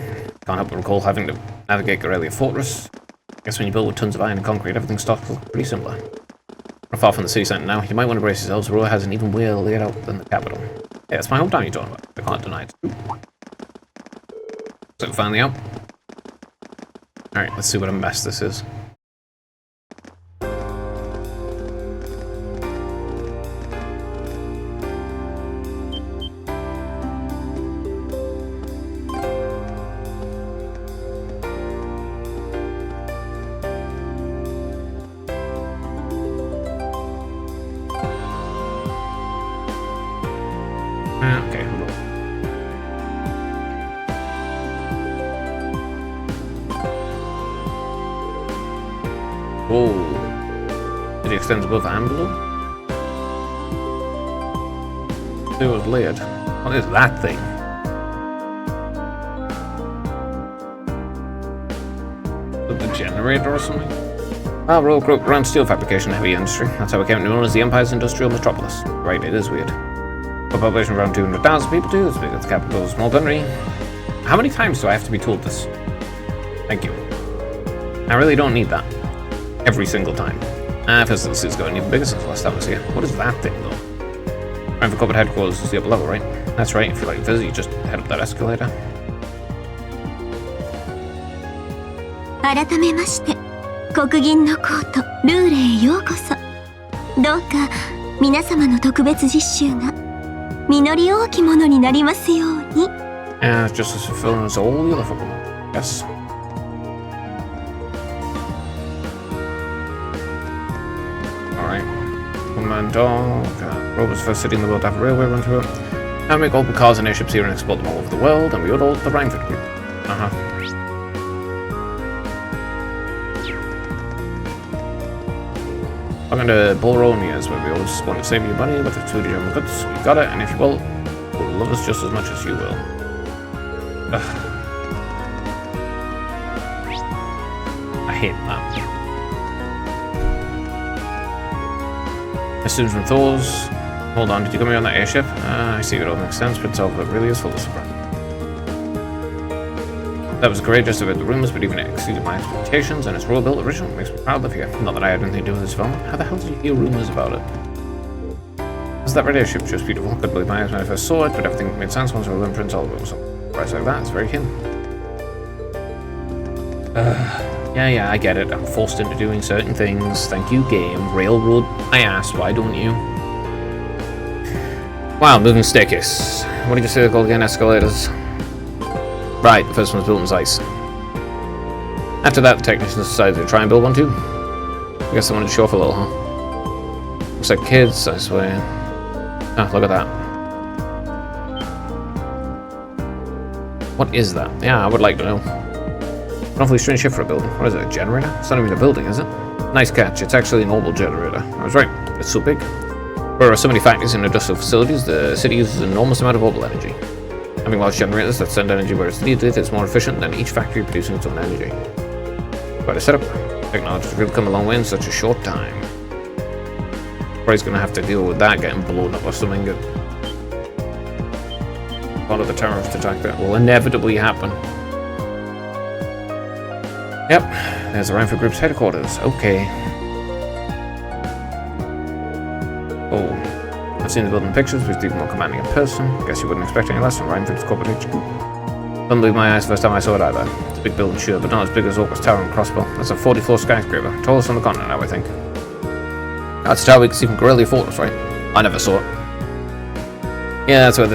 Can't help but recall having to navigate Gorelia Fortress. Guess when you build with tons of iron and concrete, everything starts to look pretty similar. Not far from the city centre now, you might want to brace yourselves. Roa has an even weirder layout than the capital. Yeah, it's my hometown you're talking about. I can't deny it. So finally out. Alright, let's see what a mess this is. Okay, hold on. Whoa. It extends above Ambler? It was layered. What is that thing? Is it the generator or something? Ah, Royal Group runs steel fabrication and heavy industry. That's how it came to be known as the Empire's industrial metropolis. Right, it is weird. A population of around 200,000 people too, as big as the capital of a small country. How many times do I have to be told this? Thank you. I really don't need that. Every single time. First this is going even bigger since last time I was here. What is that thing though? Right, for corporate headquarters is the upper level, right? That's right, if you like to visit, you just head up that escalator. 改めまして、国銀のコート、ルーレへようこそ。どうか皆様の特別実習が実り多きものになりますように。Yeah, it's just as fulfilling as all the other football. Yes. Alright. Woman dog. Rover's first city in the world to have a railway run through it. Now make all the cars and airships here and export them all over the world, and we owe it all to the Rainford Group. Welcome to Bolronias, where we always want to save you money with the food German goods. We got it, and if you will, we'll love us just as much as you will. Ugh. I hate that. As soon as from Thor's. Hold on, did you come here on that airship? I see it all makes sense, but all of it really is full of surprise. That was courageous about the rumors, but even it exceeded my expectations, and it's royal built original. It makes me proud to live here. Not that I had anything to do with this film. How the hell did you hear rumors about it? Is Is that radio ship just beautiful? Couldn't believe my eyes when I first saw it, but everything made sense once I was in Prince Oliver. So, price like that, it's very him. Yeah, I get it. I'm forced into doing certain things. Thank you, game. Railroad my ass, why don't you? Wow, moving staircase. What did you say they're called again? Escalators. Right, the first one's built in ice. After that, the technicians decided to try and build one too. I guess they wanted to show off a little, huh? Looks like kids, I swear. Ah, look at that. What is that? Yeah, I would like to know. An awfully strange ship for a building. What is it, a generator? It's not even a building, is it? Nice catch, it's actually a normal generator. I was right, it's so big. There are so many factories and industrial facilities, the city uses an enormous amount of orbital energy. Having large generators that send energy where it's needed is more efficient than each factory producing its own energy. Quite a setup. Technology has really come a long way in such a short time. Probably gonna have to deal with that getting blown up or something. Part of the terrorist attack that will inevitably happen. Yep, there's the Rhineford Group's headquarters. Okay. Oh, I've seen the building pictures, but it's even more commanding in person. Guess you wouldn't expect any less from Rhineford's corporate HQ. Couldn't believe my eyes the first time I saw it either. It's a big building, sure, but not as big as Orcus Tower and Crossbow. That's a 40-floor skyscraper, tallest on the continent now, I think. That's a tower we can see from Corellia Fortress, right? I never saw it. Yeah, that's where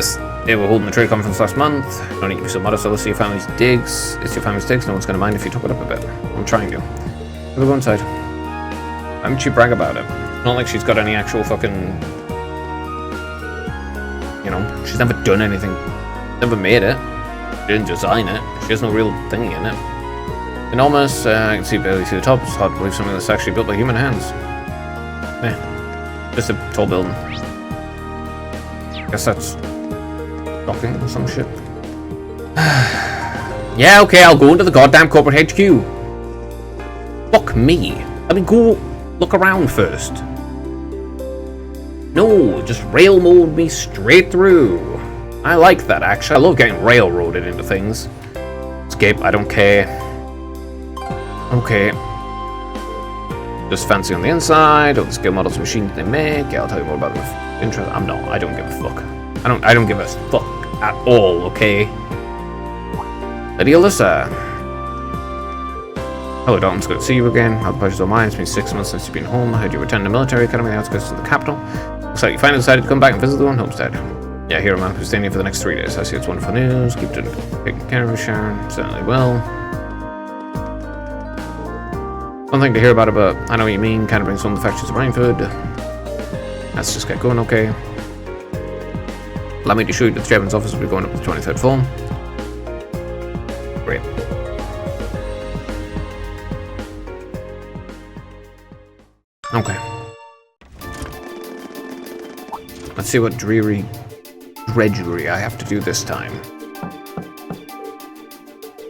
they were holding the trade conference last month. No need to be so modest, so let's see your family's digs. It's your family's digs, no one's gonna mind if you talk it up a bit. I'm trying to. We'll go inside. Why would she brag about it? Not like she's got any actual fucking... You know, she's never done anything. Never made it. She didn't design it. She has no real thing in it. Enormous, I can see barely through the top. It's hard to believe something that's actually built by human hands. Just a tall building. Guess that's docking or some shit. Yeah, okay, I'll go into the goddamn corporate HQ. Fuck me. I mean, go look around first. No, just railroad me straight through. I like that, actually. I love getting railroaded into things. Escape, I don't care. Okay. Just fancy on the inside, all the skill models and machines they make. Yeah, I'll tell you more about them if interest. I don't give a fuck. I don't give a fuck at all, okay? Lady Alyssa. Hello, Dalton. It's good to see you again. How the pleasure's all mine. It's been 6 months since you've been home. I heard you returned to the military academy on the outskirts of the capital. Looks like you finally decided to come back and visit the one homestead. Yeah, here I'm staying here for the next 3 days. I see it's wonderful news. Keep taking care of you, Sharon. Certainly will. One thing to hear about it, but I know what you mean. Kind of brings home the factions of Rhineford. Let's just get going, okay? Allow me to show you to the chairman's office. We'll be going up to the 23rd floor. Great. Okay. Let's see what dreary drudgery I have to do this time.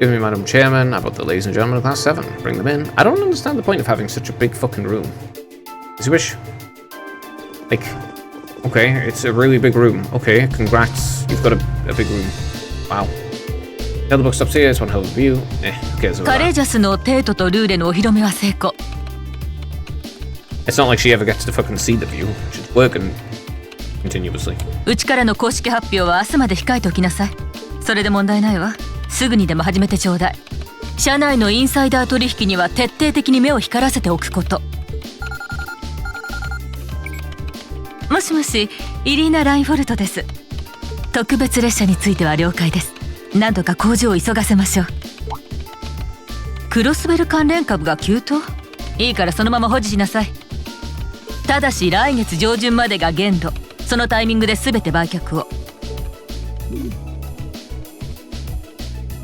Give me, Madam Chairman. How about the ladies and gentlemen of Class 7? Bring them in. I don't understand the point of having such a big fucking room. As you wish. Like, okay, it's a really big room. Okay, congrats. You've got a big room. Wow. The other books upstairs, one hell of a view. Who cares about that? It's not like she ever gets to fucking see the view. She's working continuously. うちからの公式発表は明日まで控えておきなさい。それで問題ないわ。すぐにでも始めてちょうだい。社内のインサイダー取引には徹底的に目を光らせておくこと。もしもし、イリーナ・ラインフォルトです。特別列車については了解です。何とか工場を急がせましょう。クロスベル関連株が急騰？いいからそのまま保持しなさい。ただし来月上旬までが限度。そのタイミングで全て売却を。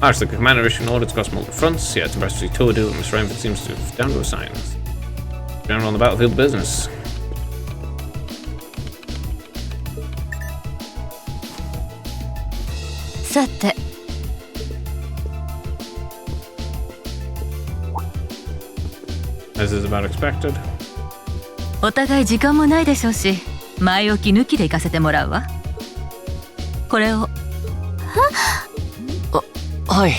As the commander issued orders across multiple fronts, yeah, it's impressive to see Toadu and Miss Rhineford seems to have down to a science. General on the battlefield business. Sate. As is about expected. お互い時間もないでしょうし、前置き抜きで行かせてもらうわ。これを。はい。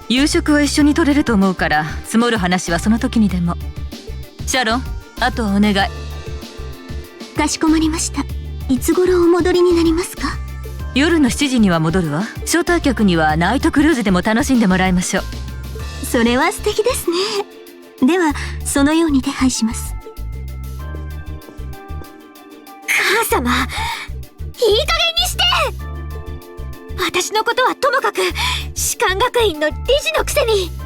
夕食は一緒に取れると思うから、積もる話はその時にでも。シャロン、あとはお願い。かしこまりました。いつ頃お戻りになりますか？夜の7時には戻るわ。招待客にはナイトクルーズでも楽しんでもらいましょう。それは素敵ですね。ではそのように手配します。母様、いい加減にして。私のことはともかく、士官学院の理事のくせにど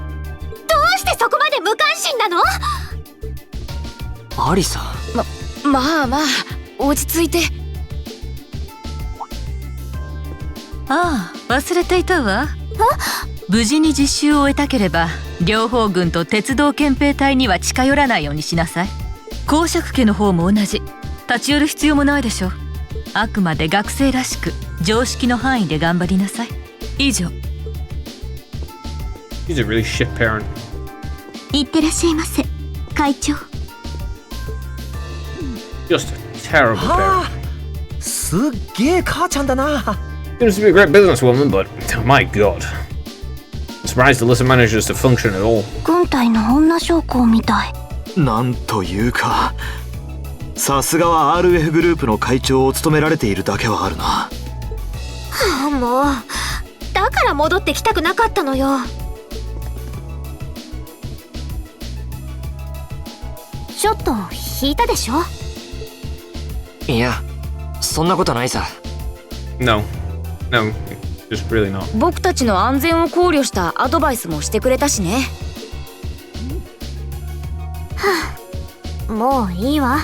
うしてそこまで無関心なの？アリサ。まあ落ち着いて。ああ、忘れていたわ。無事に実習を終えたければ、両方軍と鉄道憲兵隊には近寄らないようにしなさい。公爵家の方も同じ。立ち寄る必要もないでしょ。あくまで学生らしく常識の範囲で頑張りなさい。以上。He's a really shit parent. いってらっしゃいませ、会長。Just a terrible parent. すっげえ母ちゃんだな。Seems to be a great businesswoman, but my god. I'm surprised Alyssa manages to function at all. 軍隊の女将校みたい。なんというか、さすがは RF グループの会長を務められているだけはあるな。はあ、もうだから戻ってきたくなかったのよ。ちょっと引いたでしょ？いや、そんなことないさ。No, just really not. 僕たちの安全を考慮したアドバイスもしてくれたしね。はあ、もういいわ。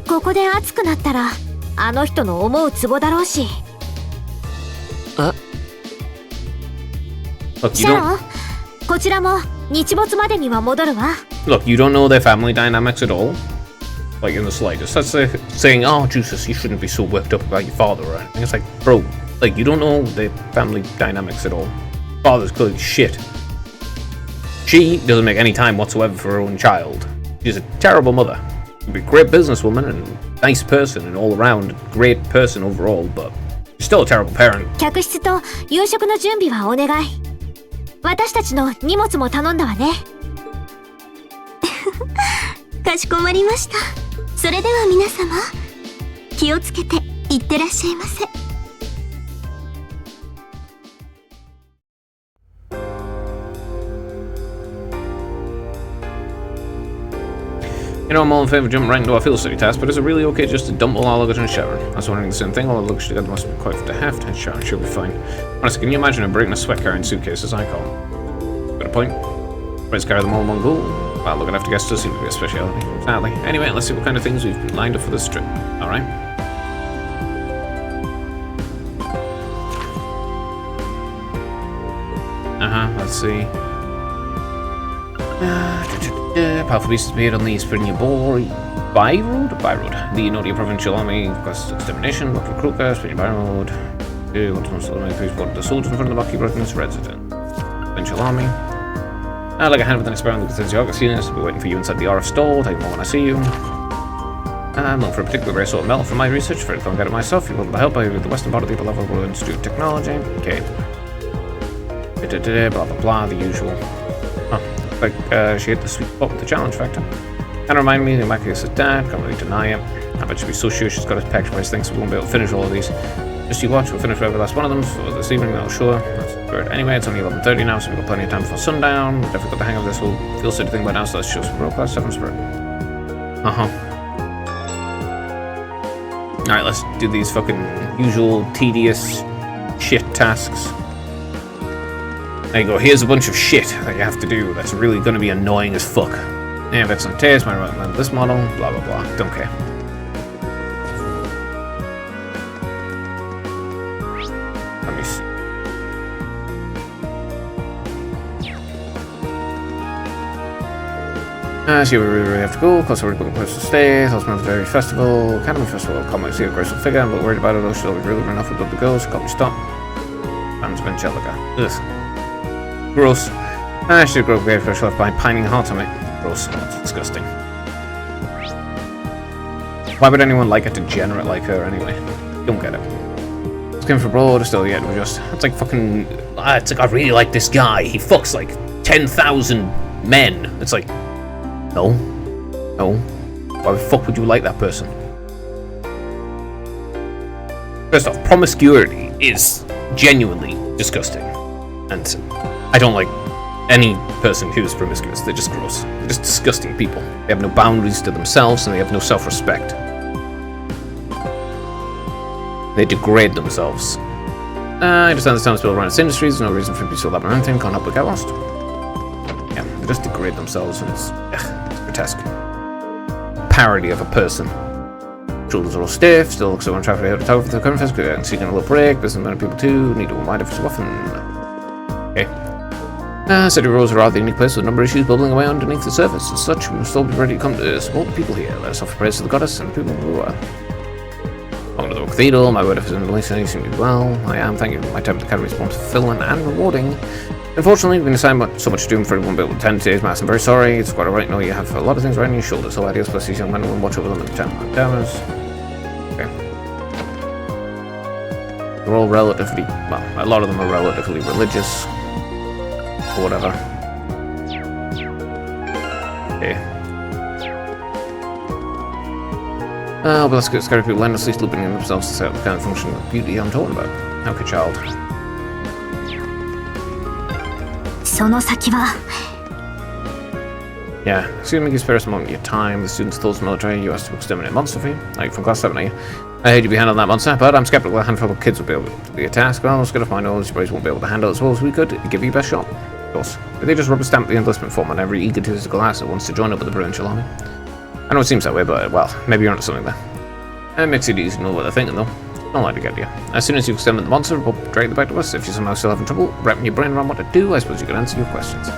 ここで熱くなったらあの人の思うツボだろうし。Look, シャロン、こちらも日没までには戻るわ。Look, you don't know their family dynamics at all? Like, in the slightest. That's like saying, oh, Jesus, you shouldn't be so whipped up about your father or anything. It's like, bro, like, you don't know their family dynamics at all. Father's clearly shit. She doesn't make any time whatsoever for her own child. She's a terrible mother. She'd be a great businesswoman and nice person and all around great person overall, but she's still a terrible parent. 客室と夕食の準備はお願い。私たちの荷物も頼んだわね。かしこまりました。それでは皆様、気をつけていってらっしゃいませ。You know, I'm all in favor of jumping right into our field study task, but is it really okay just to dump all our luggage in Sharon? I was wondering the same thing. All our luggage together must be quite to heft, and Sharon should be fine. Honestly, can you imagine her breaking a sweat carrying suitcases? I can't. Got a point. Let's carry them all in one go. Well, looking after guests does seem to be a speciality. Sadly. Anyway, let's see what kind of things we've lined up for this trip. Alright. Let's see. Powerful beasts appeared on the Springy By Road? The Nodia Provincial Army, Quest Extermination, Lucky Kruka, Springy By Road. What's most of the police brought the soldiers in front of the Bucky Brothers resident. Provincial Army. Like a hand with an experiment with the geography units, I'll be waiting for you inside the RF stall, take more when I see you. I'm looking for a particular rare sort of metal for my research, for it, can't get it myself, you're able to help with the western part of the Beloved Institute of Technology. Okay. Blah blah blah, the usual. Like she hit the sweet spot with the challenge factor. And remind me, the Immaculate is dead, can't really deny it. I bet she'll be so sure she's got us packed by his things, so we won't be able to finish all of these. Just you watch, we'll finish every last one of them for this evening, I'm sure. That's good. Anyway, it's only 11:30 now, so we've got plenty of time before sundown. We've definitely got the hang of this whole field study thing by now, so let's show some real class stuff in spirit. Alright, let's do these fucking usual tedious shit tasks. There you go, here's a bunch of shit that you have to do that's really going to be annoying as fuck. Yeah, that's on taste, my recommend this model, blah blah blah, don't care. Let me see. So we really have to go, because we're looking place to stay, House Military Festival, Academy Festival, come and see a graceful figure, I'm a bit worried about it though, she'll be really run off with the girls, got me stop. Fans Angelica. Ugh. Gross. I should grow great fish left behind pining hot on me. Gross. That's disgusting. Why would anyone like a degenerate like her anyway? Don't get it. Skin for broad, still yet, we're just... It's like fucking it's like, I really like this guy. He fucks like 10,000 men. It's like, no. Why the fuck would you like that person? First off, promiscuity is genuinely disgusting. And I don't like any person who's promiscuous. They're just gross. They're just disgusting people. They have no boundaries to themselves and they have no self-respect. They degrade themselves. I understand this town is built around its industries. There's no reason for people to steal that or anything. Can't help but get lost. Yeah, they just degrade themselves and it's grotesque. Parody of a person. Shoulders are all stiff, still looks so on traffic out of town for the current physical and seeking a little break. Business many people too, need to unwind every so often. Okay. City Roads are a rather unique place with a number of issues bubbling away underneath the surface. As such, we must all be ready to come to support the people here. Let us offer praise to the goddess and the people who are. Welcome to the Cathedral, my word of listening seem to be well. I am, thank you. My time at the Academy is both fulfilling and rewarding. Unfortunately, we've been assigned so much doom for everyone able to attend today's mass. I'm very sorry, it's quite alright. No, you have a lot of things right on your shoulders, so ideas plus these young men will watch over them at the time of damage. Okay. They're all relatively, well, a lot of them are relatively religious. Or whatever. Okay. But let's get scary people endlessly looping in themselves to set up the kind of function of beauty I'm talking about. Okay, child. その先は Yeah, excuse me, spare us a moment of your time. The students told us military, you asked to exterminate a monster for you. Like from class 7, are you? I hate you be handling that monster, but I'm skeptical a handful of kids will be able to be a task. Well, let's get off my nose, you probably won't be able to handle it as well as we could. Give you your best shot. Of course. But they just rubber stamp the enlistment form on every egotistical ass that wants to join up with the provincial army. I know it seems that way, but, well, maybe you're onto something there. It makes it easy to know what they're thinking, though. Don't like to get you. As soon as you exterminate the monster, we'll drag them back to us. If you're somehow still having trouble wrapping your brain around what to do, I suppose you could answer your questions.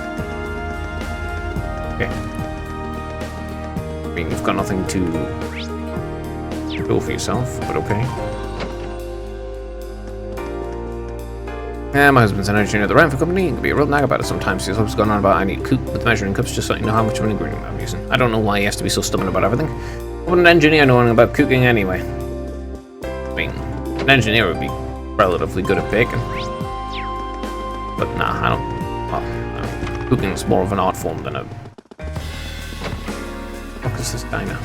Okay. I mean, you've got nothing to do for yourself, but okay. My husband's an engineer at the Ramford Company. He can be a real nag about it sometimes. He's always gone on about I need coop with measuring cups just so you know how much of an ingredient I'm using. I don't know why he has to be so stubborn about everything. I wouldn't an engineer know anything about cooking anyway. I mean, an engineer would be relatively good at baking. But nah, I don't. Well, no. Cooking's more of an art form than a. What is this diner?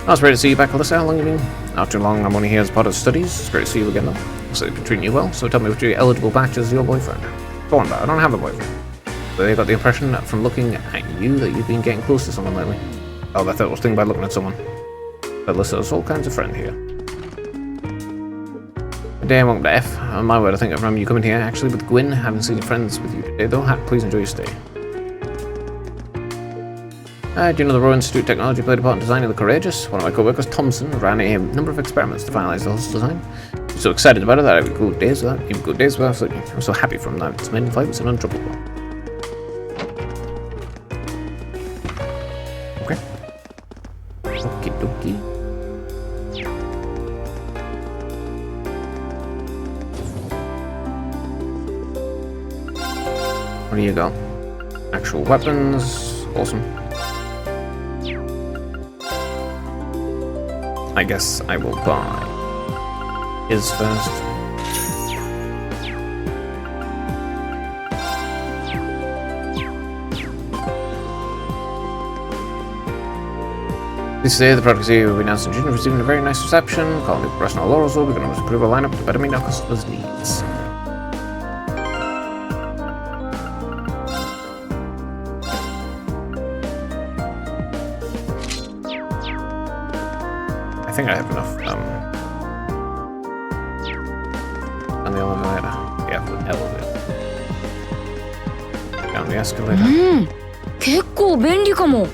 I was ready to see you back, Alyssa. How long have you been? Not too long. I'm only here as part of studies. It's great to see you again, though. Looks like they've been treating you well, so tell me what your eligible batch is your boyfriend. Go on, I don't have a boyfriend. But I got the impression that from looking at you that you've been getting close to someone lately. Oh, I thought I was thinking about looking at someone. But Alyssa, there's all kinds of friends here. Good day and welcome to F. On my word, I think I remember you coming here actually with Gwyn. Haven't seen your friends with you today, though. Please enjoy your stay. Do you know the Royal Institute of Technology played a part in designing the Courageous? One of my co-workers, Thompson, ran a number of experiments to finalize the whole design. I'm so excited about it that I have good days with that. Even good days with that. I'm so happy for him that it's made flight was an untroubled one. Okay. Okie dokie. What do you got? Actual weapons. Awesome. I guess I will buy his first. This day, the product here will be announced in June, receiving a very nice reception. Calling it personal laurels, so we can always improve our lineup to better meet our customers' needs. I think I have enough, on the elevator. Yeah, the elevator. Down the escalator. 結構便利かも。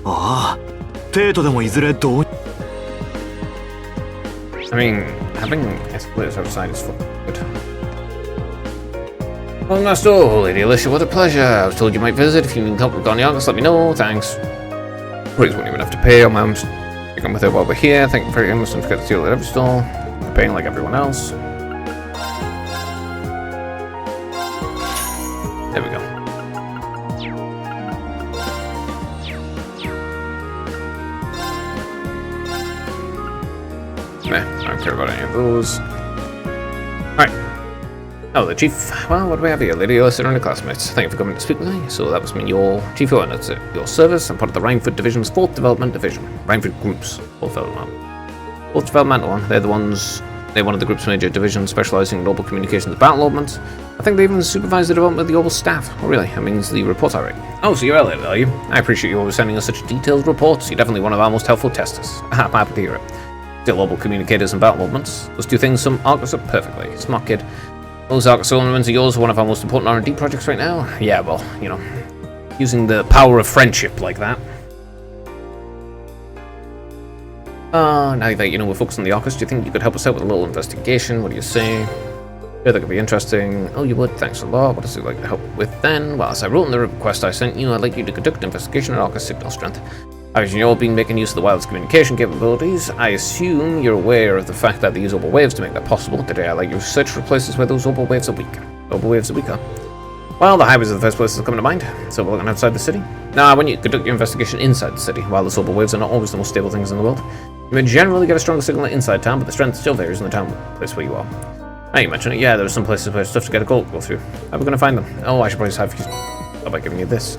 ああ、デートでもいずれどう I mean, having escalators outside is good. Well, Master, Lady Alicia, what a pleasure. I was told you might visit. If you need help with Goniagas, let me know. Thanks. Please won't even have to pay. My mom's come with her while we're here. Thank you very much. Don't forget to steal at every stall. We're paying like everyone else. There we go. Meh, I don't care about any of those. Alright. Oh, the chief. Well, what do we have here? Lady Ursula and her classmates. Thank you for coming to speak with me. So that must mean your chief ordinates at your service and part of the Rhineford Division's 4th Development Division. Rhineford Group's 4th Developmental one. They're one of the group's major divisions specializing in global communications and battle ordnance. I think they even supervise the development of the Orbital staff. Oh, really? That means the reports I write. Oh, so you're Elliot, are you? I appreciate you always sending us such detailed reports. You're definitely one of our most helpful testers. I'm happy to hear it. Still, global communicators and battle movements. Those two things sum Arcus up perfectly. Smart kid. Those Arcus elements of yours are one of our most important R&D projects right now. Yeah, well, you know, using the power of friendship like that. Now that you know we're focused on the Arcus, do you think you could help us out with a little investigation? What do you say? Yeah, that could be interesting. Oh, you would? Thanks a lot. What does it like to help with then? Well, as I wrote in the request I sent you, I'd like you to conduct an investigation at Arcus signal strength. As you know, being making use of the Wild's communication capabilities, I assume you're aware of the fact that they use orbital waves to make that possible. Today, I'd like you to search for places where those orbital waves are weak. Orbital waves are weaker. Well, the highways are the first places that come to mind, so we're looking outside the city. Now, I want you to conduct your investigation inside the city. While the orbital waves are not always the most stable things in the world, you may generally get a stronger signal inside town, but the strength still varies in the town place where you are. Now you mentioned it, yeah, there are some places where stuff to get a go through. How are we going to find them? Oh, I should probably have you start by giving you this.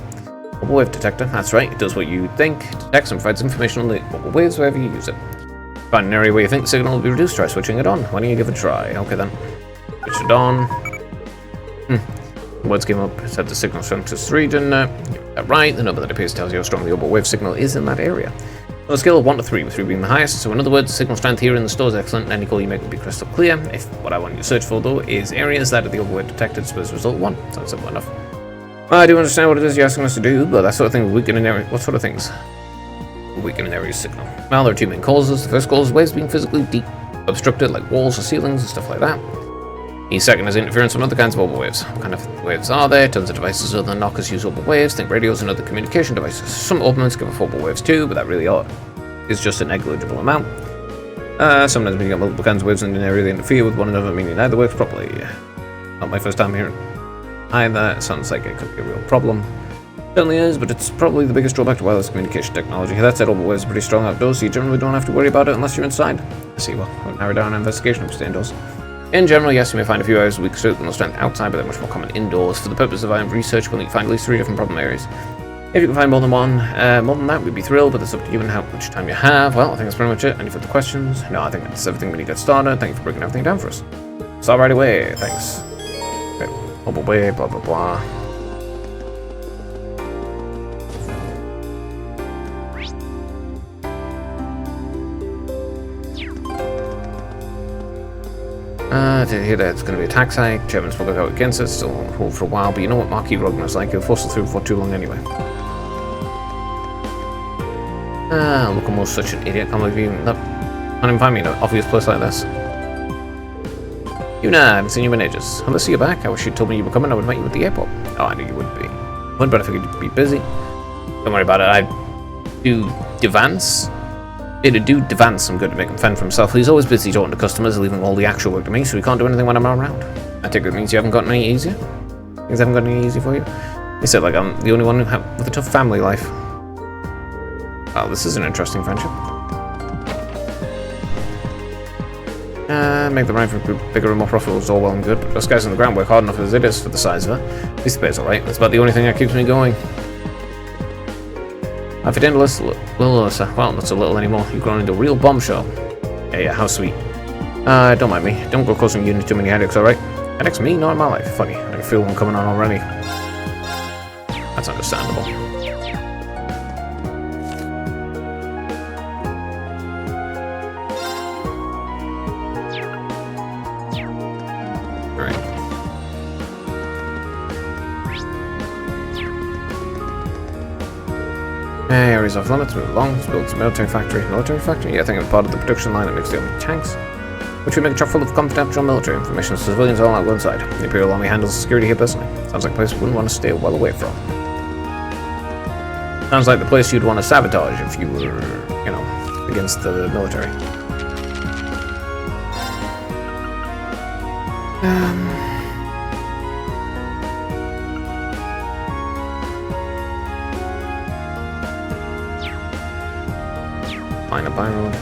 Orbital wave detector, that's right, it does what you think, detects and provides information on the orbital waves wherever you use it. Find an area where you think the signal will be reduced, try switching it on. Why don't you give it a try? Okay then. Switch it on. The words came up, it said the signal strength is 3, didn't it? That right, the number that appears tells you how strong the orbital wave signal is in that area. On a scale of 1 to 3, with 3 being the highest, so in other words, the signal strength here in the store is excellent, and any call you make will be crystal clear. If what I want you to search for, though, is areas that are the orbital wave detected, so as result 1. Sounds simple enough. Well, I do understand what it is you're asking us to do, but that sort of thing will weaken an area. What sort of things weaken an area's signal? Well, there are two main causes. The first cause is waves being physically deep, obstructed, like walls or ceilings and stuff like that. The second is interference from other kinds of orbital waves. What kind of waves are there? Tons of devices other than knockers use orbital waves. Think radios and other communication devices. Some orbitals give off orbital waves too, but that really is just a negligible amount. Sometimes when you get multiple kinds of waves in an area, they interfere with one another, meaning neither works properly. Not my first time hearing either. It sounds like it could be a real problem. Certainly is, but it's probably the biggest drawback to wireless communication technology. That said, orbital waves are pretty strong outdoors, so you generally don't have to worry about it unless you're inside. I see, well, we'll narrow down our investigation if we stay indoors. In general, yes, you may find a few areas of weak signal strength outside, but they're much more common indoors. For the purpose of our research, we'll need to find at least 3 different problem areas. If you can find more than one, more than that, we'd be thrilled, but it's up to you and how much time you have. Well, I think that's pretty much it. Any further questions? No, I think that's everything we need to get started. Thank you for breaking everything down for us. Start right away. Thanks. Okay. Orbital wave, blah, blah, blah. To hear that it's going to be a tax hike. Germans will go against it, still on hold for a while, but you know what Marquis Rogner's like, he'll force it through for too long anyway. Look, I'm almost such an idiot, can't believe you can't even find me in an obvious place like this. Yuna, I haven't seen you in ages. Unless you're back, I wish you'd told me you were coming, I would meet you at the airport. Oh, I knew you would be. Would, but I figured you'd be busy. Don't worry about it, I do Devance. It'd do Devance some good to make him fend for himself. He's always busy talking to customers, leaving all the actual work to me, so he can't do anything when I'm not around. I take it means you haven't gotten any easier? Things haven't gotten any easier for you? You said like I'm the only one with a tough family life. Well, this is an interesting friendship. Make the Rhineford group bigger and more profitable is all well and good, but those guys on the ground work hard enough as it is for the size of it. At least the pay's alright. That's about the only thing that keeps me going. If you didn't listen, well, not so little anymore. You've grown into a real bombshell. Yeah, how sweet. Don't mind me. Don't go causing you too many headaches, alright? Headaches me? Not in my life. Funny, I can feel one coming on already. That's understandable. Areas off limits, move along. Let's build some military factory. Military factory? Yeah, I think I'm part of the production line that makes the only tanks. Which would make a truck full of confidential military information so civilians all out one side. The Imperial Army handles security here personally. Sounds like a place we wouldn't want to stay well away from. Sounds like the place you'd want to sabotage if you were, you know, against the military. Find a byroad.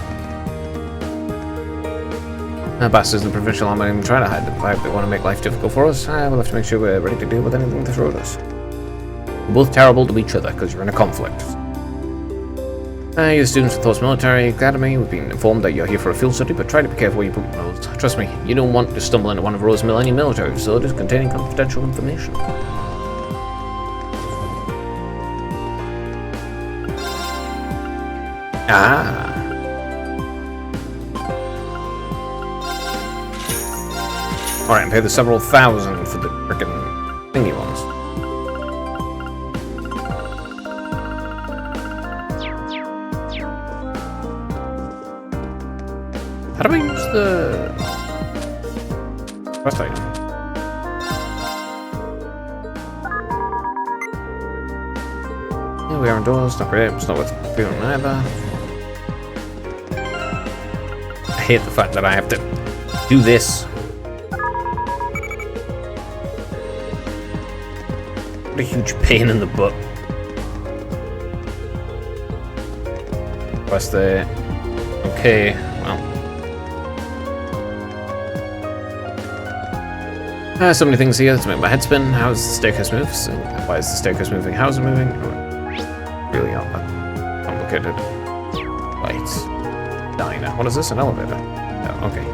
Bastards in the provincial army even try to hide the pipe. They want to make life difficult for us. We'll have to make sure we're ready to deal with anything they throw at us. We're both terrible to each other because you're in a conflict. You're students of Thor's Military Academy. We've been informed that you're here for a field study, but try to be careful where you put your nose. Trust me, you don't want to stumble into one of Rose Millennium military facilities containing confidential information. Ah. Alright, and pay the several thousand for the frickin' thingy ones. How do I use the quest item? Yeah, we are indoors, not great, it's not worth doing either. I hate the fact that I have to do this. What a huge pain in the butt. Quest there. Okay, well. So many things here to make my head spin. How does the staircase move? So why is the staircase moving? How is it moving? Really not that complicated. Right. Diner. What is this? An elevator? Oh, okay.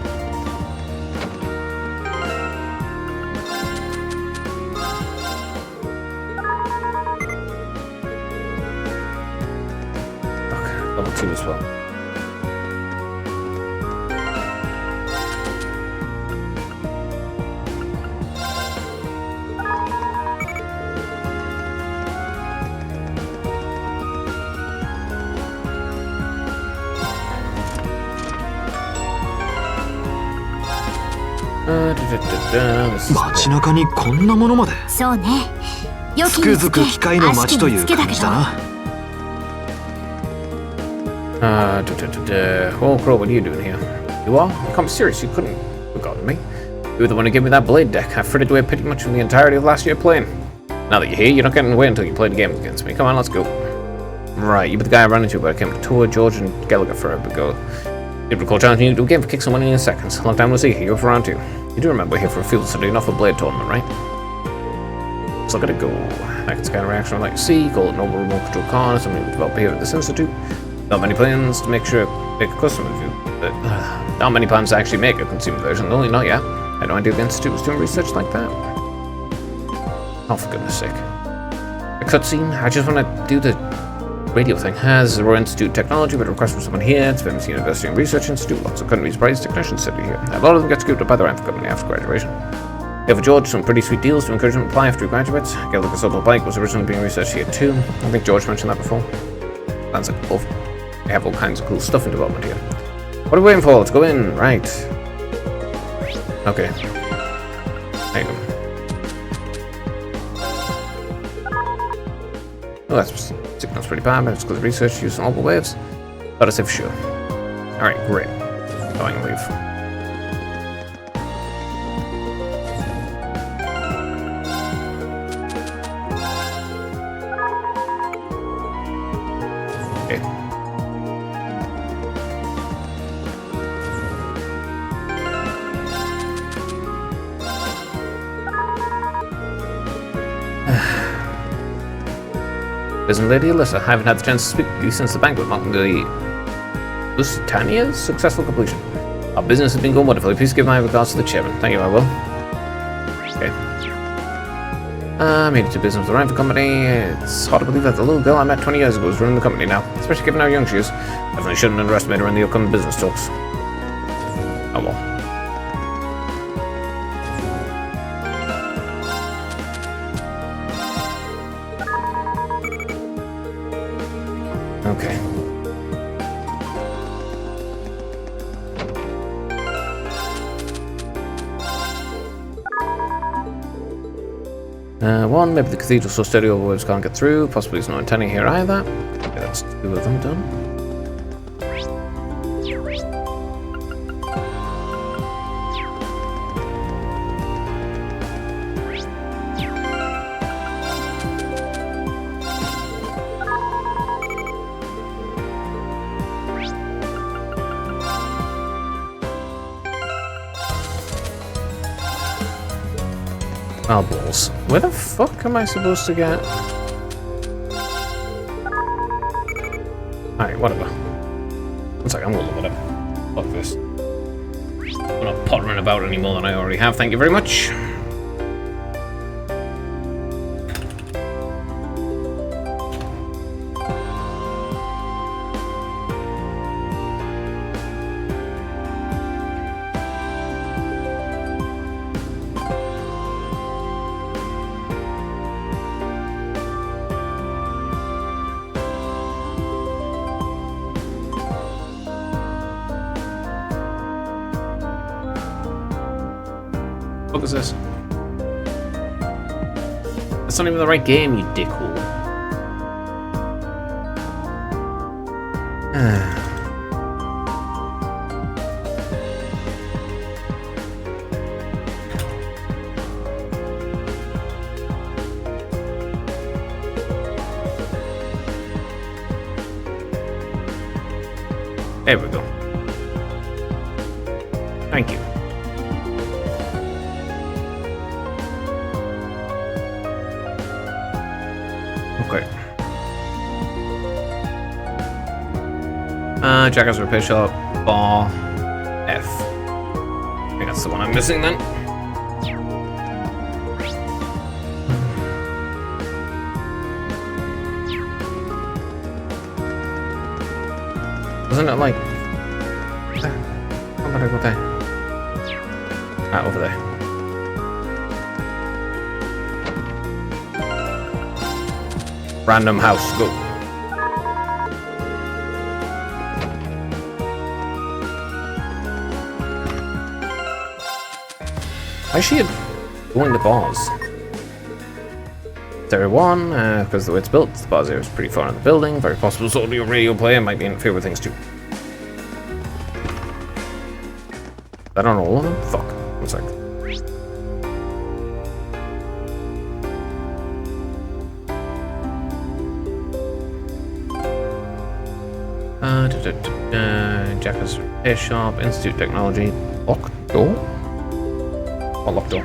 Okay, level 2 as well.街中にこんなものまで。そうね。つくづく機械の街という感じだな。Oh, Crow, what are you doing here? You are? You can't be serious, you couldn't have forgotten me. You were the one who gave me that blade deck. I frittered away pretty much from the entirety of last year playing. Now that you're here, you're not getting away until you play the game against me. Come on, let's go. Right, you were the guy I ran into, but I came to tour George and Gallagher forever ago. You'd recall challenging you to a game for kick someone in seconds. Long time no see, you were for round 2. You do remember we're here for a field study, not for a blade tournament, right? Let's look at it go. I can scan a reaction I'd like to see, call it normal remote control car, something we developed here at this institute. Not many plans to make a custom review, but not many plans to actually make a consumer version, only not yet. I had no idea the institute was doing research like that. Oh, for goodness sake. A cutscene? I just want to do the radio thing. Has the Royal Institute of Technology with a request from someone here? It's famous University and Research Institute. Lots of countries praise technicians study here. A lot of them get scooped up by the Rifle Company after graduation. They have George some pretty sweet deals to encourage them to apply after he graduates. Gallagher's Opal Bike was originally being researched here too. I think George mentioned that before. Sounds like both. They have all kinds of cool stuff in development here. What are we waiting for? Let's go in. Right. Okay. Item. Oh, that's signal's pretty bad, but it's because of research using orbital waves. But I say for sure. Alright, great. Now I can leave. Okay. Isn't Lady Alyssa? I haven't had the chance to speak to you since the banquet marking the Lusitania's successful completion. Our business has been going wonderfully. Please give my regards to the chairman. Thank you, I will. Okay. I made it to business with the Rifle Company. It's hard to believe that the little girl I met 20 years ago is running the company now, especially given how young she is. Definitely shouldn't underestimate her in the upcoming business talks. Oh well. Okay. One, maybe the cathedral so steady over waves can't get through. Possibly there's no antenna here either. Okay, that's 2 of them done. Oh, balls. Where the fuck am I supposed to get? Alright, whatever. One sec, I'm gonna look it up. Fuck this. I'm not pottering about any more than I already have, thank you very much. What is this? That's not even the right game, you dickhole. There we go. Thank you. Okay. Jackass Repair Shop, bar, F. I think that's the one I'm missing then. Wasn't it like... How about I go there? Ah, over there. Random house, go. Why is she going to bars? Area 1, because the way it's built, the bars area is pretty far in the building. Very possible so your radio player might be interfere with things too. I don't know all of them? Fuck. One sec. Jackass Repair Shop, Institute Technology, locked door? Oh, locked door.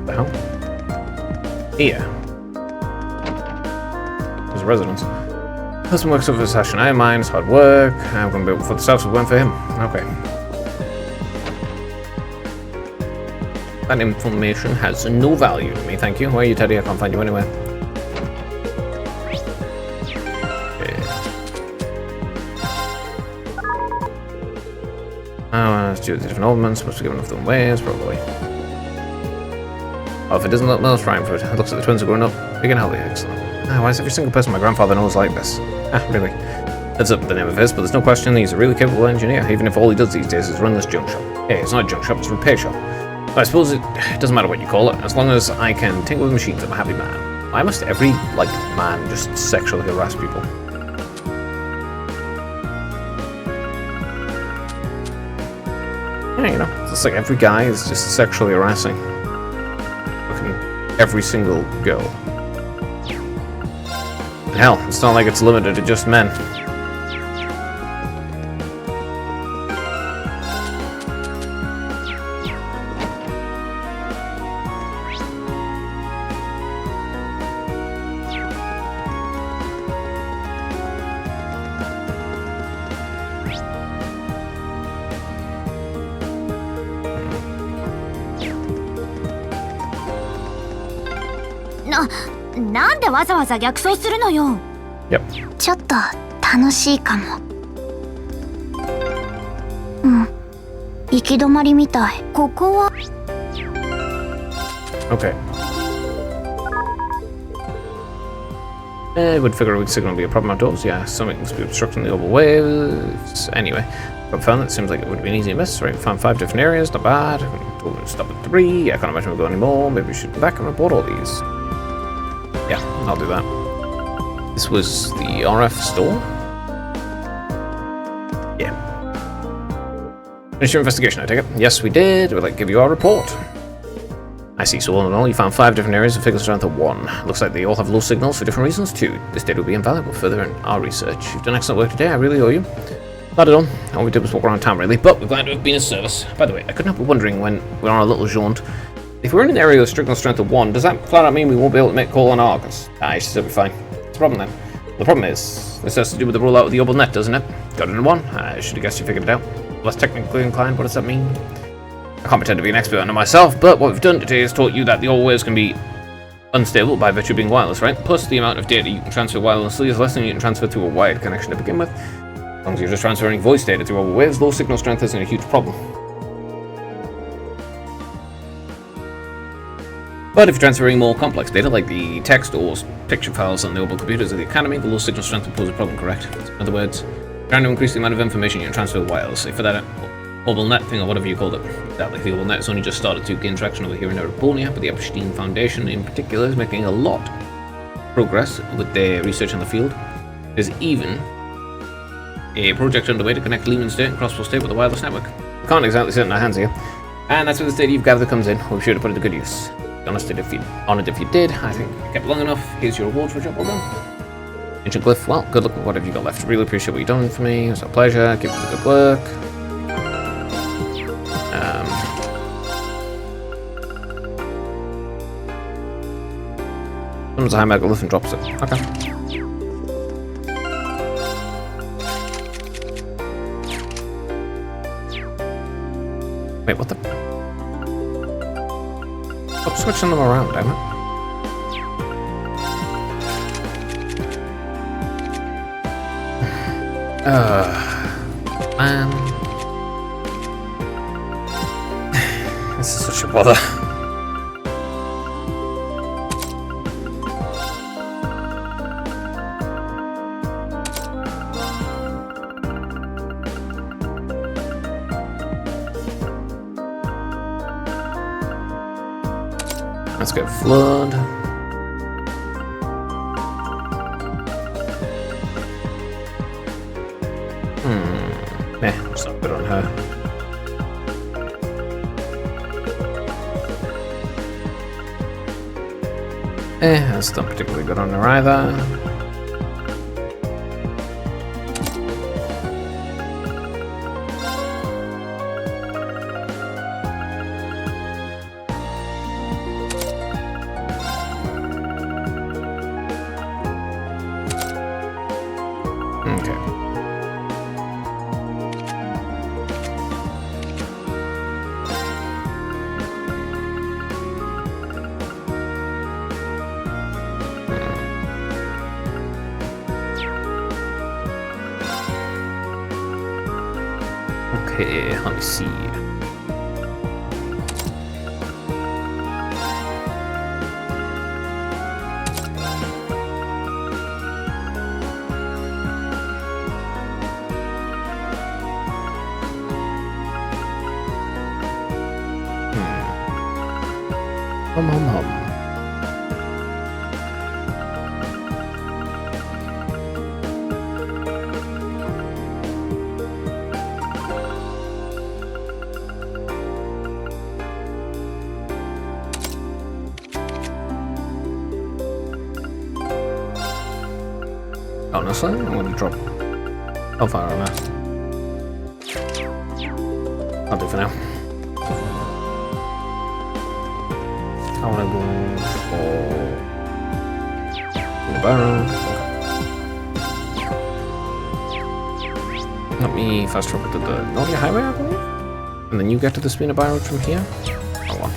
The hell? Here. There's a residence. Person works over a session. Iron mines, hard work. I'm gonna be able to put the stuff, so went for him. Okay. That information has no value to me, thank you. Where are you, Teddy? I can't find you anywhere. Let's do the different elements. Supposed to give enough of them ways, probably. Oh, if it doesn't look Mills Frankfurt, it looks like the twins are growing up. Big and healthy, excellent. Why is every single person my grandfather knows like this? Really? That's up the name of his, but there's no question he's a really capable engineer, even if all he does these days is run this junk shop. Hey, it's not a junk shop, it's a repair shop. But I suppose it doesn't matter what you call it, as long as I can tinker with machines, I'm a happy man. Why must every, man just sexually harass people? Yeah, you know, it's like every guy is just sexually harassing every single girl. But hell, it's not like it's limited to just men.なんでわざわざ逆走するのよ。Yep. ちょっと楽しいかも。うん。行き止まりみたい。ここは。Okay. Would figure a weak signal would be a problem outdoors. Yeah, something must be obstructing the orbital waves. Anyway, got found that seems like it would be an easy miss. Right, found 5 different areas. Not bad. Told him to stop at 3. I can't imagine we'll go anymore. Maybe we should go back and report all these. Yeah, I'll do that. This was the RF store? Yeah. Finish your investigation, I take it? Yes, we did. We'd like to give you our report. I see, so all in all, you found 5 different areas of figure strength of 1. Looks like they all have low signals for different reasons too. This data will be invaluable further in our research. You've done excellent work today, I really owe you. Not at all. All we did was walk around town really, but we're glad to have been of service. By the way, I couldn't help but wondering when we're on a little jaunt. If we're in an area with signal strength of 1, does that flat out mean we won't be able to make call on Argus? You should still be fine. What's the problem then? The problem is, this has to do with the rollout of the Obel Net, doesn't it? Got it in 1? I should have guessed you figured it out. Less technically inclined, what does that mean? I can't pretend to be an expert on it myself, but what we've done today is taught you that the old waves can be unstable by virtue of being wireless, right? Plus, the amount of data you can transfer wirelessly is less than you can transfer through a wired connection to begin with. As long as you're just transferring voice data through old waves, low signal strength isn't a huge problem. But if you're transferring more complex data, like the text or picture files on the Obel computers of the Academy, the low signal strength will pose a problem, correct? In other words, trying to increase the amount of information you can transfer wirelessly. For that Obel Net thing, or whatever you called it. Exactly, the Obel Net has only just started to gain traction over here in Ereponia, but the Epstein Foundation in particular is making a lot of progress with their research on the field. There's even a project underway to connect Lehman State and Crossville State with a wireless network. We can't exactly sit in our hands here. And that's where this data you've gathered comes in. We'll be sure to put it to good use. Honored if you did. I think you kept long enough. Here's your reward for a job well done. Ancient Glyph, well, good luck with what have you got left. Really appreciate what you've done for me. It was a pleasure. Keep up the good work. Someone's a high megalith and drops it. Okay. Wait, what the? Stop switching them around, damn it. Man. This is such a bother. Let's go flood. Nah, it's not good on her. That's not particularly good on her either. Okay, let me see. Honestly, I'm gonna drop Hellfire on that. I'll do for now. I wanna go for the barrel. Okay. Let me fast travel to the Nordia Highway, I believe? And then you get to the Spina Road from here? Oh well.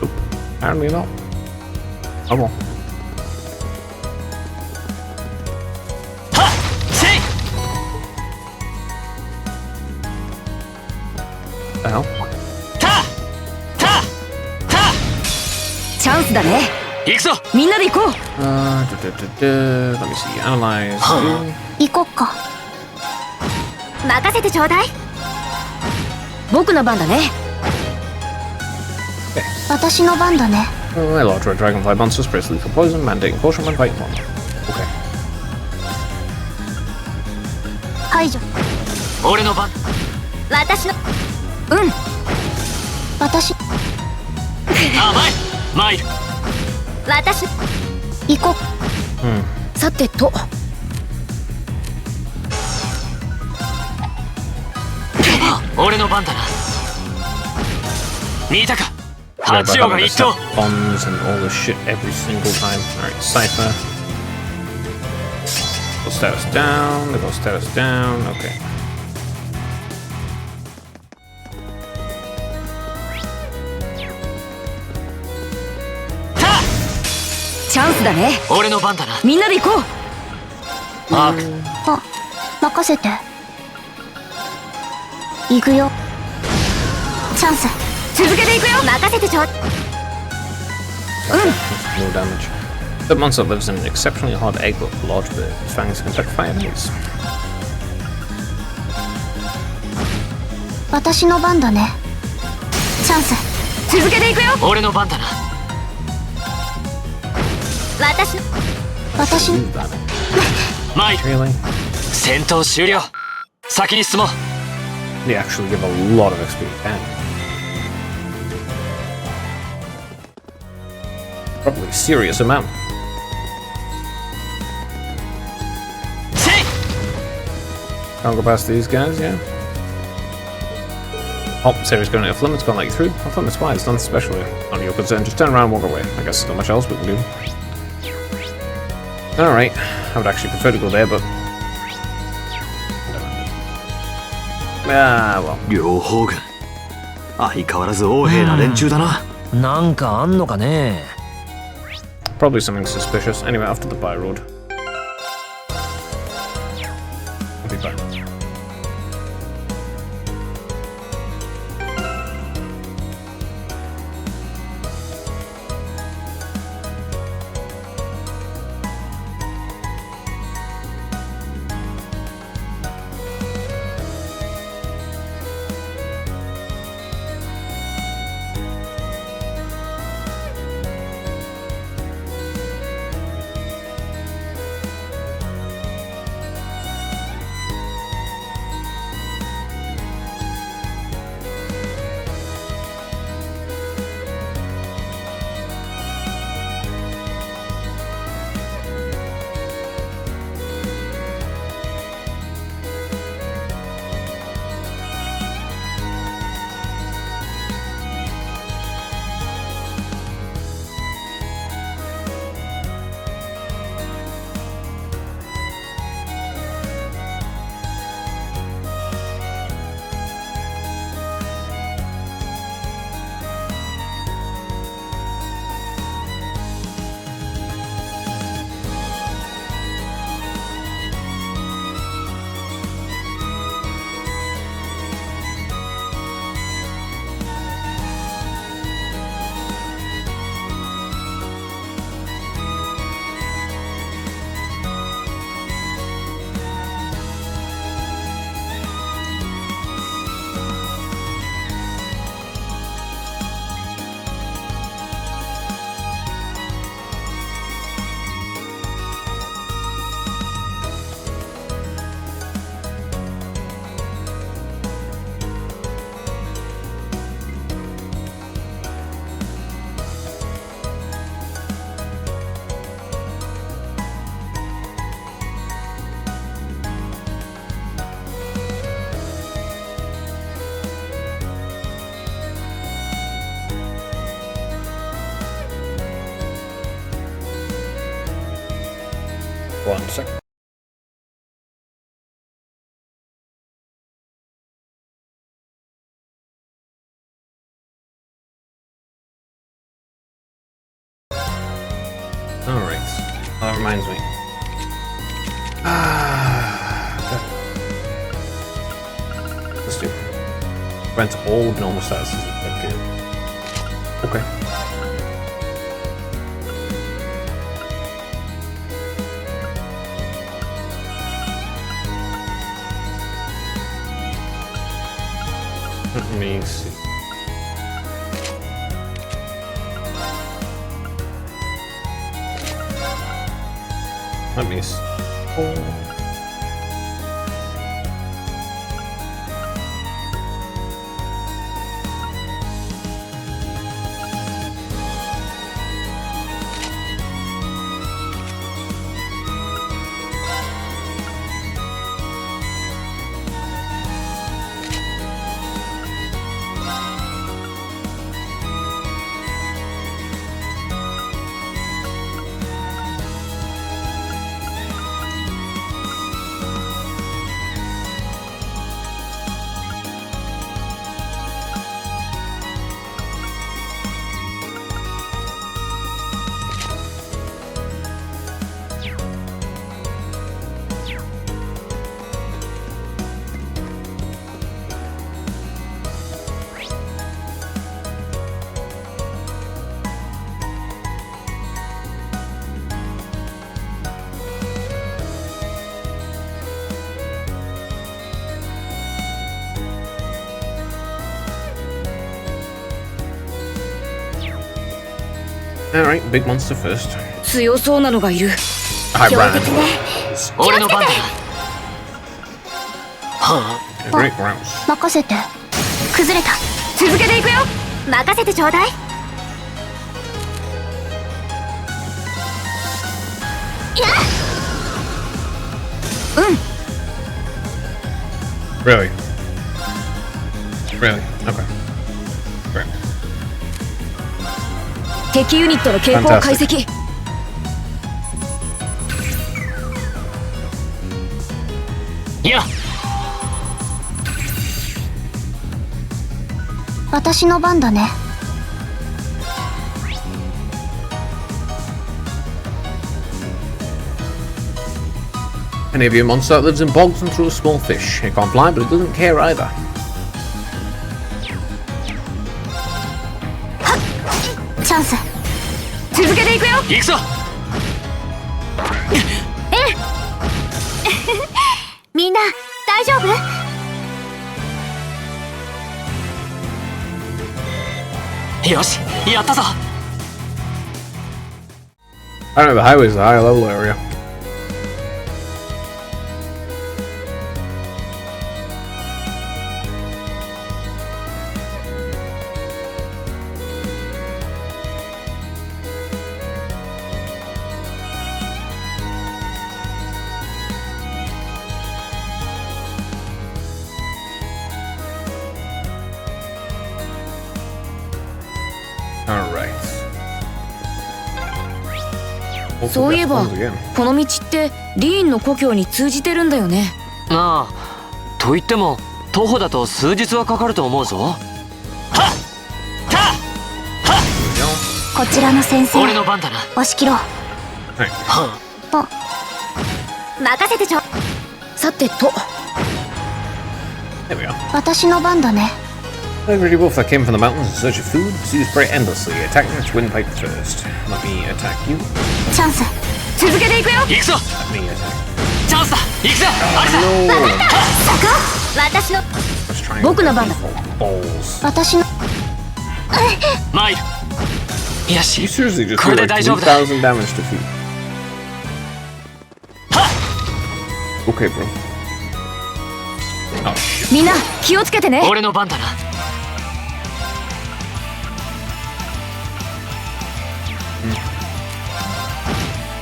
Oop. Apparently not. Oh well. The hell? チャンスだね。行くぞ。みんなで行こう。Let me see. Analyze. 行こっか。任せてちょうだい。僕の番だね。私の番だね。Oh, a large red dragonfly monster sprays lethal poison, mandating caution when fighting one. Okay. 排除。俺の番。私の。私。前。参る。私。行こう。さてと。俺の番だな。見たか。八王が一頭。Bombs and all this shit every single time. Alright, Cypher. They'll status down, they'll status down, okay. チャンスだね。俺の番だな。みんなで行こう。マーク。任せて。行くよ。チャンス。続けていくよ。任せてちょう。No damage. The monster lives in an exceptionally hard egg with large bird. Its fangs can petrify enemies. 私の番だね。チャンス。続けていくよ。俺の番だな。私の。マイル。Really? 戦闘終了。先に進もう。They actually give a lot of XP. Damn. Probably a serious amount. Can't go past these guys, yeah. Oh, Sarah's going to F-Limit, it's gone like through. Off-Limit's why, it's done specially. On your concern, just turn around and walk away. I guess there's not much else we can do. Alright, I would actually prefer to go there, but... Ah, well. 両方軍相変わらず横柄な連中だな。なんかあんのかね。 Probably something suspicious. Anyway, after the by road. I'll be back. One second. Alright. That reminds me. Let's do it. Rent all normal statuses. Okay. Let me see. Let me. Alright, big monster first. 強そうなのがいる。 Hi, Brian. 俺の番だ。Great grouse. 任せて。崩れた。続けていくよ。任せてちょうだい。Really? Really? Okay. Great. 敵ユニットの傾向を解析。いや。私の番だね。An avian monster that lives in bogs and through a small fish. It can't fly, but it doesn't care either. チャンス。続けていくよ。行くぞ。みんな大丈夫？よし、やったぞ。I don't know, the highway is a higher level area. Alright. そういえばこの道ってリーンの故郷に通じてるんだよね。ああ、と言っても徒歩だと数日はかかると思うぞ。こちらの先生。俺の番だな。押し切ろう。はい。任せてちょ。さてと。There we go. 私の番だね。The greedy wolf that came from the mountains in search of food sees prey endlessly, attacking its windpipe first. Let me attack you. チャンス。続けていくよ。行くぞ。 Let me attack. チャンスだ。行くぞ。あれだ。分かった。私の。僕の番だ。Balls. 私の。マイル。よし。 You seriously just これ do で like 大丈夫だ。 3,000 damage to food. Okay, bro. Oh, shit. みんな気をつけてね。俺の番だな。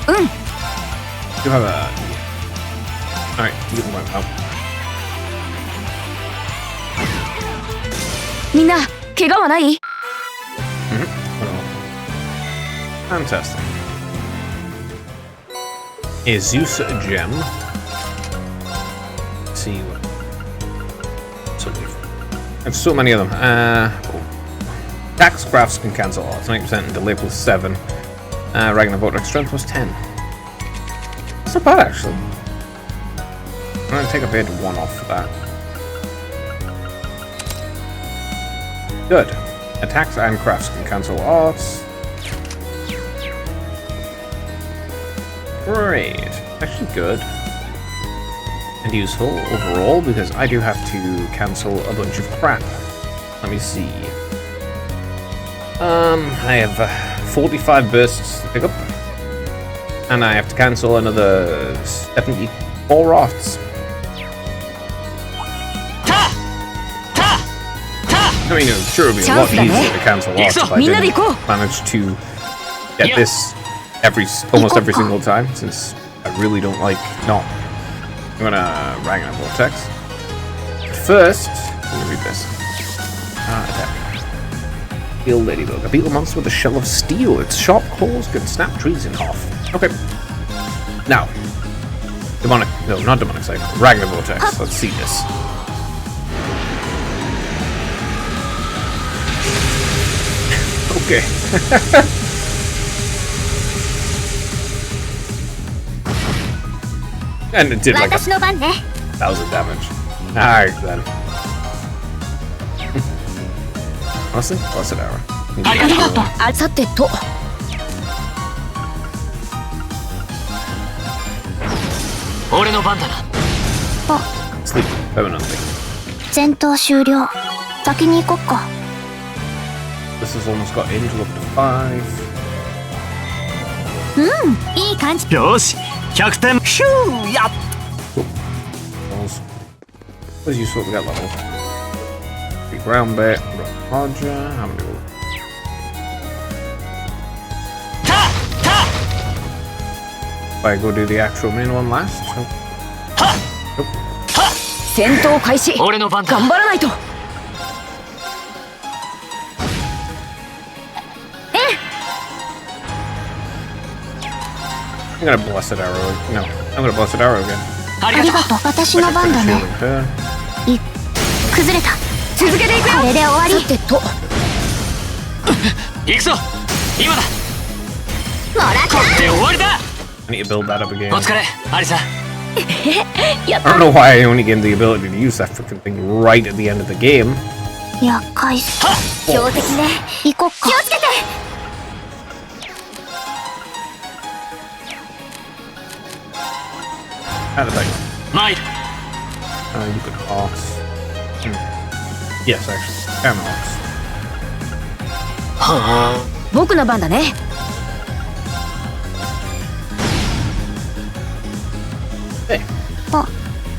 うん。You have a. Alright, you can wipe out. みんな怪我はない？ Fantastic. A Zeus gem. Let's see what. There's so many of them. Tax crafts can cancel odds. 90% and delay plus 7. Ragnar Vortex strength plus 10. That's not bad actually. I'm going to take a bit of 1 off for that. Good. Attacks and crafts can cancel odds. Great. Actually good. And useful overall because I do have to cancel a bunch of crap. Let me see. I have 45 bursts to pick up. And I have to cancel another 74 Roths. I mean, I'm sure it would be a lot easier to cancel Roths if I didn't manage to get this almost every single time, since I really don't like not. I'm gonna Ragnar Vortex. But first, let me read this. Attack. Heal Ladybug. A beetle monster with a shell of steel. Its sharp claws can snap trees in half. Okay. Now, demonic. No, not demonic side. Ragnar Vortex. Let's see this. Okay. And it did like 1,000 damage. Alright then. Honestly, blessed arrow. ありがとう。さてと。俺の番だな。Sleep permanently. 戦闘終了。先に行こっか。This has almost got Angel up to 5. いい感じ。よし、100点。シューやっ。What is useful to get level? Ground bait, Roger, how many will... If I go do the actual main one last? Nope. 戦闘開始。俺の番だ。頑張らないと。I'm gonna blessed arrow. No, I'm gonna blessed arrow again. ありがとう。私の番だね。崩れた。続けていくよ。これで終わり。さてと。行くぞ。今だ。もらった。これで終わりだ。I need to build that up again. お疲れ、アリサ。I don't know why I only gained the ability to use that freaking thing right at the end of the game. 厄介す。強敵ね。行こっか。気をつけて。Kind of thing. 参る。You could Hawks. Yes, actually. Can Hawks. 僕の番だね。あ、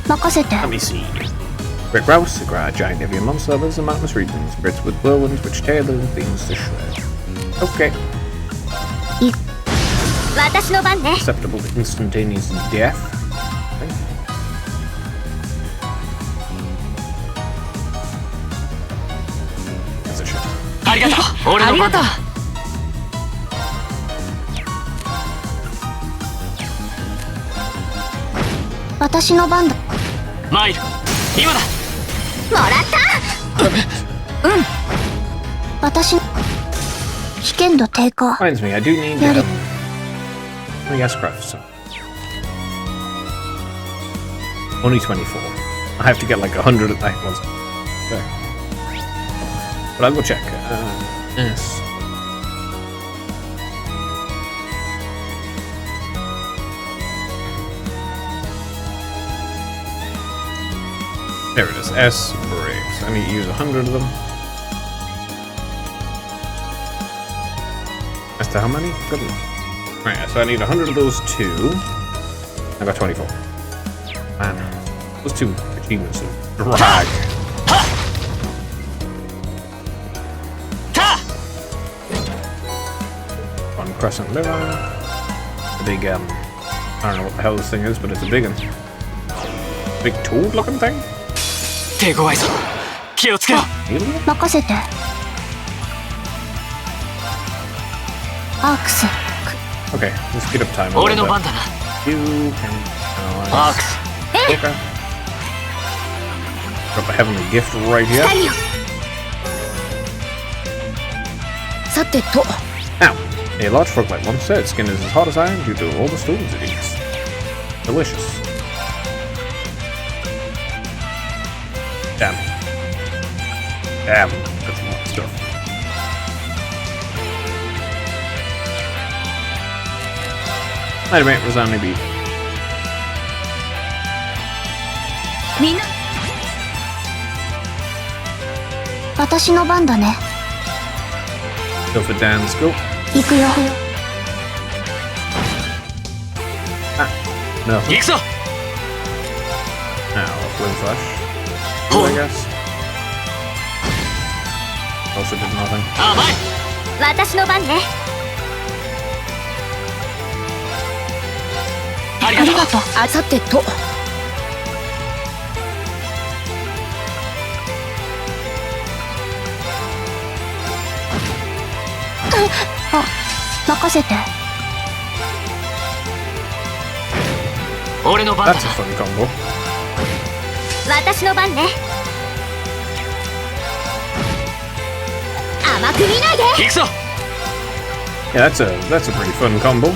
任せて。 Let me see. Great Grouse, a giant avian monster, lives in mountainous regions, spreads with whirlwinds which tear living things to shred. Okay. 私の番ね。 Susceptible to instantaneous death. That's a shame. ありがとう。俺の番だ。私の番だ。参る。今だ。もらった。私危険度低下。 Reminds me, I do need oh yes, craft some. Only 24. I have to get like 100 at that once. Okay. But I'll go check. Yes. There it is. S breaks. I need to use 100 of them. As to how many? Goodness. Right, so I need 100 of those too. I got 24. Man, those two achievements are drag. One crescent liver. A big, I don't know what the hell this thing is, but it's a big one. Big toad looking thing? 手強いぞ。気をつけろ。任せて。アークス。 Okay, let's speed up time. 俺の番だな。 You can. アークス。Okay. Drop a heavenly gift right here. さてと。 Now, a large frog-like monster. Its skin is as hard as iron due to all the stones it eats. Delicious. Damn. Damn. That's a lot of stuff. Dynamite resounding beat. みんな。私の番だね。 Go for Dan's go. 行くよ。Nothing. 行くぞ Now, Flame Flash. I guess. Also did nothing. 私の番ね。ありがとう。あさてと。あ、任せて。俺の番だ That's a fun combo. 私の番ね。甘く見ないで。行くぞ Yeah, that's a pretty fun combo.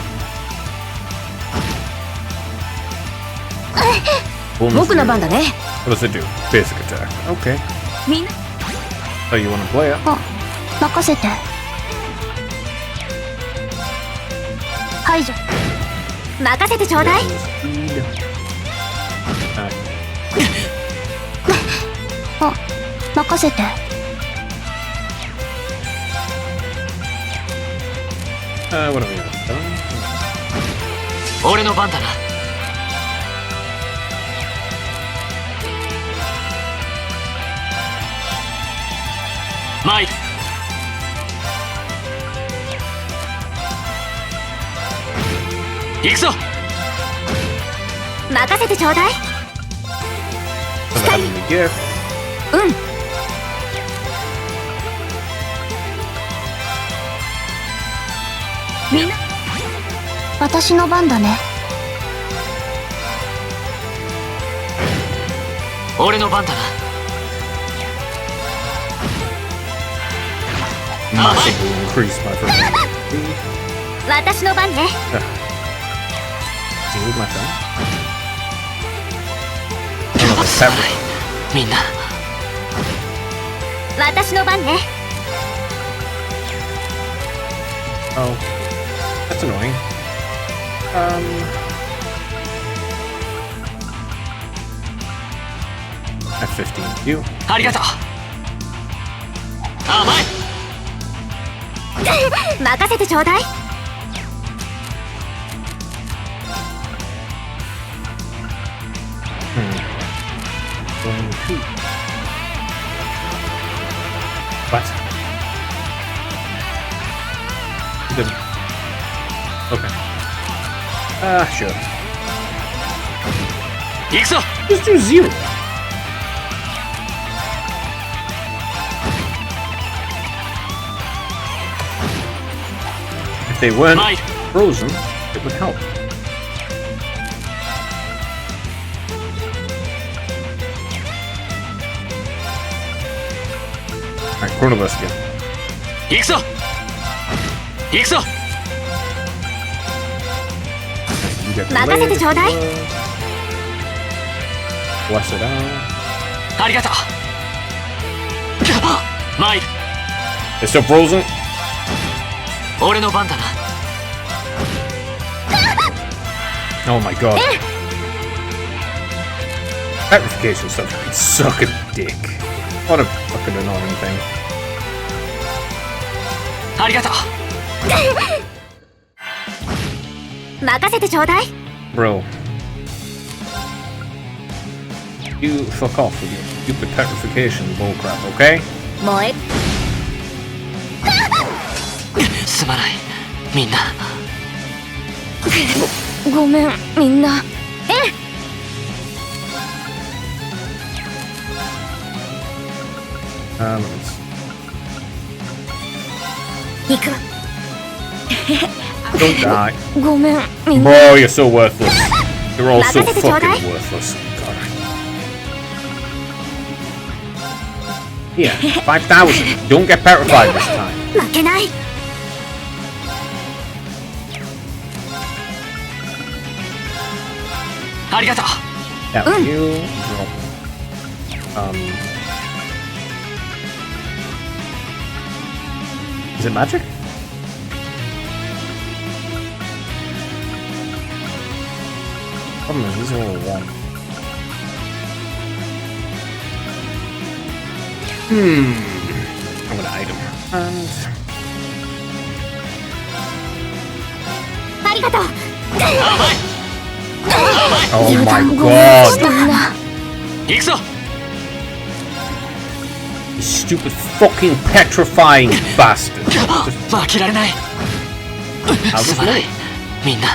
僕の番だね。 What does it do? Basic attack. Okay. みんな So you wanna play it? 任せて。排除。任せてちょうだい。あ、任せて。What do we have? 俺の番だなマイ行くぞ任せてちょうだい。 So they're having the gift. うん。みんな私の番だね。俺の番だな Massively increased my freaking. 私の番ね。 Deal with my turn. Another seven. みんな私の番ね。 Oh, that's annoying. At 15. You. ありがとう甘い任せてちょうだい。 Going to. What? You didn't. Okay. Sure. 行くぞ Just do 0. If they weren't frozen, it would help. Alright, Chronoburst again. 行くぞ行くぞ You get the 任せて leg. ちょうだい。 Bless it out. ありがとうマイル It's still frozen? 俺の番だな Oh my god. Petrification stuff can suck a dick. What a fucking annoying thing. ありがとう任せてちょうだい。 Bro. You fuck off with your stupid petrification bullcrap, okay? もうすまないみんなごめん、みんな。Let's 行くわ。 don't die. ごめん、みんな。 Bro, you're so worthless. You're all so 任せてちょうだい。 fucking worthless. God. Here, 5,000. Don't get petrified this time. 負けない。ありがとう Yeah, you drop. Is it magic? Problem is, these are all one. I'm gonna item. And ありがとう。甘い Oh my god! 行くぞ You stupid fucking petrifying bastard. 負けられない How す was まない me? みんな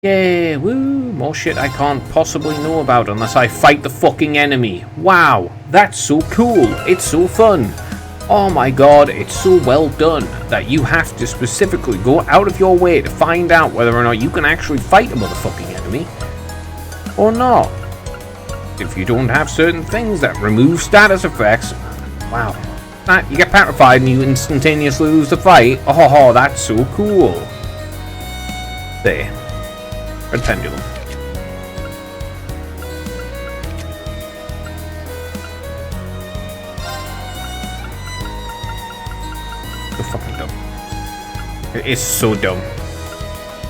Yeah, woo, more shit I can't possibly know about unless I fight the fucking enemy. Wow, that's so cool. It's so fun. Oh my god, it's so well done that you have to specifically go out of your way to find out whether or not you can actually fight a motherfucking enemy or not. If you don't have certain things that remove status effects, wow. You get petrified and you instantaneously lose the fight. Oh, that's so cool. There. Red pendulum. So fucking dumb. It is so dumb.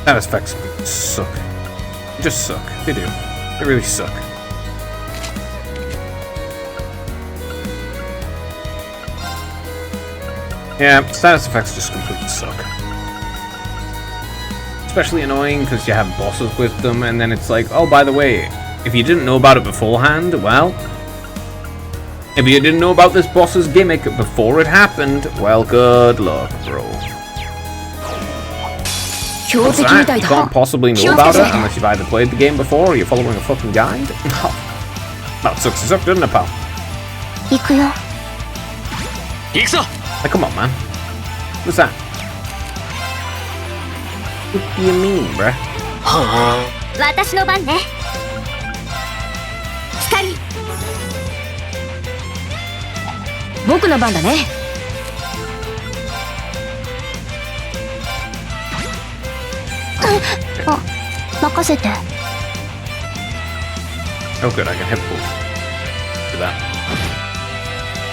Status effects suck. They just suck. They do. They really suck. Yeah, status effects just completely suck. Especially annoying because you have bosses with them, and then it's like, oh, by the way, if you didn't know about it beforehand, well, if you didn't know about this boss's gimmick before it happened, well, good luck, bro. What's that? You can't possibly know about it unless you've either played the game before or you're following a fucking guide? That sucks as up, doesn't it, pal? 行くよ 行くぞ Like, come on, man. What's that? What do you mean, bruh? 私の番ね光僕の番だねあ、任せて Oh, good, I can hit both. Do that.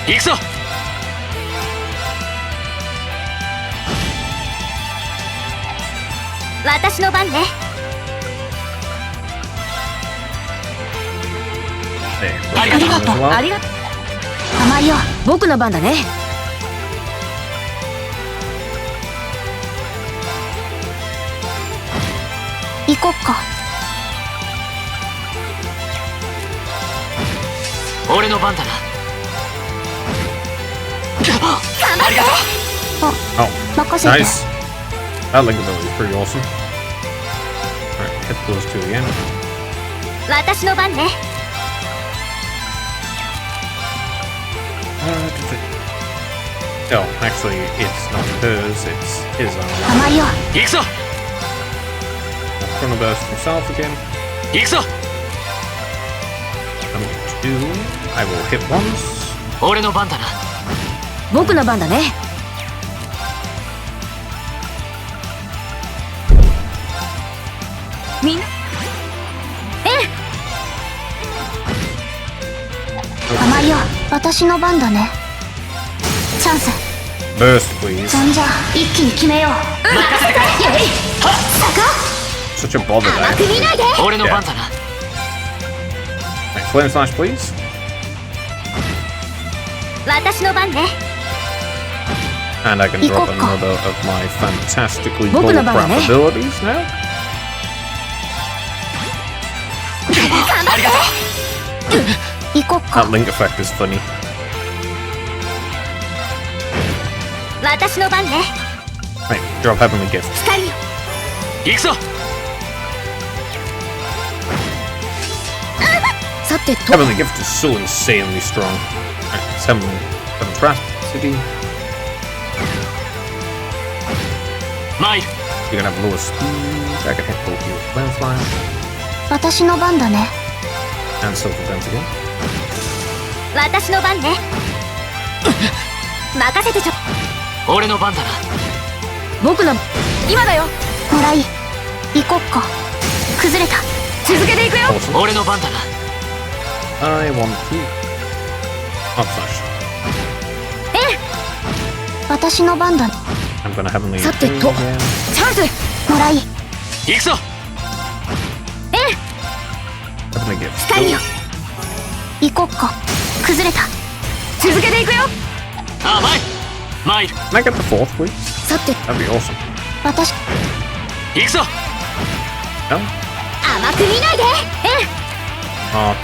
行くぞ 私の番ね There. ありがとう As well. ありがとう甘いよ僕の番だね行こっか俺の番だな ありがとう Oh, 任せて nice. That link ability is pretty awesome. Alright, hit those two again. 私の番ね Oh, actually, it's not hers, it's his arm. 甘いよ 行くぞ Chrono Burst himself again. 行くぞ I'm going to do. I will hit once. 俺の番だな僕の番だねみんな甘いよ私の番だねチャンス Burst, please. そんじゃ一気に決めよう任せてくれよい坂 Such a bother 甘 there. く見ないで俺の番だな Right, Flame Slash, please. 私の番ね And I can drop another of my fantastically Boku no bullcrap ban da ne. abilities now. 頑張って行こっか That link effect is funny. 私の番ね Right, drop Heavenly Gift. 光よ行くぞさてと Heavenly Gift is so insanely strong. Right, it's Heavenly Trap City. マイル You're gonna have lower speed. I can hit both you with Flame Slash. 私の番だね And Silver Dance again. 私の番ね任せてちょ俺の番だな僕の今だよもらい行こっか崩れた続けていくよ Awesome. 俺の番だな I want to. Up slash. 私の番だ I'm gonna Heavenly さて Gift と again. チャンスもらい行くぞ Heavenly Gift. 光よ行こっか崩れた続けていくよ甘い Can I get the fourth, please? That'd be awesome. 私行くぞ No? 甘く見ないで。 Not.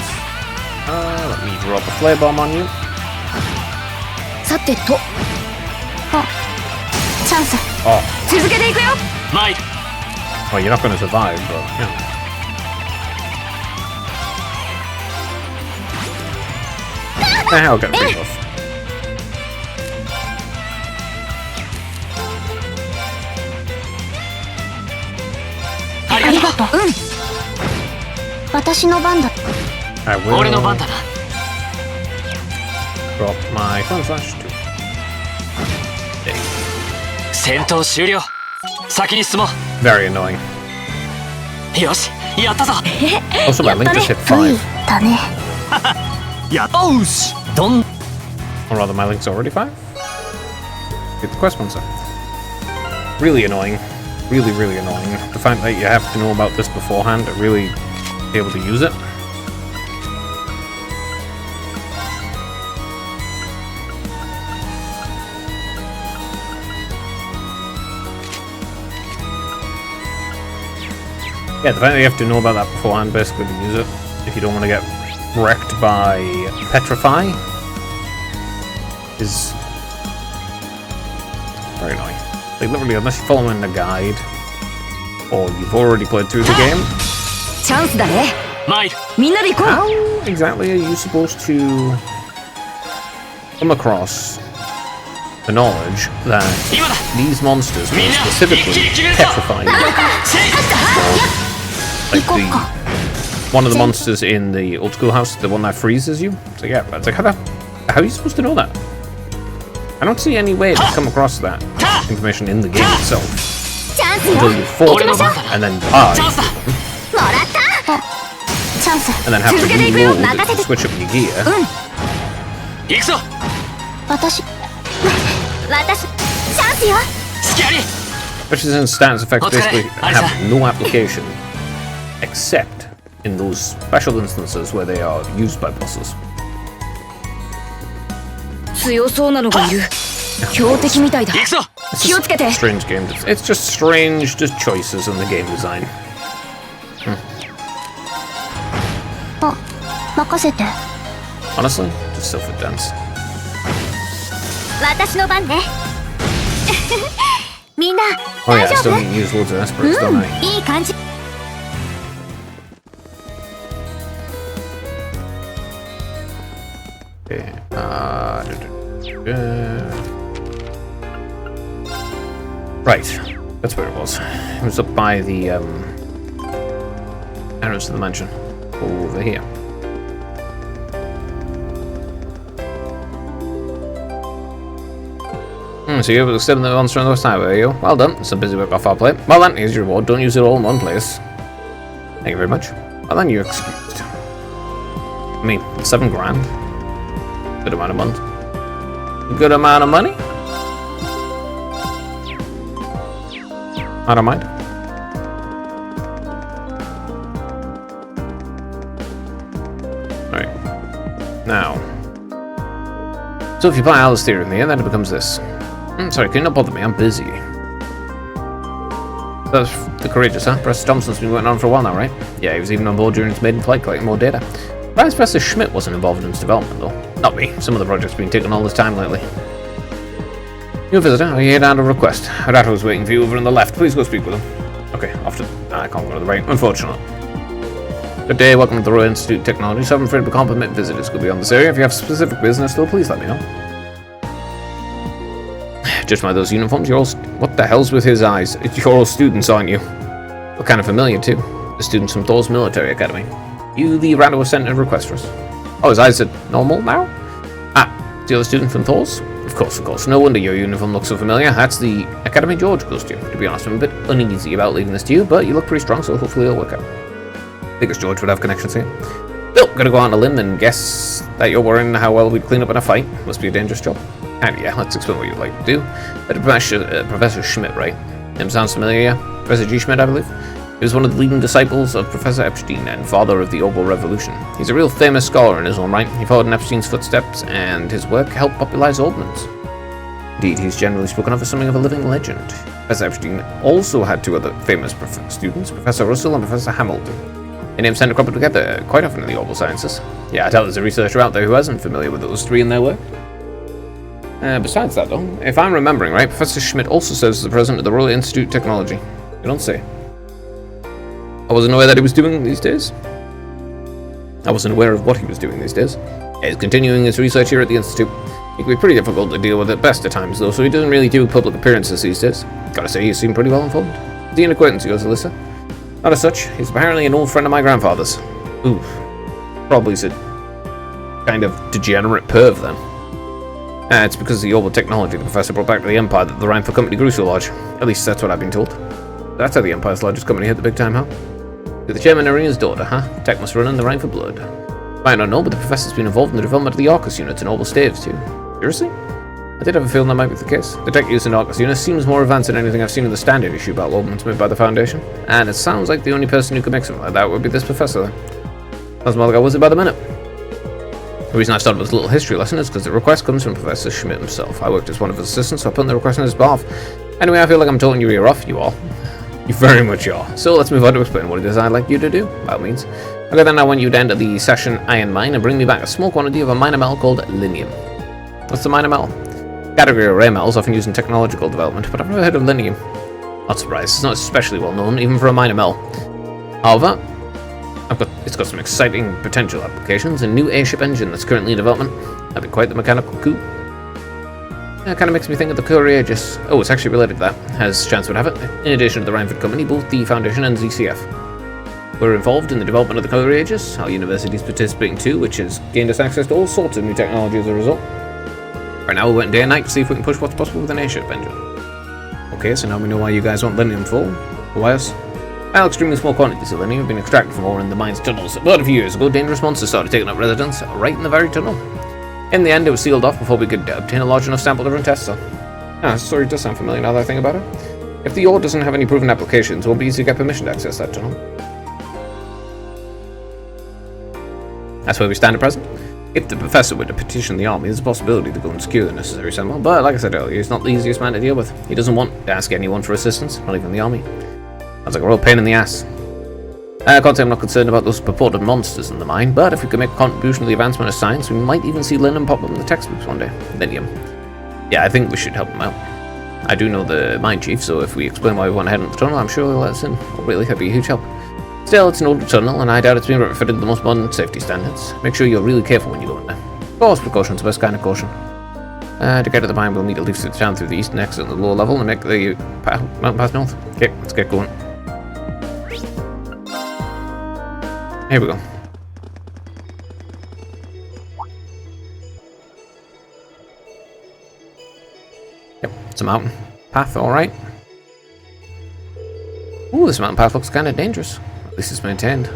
Let me drop a flare bomb on you. さてとチャンス。 Oh. 続けていくよ。 Well, you're not going to survive, but yeah. I'll get rid of. ありがとう。私の番だ。 I will 俺の番だな。 drop my fun slash too. 戦闘終了。先に進もう。 Very annoying. よし、やったぞ。 Also, my link just hit 5. だね。やったーし。どん。 Or rather, my link's already 5? Get the quest monster. Really annoying. Really, really annoying. The fact that you have to know about this beforehand to really be able to use it. Yeah, the fact that you have to know about that beforehand basically to use it if you don't want to get wrecked by Petrify is very annoying. Like literally, unless you're following the guide or you've already played through the game. チャンスだね。みんなで行こう。 How exactly are you supposed to come across the knowledge that these monsters will specifically petrify you? Like one of the monsters in the old schoolhouse, the one that freezes you. So yeah, it's like how are you supposed to know that? I don't see any way to come across that information in the game itself until you fall and then die, and then have to reload to switch up your gear. 行くぞ。私チャンスよ。 Which is in stance effects basically have no application except in those special instances where they are used by bosses. 強そうなのがいる。強敵みたいだ。気をつけて。 Strange game. It's just strange just choices in the game design. あ、任せて。 Honestly, just self-defense. 私の番ね。みんな Oh yeah, 大 I 丈 still 夫？ need to use loads of Esperits, don't I? いい感じ。 Okay, right, that's where it was. It was up by the entrance to the mansion. Over here. So you're able to extend the monster on the west highway, are you? Well done. Some busy work off our plate. Well then, here's your reward. Don't use it all in one place. Thank you very much. Well then, you're excused. I mean, 7 grand. Good amount of money. Good amount of money? I don't mind. Alright. Now. So if you apply Alistair in the end, then it becomes this. Sorry, can you not bother me? I'm busy. That's the courageous, huh? Professor Thompson's been working on for a while now, right? Yeah, he was even on board during his maiden flight collecting more data. Perhaps Professor Schmidt wasn't involved in its development, though. Not me. Some of the project's been taking all this time lately. New visitor, are you here down to request? Harato was waiting for you over on the left. Please go speak with him. Okay, off to... I can't go to the right, unfortunately. Good day, welcome to the Royal Institute of Technology. So I'm afraid to compliment visitors go beyond this area. If you have specific business, though, please let me know. Judged by those uniforms, you're all... What the hell's with his eyes? You're all students, aren't you? Look kind of familiar, too. The students from Thor's military academy. You, the Rando, sent a request for us. Oh, his eyes are normal now? Ah, the other student from Thor's? Of course. No wonder your uniform looks so familiar. That's the Academy George goes to. To be honest, I'm a bit uneasy about leaving this to you, but you look pretty strong, so hopefully it'll work out. I think George would have connections here. Still, gonna go out on a limb and guess that you're worrying how well we'd clean up in a fight. Must be a dangerous job. And yeah, let's explain what you'd like to do. But Professor Schmidt, right? Name sounds familiar, yeah? Professor G. Schmidt, I believe. He was one of the leading disciples of Professor Epstein and father of the Oboe Revolution. He's a real famous scholar in his own right. He followed in Epstein's footsteps, and his work helped popularize ordnance. Indeed, he's generally spoken of as something of a living legend. Professor Epstein also had two other famous students, Professor Russell and Professor Hamilton. Their names tend to crop up together quite often in the orbital sciences. Yeah, I doubt there's a researcher out there who isn't familiar with those three in their work. Besides that, though, if I'm remembering right, Professor Schmidt also serves as the president of the Royal Institute of Technology. You don't say. I wasn't aware that he was doing these days. I wasn't aware of what he was doing these days. Yeah, he's continuing his research here at the Institute. It can be pretty difficult to deal with at best at times, though, so he doesn't really do public appearances these days. Gotta say, he seemed pretty well informed. Is he an acquaintance, goes Alyssa? Not as such. He's apparently an old friend of my grandfather's. Ooh. Probably a kind of degenerate perv, then. It's because of the orbital technology the professor brought back to the Empire that the Reinford Company grew so large. At least that's what I've been told. That's how the Empire's largest company hit the big time, huh? With the chairman Arena's daughter, huh? Tech must run in the Reinford blood. Might not know, but the professor's been involved in the development of the Arcus units and orbital staves, too. Seriously? I did have a feeling that might be the case. The tech used in Arcus units seems more advanced than anything I've seen in the standard issue battle ordnance made by the Foundation. And it sounds like the only person who could make something like that would be this professor, then. Sounds more like I was it by the minute. The reason I started with this little history lesson is because the request comes from Professor Schmidt himself. I worked as one of his assistants, so I put in the request on his behalf. Anyway, I feel like I'm talking your ear off, you all. You very much are. So let's move on to explain what it is I'd like you to do, by all means. Okay, then I want you to enter the Session Iron Mine and bring me back a small quantity of a minor metal called linium. What's the minor metal? Category of rare metals often used in technological development, but I've never heard of linium. Not surprised, it's not especially well known, even for a minor metal. However, it's got some exciting potential applications. A new airship engine that's currently in development. That'd be quite the mechanical coup. That kind of makes me think of the Courageous. Oh, it's actually related to that, as chance would have it. In addition to the Reinford Company, both the Foundation and ZCF were involved in the development of the Courageous. Our university's participating too, which has gained us access to all sorts of new technology as a result. Right now, we went day and night to see if we can push what's possible with an airship engine. Okay, so now we know why you guys want linium for. Why us? Well, extremely small quantities of linium have been extracted from ore in the mine's tunnels. About a few years ago, dangerous monsters started taking up residence right in the very tunnel. In the end, it was sealed off before we could obtain a large enough sample to run tests on. Ah, this story does sound familiar now that I think about it. If the ore doesn't have any proven applications, it won't be easy to get permission to access that tunnel. That's where we stand at present. If the professor were to petition the army, there's a possibility to go and secure the necessary sample, but like I said earlier, he's not the easiest man to deal with. He doesn't want to ask anyone for assistance, not even the army. Sounds like a real pain in the ass. I can't say I'm not concerned about those purported monsters in the mine, but if we could make a contribution to the advancement of science, we might even see linium pop up in the textbooks one day. Linium. Yeah, I think we should help him out. I do know the mine chief, so if we explain why we want to head into the tunnel, I'm sure he'll let us in. Or really, that'd be a huge help. Still, it's an older tunnel, and I doubt it's been retrofitted to the most modern safety standards. Make sure you're really careful when you go in there. Of course, precaution's the best kind of caution. To get to the mine, we'll need to leave through the town through the east and exit on the lower level and make the mountain pass north. Okay, let's get going. Here we go. Yep, it's a mountain path, alright. Ooh, this mountain path looks kind of dangerous. At least it's maintained.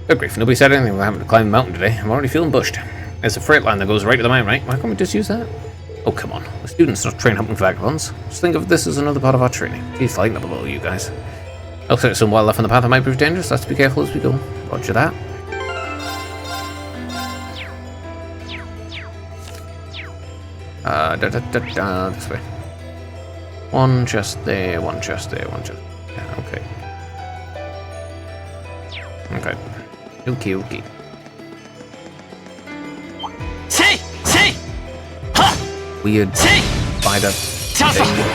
Good grief, nobody said anything about having to climb the mountain today. I'm already feeling bushed. There's a freight line that goes right to the mine, right? Why can't we just use that? Oh, come on. The students not train hunting vagabonds. Just think of this as another part of our training. Please lighten up a little, you guys. Looks like there's some wildlife on the path that might prove dangerous. Let's be careful as we go. Roger that. This way. One chest there, one chest there, one chest. Yeah, okay. Okay. Okay, okay. Weird spider thing.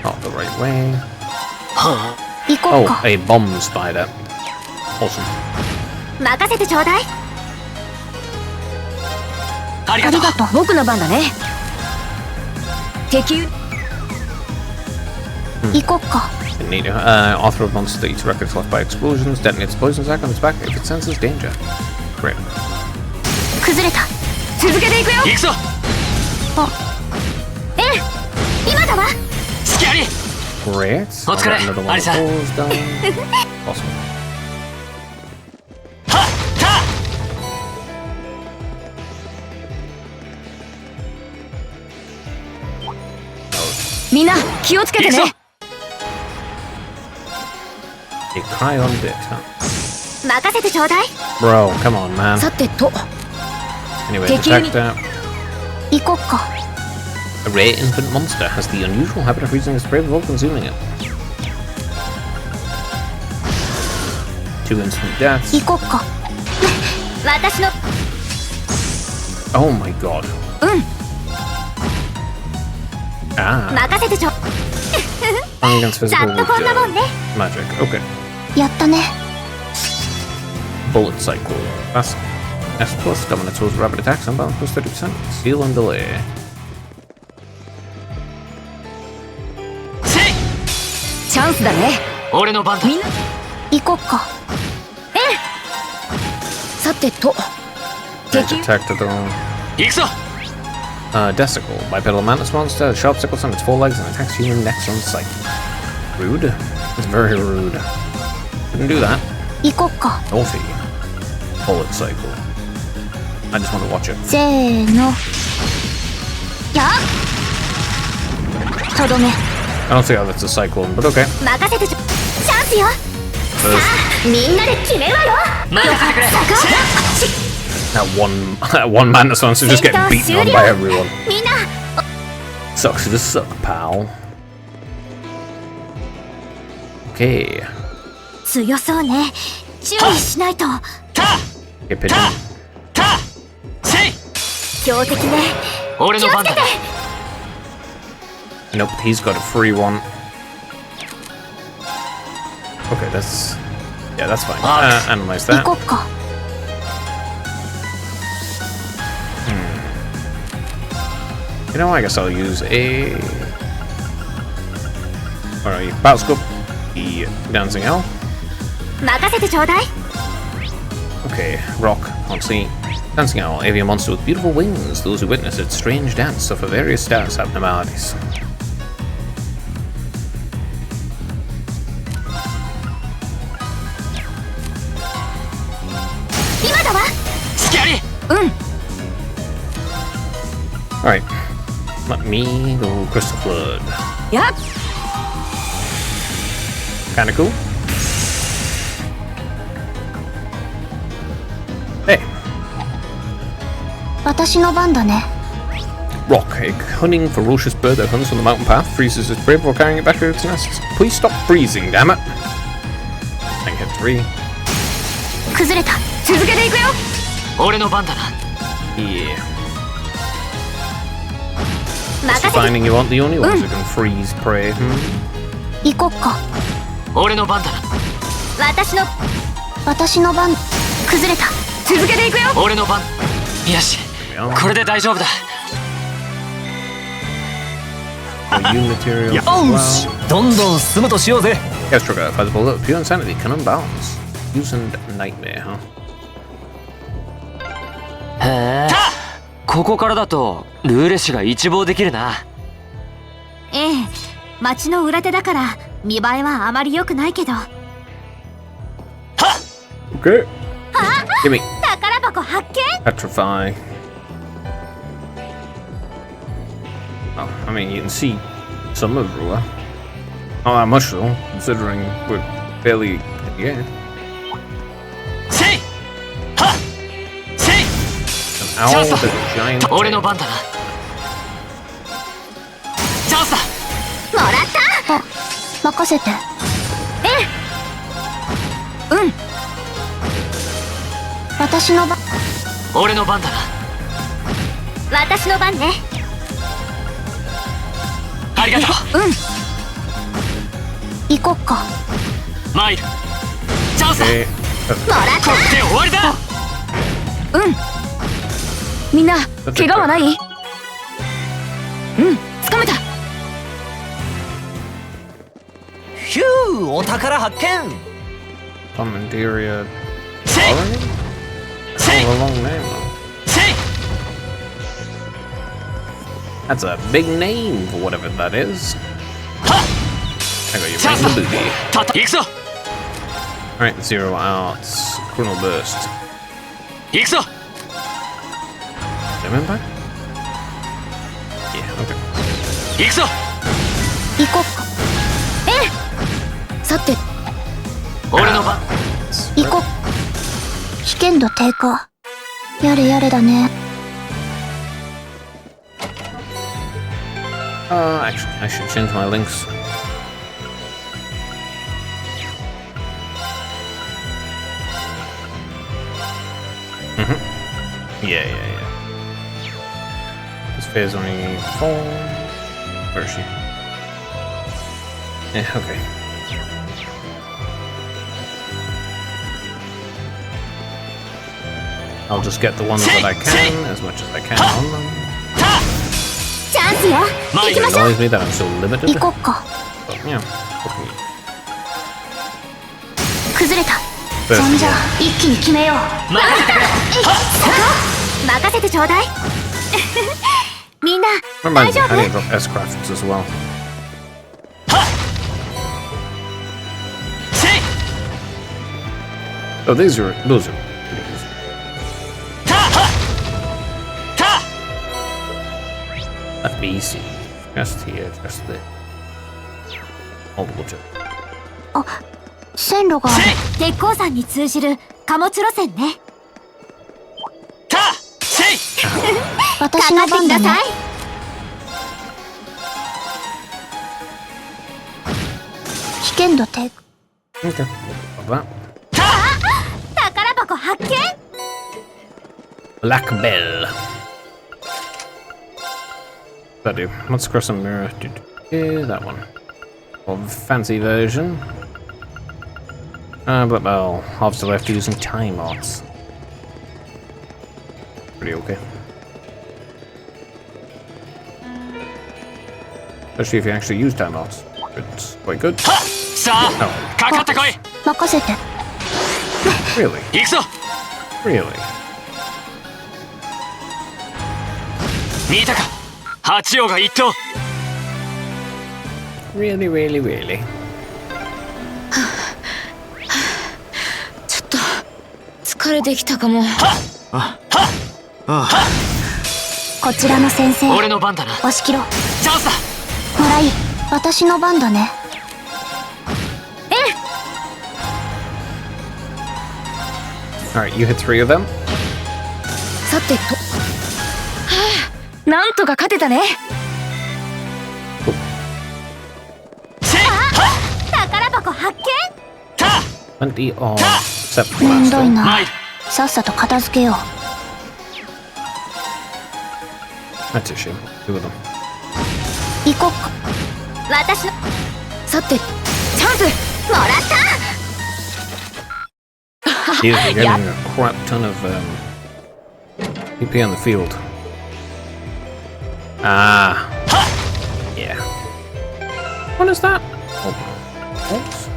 Not the right way. Oh, a bomb spider. Awesome. 任せてちょうだい。ありがとう。僕の番だね。敵。行こっか。Author of monster eats records left by explosions, detonates poison sac on its back if it senses danger. Great. 崩れた。続けていくよ。行くぞ。今だわ。好きあり。Great. お疲れ。アリさん。Awesome. Mina, 気をつけてね。A cryon bit, huh? 任せてちょうだい。 Bro, come on, man. さてと。Anyway, detect that. 行こっか。A rare infant monster has the unusual habit of freezing its prey before consuming it. 2 instant deaths. 行こっか。私の。Oh my god. 任せてちょ。 Against physical ざっとこんなもんね。 magic. Okay. やったね。 Bullet cycle. That's S plus. Dominator's rapid attacks. Unbalance plus 30%. Seal and delay. チャンスだね。俺の番だ。行こっか。さてと。 Range attack to the 行くぞ。Desicle. Bipedal mantis monster. Sharp sickles on its 4 legs and attacks human next on sight. Rude. It's very rude. Couldn't do that. 行こっか。 Naughty. Bullet cycle. I just want to watch it. せーの。やっ。とどめ。 I don't see how that's a cyclone, but okay. 任せてちょ。チャンスよ。さあ、みんなで決めるわよ。任せてくれ。 That one mantis monster just getting beaten on by everyone. みんな。 Sucks to suck, pal. Okay. 強そうね。注意しないと。 Get pigeon. 強敵ね。俺の番だ。 Nope, he's got a free one. Okay, that's... Yeah, that's fine. Analyze that. 行こっか。 You know, I guess I'll use a... Alright, Battle Scope, the Dancing Owl. 任せてちょうだい。 Okay, Rock, can't see. Dancing Owl, avian monster with beautiful wings. Those who witness its strange dance suffer various status abnormalities. 今だわ。スキャリー。Alright, let me go Crystal Flood. やっ。 Kinda cool. Hey. 私の番だね。 Rock, a cunning, ferocious bird that hunts on the mountain path, freezes its prey before carrying it back to its nest. Please stop freezing, damn it! I hit 3. 崩れた。続けていくよ。俺の番だな。 Yeah. Just finding you aren't the only ones who can freeze prey. 行こっか。俺の番だな。私の番。崩れた。続けていくよ。俺の番。よし。これで大丈夫だ。 You material. よし、どんどん進むとしようぜ。 Yes, trigger. Fight the bullet. Pure insanity. Can unbalance. Using nightmare, huh? へえ。ここからだとルーレシが一望できるな。ええ、町の裏手だから見栄えはあまり良くないけど。 Okay. Give me. 宝箱発見。 Petrify. Oh, I mean, you can see some of Rua. Not that much though, considering we're barely in the air. An owl with a giant tail. 俺の番だな。チャンスだ。もらった。あ、任せて。私の番。俺の番だな。私の番ね。ありがとう。行こっか。マイル。チャンスだ。Okay. もらった。これで終わりだ。みんな怪我はない？掴めた。ヒュー、お宝発見。 Commanderia. Colony? That's a long name though. That's a big name for whatever that is. I got you right in the booty. 行くぞ。 Alright, Zero Arts. Chronal Burst. 行くぞ。 Remember? Yeah, okay. 行くぞ。行こっか。さて、俺の番。行こっ。危険度低下。やれやれだね。Actually, I should change my links. Yeah. This phase only 4. Where is she? Yeah, okay. I'll just get the ones that I can, as much as I can on them. チャンスよ。行き It ましょう。 annoys me that I'm so limited. 行こっか。 But yeah, okay. 崩れた。 First, そんじゃ yeah. 一気に決めよう。任せてちょうだい。みんな Reminds 大 me, 丈 I 夫？ need to drop S-Crafts as well. Oh, those are pretty easy. Let me see. Just here, just there. Multiple jump. あ、線路が鉄鉱山に通じる貨物路線ね。私の番だね。危険度低。 Okay. Love that. 宝箱発見。 Black Bell. That do. Let's cross some mirror. That one. Or the fancy version. But I'll obviously have to use some time arts. Pretty okay. Especially if you actually use time arts. It's quite good. さあ、かかってこい。任せて。 Really? 行くぞ。 Really? 見たか。八王が一頭。 Really? ちょっと疲れてきたかも。こちらの先生。俺の番だな。押し切ろう。チャンスだ。もらい、私の番だね。Alright, you hit 3 of them. さてと、はあ、なんとか勝てたね。宝箱発見。 20 or 7 めんどい last な。さっさと片付けよう。 That's a shame. 2 of them. 行こっか。私の。さて、チャンス。もらった。 You're getting a crap ton of PP on the field. Ah. Yeah. What is that? Oh. Oops.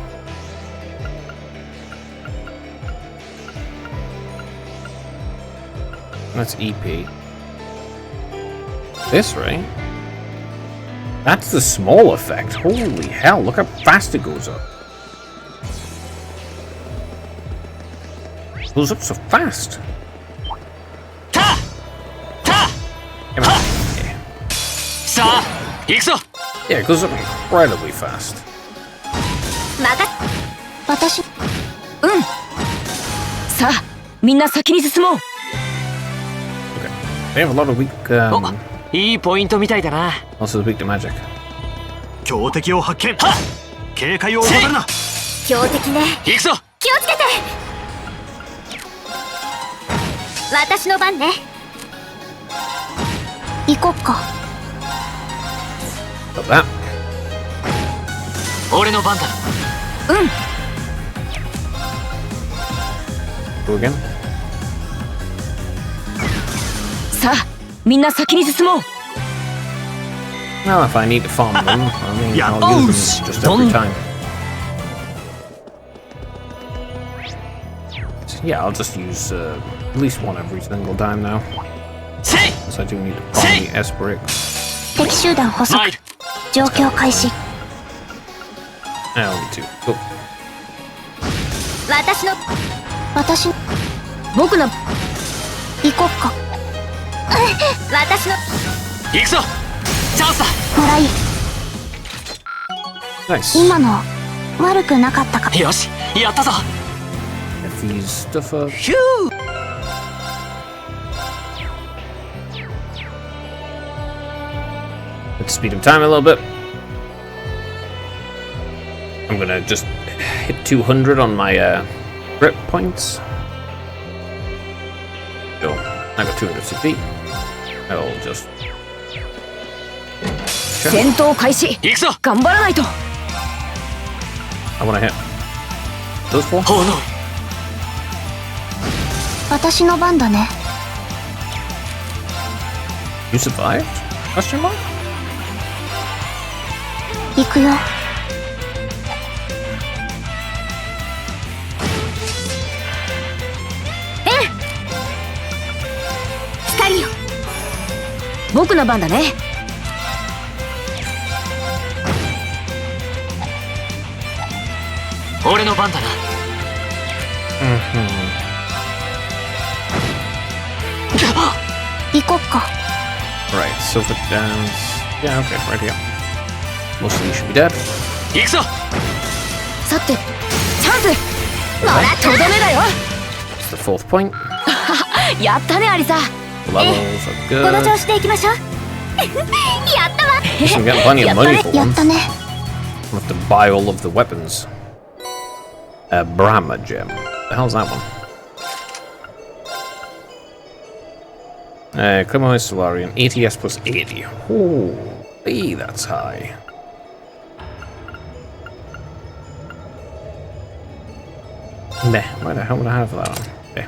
That's EP. This, right? That's the small effect. Holy hell, look how fast it goes up. It goes up so fast. Come on. Yeah, it goes up incredibly fast. 私。うん。さあ、みんな先に進もう。 They have a lot of weak. いいポイントみたいだな。 Also weak to magic. 強敵を発見。警戒を怠るな。強敵ね。行くぞ。気をつけて。私の番ね。行こっか。Got that. 俺の番だ。うん。 Go again. さあ、みんな先に進もう。 Well, if I need to farm them, I mean, Yeah. I'll use them just every time. Yeah, I'll just use at least one every single time now. Because I do need to farm the S bricks. 敵集団捕捉。状況開始。 Now only 2. Go. 私の。僕の。行こっか。私の。行くぞ。チャンスだ。もらい。 Nice. 今の悪くなかったか。よし、やったぞ。 Get these stuff up. Let's speed up time a little bit. I'm gonna just hit 200 on my grip points. So I got 200 CP. I'll just. 戦闘開始。行くぞ。頑張らないと。I wanna hit those four. 私の番だね。You survived? Question mark? 行くよ。光よ。僕の番だね。俺の番だな。行こっか。 Right, silver downs. Yeah, okay, right here. Most of these should be dead. 行くぞ。さて、チャンス。まだとどめだよ。 It's the fourth point. やったねアリサ。 Levels are この good. 調子で行きましょう。やったわ。 I'm getting plenty of money for や once. ったね。 I'll have to buy all of the weapons. Brahma gem. The hell's that one? Clemo Solarian. ATS plus 80. Oh, hey, that's high. Meh, why the hell would I have that on? Okay.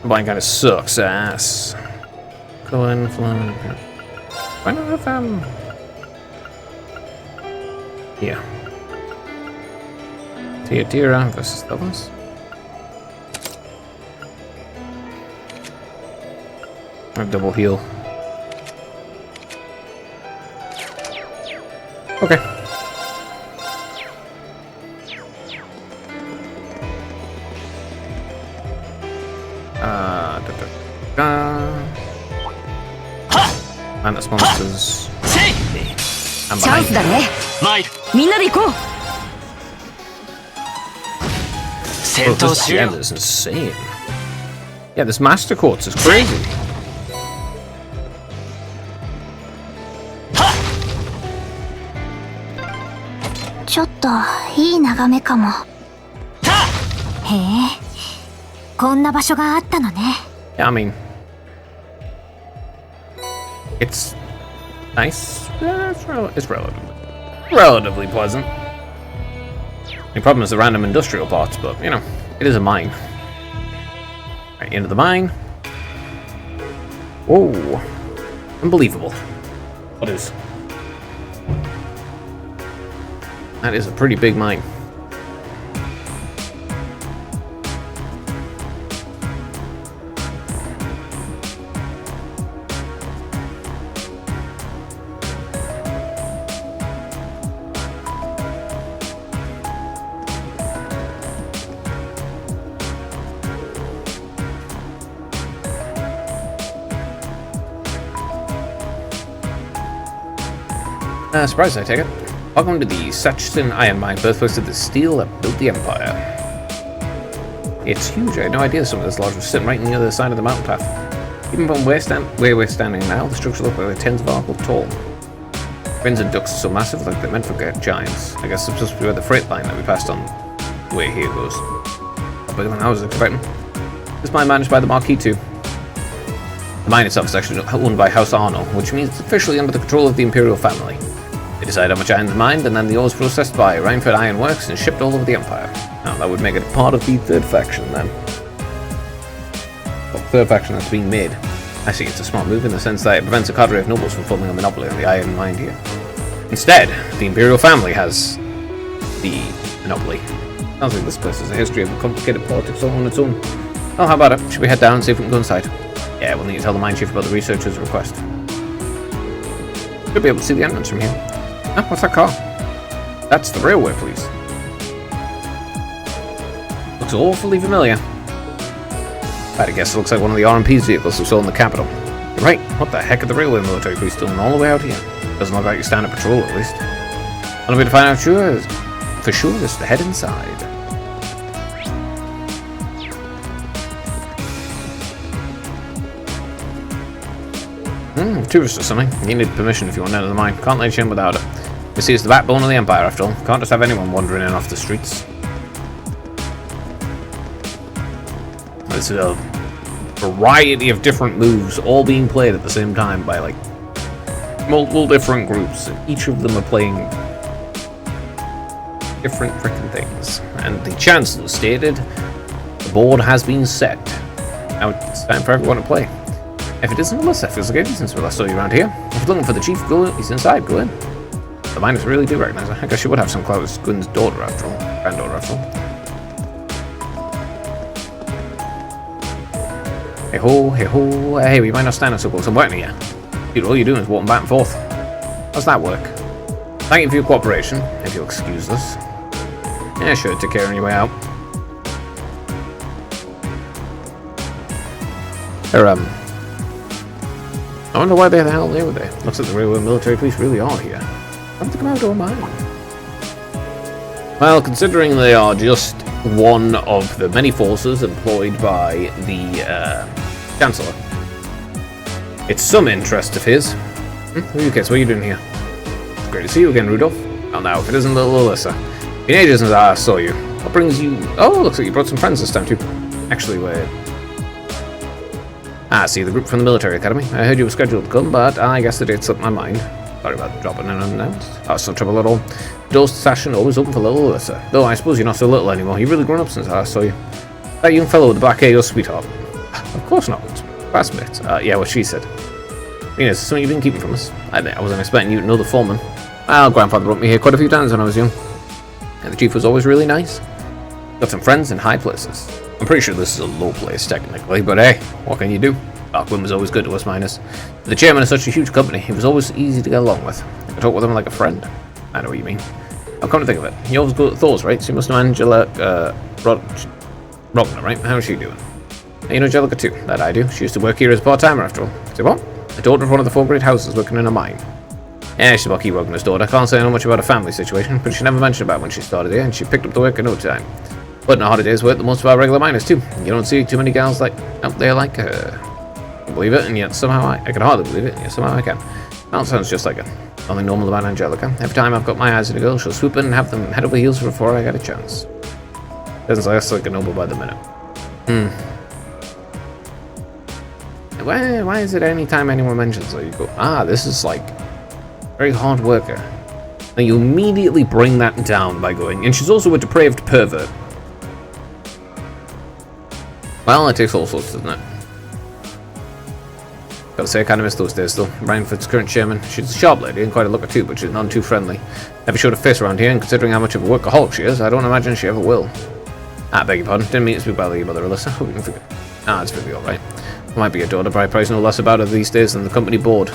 Mine kind of sucks ass. Colin, Flynn. Why not have, yeah. Teodira versus Lovelace. A double heal. Okay. Mantis monsters. I'm チャン behind. スだね。みんなで行こう。 Oh, this gem is insane. Yeah, this Master Quartz is crazy. ちょっといい眺めかも。へえ、こんな場所があったのね。 Yeah, I mean, it's nice. It's relatively pleasant. The problem is the random industrial parts, but you know, it is a mine. Right, into the mine. Whoa, unbelievable! What is? That is a pretty big mine. Surprise, I take it. Welcome to the Sachsen Iron Mine, birthplace of the steel that built the Empire. It's huge. I had no idea some of this lodge was sitting right on the other side of the mountain path. Even from where we're standing now, the structure looks like tens of arcles tall. Fins and ducts are so massive, like they're meant for giants. I guess it's supposed to be where the freight line that we passed on the way here goes. A bigger than I was expecting. This mine managed by the Marquis II. The mine itself is actually owned by House Arno, which means it's officially under the control of the Imperial family. They decide how much iron is mined, and then the ore is processed by Reinford Iron Works and shipped all over the Empire. Now, that would make it part of the third faction, then. Well, third faction that's being made. I see it's a smart move in the sense that it prevents a cadre of nobles from forming a monopoly on the iron mined here. Instead, the Imperial family has the monopoly. Sounds like this place has a history of complicated politics all on its own. Oh, how about it? Should we head down and see if we can go inside? Yeah, we'll need to tell the mine chief about the researcher's request. Should be able to see the entrance from here. Oh, what's that car? That's the railway police. Looks awfully familiar. I'd guess it looks like one of the RMP's vehicles we saw in the capital. You're right. What the heck are the railway military police doing all the way out here? Doesn't look like you stand at patrol, at least. Only way to find out for sure is to head inside. Tourist or something. You need permission if you want to enter the mine. Can't let you in without it. You see, it's the backbone of the Empire, after all. Can't just have anyone wandering in off the streets. There's a variety of different moves, all being played at the same time by, like, multiple different groups. Each of them are playing different freaking things. And the Chancellor stated, the board has been set. Now it's time for everyone to play. If it isn't Melissa, feels like ages since we last saw you around here. If you're looking for the chief, he's inside, go in. The miners really do recognize her. I guess she would have some clout as Gwyn's daughter after all. Granddaughter after all. Hey ho, hey ho, hey, we might not stand so close. I'm waiting here. Dude, all you're doing is walking back and forth. How's that work? Thank you for your cooperation, if you'll excuse us. Yeah, sure, take care on your way out. I wonder why the hell they were there. Looks like the railway military police really are here. How did they come out of mine? Well, considering they are just one of the many forces employed by the Chancellor, it's some interest of his. Who are you kids? What are you doing here? It's great to see you again, Rudolph. Well, now, if it isn't little Alyssa. Been ages since I saw you. What brings you... Oh, looks like you brought some friends this time, too. Actually, wait. Ah, see, the group from the military academy. I heard you were scheduled to come, but I guess the date slipped my mind. Sorry about dropping in unannounced. Oh, it's no trouble at all. Doors to station always open for little Alyssa. Though I suppose you're not so little anymore. You've really grown up since I last saw you. That young fellow with the black hair, your sweetheart. Of course not. Classmates. Yeah, what she said. Is something you've been keeping from us? I wasn't expecting you to know the foreman. Well, grandfather brought me here quite a few times when I was young. And the chief was always really nice. Got some friends in high places. I'm pretty sure this is a low place, technically, but hey, what can you do? Gwyn was always good to us miners. The chairman of such a huge company, he was always easy to get along with. I could talk with him like a friend. I know what you mean. I'll come to think of it. You always go at Thor's, right? So you must know Angela, Rogner, right? How's she doing? You know Angelica too, that I do. She used to work here as a part-timer after all. Say what? The daughter of one of the 4 great houses working in a mine. Yeah, she's Bucky Rogner's daughter. I can't say much about her family situation, but she never mentioned about when she started here, and she picked up the work in no time. But in a harder day's work than most of our regular miners too. You don't see too many gals like out there like her. I can't believe it, and yet somehow I can hardly believe it, and yet somehow I can. That sounds just like her. Nothing normal about Angelica. Every time I've got my eyes on a girl, she'll swoop in and have them head over heels before I get a chance. Doesn't last like a noble by the minute. Why is it any time anyone mentions her, you go, this is like very hard worker. Then you immediately bring that down by going, and she's also a depraved pervert. Well, it takes all sorts, doesn't it? Gotta say, I kind of miss those days though. Ryanford's current chairman, she's a sharp lady and quite a looker too, but she's none too friendly. Never showed a face around here, and considering how much of a workaholic she is, I don't imagine she ever will. Beg your pardon, didn't mean to speak badly of your mother, Alyssa. Hope you can forget. It's really alright. Might be your daughter, but I probably know less about her these days than the company board.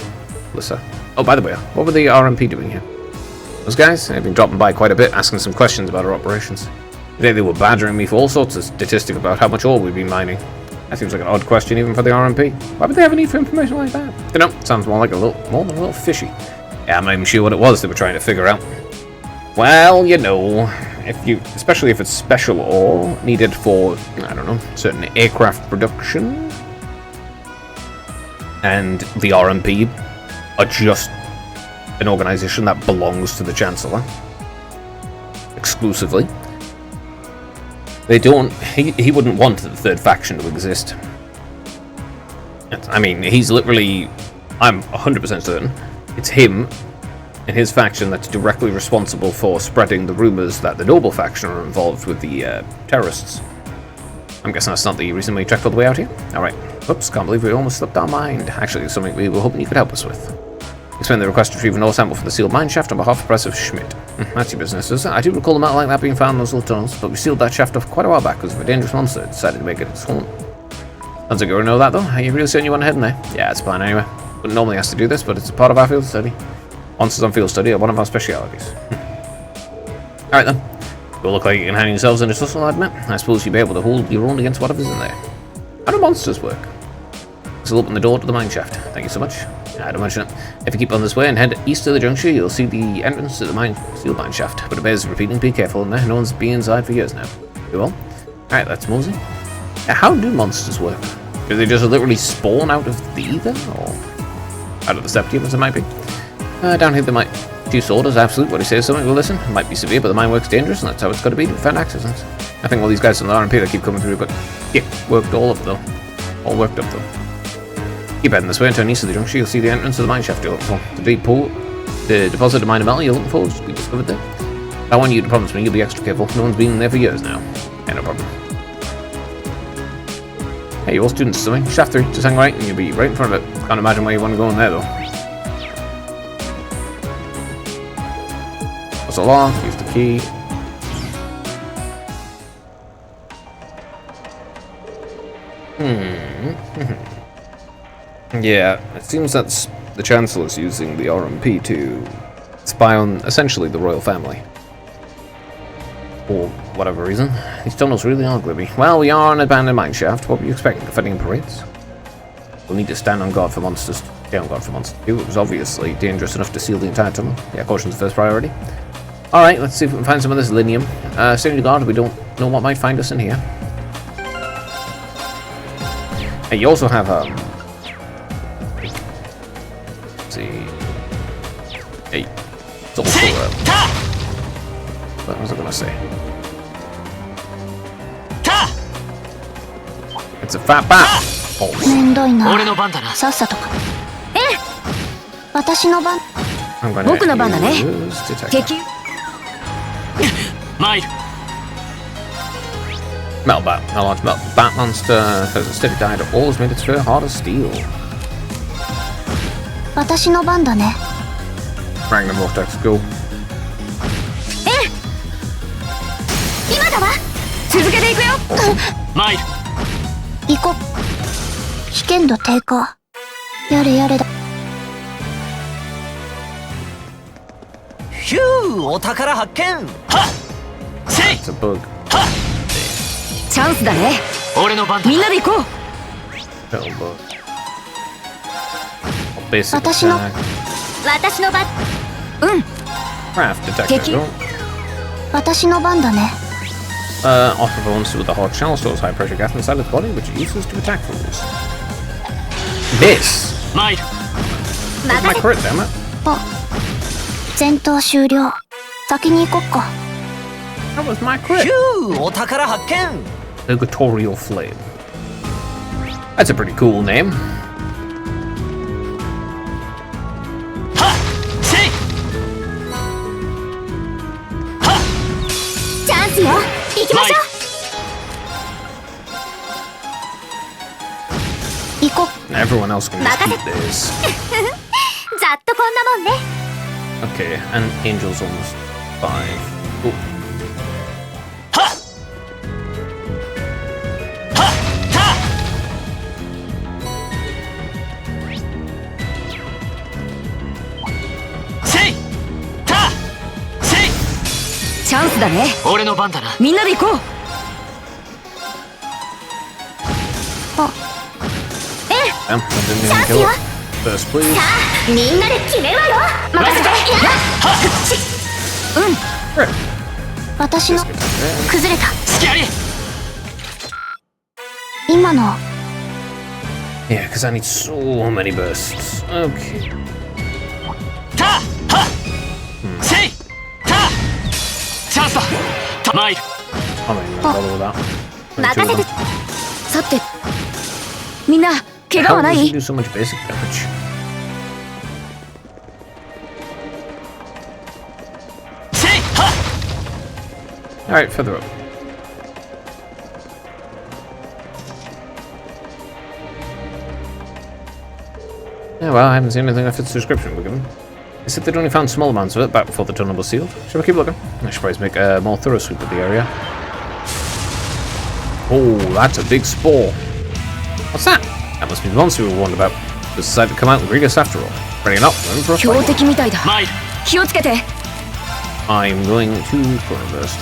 Alyssa. Oh, by the way, what were the RMP doing here? Those guys? They've been dropping by quite a bit, asking some questions about our operations. Today they were badgering me for all sorts of statistics about how much ore we've been mining. That seems like an odd question even for the RMP. Why would they have a need for information like that? You know, sounds more than a little fishy. Yeah, I'm not even sure what it was they were trying to figure out. Well, you know, especially if it's special ore needed for, I don't know, certain aircraft production, and the RMP are just an organization that belongs to the Chancellor exclusively. They don't. He wouldn't want the third faction to exist. I mean, he's literally. I'm 100% certain it's him and his faction that's directly responsible for spreading the rumors that the Noble faction are involved with the terrorists. I'm guessing that's not the reason we trekked all the way out here. All right. Oops, can't believe we almost slipped our mind. Actually, it's something we were hoping you could help us with. Explain the request to retrieve an ore sample from the sealed mine shaft on behalf of Professor Schmidt. That's your business, is it? I do recall a metal like that being found in those little tunnels, but we sealed that shaft off quite a while back because of a dangerous monster that decided to make it its home. Sounds like you already know that, though. Are you really certain you want to head in there? Yeah, it's a plan anyway. Wouldn't normally ask to do this, but it's a part of our field study. Monsters on field study are one of our specialities. Alright then. You all look like you can handle yourselves in a tussle, I admit. I suppose you'll be able to hold your own against whatever's in there. How do monsters work? This will open the door to the mine shaft. Thank you so much. I'd imagine it. If you keep on this way and head east of the junction, you'll see the entrance to the sealed mine shaft. But it bears repeating, be careful in there. No one's been inside for years now. You will? Alright, that's mosey. How do monsters work? Do they just literally spawn out of the ether? Or out of the step team as it might be. Down here they might use sword as absolute. What he says something will listen. It might be severe, but the mine works dangerous, and that's how it's got to be to prevent accidents. I think all these guys on the RMP that keep coming through got worked all up though. All worked up though. Keep heading this way until east of the junction. You'll see the entrance of the mine shaft you're looking for. The deep pool, the deposit of minor metal you're looking for will be discovered there. I want you to promise me you'll be extra careful. No one's been in there for years now. Yeah, no problem. Hey, you're all students or something. Shaft 3, just hang right and you'll be right in front of it. Can't imagine where you want to go in there though. What's the lock? Use the key. Yeah, it seems that's the Chancellor's using the RMP to spy on essentially the royal family. For whatever reason. These tunnels really are glibby. Well, we are an abandoned mine shaft. What were you expecting? Fighting in parades? We'll need to stand on guard for monsters. Stay on guard for monsters too. It was obviously dangerous enough to seal the entire tunnel. Yeah, caution's the first priority. Alright, let's see if we can find some of this linium. Stay on guard, we don't know what might find us in here. Hey, you also have, let's see. Hey, it's also, what was I gonna say? It's a fat bat! めんどいな。さっさとか。私の番。僕の番だね。敵。Metal bat. A large metal bat monster has a steady diet of always made its fur hard as steel. 私の番だね。Magnum Vortex, go. 今だわ。続けていくよ。行こう。危険度低下。やれやれだ。ヒュー、お宝発見。はっ。It's a bug. チャンスだね。みんなで行こう。私の番。うん。敵。私の番だね。Offer bonus with a hot shell stores high pressure gas inside its body, which it uses to attack fools. This. That's my crit, damn it. 戦闘終了。先に行こっか。That was my crit. ヒュー、お宝発見。Purgatorial Flame. That's a pretty cool name. Chance よ。行きましょう。行こう。Everyone else can just keep this. ざっとこんなもんね。Okay, and Angel's almost 5. Ooh. Chance だね。みんなで行こう。That didn't even kill it. First, please. みんなで決めろよ。任せて。私の崩れた。今の。Yeah, because I need so many bursts. Okay. Chance だ。I'm not even gonna bother with that. 任せて。さて、みんな怪我はな How does い he do so much basic damage? Alright, further up. Yeah, well, I haven't seen anything that fits the description we're given. They said they'd only found small amounts of it back before the tunnel was sealed. Should we keep looking? I should probably make a more thorough sweep of the area. Oh, that's a big spore. What's that? That must be the monster we were warned about. Just decided to come out and greet us after all. Ready up, running for a 強 fight. 敵みたいだ。気をつけて。I'm going to corner burst.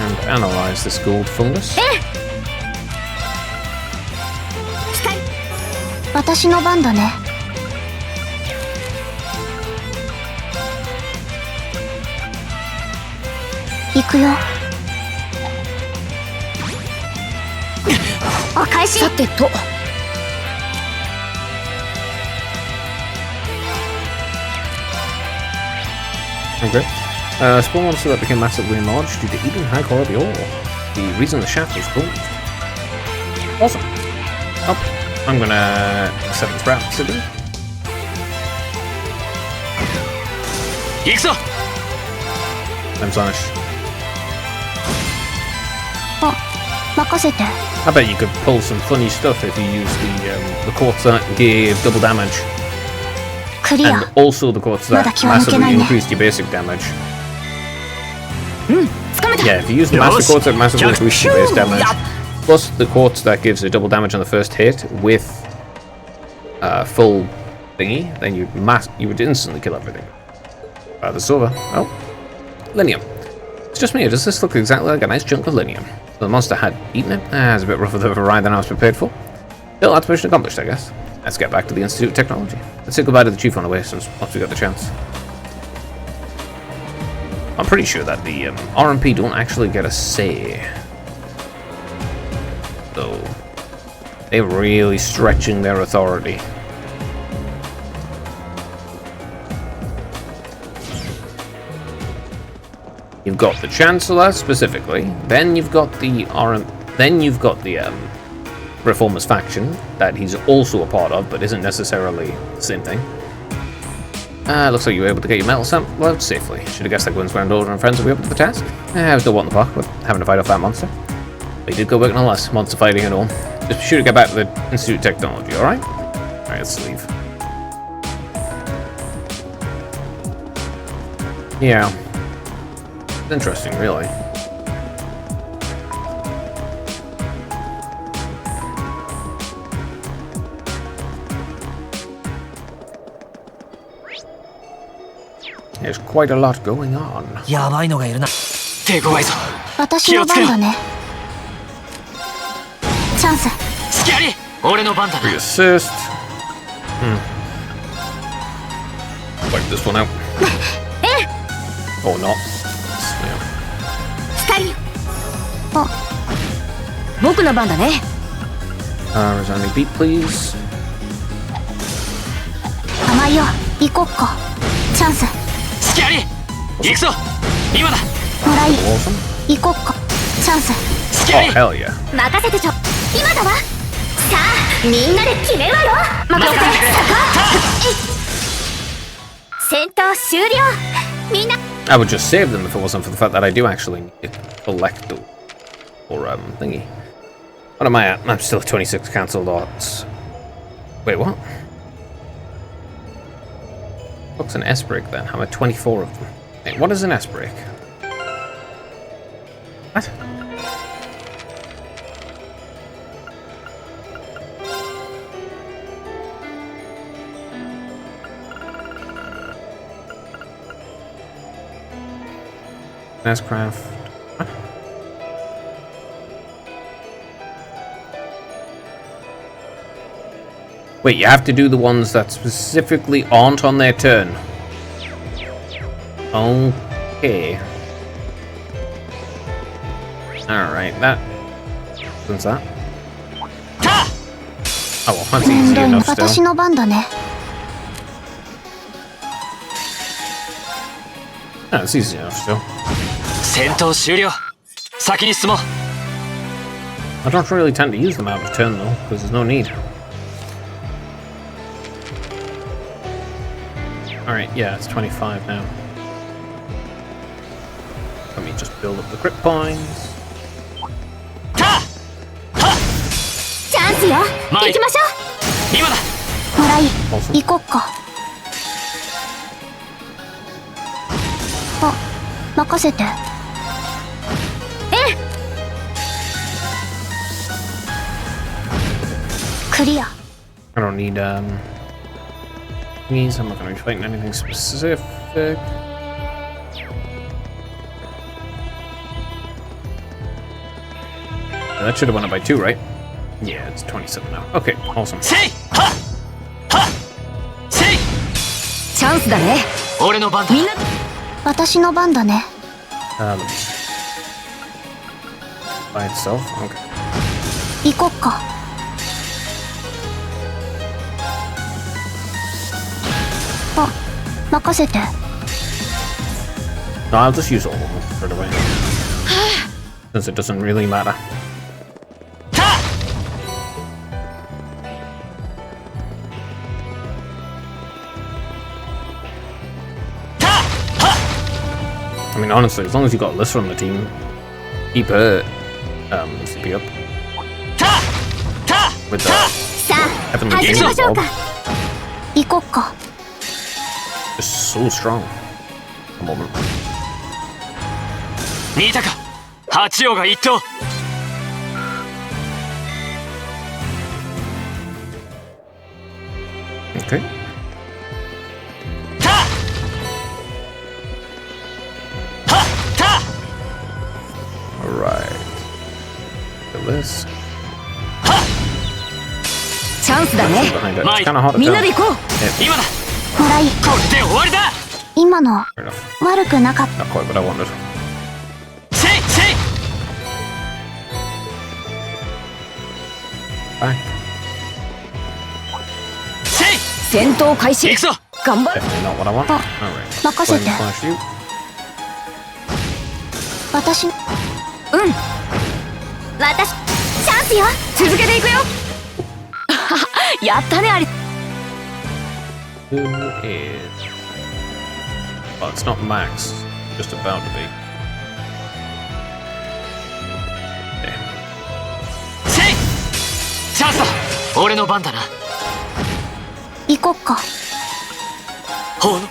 And analyze this gold fungus. 私の番だね。行くよ。お返し。さてと。Okay. Spawn monster that became massively enlarged due to eating high quality ore. The reason the shaft was closed. Awesome. Oh, I'm gonna set the sprout city. 行くぞ。 I'm Sonish. 任せて。 I bet you could pull some funny stuff if you use the quartz that gave double damage. クリア。 And also the quartz that massively increased your basic damage. Yeah, if you use the master quartz that massively increases your base damage, plus the quartz that gives a double damage on the first hit with full thingy, then you would instantly kill everything. That's over. Oh, Linium. It's just me. Does this look exactly like a nice chunk of Linium? So the monster had eaten it. It's a bit rougher of a ride than I was prepared for. Still, that's mission accomplished, I guess. Let's get back to the Institute of Technology. Let's say goodbye to the chief on the way since once we got the chance. I'm pretty sure that the RMP don't actually get a say. So they're really stretching their authority. You've got the Chancellor specifically, then you've got the Reformers faction that he's also a part of, but isn't necessarily the same thing. Looks like you were able to get your metal sample out safely. Should have guessed that Gwynn's Grand Order and friends would be up to the task. I was still wanting the park with having to fight off that monster. But you did go work nonetheless, monster fighting and all. Just be sure to get back to the Institute of Technology, alright? Alright, let's leave. Yeah. It's interesting, really. There's quite a lot going on. やばいのがいるな。手強いぞ。私の番だね。チャンス。隙あり。俺の番だな。 Reassist. Wipe this one out. Or not. 光。僕の番だね。Resigning beat, please. 甘いよ。行こっか。チャンス。隙あり。行くぞ。今だ。もらい。行こっか。チャンス。隙あり。 Hell yeah. 任せてちょ。今だわ。さあ、みんなで決めるわよ。任せて。戦闘終了。みんな。I would just save them if it wasn't for the fact that I do actually need to collect them. Or, thingy. What am I at? I'm still at 26 cancelled odds. Wait, what? What's an S-break then? I'm at 24 of them. Wait, what is an S-break? What? S-craft. What? Wait, you have to do the ones that specifically aren't on their turn. Okay. Alright, that... What's that? Oh well, that's easy enough still. 私の番だね。 Oh, it's easy enough still. 戦闘終了。先に進もう。 I don't really tend to use them out of turn though, because there's no need. Alright, yeah, it's 25 now. Let me just build up the crit points. チャンスよ。行きましょう。今だ。もらい。行こっか。任せて。クリア。 I don't need thingies. I'm not going to be fighting anything specific. That should have went up by 2, right? Yeah, it's 27 now. Okay, awesome. チャンスだね。俺の番だ。みんな。私の番だね。Let me see. By itself? Okay. 行こっか。任せて。 No, I'll just use all of them right away. Since it doesn't really matter. I mean, honestly, as long as you got Alyssa on the team, keep her CP up. With the Heavenly Game involved. 行こっか。 Just so strong. A moment. 見たか、八王が一頭。 Okay. Alright. Look at this. チャンスだね。 Behind it. It's kind of hard to みんな tell. で行こう。 Yeah, 今だ。もらい。これで終わりだ。今の fair enough. 悪くなかった。 Not quite what I wanted. せいせい。 Back. せい。戦闘開始。行くぞ。頑張 Definitely not what I want. Alright. 任せて。 Flame slash you. 私。うん。私、チャンスよ。続けていくよ。やったね、アリ。 Who is... Well, it's not Max. Just about to be. せい。チャンスだ。俺の番だな。行こっか。ほう。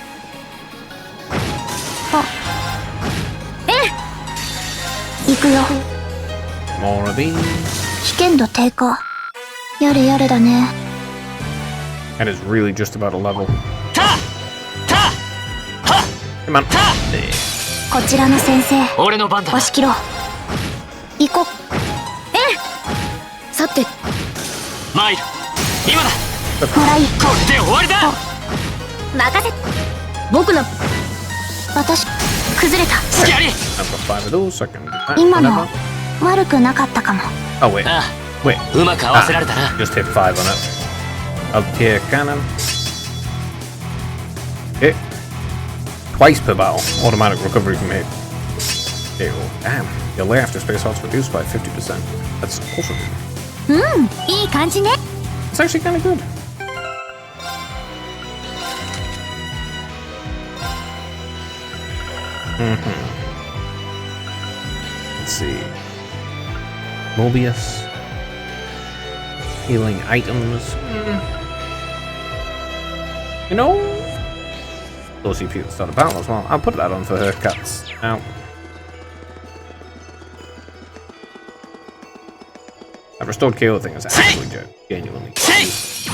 行くよ。 More of these. 危険度低下。やれやれだね。 That is really just about a level. Come on. There. こちらの先生。俺の番だ。押し切ろう。行こっ。さて。マイル。今だ。もらい。これで終わりだ。任せ。僕の。私、崩れた。好きあり。 I've got 5 of those, so I can do that 今の whenever. 悪くなかったかも。 Oh, wait. ああ、 Wait. うまく合わせられたな。 Just hit 5 on it. Okay, cannon. Hit. Twice per battle. Automatic recovery from hit. There you go. Damn. Your lay after space health's reduced by 50%. That's also good. うん、いい感じね。 It's actually kind of good. Let's see. Mobius. Healing items. You know, low CP at the start of battle as well. I'll put that on for her cats. Now, that restored KO thing is actually genuinely.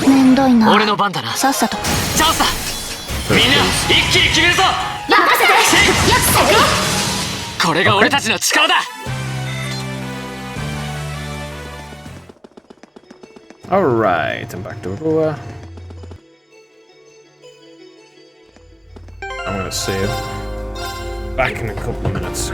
めんどいな。俺の番だな。さっさと。チャンスだ。みんな一気に決めるぞ。任せて。よくさよ。これが俺たちの力だ。Alright, I'm back to Aurora. I'm gonna save. Back in a couple of minutes.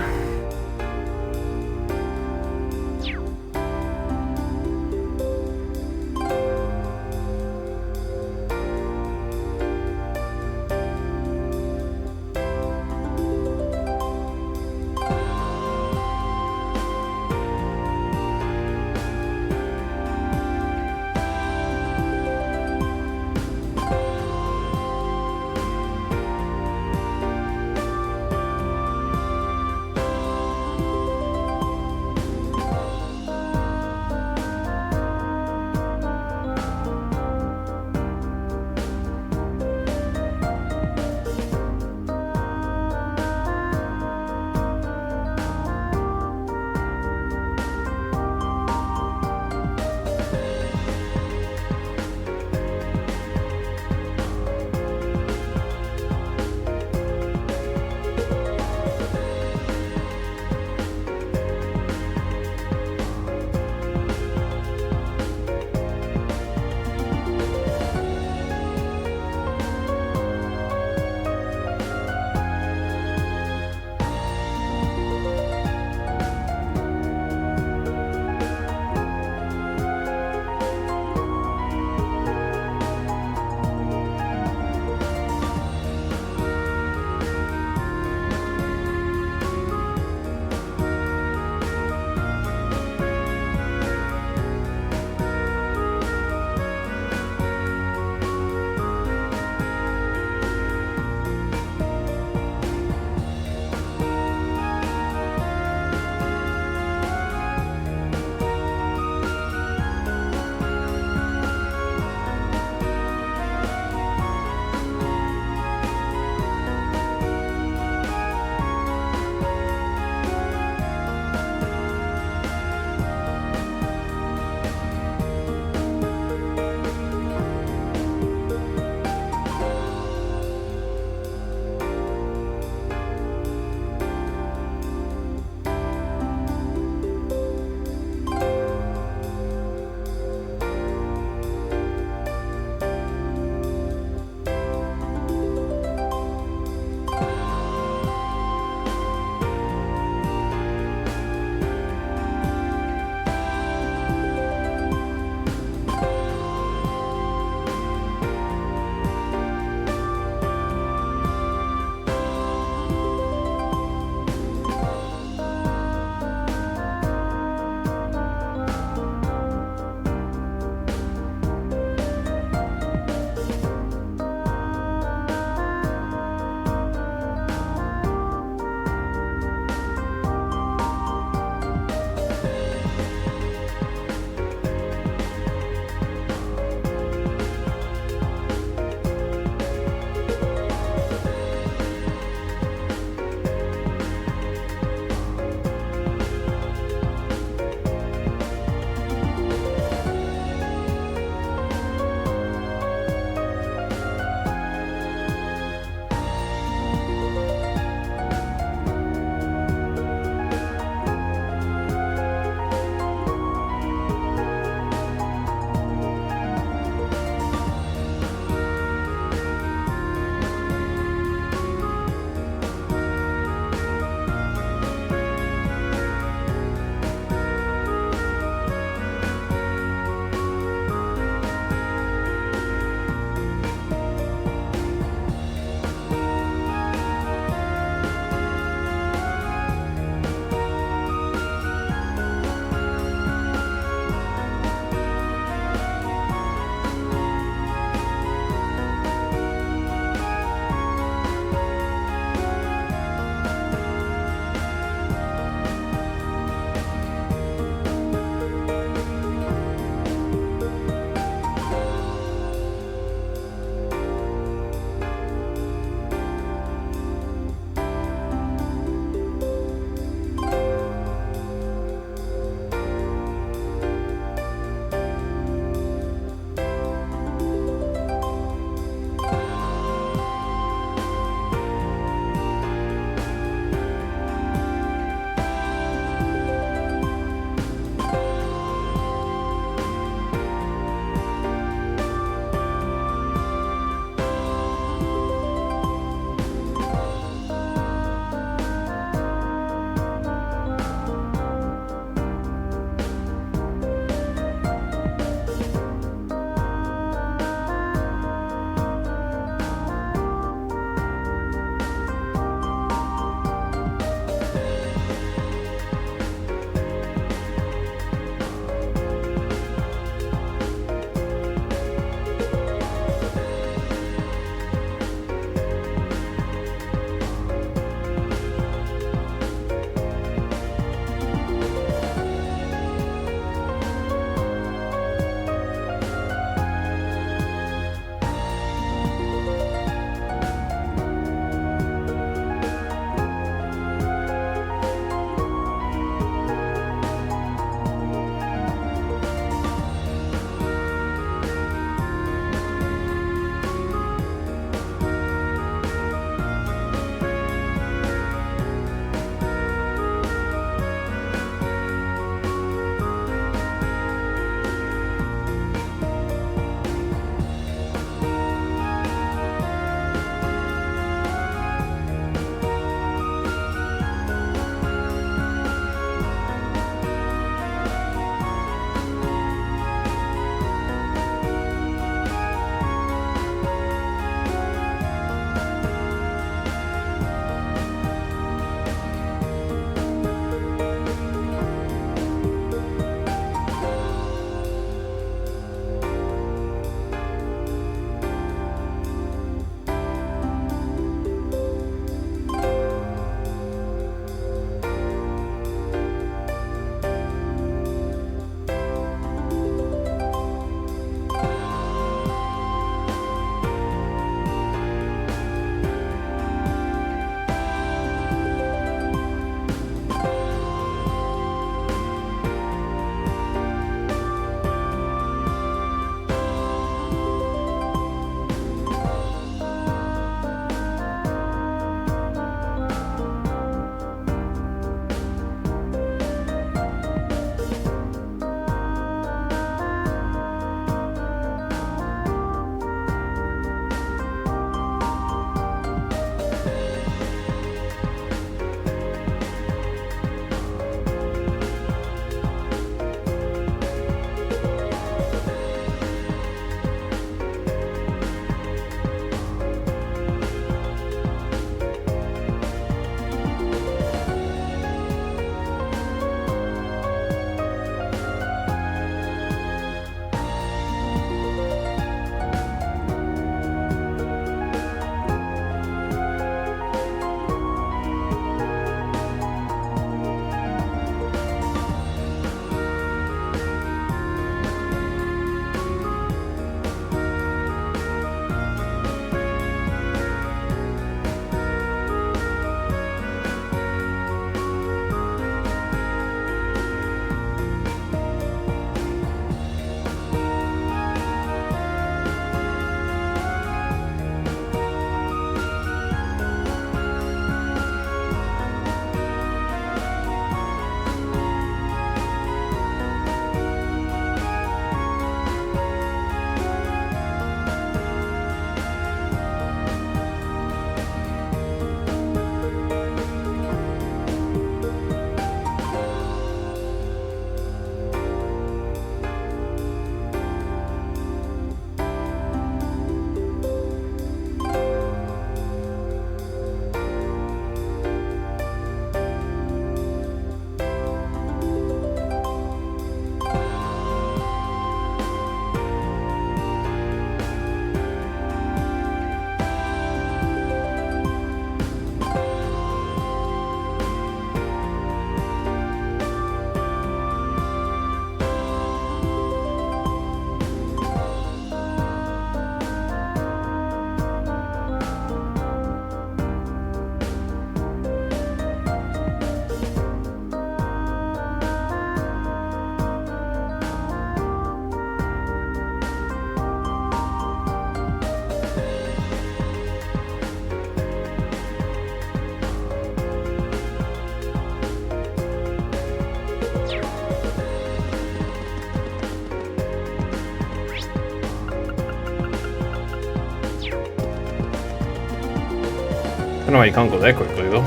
know why you can't go there quickly, though.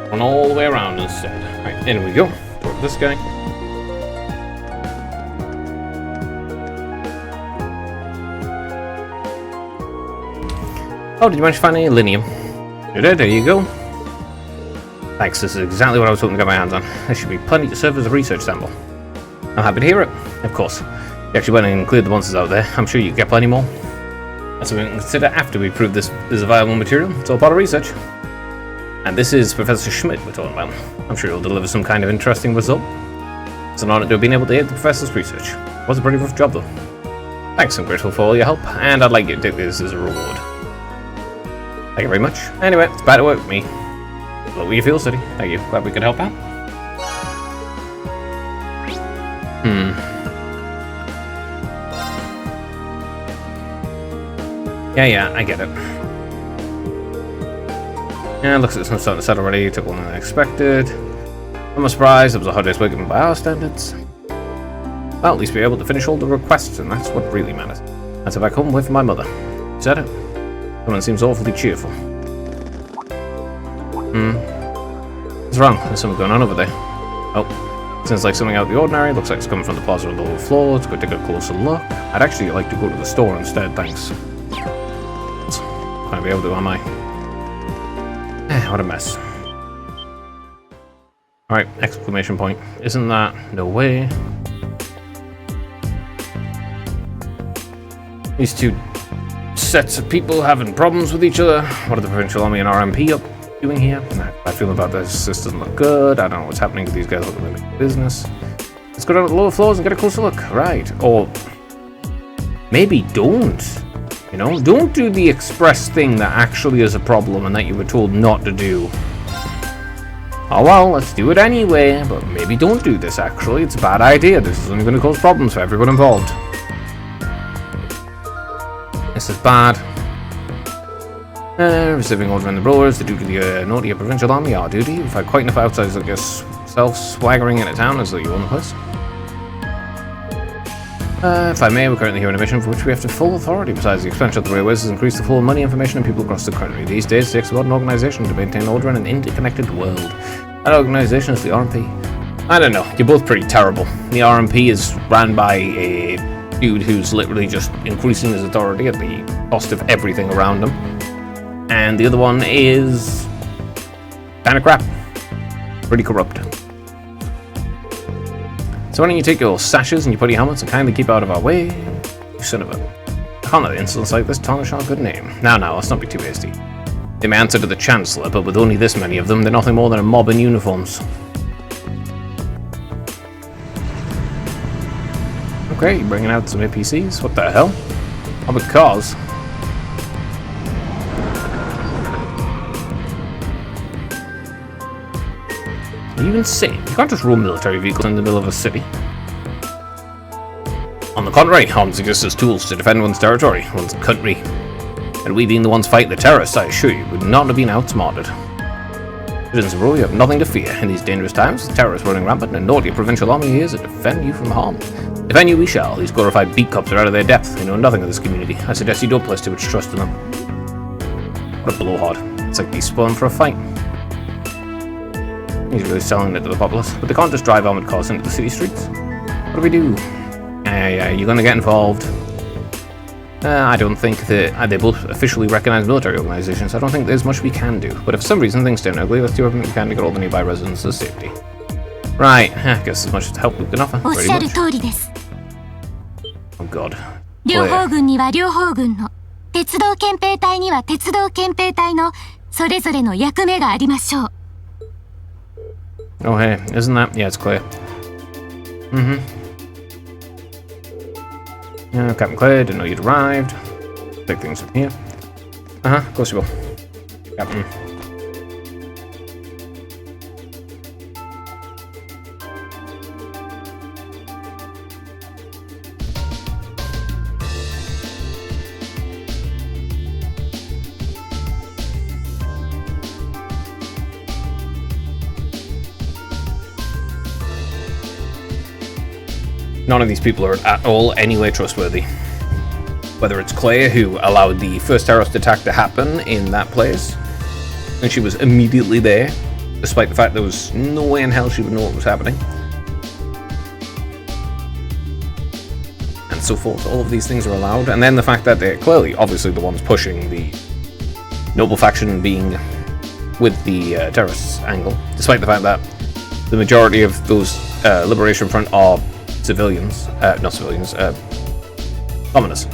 Run all the way around instead. Right, in we go. Talk to this guy. Oh, did you manage to find any Linium? You did, there you go. Thanks, this is exactly what I was hoping to get my hands on. There should be plenty to serve as a research sample. I'm happy to hear it. Of course. You actually went and cleared the monsters out there. I'm sure you could get plenty more. That's something we can consider after we prove this is a viable material. It's all part of research. And this is Professor Schmidt we're talking about. I'm sure he'll deliver some kind of interesting result. It's an honor to have been able to aid the professor's research. It was a pretty rough job, though. Thanks, I'm grateful for all your help, and I'd like you to take this as a reward. Thank you very much. Anyway, it's back to work with me. Look where you feel, City. Thank you. Glad we could help out. Yeah, I get it. Yeah, looks like some starting to set already. Took longer than I expected. I'm not surprised. It was a hard day's work even by our standards. Well, at least we were able to finish all the requests, and that's what really matters. I said back home with my mother. You said it. Someone seems awfully cheerful. What's wrong? There's something going on over there. Oh, seems like something out of the ordinary. Looks like it's coming from the plaza on the lower floor. Let's go take a closer look. I'd actually like to go to the store instead, thanks. Can't be able to, am I? What a mess. Alright, exclamation point. Isn't that? No way. These two sets of people having problems with each other. What are the Provincial Army and RMP up doing here? I feel about this doesn't look good. I don't know what's happening to these guys looking like business. Let's go down to the lower floors and get a closer look. Right. Or maybe don't. You know, don't do the express thing that actually is a problem and that you were told not to do. Oh well, let's do it anyway, but maybe don't do this actually. It's a bad idea. This is only going to cause problems for everyone involved. This is bad. Receiving order in the Brewers, the duty of the naughty Provincial Army, our duty. We've had quite enough outsiders like yourself swaggering into town as though you own the place. If I may, we're currently here on a mission for which we have to full authority. Besides, the expansion of the railways has increased the flow of money, information, and people across the country. These days, it takes about an organization to maintain order in an interconnected world. That organization is the RMP. I don't know, you're both pretty terrible. The RMP is ran by a dude who's literally just increasing his authority at the cost of everything around him. And the other one is kind of crap. Pretty corrupt. So why don't you take your sashes and your putty helmets and kindly keep out of our way? You son of a... I can't let insolence like this tarnish our good name. Now, let's not be too hasty. They may answer to the Chancellor, but with only this many of them, they're nothing more than a mob in uniforms. Okay, you're bringing out some APCs? What the hell? How about cars? Are you insane? You can't just roll military vehicles in the middle of a city. On the contrary, arms exist as tools to defend one's territory, one's country. And we being the ones fighting the terrorists, I assure you, would not have been outsmarted. Citizens of Rule, you have nothing to fear. In these dangerous times, the terrorists running rampant, and a naughty Provincial Army here is to defend you from harm. Defend you we shall. These glorified beat cops are out of their depth. They know nothing of this community. I suggest you don't place too much trust in them. What a blowhard. It's like these spawn for a fight. He's really selling it to the populace. But they can't just drive armored cars into the city streets. What do we do? Yeah, you're gonna get involved. I don't think that they're both officially recognized military organizations. I don't think there's much we can do. But if for some reason things turn ugly, let's do everything we can to get all the nearby residents to safety. Right, I guess as much help we can offer. Pretty much. Oh god. 両方軍には両方軍の、鉄道憲兵隊には鉄道憲兵隊のそれぞれの役目がありましょう。Oh hey, isn't that? Yeah, it's clear. Captain Claire, didn't know you'd arrived. Take things from here. Of course you will. Captain. None of these people are at all anyway trustworthy. Whether it's Claire, who allowed the first terrorist attack to happen in that place, and she was immediately there, despite the fact there was no way in hell she would know what was happening. And so forth. All of these things are allowed. And then the fact that they're clearly, obviously, the ones pushing the noble faction being with the terrorists angle, despite the fact that the majority of those Liberation Front are civilians, not civilians, commoners.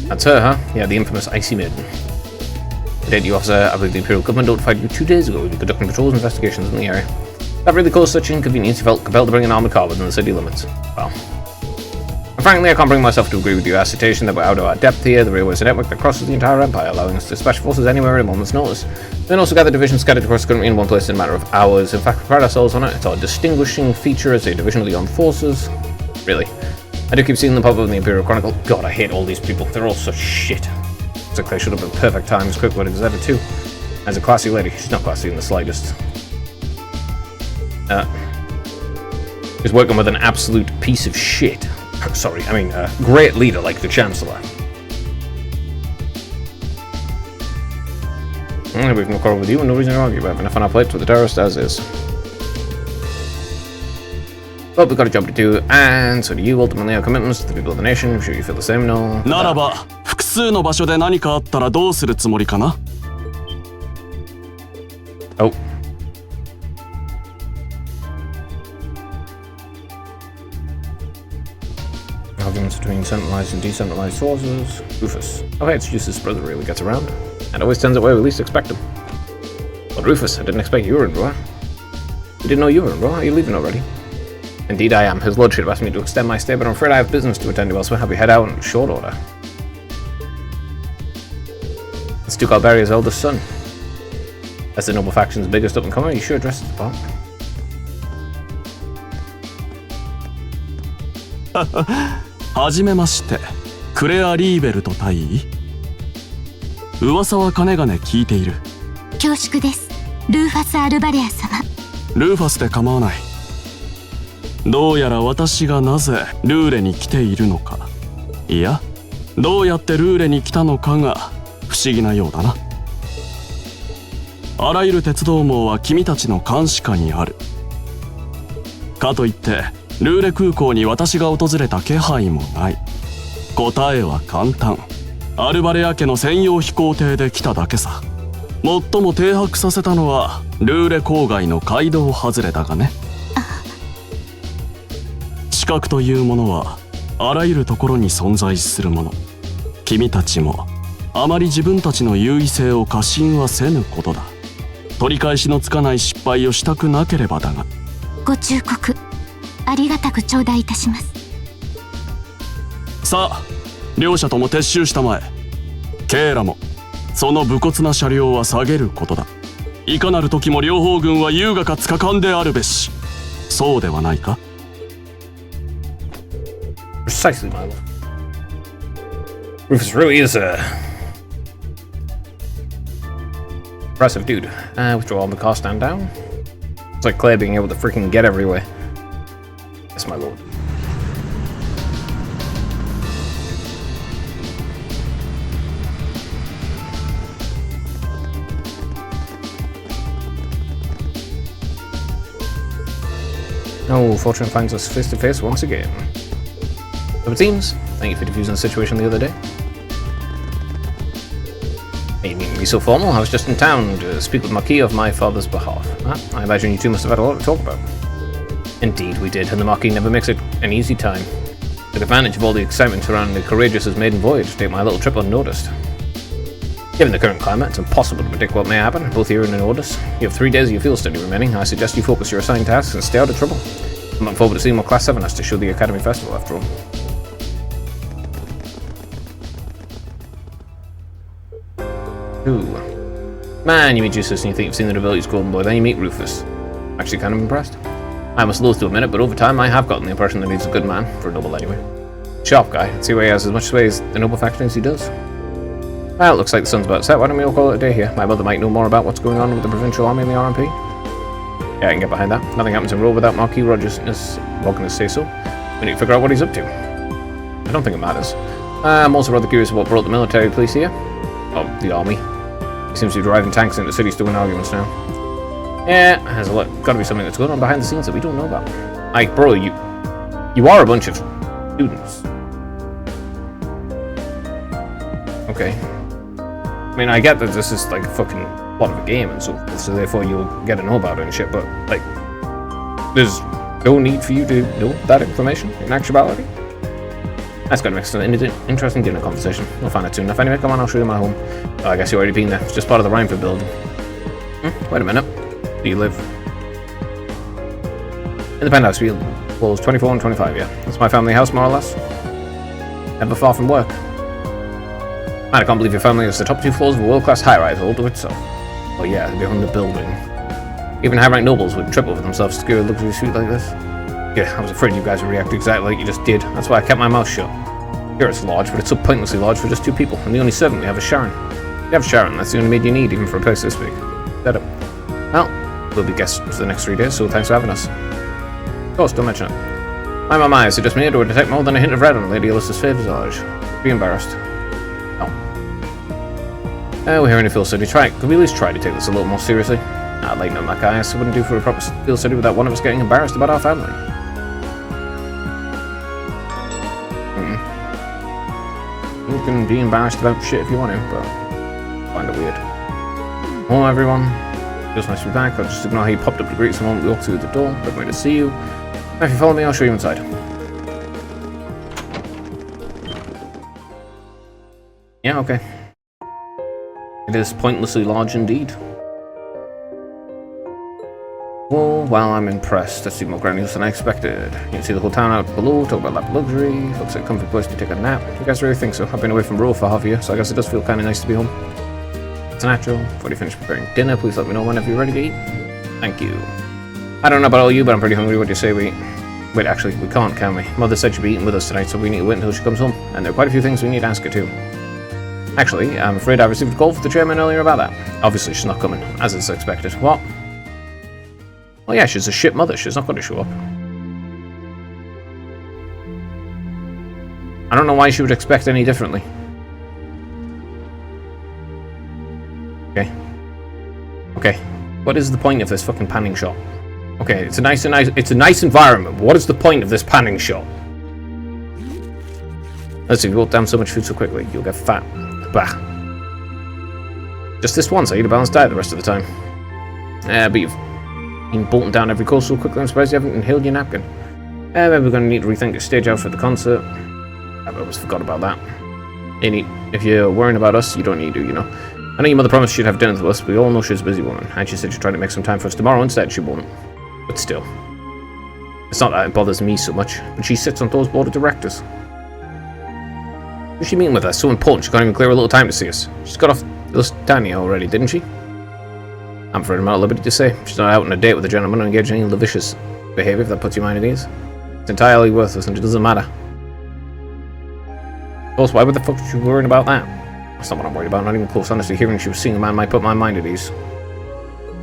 That's her, huh? Yeah, the infamous Icy Maiden. The deputy officer, I believe the Imperial government notified you 2 days ago. You'll be conducting patrols and investigations in the area. That really caused such inconvenience, you felt compelled to bring an armored car within the city limits. Well, and frankly, I can't bring myself to agree with your assertion that we're out of our depth here. The railway is a network that crosses the entire empire, allowing us to dispatch forces anywhere at a moment's notice. Then also gather divisions scattered across the country in one place in a matter of hours. In fact, we pride ourselves on it. It's our distinguishing feature as a division of the armed forces. Really. I do keep seeing them pop up in the Imperial Chronicle. God, I hate all these people. They're all such shit. It's like they should have been perfect times, quick-witted as ever too. As a classy lady, she's not classy in the slightest. She's working with an absolute piece of shit. Sorry, I mean, a great leader like the Chancellor. We've no quarrel with you and no reason to argue. We're having enough on our plates with the terrorists as is. But we've got a job to do, and so do you. Ultimately, our commitments to the people of the nation. I'm sure you feel the same, no? ならば、複数の場所で何かあったらどうするつもりかな? Oh. Arguments between centralized and decentralized sources. Rufus. Oh hey, it's just his brother really gets around. And always turns up where we least expect him. But Rufus, I didn't expect you were in Roa. We didn't know you were in Roa. Are you leaving already? Indeed I am. His lordship asked me to extend my stay, but I'm afraid I have business to attend to elsewhere. I'll be head out in short order. It's Duke Alberia's eldest son. As the noble faction's biggest up-and-comer, you sure dresses the part. はじめまして、クレア・リーベルと対位。噂はかねがね聞いている。恐縮です、ルーファス・アルバレア様。ルーファスで構わない。どうやら私がなぜルーレに来ているのか、いや、どうやってルーレに来たのかが不思議なようだな。あらゆる鉄道網は君たちの監視下にある。かといってルーレ空港に私が訪れた気配もない。答えは簡単。アルバレア家の専用飛行艇で来ただけさ。最も停泊させたのはルーレ郊外の街道外れだがね。資格というものはあらゆるところに存在するもの。君たちもあまり自分たちの優位性を過信はせぬことだ。取り返しのつかない失敗をしたくなければだが。ご忠告ありがたく頂戴いたします。さあ、両者とも撤収したまえ。ケイラもその武骨な車両は下げることだ。いかなる時も両方軍は優雅かつかかんであるべし。そうではないか。Precisely, my lord. Rufus really is a impressive dude. Withdraw on the car, stand down. It's like Claire being able to freaking get everywhere. Yes, my lord. Oh, fortune finds us face to face once again. So it seems. Thank you for diffusing the situation the other day. Hey, you mean me so formal? I was just in town to speak with Marquis of my father's behalf. I imagine you two must have had a lot to talk about. Indeed we did, and the Marquis never makes it an easy time. Took advantage of all the excitement surrounding the Courageous' maiden voyage to take my little trip unnoticed. Given the current climate, it's impossible to predict what may happen, both here and in Ordis. You have 3 days of your field study remaining. I suggest you focus your assigned tasks and stay out of trouble. I'm looking forward to seeing what Class 7 has to show the Academy Festival, after all. Ooh. Man, you meet Justus and you think you've seen the Rebellious Golden Boy, then you meet Rufus. Actually kind of impressed. I must loathe to admit it, but over time I have gotten the impression that he's a good man, for a noble anyway. Sharp guy, I'd see why he has as much sway as the noble faction as he does. Well, it looks like the sun's about set. Why don't we all call it a day here? My mother might know more about what's going on with the provincial army and the RMP. Yeah, I can get behind that. Nothing happens in Roe without Marquis Rogers' say so. We need to figure out what he's up to. I don't think it matters. I'm also rather curious about what brought the military police here. Oh, the army. He seems to be driving tanks into cities to win arguments now. Yeah, there's gotta be something that's going on behind the scenes that we don't know about. Like, bro, you are a bunch of students. Okay. I mean, I get that this is like a fucking plot of a game and so forth, so therefore you'll get to know about it and shit, but, like, there's no need for you to know that information in actuality. That's got to make an interesting dinner conversation. We'll find it soon enough. Anyway, come on, I'll show you my home. Oh, I guess you've already been there. It's just part of the Rhineford building. Wait a minute. Do you live? In the penthouse field. Floors 24 and 25, yeah. That's my family house, more or less. Never far from work. Man, I can't believe your family is the top 2 floors of a world-class high-rise all to itself. Oh yeah, behind the building. Even high-ranked nobles would trip over themselves to secure a luxury suite like this. Yeah, I was afraid you guys would react exactly like you just did. That's why I kept my mouth shut. Here it's large, but it's so pointlessly large for just 2 people, and the only servant we have is Sharon. You have Sharon, that's the only maid you need, even for a place this big. Set up. Well, we'll be guests for the next 3 days, so thanks for having us. Of course, don't mention it. My, is it just me, or do I detect more than a hint of red on Lady Alyssa's fair visage? Be embarrassed. Oh. We're here in a field study. Could we at least try to take this a little more seriously? I'd lighten up my guys. It wouldn't do for a proper field study without one of us getting embarrassed about our family. You can be embarrassed about shit if you want to, but I find it weird. Hello everyone. Just nice to be back. I'll just ignore how you popped up to greet someone when we walked through the door. But great to see you. If you follow me, I'll show you inside. Yeah, okay. It is pointlessly large indeed. Well, I'm impressed. That's even more grandiose than I expected. You can see the whole town out below, talk about lap luxury. Looks like a comfy place to take a nap. You guys really think so? I've been away from Roe for half a year, so I guess it does feel kind of nice to be home. It's natural. Before you finish preparing dinner, please let me know whenever you're ready to eat. Thank you. I don't know about all you, but I'm pretty hungry. What do you say we... Wait, actually, we can't, can we? Mother said she'd be eating with us tonight, so we need to wait until she comes home. And there are quite a few things we need to ask her too. Actually, I'm afraid I received a call from the chairman earlier about that. Obviously, she's not coming, as is expected. What? Well, yeah, she's a shit mother. She's not going to show up. I don't know why she would expect any differently. Okay. What is the point of this fucking panning shot? Okay, it's a nice environment. What is the point of this panning shot? Let's see, if you walk down so much food so quickly, you'll get fat. Bah. Just this once, I eat a balanced diet the rest of the time. But you've been bolting down every course so quickly, I'm surprised you haven't inhaled your napkin. Maybe we're going to need to rethink your stage outfit for the concert. I almost forgot about that. If you're worrying about us, you don't need to, you know. I know your mother promised she'd have dinner with us, but we all know she's a busy woman. And she said she'd try to make some time for us tomorrow. Instead, she won't. But still. It's not that it bothers me so much, but she sits on those board of directors. Who's she meeting with us? So important she can't even clear a little time to see us. She's got off Lusitania already, didn't she? I'm afraid I'm not at liberty to say. She's not out on a date with a gentleman or engaged in any lascivious behaviour, if that puts your mind at ease. It's entirely worthless and it doesn't matter. Of course, why would the fuck was she worrying about that? That's not what I'm worried about, not even close. Honestly, hearing she was seeing a man might put my mind at ease.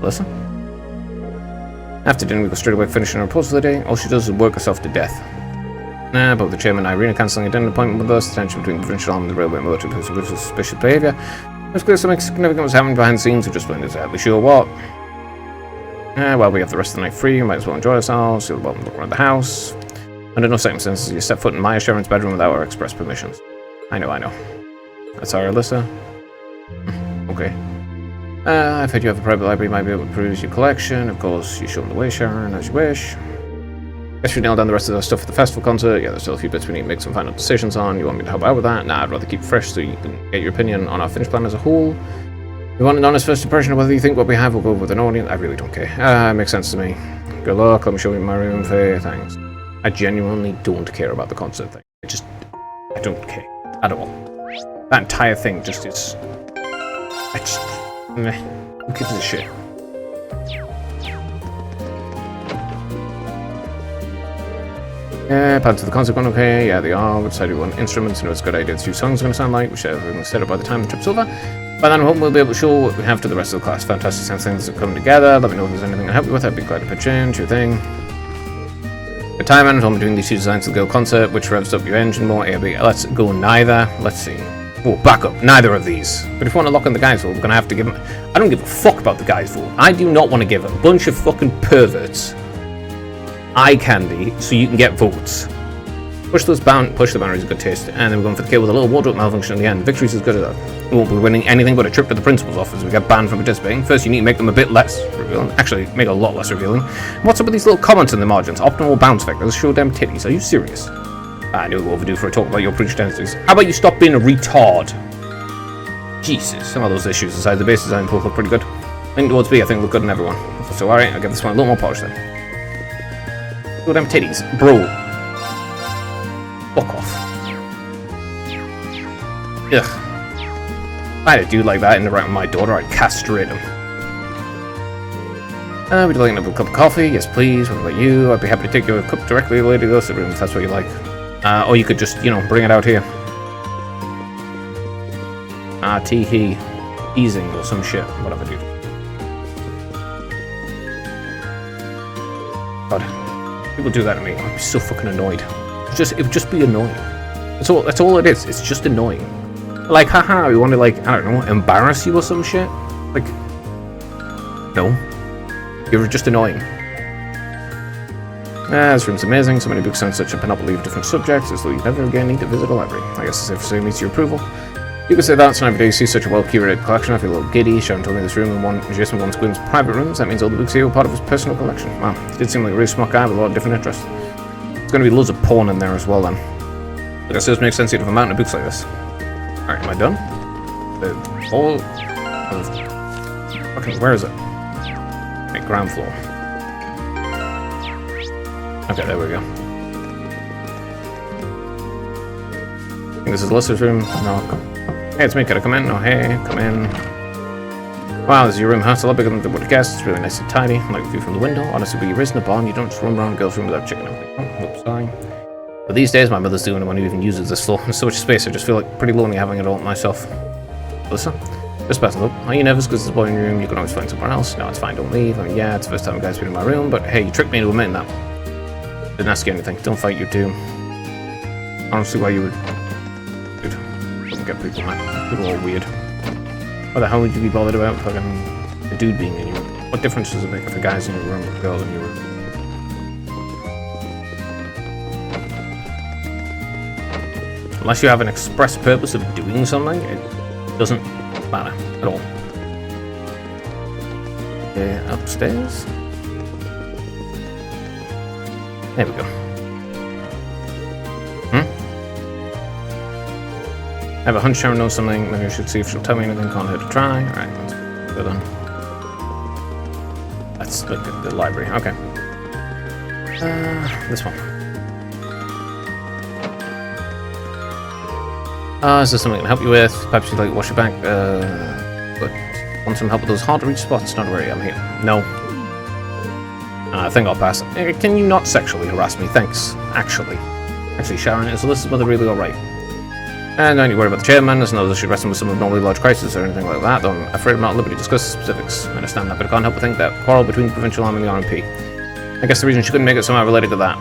Listen. After dinner, we go straight away finishing her report for the day. All she does is work herself to death. But with the chairman Irina cancelling a dinner appointment with us, the tension between the provincial army and the railway and military police with suspicious behaviour. It's clear something significant was happening behind the scenes, we're just not exactly sure what. Well, we have the rest of the night free, we might as well enjoy ourselves, you're welcome to look around the house. Under no circumstances you step foot in my Sharon's bedroom without our express permissions. I know. That's our Alyssa. Okay. I've heard you have a private library, might be able to peruse your collection. Of course, you show them the way, Sharon, as you wish. Guess we nail down the rest of the stuff for the festival concert. Yeah, there's still a few bits we need to make some final decisions on. You want me to help out with that? Nah, I'd rather keep it fresh so you can get your opinion on our finished plan as a whole. You want an honest first impression of whether you think what we have will go with an audience? I really don't care. Makes sense to me. Good luck, let me show you my room, Faye. Thanks. I genuinely don't care about the concert thing. I don't care. At all. That entire thing just is... Meh. Who gives a shit? Plans for the concert going okay? Yeah, they are. Which side do you want? Instruments, you know, it's a good idea. It's 2 songs going to sound like. We should have everything set up by the time the trip's over. By then, I hope we'll be able to show what we have to the rest of the class. Fantastic, sounds things that come together. Let me know if there's anything I can help you with. I'd be glad to pitch in. Do your thing. A time and home between these two designs will go concert, which revs up your engine more, A or B. Let's go neither. Let's see. Oh, back up. Neither of these. But if you want to lock in the guys vote, we're going to have to give them... I don't give a fuck about the guys vote. I do not want to give a bunch of fucking perverts eye candy so you can get votes. Push the boundaries of good taste. And then we're going for the kill with a little wardrobe malfunction at the end. Victory's as good as that. We won't be winning anything but a trip to the principal's office. We get banned from participating. First, you need to make them a bit less revealing. Actually, make it a lot less revealing. What's up with these little comments in the margins? Optimal bounce vectors. Show them titties. Are you serious? I knew we were overdue for a talk about your preach tendencies. How about you stop being a retard? Jesus. Some of those issues aside, the base design both look pretty good. Leaning towards B, I think look good in everyone. So alright, I'll give this one a little more polish then. Show them titties. Bro. Fuck off. Ugh. If I had a dude like that in the right with my daughter, I'd castrate him. Would you like another cup of coffee? Yes, please. What about you? I'd be happy to take your cup directly to the lady Lucy room if that's what you like. Or you could just, you know, bring it out here. Tee-hee. Easing or some shit. Whatever, dude. God. People do that to me. I'd be so fucking annoyed. It would just be annoying. That's all it is. It's just annoying. Like, haha, we want to, like, I don't know, embarrass you or some shit? Like, no. You're just annoying. This room's amazing. So many books on such a panoply of different subjects, as though you never again need to visit a library. I guess the safe to say meets your approval. You could say that, so every day you see such a well-curated collection, I feel a little giddy. Sharon told me this room and one adjacent one's Gwyn's private rooms. That means all the books here were part of his personal collection. Wow, he did seem like a really smart guy with a lot of different interests. There's going to be loads of porn in there as well then. I guess it does make sense you'd have a mountain of books like this. Alright, am I done? Fucking, where is it? Okay, ground floor. Okay, there we go. I think this is Lister's room. No, come. Hey, it's me. Could I come in? Oh, hey, come in. Wow, this is your room, huh? It's a lot bigger than I would have guessed. It's really nice and tidy. I like the view from the window. Honestly, when you're raising a barn, you don't just run around a girl's room without checking everything. Oh, oops, sorry. But these days, my mother's the only one who even uses this floor. There's so much space, I just feel like pretty lonely having it all myself. Listen, just passing up. Are you nervous because there's a boy in your room? You can always find somewhere else. No, it's fine, don't leave. I mean, yeah, it's the first time a guy's been in my room, but hey, you tricked me into admitting that. Didn't ask you anything. Don't fight your doom. I don't see why you would... Dude, doesn't get people, man. People are all weird. Why the hell would you be bothered about fucking a dude being in your room? What difference does it make if a guy's in your room or a girl's in your room? Unless you have an express purpose of doing something, it doesn't matter at all. Upstairs? There we go. I have a hunch Sharon knows something. Maybe I should see if she'll tell me anything. Can't hurt to try. Alright, let's go then. Let's look at the library. Okay. This one. Is there something I can help you with? Perhaps you'd like to wash your back, but want some help with those hard-to-reach spots? Not worry, I'm here. No. I think I'll pass. Can you not sexually harass me? Thanks. Actually, Sharon, is Alyssa's mother really alright? And don't you worry about the chairman. There's no issue wrestling with some abnormally large crisis or anything like that, though I'm afraid I'm not at liberty to discuss specifics. I understand that, but I can't help but think that quarrel between the Provincial Army and the RMP. I guess the reason she couldn't make it somehow related to that.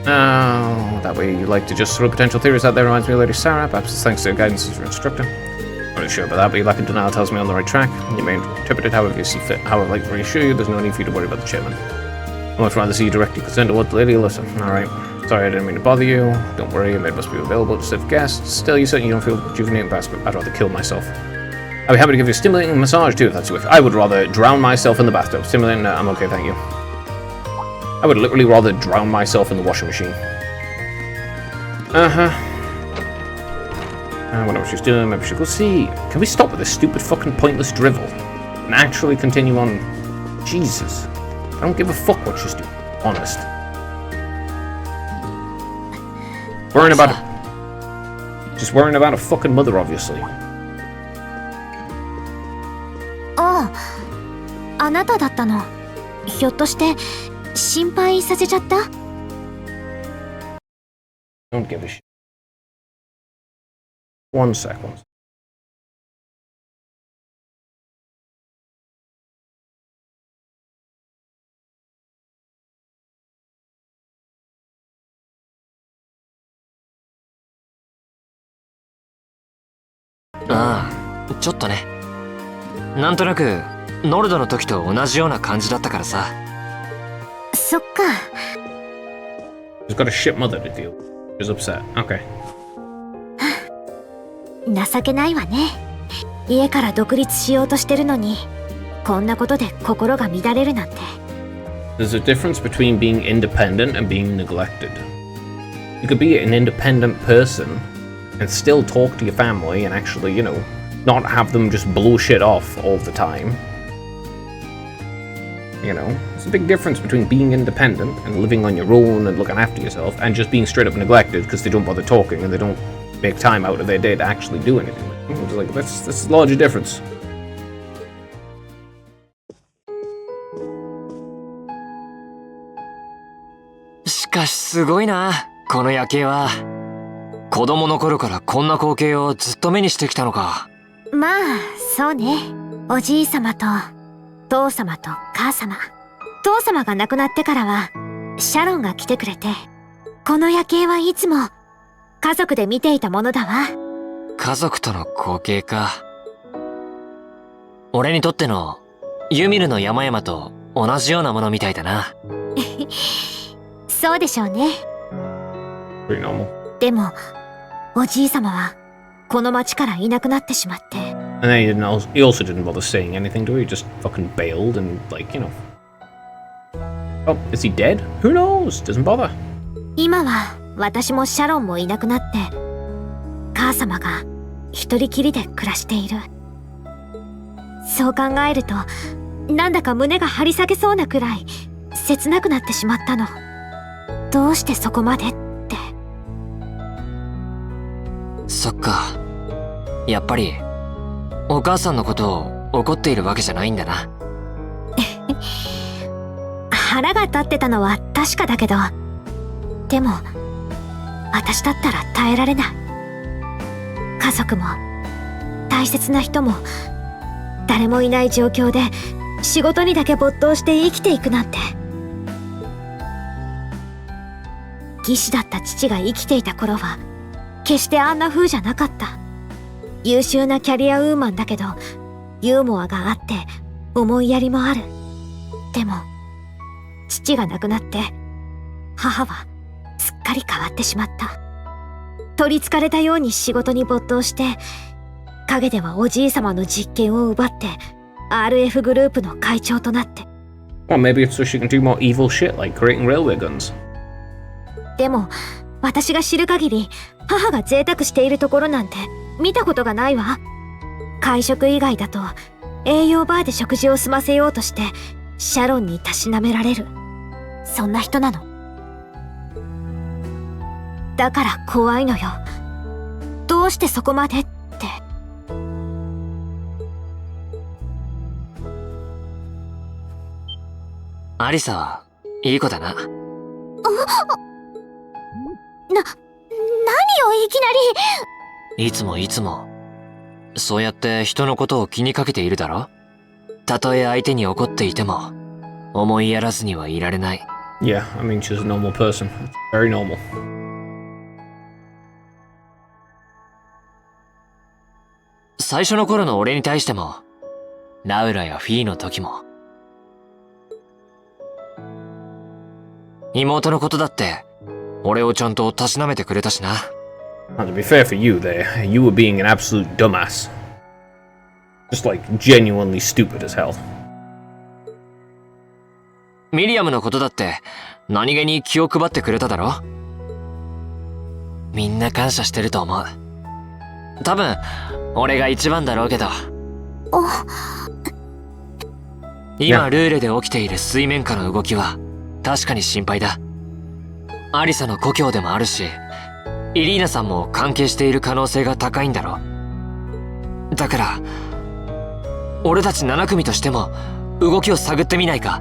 Oh, that way you like to just throw potential theories out there reminds me of Lady Sarah. Perhaps it's thanks to your guidance as your instructor. I'm not sure about that, but your lack of denial tells me I'm on the right track. You may interpret it however you see fit. However, I'd like to reassure you, there's no need for you to worry about the chairman. I'd much rather see you directly concerned towards Lady Alyssa. Alright. Sorry I didn't mean to bother you. Don't worry, your maid must be available to serve guests. Still, you certainly don't feel rejuvenating past, but I'd rather kill myself. I'd be happy to give you a stimulating massage too, if that's your wish. I would rather drown myself in the bathtub. Stimulating? No, I'm okay, thank you. I would literally rather drown myself in the washing machine. I wonder what she's doing. Maybe she'll go see. Can we stop with this stupid fucking pointless drivel and actually continue on? Jesus. I don't give a fuck what she's doing. Honest. Worrying about it. Just worrying about a fucking mother, obviously. ああ、あなただったの。ひょっとして心配させちゃった？ Don't give a shit. 1 second. ああ、ちょっとね。なんとなくノルドの時と同じような感じだったからさ。そっか。He's got a shit mother to deal with. He's upset. Okay. 情けないわね。家から独立しようとしてるのに、こんなことで心が乱れるなんて。There's a difference between being independent and being neglected. You could be an independent person and still talk to your family and actually, you know, not have them just blow shit off all the time. You know, there's a big difference between being independent and living on your own and looking after yourself and just being straight up neglected because they don't bother talking and they don't make time out of their day to actually do anything. It's like, that's a larger difference. しかしすごいな、この夜景は。子供の頃からこんな光景をずっと目にしてきたのか。まあ、そうね。おじいさまと、父様と母様。父様が亡くなってからは、シャロンが来てくれて、この夜景はいつも家族で見ていたものだわ。家族との光景か。俺にとってのユミルの山々と同じようなものみたいだな。そうでしょうね。Pretty normal. でも、おじいさまはこの町からいなくなってしまって。And then he also didn't bother saying anything to her. He just fucking bailed and, like, you know. Oh, is he dead? Who knows? Doesn't bother. 今は私もシャロンもいなくなって、母様が一人きりで暮らしている。そう考えると、なんだか胸が張り裂けそうなくらい切なくなってしまったの。どうしてそこまでって。そっか。やっぱりお母さんのことを怒っているわけじゃないんだな。腹が立ってたのは確かだけど、でも私だったら耐えられない。家族も大切な人も誰もいない状況で仕事にだけ没頭して生きていくなんて。技師だった父が生きていた頃は決してあんな風じゃなかった。優秀なキャリアウーマンだけどユーモアがあって思いやりもある。でも父が亡くなって母はすっかり変わってしまった。取りつかれたように仕事に没頭して陰ではおじいさまの実権を奪って RF グループの会長となって。Well, maybe it's so she can do more evil shit like creating railway guns. でも私が知る限り母が贅沢しているところなんて見たことがないわ。会食以外だと栄養バーで食事を済ませようとしてシャロンにたしなめられる。そんな人なの。だから怖いのよ。どうしてそこまでって。アリサはいい子だな。何をいきなり。いつもそうやって人のことを気にかけているだろ。たとえ相手に怒っていても思いやらずにはいられない。 Yeah, I mean she's a normal person. Very normal. 最初の頃の俺に対してもラウラやフィーの時も妹のことだって俺をちゃんとたしなめてくれたしな。And to be fair for you there, you were being an absolute dumbass. Just like genuinely stupid as hell. ミリアムのことだって何気に気を配ってくれただろ。みんな感謝してると思う。多分俺が一番だろうけど。今ルーレで起きている水面下の動きは確かに心配だ。アリサの故郷でもあるし、イリーナさんも関係している可能性が高いんだろ。だから俺たち7組としても動きを探ってみないか。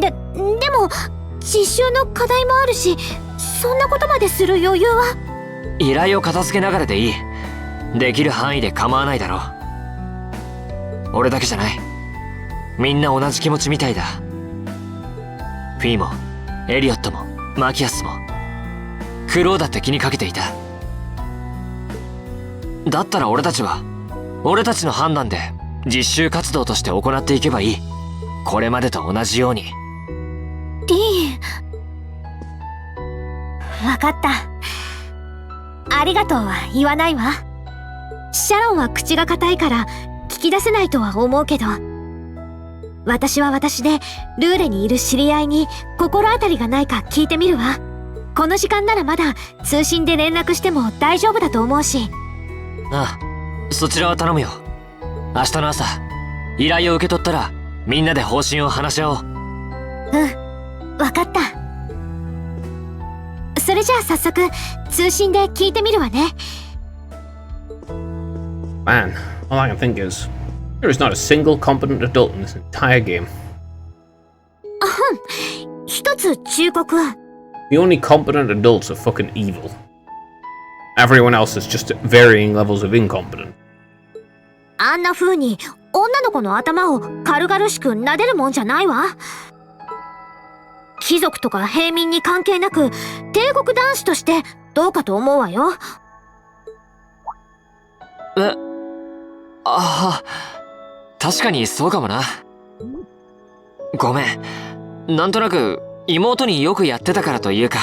でも実習の課題もあるし、そんなことまでする余裕は。依頼を片付けながらでいい。できる範囲で構わないだろう。俺だけじゃない。みんな同じ気持ちみたいだ。フィーもエリオットもマキアスもクローだって気にかけていた。だったら俺たちは俺たちの判断で実習活動として行っていけばいい。これまでと同じように。リーン、わかった。ありがとうは言わないわ。シャロンは口が固いから聞き出せないとは思うけど、私は私でルーレにいる知り合いに心当たりがないか聞いてみるわ。この時間ならまだ通信で連絡しても大丈夫だと思うし。ああ、そちらは頼むよ。明日の朝依頼を受け取ったらみんなで方針を話し合おう。わかった。それじゃあ早速通信で聞いてみるわね。Man, all I can think is, there is not a single competent adult in this entire game. 一つ忠告。The only competent adults are fucking evil. Everyone else is just at varying levels of incompetent. あんな風に女の子の頭を軽々しく撫でるもんじゃないわ。貴族とか平民に関係なく帝国男子としてどうかと思うわよ。ああ、確かにそうかもな。ごめん、なんとなく妹によくやってたからというか。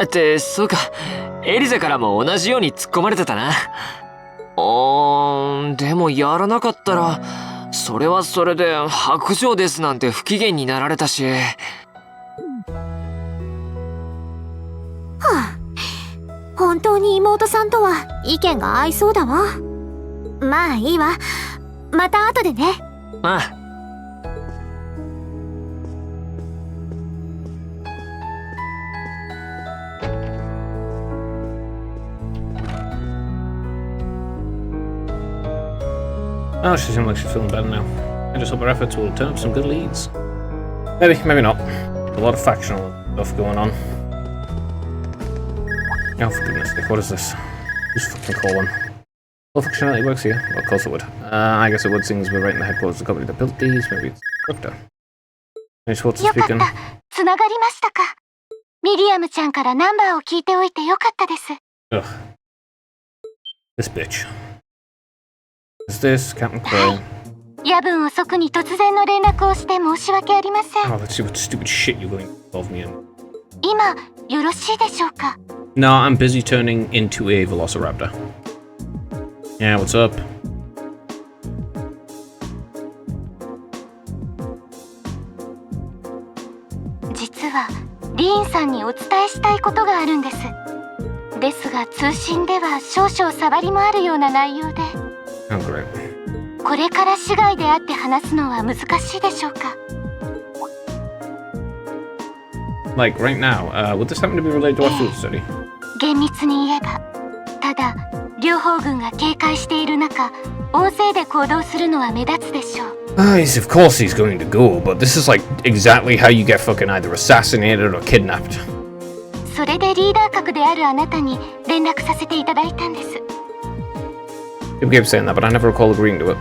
ってそうか、エリゼからも同じように突っ込まれてたな。でもやらなかったらそれはそれで白状ですなんて不機嫌になられたし。本当に妹さんとは意見が合いそうだわ。まあいいわ。また後でね。ああ。Oh, she seems like she's feeling better now. I just hope her efforts will turn up some good leads. Maybe, maybe not. A lot of factional stuff going on. Oh, for goodness sake, what is this? Who's fucking calling? Well, functionality works here. Well, of course it would. I guess it would, seeing as we're right in the headquarters of the company that built these. Maybe it's Doctor. Maybe Schwartz is speaking. つながりましたか。ミリアムちゃんからナンバーを聞いておいてよかったです。Ugh. This bitch. Is this Captain Crow? 夜分遅くに突然の連絡をして申し訳ありません。Oh, let's see what stupid shit you're going to involve me in. 今よろしいでしょうか。No, I'm busy turning into a Velociraptor. Yeah, what's up? 実はリーンさんにお伝えしたいことがあるんです。ですが通信では少々触りもあるような内容で。Oh, great. これから市外で会って話すのは難しいでしょうか。Like, right now, would this happen to be related to our food study? 厳密に言えば、ただ両方軍が警戒している中、大勢で行動するのは目立つでしょう。Yes, of course he's going to go, but this is like exactly how you get fucking either assassinated or kidnapped. それでリーダー格であるあなたに連絡させていただいたんです。People keep saying that, but I never recall agreeing to it.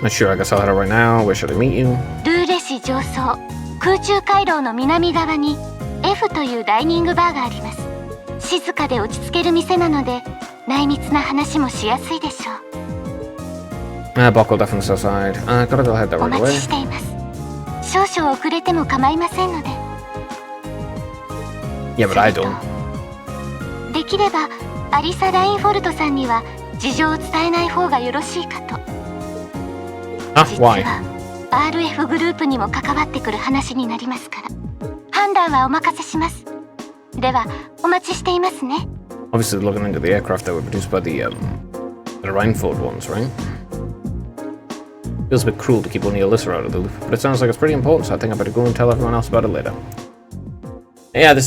Not sure, I guess I'll head out right now. Where should I meet you? ルーレ市上層空中回廊の南側に F というダイニングバーがあります。静かで落ち着ける店なので内密な話もしやすいでしょう。Buckle definitely outside. Gotta go ahead that お right 待ち away. しています。少々遅れても構いませんので。Yeah, but I don't. できればアリサ・ラインフォルトさんには事情を伝えない方がよろしいかと。実は RF グループにも関わってくる話になりますから、判断はお任せします。ではお待ちしていますね。 Obviously looking into the aircraft that were produced by the Reinfeld ones, right? Feels a bit cruel to keep only Alyssa out of the loop, but it sounds like it's pretty important, so I think I better go and tell everyone else about it later. Yeah,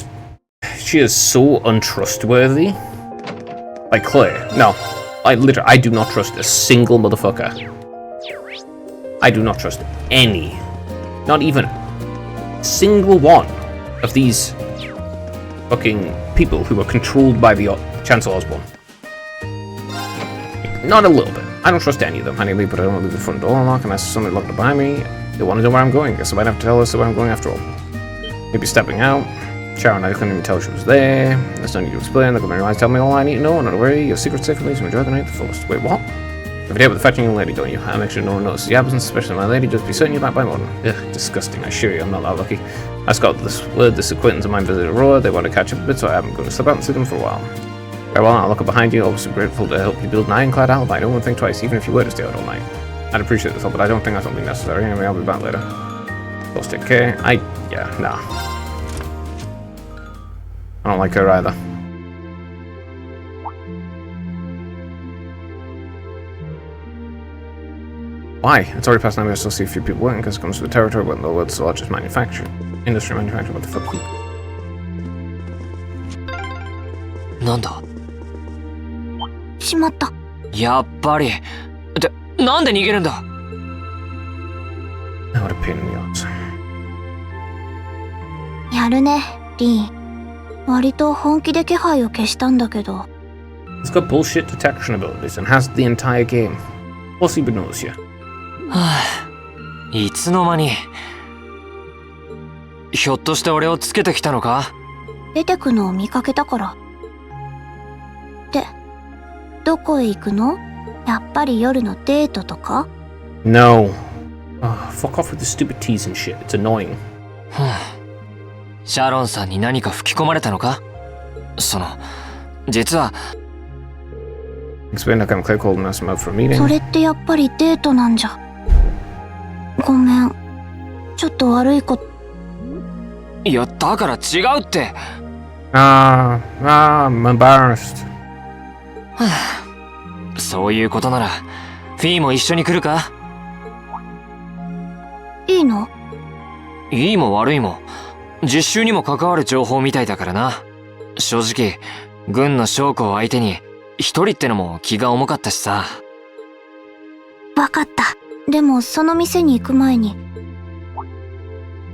she is so untrustworthy. Like Claire. No, I do not trust a single motherfucker. I do not trust any, not even a single one of these fucking people who are controlled by the Chancellor Osborne. Not a little bit. I don't trust any of them. I need to leave, but I don't want to leave the front door unlocked unless somebody locked it behind me. They want to know where I'm going. Guess I might have to tell us where I'm going after all. Maybe stepping out. Sharon, I couldn't even tell she was there. There's no need to explain. Look at my eyes, tell me all I need to know. Not to worry, your secret's safe with me, so enjoy the night the fullest. Wait, what? You have a date with the fetching young lady, don't you? I'll make sure no one notices the absence, especially my lady. Just be certain you're back by morning. Ugh, disgusting, I assure you, I'm not that lucky. I just got this word, this acquaintance of mine visited Aurora. They want to catch up a bit, so I haven't going to slip out and see them for a while. Very well, I'll look up behind you. Obviously grateful to help you build an ironclad alibi. No one think twice, even if you were to stay out all night. I'd appreciate this help, but I don't think that's something necessary. Anyway, I'll be back later. Please take care. Nah. I don't like her either. Why? It's already past 9 minutes, still see a few people working because it comes to the territory where the world's the largest manufacturer. Industry manufacturer, what the fuck? なんだしまった。やっぱり。なんで逃げるんだ What a pain in the ass. やるね、リーン。割と本気で気配を消したんだけど。It's got bullshit detection abilities and has the entire game. Possibly knows you. はぁ、いつの間に。ひょっとして俺をつけてきたのか出てくのを見かけたから。で、どこへ行くの？やっぱり夜のデートとか？ No. Fuck off with the stupid tease and shit. It's annoying. シャロンさんに何か吹き込まれたのか実は。Explain like I'm clear cold and ask him out for a meeting. それってやっぱりデートなんじゃ。ごめん。ちょっと悪いこと。いや、だから違うって。I'm embarrassed. そういうことなら、フィーも一緒に来るか？いいの？いいも悪いも、実習にも関わる情報みたいだからな。正直、軍の将校を相手に、一人ってのも気が重かったしさ。わかった。でも、その店に行く前に。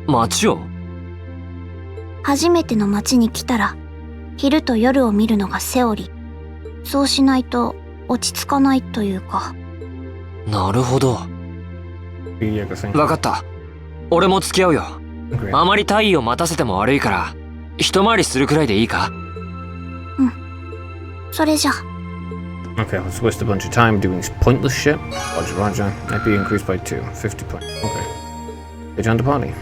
街を？初めての街に来たら、昼と夜を見るのがセオリー。そうしないと落ち着かないというか。なるほど。わかった。俺も付き合うよ。あまり大意を待たせても悪いから、一回りするくらいでいいか？うん。それじゃ。Okay, let's waste a bunch of time doing this pointless shit. Roger. IP increased by 2. 50 points. Okay. Return to party.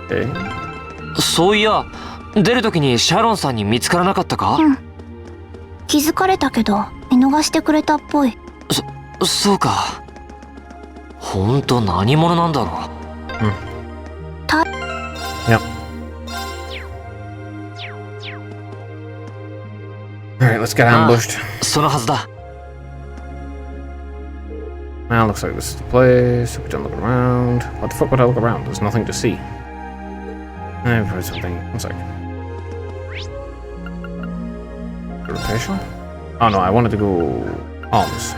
Okay. そういや、出るときにシャロンさんに見つからなかったか？うん。気づかれたけど、見逃してくれたっぽい。そうか。ほんと何者なんだろう。Yep. Alright, let's get ambushed. そのはずだ。Well, looks like this is the place. We don't look around. What the fuck would I look around? There's nothing to see. I've heard something. One sec. Rotation? Oh no, I wanted to go arms.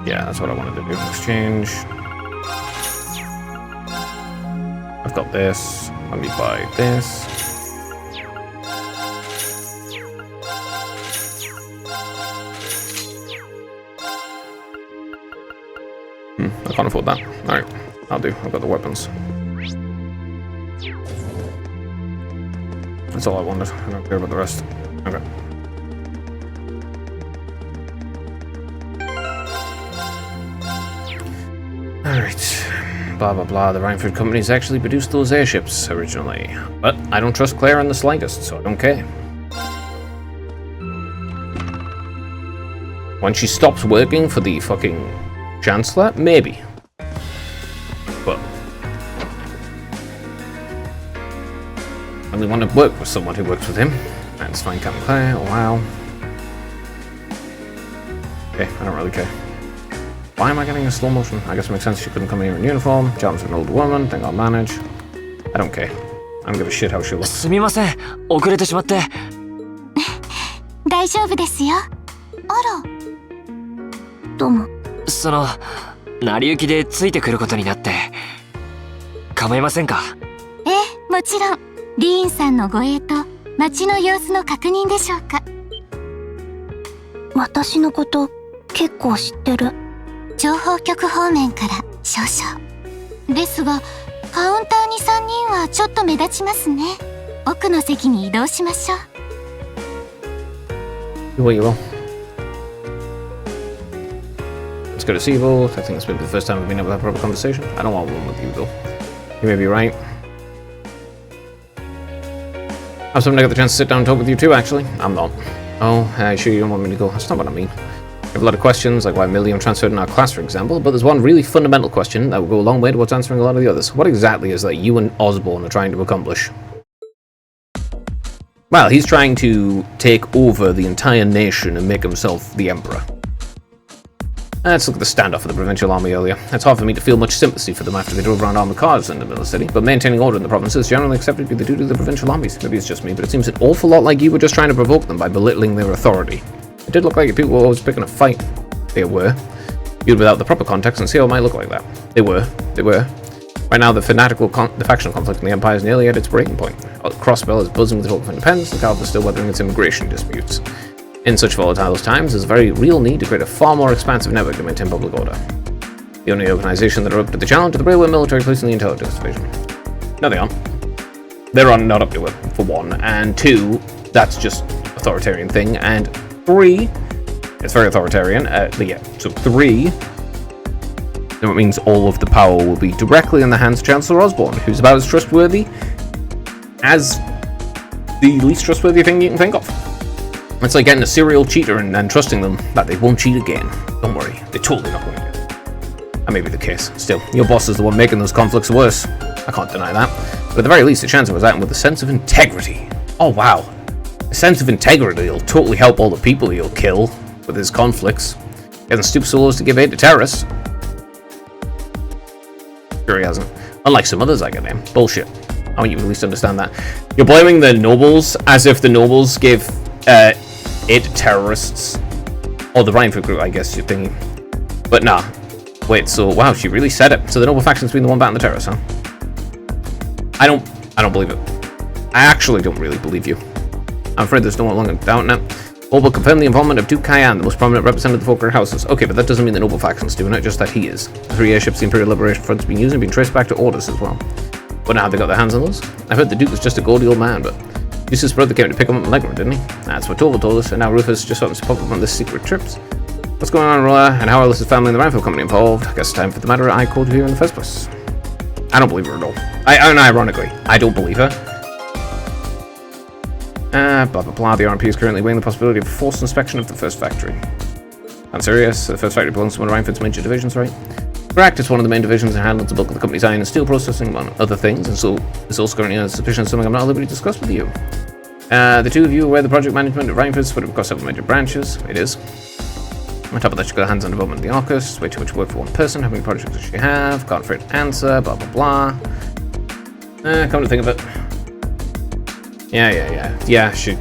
Yeah, that's what I wanted to do. Exchange. I've got this. Let me buy this. I can't afford that. Alright, I'll do. I've got the weapons. That's all I wanted. I don't care about the rest. Okay. Alright. Blah blah blah. The Rhineford companies actually produced those airships originally. But I don't trust Claire in the slightest, so I don't care. When she stops working for the fucking Chancellor? Maybe. But I only want to work with someone who works with him. That's fine, Captain Claire. Oh, wow. Okay, I don't really care. Why am I getting a slow motion? I guess it makes sense she couldn't come here in uniform. John's an old woman. Think I'll manage. I don't care. I don't give a shit how she looks. すみません。遅れてしまって。大丈夫ですよ。あら。どうも。成り行きでついてくることになって。構いませんか？ええ、もちろん。リーンさんの護衛と街の様子の確認でしょうか。私のこと結構知ってる。情報局方面から少々。ですが、カウンターに3人はちょっと目立ちますね。奥の席に移動しましょう。You will. It's good to see you both. I think it's maybe the first time we've been able to have a proper conversation. I don't want one with you, though. You may be right. I'm hoping to get the chance to sit down and talk with you too, actually. I'm not. Oh, I sure you don't want me to go. That's not what I mean. I have a lot of questions, like why Millium transferred in our class, for example, but there's one really fundamental question that will go a long way towards answering a lot of the others. What exactly is that you and Osborne are trying to accomplish? Well, he's trying to take over the entire nation and make himself the Emperor. Let's look at the standoff of the provincial army earlier. It's hard for me to feel much sympathy for them after they drove around armored cars in the middle of the city, but maintaining order in the province is generally accepted to be the duty of the provincial armies. Maybe it's just me, but it seems an awful lot like you were just trying to provoke them by belittling their authority. It did look like people were always picking a fight. They were. Viewed without the proper context and see how it might look like that. They were. Right now, the factional conflict in the Empire is nearly at its breaking point. Crossbell is buzzing with talk of independence, and Calv is still weathering its immigration disputes. In such volatile times, there's a very real need to create a far more expansive network to maintain public order. The only organization that are up to the challenge are the Railway Military Police and the Intelligence Division. No, they aren't. They're not up to it, for one. And two, that's just authoritarian thing. And three, it's very authoritarian. So three, it means all of the power will be directly in the hands of Chancellor Osborne, who's about as trustworthy as the least trustworthy thing you can think of. It's like getting a serial cheater and then trusting them that they won't cheat again. Don't worry, they're totally not going to. That may be the case. Still, your boss is the one making those conflicts worse. I can't deny that. But at the very least, the Chancellor was acting with a sense of integrity. Oh wow. A sense of integrity will totally help all the people he'll kill with his conflicts. He hasn't stooped so low as to give aid to terrorists. Sure he hasn't. Unlike some others I can name. Bullshit. I want you to at least understand that. You're blaming the nobles as if the nobles gave aid to terrorists. Or the Rhineford group, I guess you're thinking. But nah. Wait, so wow, she really said it. So the noble faction's been the one batting the terrorists, huh? I don't believe it. I actually don't really believe you. I'm afraid there's no longer doubt now. All but confirm the involvement of Duke Kyan, the most prominent representative of the Folker houses. Okay, but that doesn't mean the noble faction's doing it, just that he is. The 3 airships the Imperial Liberation Front's been using have been traced back to Orders as well. But now have they got their hands on those? I've heard the Duke was just a gaudy old man, but Yusuf's brother came to pick him up in Leghorn, didn't he? That's what Torvald told us, and now Rufus just happens to pop up on this secret trips. What's going on, Rolla, and how are Alice's family and the Rhineford Company involved? I guess it's time for the matter I called you here in the first place. I don't believe her at all. Ironically, I don't believe her. Blah blah blah. The RMP is currently weighing the possibility of a forced inspection of the first factory. I'm serious. The first factory belongs to one of Rhineford's major divisions, right? Correct. It's one of the main divisions and handles the bulk of the company's iron and steel processing, among other things, and so it's also currently under suspicion of something I'm not at liberty to discuss with you. The two of you are aware the project management at Rhineford split across several major branches. It is. On top of that, you got hands on development of the Arcus. Way too much work for one person. How many projects does she have? Can't afraid to answer. Blah blah blah. Come to think of it. Yeah, she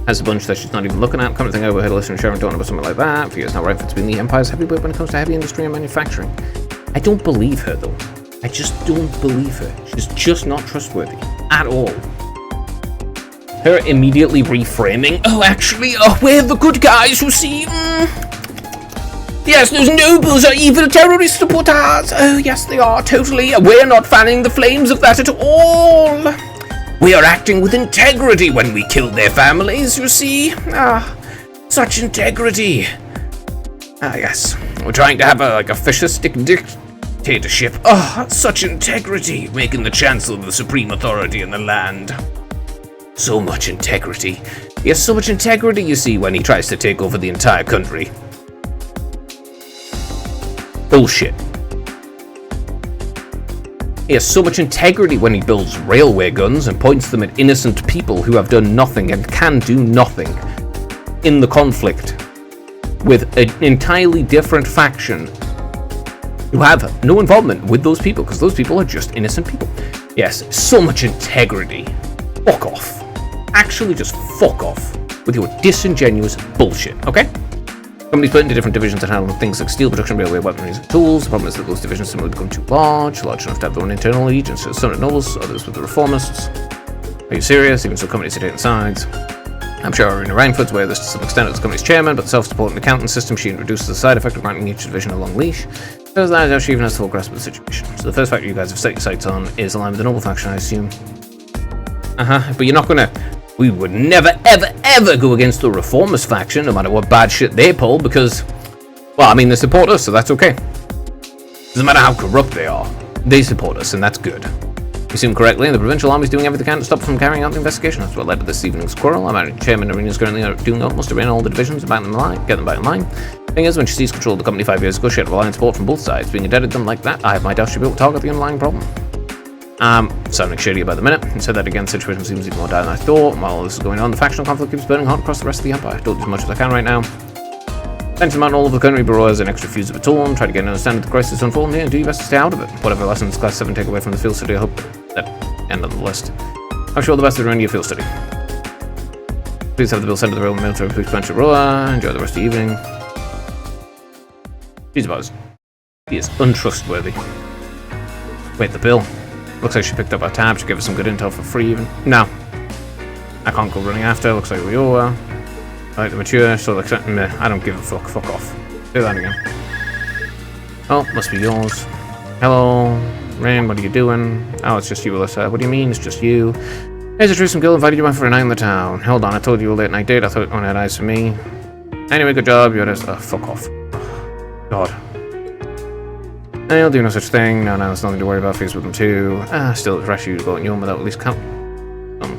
has a bunch that she's not even looking at. Come to think over her to listen to Sharon talking about something like that. For years now, Rhineford's been the Empire's heavyweight when it comes to heavy industry and manufacturing. I don't believe her, though. I just don't believe her. She's just not trustworthy. At all. Her immediately reframing, we're the good guys who see... Yes, those nobles are evil terrorist supporters. Oh, yes, they are, totally. We're not fanning the flames of that at all. We are acting with integrity when we kill their families, you see. Such integrity. Yes. We're trying to have a fascistic dictatorship. Such integrity, making the Chancellor the supreme authority in the land. So much integrity. He has so much integrity, you see, when he tries to take over the entire country. Bullshit. He has so much integrity when he builds railway guns and points them at innocent people who have done nothing and can do nothing in the conflict with an entirely different faction who have no involvement with those people because those people are just innocent people. Yes, so much integrity. Fuck off. Actually, just fuck off with your disingenuous bullshit, okay? Companies split into different divisions that handle things like steel production, railway, weaponry, and tools. The problem is that those divisions simply become too large enough to have their own internal allegiances. Some are nobles, others with the reformists. Are you serious? Even so, companies are taking sides. I'm sure Irina Reinfeld's aware of this to some extent as the company's chairman, but the self-supporting accounting system she introduces the side effect of granting each division a long leash. Because that is how she even has the full grasp of the situation. So the first factor you guys have set your sights on is aligned with the Noble faction, I assume. But you're not gonna... We would never, ever, ever go against the Reformist faction, no matter what bad shit they pull, because... Well, I mean, they support us, so that's okay. Doesn't matter how corrupt they are. They support us, and that's good. You assume correctly, and the provincial army is doing everything they can to stop from carrying out the investigation. That's what led to this evening's quarrel. Chairman Irina is currently doing the utmost to rein all the divisions and get them back in line. Thing is, when she seized control of the company 5 years ago, she had reliant support from both sides. Being indebted to them like that, I have my doubts she'll be able to target the underlying problem. Sounding shady by the minute, and said that again, the situation seems even more dire than I thought. While this is going on, the factional conflict keeps burning hot across the rest of the Empire. I don't do as much as I can right now. Send him out all of the country bureau as an extra fuse of its own, try to get an understanding of the crisis unfolding here, and do your best to stay out of it. Whatever lessons Class 7 take away from the field study, I hope that end of the list. I wish you all the best during your field study. Please have the bill sent to the Royal Military Police Branch at Roa. Enjoy the rest of the evening. She's about as... He is untrustworthy. Wait, the bill. Looks like she picked up our tab. She gave us some good intel for free even. No. I can't go running after. Looks like we all are. I like the mature, so like, I don't give a fuck. Fuck off. Do that again. Oh, must be yours. Hello, Rain, what are you doing? Oh, it's just you, Alyssa. What do you mean, it's just you? Here's a Truce Guild invited you out for a night in the town. Hold on, I told you a late night date. I thought you only had eyes for me. Anyway, good job. You're just... fuck off. God. I'll do no such thing. No, there's nothing to worry about. Face with them too. Still, it's rash you to go on your own without at least count.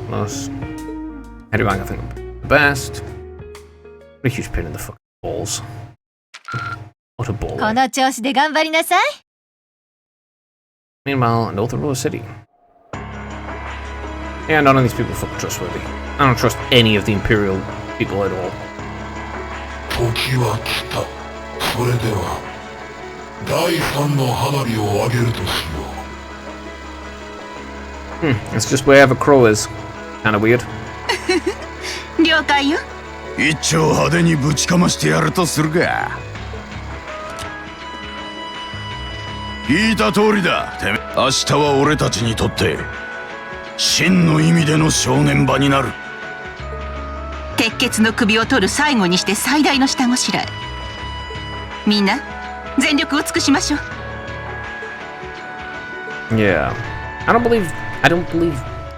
Plus. Heading back, I think the best. What a huge pain in the fucking balls. What a ball. この調子で頑張りなさい。 Meanwhile, North Aurora City. Yeah, none of these people are fucking trustworthy. I don't trust any of the Imperial people at all. 時は来た。それでは第三の花火を上げるとしよう。 It's just wherever Crow is. Kinda weird. 了解よ。一丁派手にぶちかましてやるとするか。聞いた通りだ。てめえ、明日は俺たちにとって真の意味での正念場になる。鉄血の首を取る最後にして最大の下ごしらえ。みんな全力を尽くしましょう。 Yeah. I don't believe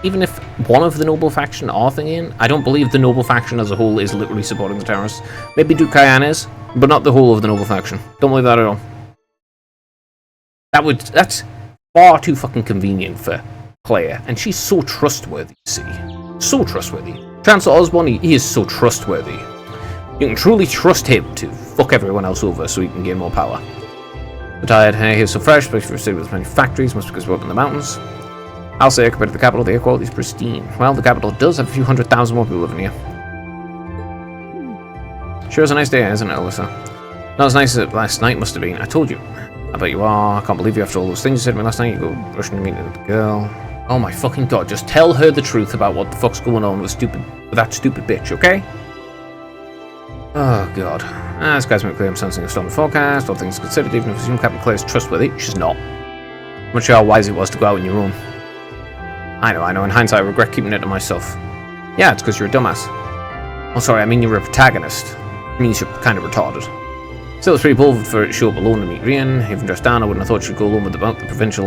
even if one of the Noble faction are thinking, I don't believe the Noble faction as a whole is literally supporting the terrorists. Maybe Duke Kyan is, but not the whole of the Noble faction. Don't believe that at all. That's far too fucking convenient for Claire, and she's so trustworthy, you see. So trustworthy. Chancellor Osborne, he is so trustworthy. You can truly trust him to fuck everyone else over so he can gain more power. The tired hair here is so fresh, especially for a city with many factories, must be because we're up in the mountains. I'll say, compared to the capital, the air quality is pristine. Well, the capital does have a few 100,000 more people living here. Sure is a nice day, isn't it, Alyssa? Not as nice as it last night must have been. I told you. I bet you are. I can't believe you after all those things you said to me last night. You go rushing to meet the girl. Oh my fucking god, just tell her the truth about what the fuck's going on with that stupid bitch, okay? Oh god. This guy's made clear I'm sensing a stormy forecast. All things considered, even if I assume Captain Claire is trustworthy, she's not. I'm not sure how wise it was to go out on your own. I know. In hindsight, I regret keeping it to myself. Yeah, it's because you're a dumbass. Oh, sorry, I mean you're a protagonist. It means you're kind of retarded. Still, it's pretty bold for it to show up alone to meet Rian. Even dressed down, I wouldn't have thought she'd go alone with the provincial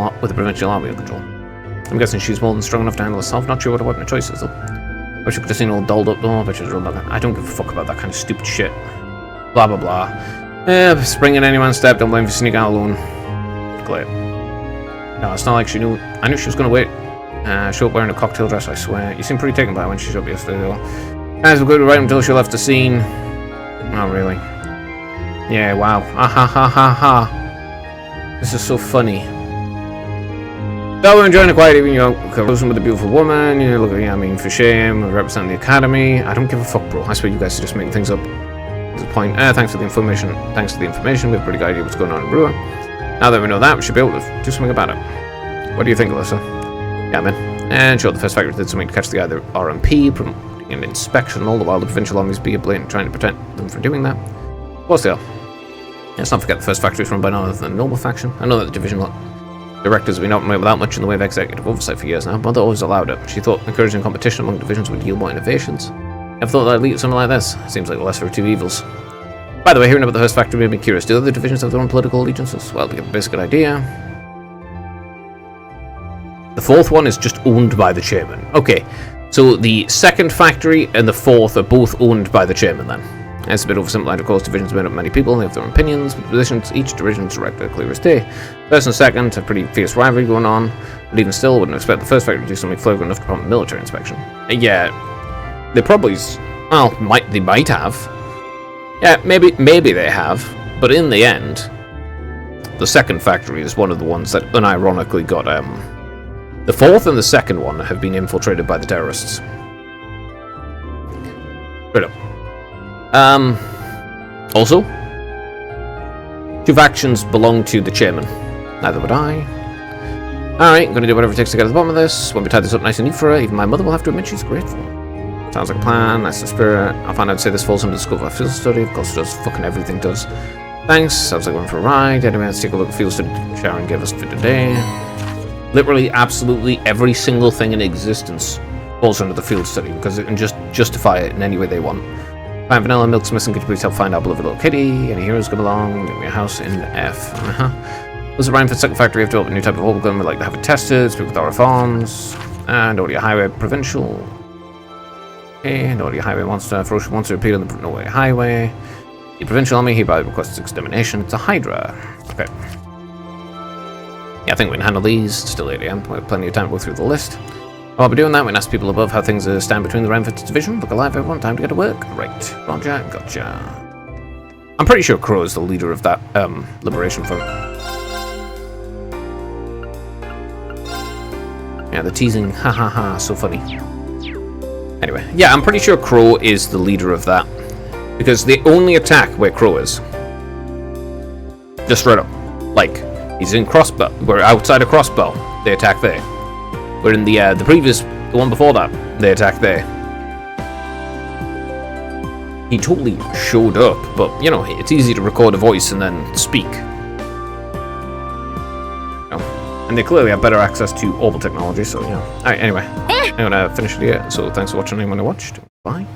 army in control. I'm guessing she's more than strong enough to handle herself. Not sure what her weapon of choice is, though. I wish I could have seen all dolled up, though. I bet she's real bad. I don't give a fuck about that kind of stupid shit. Blah, blah, blah. Spring in anyone's step. Don't blame if you sneak out alone. Glad. No, it's not like she knew. I knew she was going to wait. Show up wearing a cocktail dress, I swear. You seemed pretty taken by her when she showed up yesterday, though. Guys were good right until she left the scene. Oh, really? Yeah, wow. Ha. This is so funny. So we're enjoying a quiet evening, closing with a beautiful woman. You know, look at, I mean, for shame, we represent the academy. I don't give a fuck, bro. I swear you guys are just making things up. There's a point. Thanks for the information. We have a pretty good idea what's going on in Brewer. Now that we know that, we should be able to do something about it. What do you think, Alyssa? Yeah, man. And sure, the first factory did something to catch the guy, the RMP, promoting an inspection, all the while the provincial armies be blatant trying to protect them from doing that. Of course they are. Let's not forget the first factory is run by none other than the Noble faction. I know that the divisional directors have been operating without much in the way of executive oversight for years now, but they always allowed it. She thought encouraging competition among divisions would yield more innovations. I've thought that I'd lead something like this. Seems like the lesser of two evils. By the way, hearing about the Hearst factory made me curious. Do other divisions have their own political allegiances? Well, we have a basic idea. The fourth one is just owned by the chairman. Okay, so the second factory and the fourth are both owned by the chairman then. It's a bit oversimplified, of course. Divisions made up of many people, they have their own opinions, positions. Each division is directed clear as day. First and second have pretty fierce rivalry going on, but even still, wouldn't expect the first factory to do something flagrant enough to prompt military inspection. Yeah, they probably, well, they might have. Yeah, maybe they have, but in the end, the second factory is one of the ones that unironically got, the fourth and the second one have been infiltrated by the terrorists. Straight up. Also, two factions belong to the chairman. Neither would I. Alright, I'm gonna do whatever it takes to get to the bottom of this. When we tie this up nice and neat for her, even my mother will have to admit she's grateful. Sounds like a plan, nice the spirit. I'll find out, say this falls under the scope of our field study. Of course it does, fucking everything does. Thanks, sounds like we're in for a ride. Anyway, let's take a look at field study Sharon gave us for today. Literally, absolutely every single thing in existence falls under the field study because it can just justify it in any way they want. Fine, Vanilla, Milk's missing. Could you please help find our beloved little kitty? Any heroes come along? Give me a house in F. Was the Ryan for second factory have developed a new type of orbital gun? We'd like to have it tested. Speak with our farms. And Audio Highway Provincial. Okay, and Audio Highway Monster. Ferocious Monster appeared on the Norway Highway. The Provincial Army hereby requests extermination. It's a Hydra. Okay. Yeah, I think we can handle these. It's still 8 AM. We have plenty of time to go through the list. While we're doing that, we can ask people above how things stand between the Rhineford division. Look alive, everyone. Time to get to work. Right. Roger. Gotcha. I'm pretty sure Crow is the leader of that liberation front. Yeah, the teasing. Ha ha ha. So funny. Anyway. Yeah, I'm pretty sure Crow is the leader of that. Because they only attack where Crow is. Just straight up. Like, he's in Crossbow. We're outside of Crossbow. They attack there. We're in the the one before that, they attacked there. He totally showed up, but, you know, it's easy to record a voice and then speak. You know, and they clearly have better access to orbital technology, so, you know. Alright, anyway, I'm gonna finish it here, so thanks for watching anyone who watched. Bye.